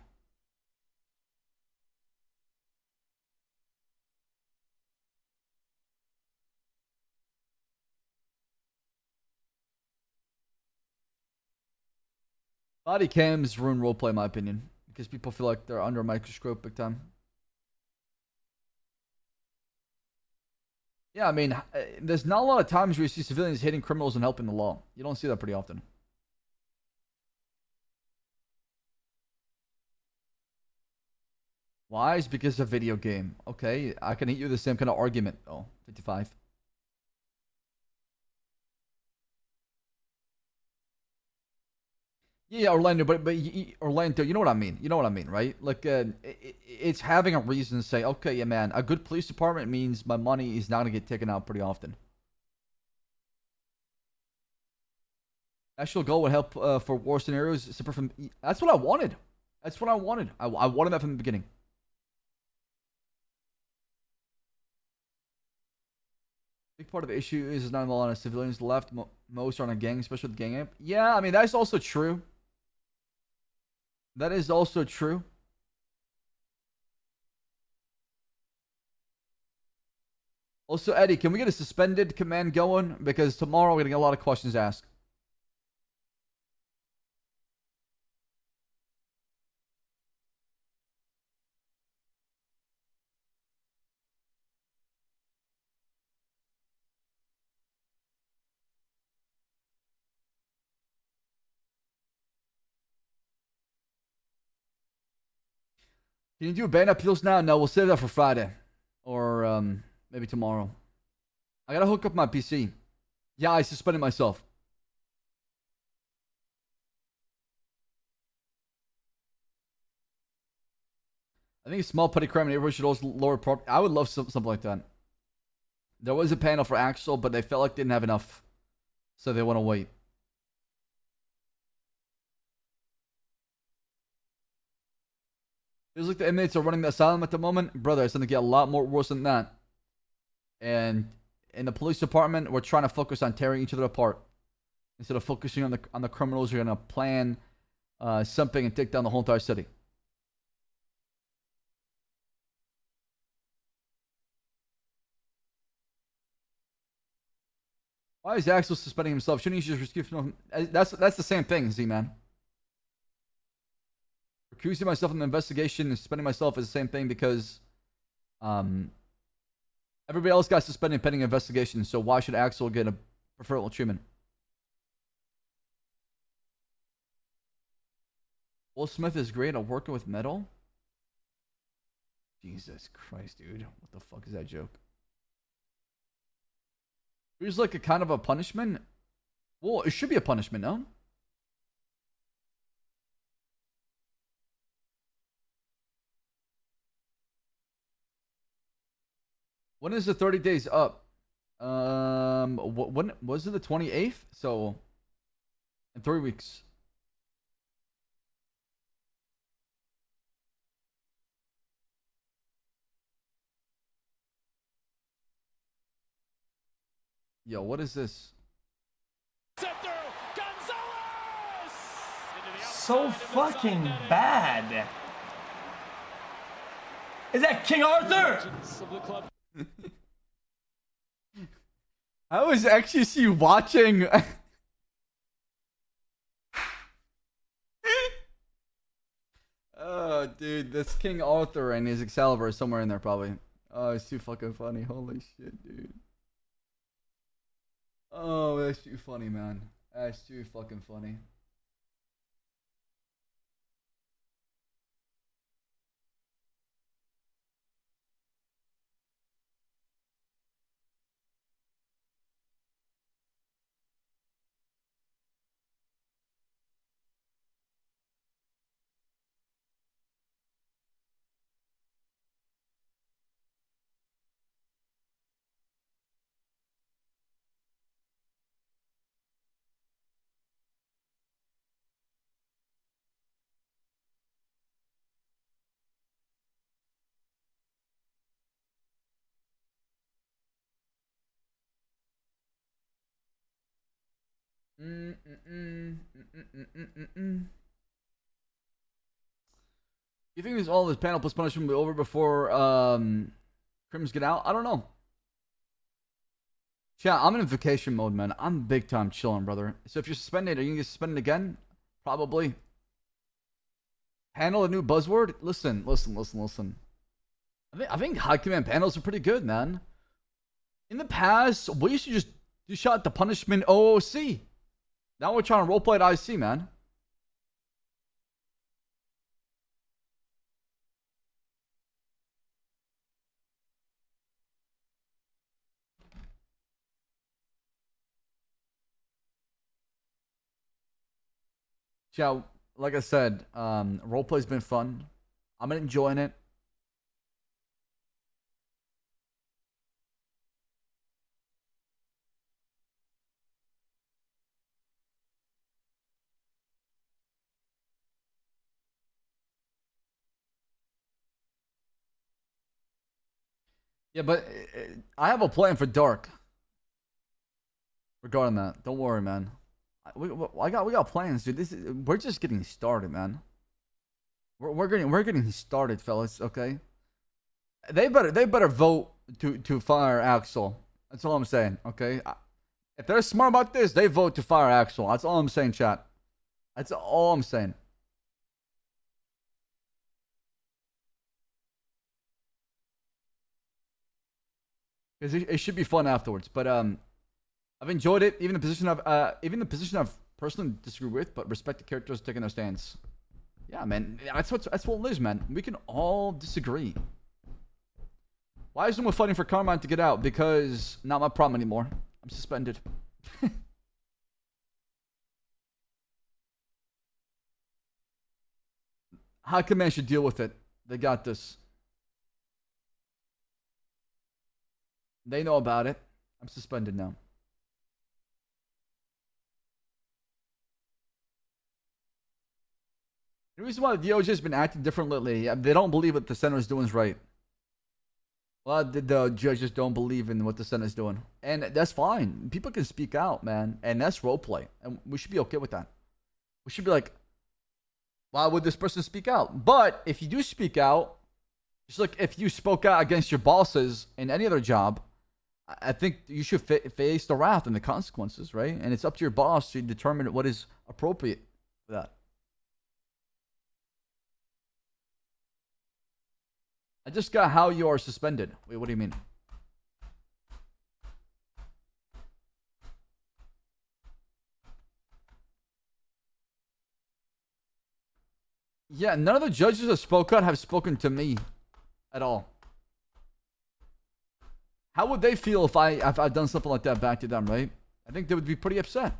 Body cams ruin roleplay, in my opinion, because people feel like they're under a microscope big time. Yeah, I mean, there's not a lot of times where you see civilians hitting criminals and helping the law. You don't see that pretty often. Why? Is because of video game. Okay, I can hit you the same kind of argument, though. 55. Yeah, Orlando, but Orlando, you know what I mean. You know what I mean, right? Like, it's having a reason to say, okay, yeah, man, a good police department means my money is not gonna get taken out pretty often. Actual goal would help for war scenarios. Separate from, that's what I wanted. That's what I wanted. I wanted that from the beginning. Big part of the issue is there's not a lot of civilians left. Most are on a gang, especially with gang amp. Yeah, I mean, that's also true. That is also true. Also, Eddie, can we get a suspended command going? Because tomorrow we're going to get a lot of questions asked. Can you do band appeals now? No, we'll save that for Friday. Or maybe tomorrow. I gotta hook up my PC. Yeah, I suspended myself. I think it's small petty crime and everyone should also lower property. I would love something like that. There was a panel for Axel, but they felt like they didn't have enough. So they want to wait. Feels like the inmates are running the asylum at the moment. Brother, it's going to get a lot more worse than that. And in the police department, we're trying to focus on tearing each other apart. Instead of focusing on the criminals, you're going to plan something and take down the whole entire city. Why is Axel suspending himself? Shouldn't he just recuse himself? That's the same thing, Z-Man. Recusing myself from the investigation and suspending myself is the same thing because everybody else got suspended pending investigation, so why should Axel get a preferential treatment? Will Smith is great at working with metal? Jesus Christ, dude. What the fuck is that joke? Here's like a kind of a punishment. Well, it should be a punishment, no? When is the 30 days up? When was it the 28th? So in 3 weeks. Yo, what is this? So fucking bad. Is that King Arthur? I was actually watching. Oh, dude, that's King Arthur and his Excalibur is somewhere in there, probably. Oh, it's too fucking funny. Holy shit, dude. Oh, that's too funny, man. That's too fucking funny. You think all this panel plus punishment will be over before crims get out? I don't know. Yeah, I'm in vacation mode, man. I'm big time chilling, brother. So if you're suspended, are you gonna get suspended again? Probably. Handle a new buzzword? Listen. I think high command panels are pretty good, man. In the past, we used to just do shot the punishment OOC. Now we're trying to roleplay at IC, man. Yeah, like I said, roleplay's been fun. I'm enjoying it. Yeah, but I have a plan for Dark. Regarding that, don't worry, man. We got plans, dude. We're just getting started, man. We're getting started, fellas. Okay. They better vote to fire Axel. That's all I'm saying. Okay. If they're smart about this, they vote to fire Axel. That's all I'm saying, chat. That's all I'm saying. Because it should be fun afterwards. But I've enjoyed it. Even the position I've personally disagreed with, but respect the characters taking their stands. Yeah, man. That's what it is, man. We can all disagree. Why is no one fighting for Carmine to get out? Because not my problem anymore. I'm suspended. High Command should deal with it. They got this. They know about it. I'm suspended now. The reason why the DOJ has been acting differently lately, they don't believe what the Senate is doing is right. A lot of the judges don't believe in what the Senate is doing. And that's fine. People can speak out, man. And that's roleplay. And we should be okay with that. We should be like, why would this person speak out? But if you do speak out, just like if you spoke out against your bosses in any other job, I think you should face the wrath and the consequences, right? And it's up to your boss to determine what is appropriate for that. I just got how you are suspended. Wait, what do you mean? Yeah, none of the judges that spoke out have spoken to me at all. How would they feel if I've done something like that back to them, right? I think they would be pretty upset.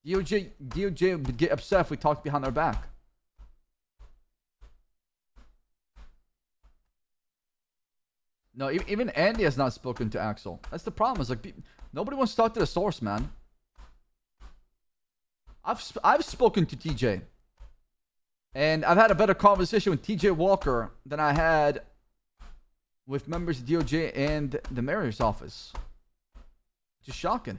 DOJ would get upset if we talked behind their back. No, even Andy has not spoken to Axel. That's the problem. Is like nobody wants to talk to the source, man. I've spoken to TJ, and I've had a better conversation with TJ Walker than I had with members of DOJ and the mayor's office. Just shocking.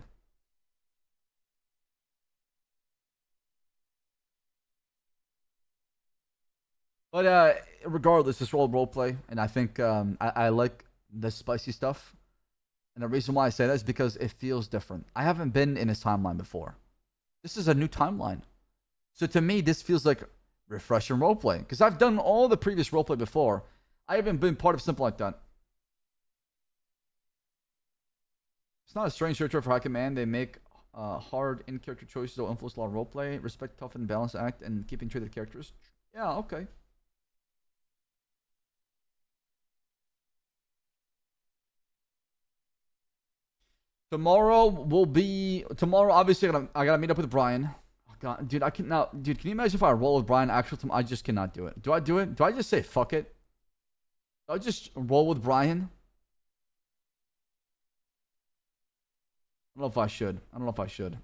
But regardless, this role play, and I think I like the spicy stuff. And the reason why I say that is because it feels different. I haven't been in his timeline before. This is a new timeline. So to me, this feels like refreshing roleplay. Because I've done all the previous roleplay before. I haven't been part of something like that. It's not a strange territory for High Command. They make hard in-character choices that will influence a lot of roleplay. Respect, tough, and balanced act, and keeping treated characters. Yeah, okay. Tomorrow, obviously, I gotta meet up with Brian. Oh, God, dude, dude, can you imagine if I roll with Brian actually tomorrow? I just cannot do it. Do I do it? Do I just say fuck it? Do I just roll with Brian? I don't know if I should. I don't know if I should.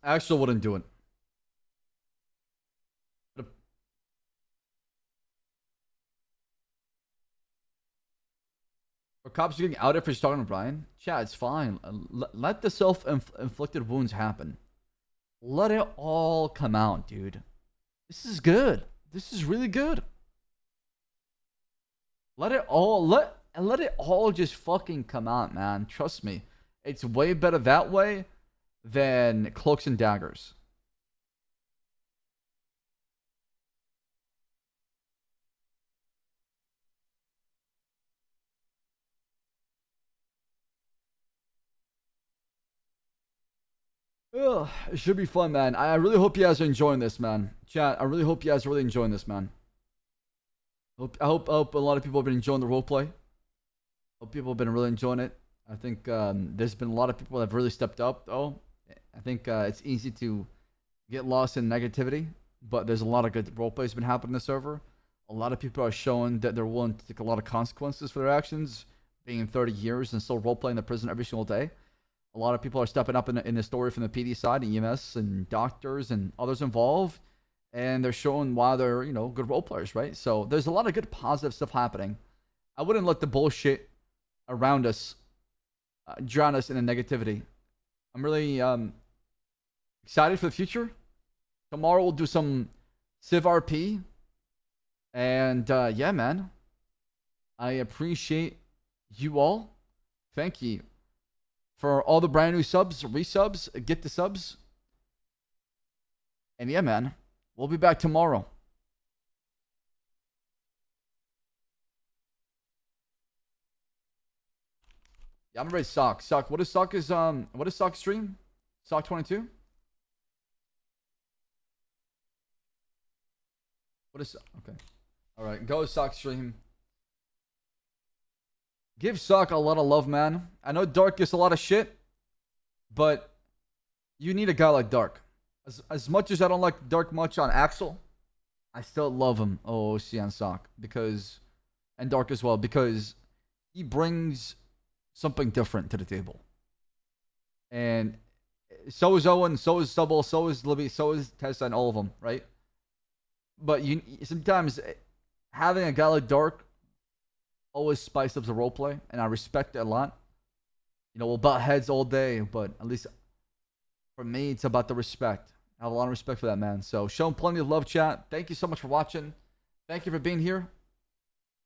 I actually wouldn't do it. Are cops getting outed for talking to Brian? Chat, it's fine. Let the self-inflicted wounds happen. Let it all come out, dude. This is good. This is really good. Let it all just fucking come out, man. Trust me. It's way better that way than cloaks and daggers. Ugh, it should be fun, man. I really hope you guys are enjoying this, man. Chat, I really hope you guys are really enjoying this, man. I hope a lot of people have been enjoying the roleplay. Hope people have been really enjoying it. I think there's been a lot of people that have really stepped up, though. I think it's easy to get lost in negativity, but there's a lot of good roleplays been happening in the server. A lot of people are showing that they're willing to take a lot of consequences for their actions, being in 30 years and still roleplaying the prison every single day. A lot of people are stepping up in the story from the PD side, EMS and doctors and others involved, and they're showing why they're, you know, good role players, right? So there's a lot of good positive stuff happening. I wouldn't let the bullshit around us drown us in the negativity. I'm really excited for the future. Tomorrow we'll do some Civ RP, and yeah, man, I appreciate you all. Thank you for all the brand new subs, resubs, get the subs. And yeah, man, we'll be back tomorrow. Yeah, I'm ready. Sock. What is Sock stream? Sock 22. What is okay? All right, go Sock stream. Give Sock a lot of love, man. I know Dark gets a lot of shit, but you need a guy like Dark. As much as I don't like Dark much on Axel, I still love him. OOC on Sock and Dark as well, because he brings something different to the table. And so is Owen, so is Stubble, so is Libby, so is Tessa, and all of them, right? But you sometimes having a guy like Dark always spice up the roleplay, and I respect it a lot. You know, we'll butt heads all day, but at least for me, it's about the respect. I have a lot of respect for that man. So show him plenty of love, chat. Thank you so much for watching. Thank you for being here.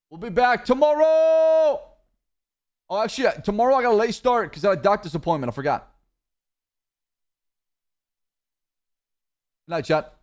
We'll be back tomorrow. Oh, actually, tomorrow I got a late start because I had a doctor's appointment. I forgot. Good night, chat.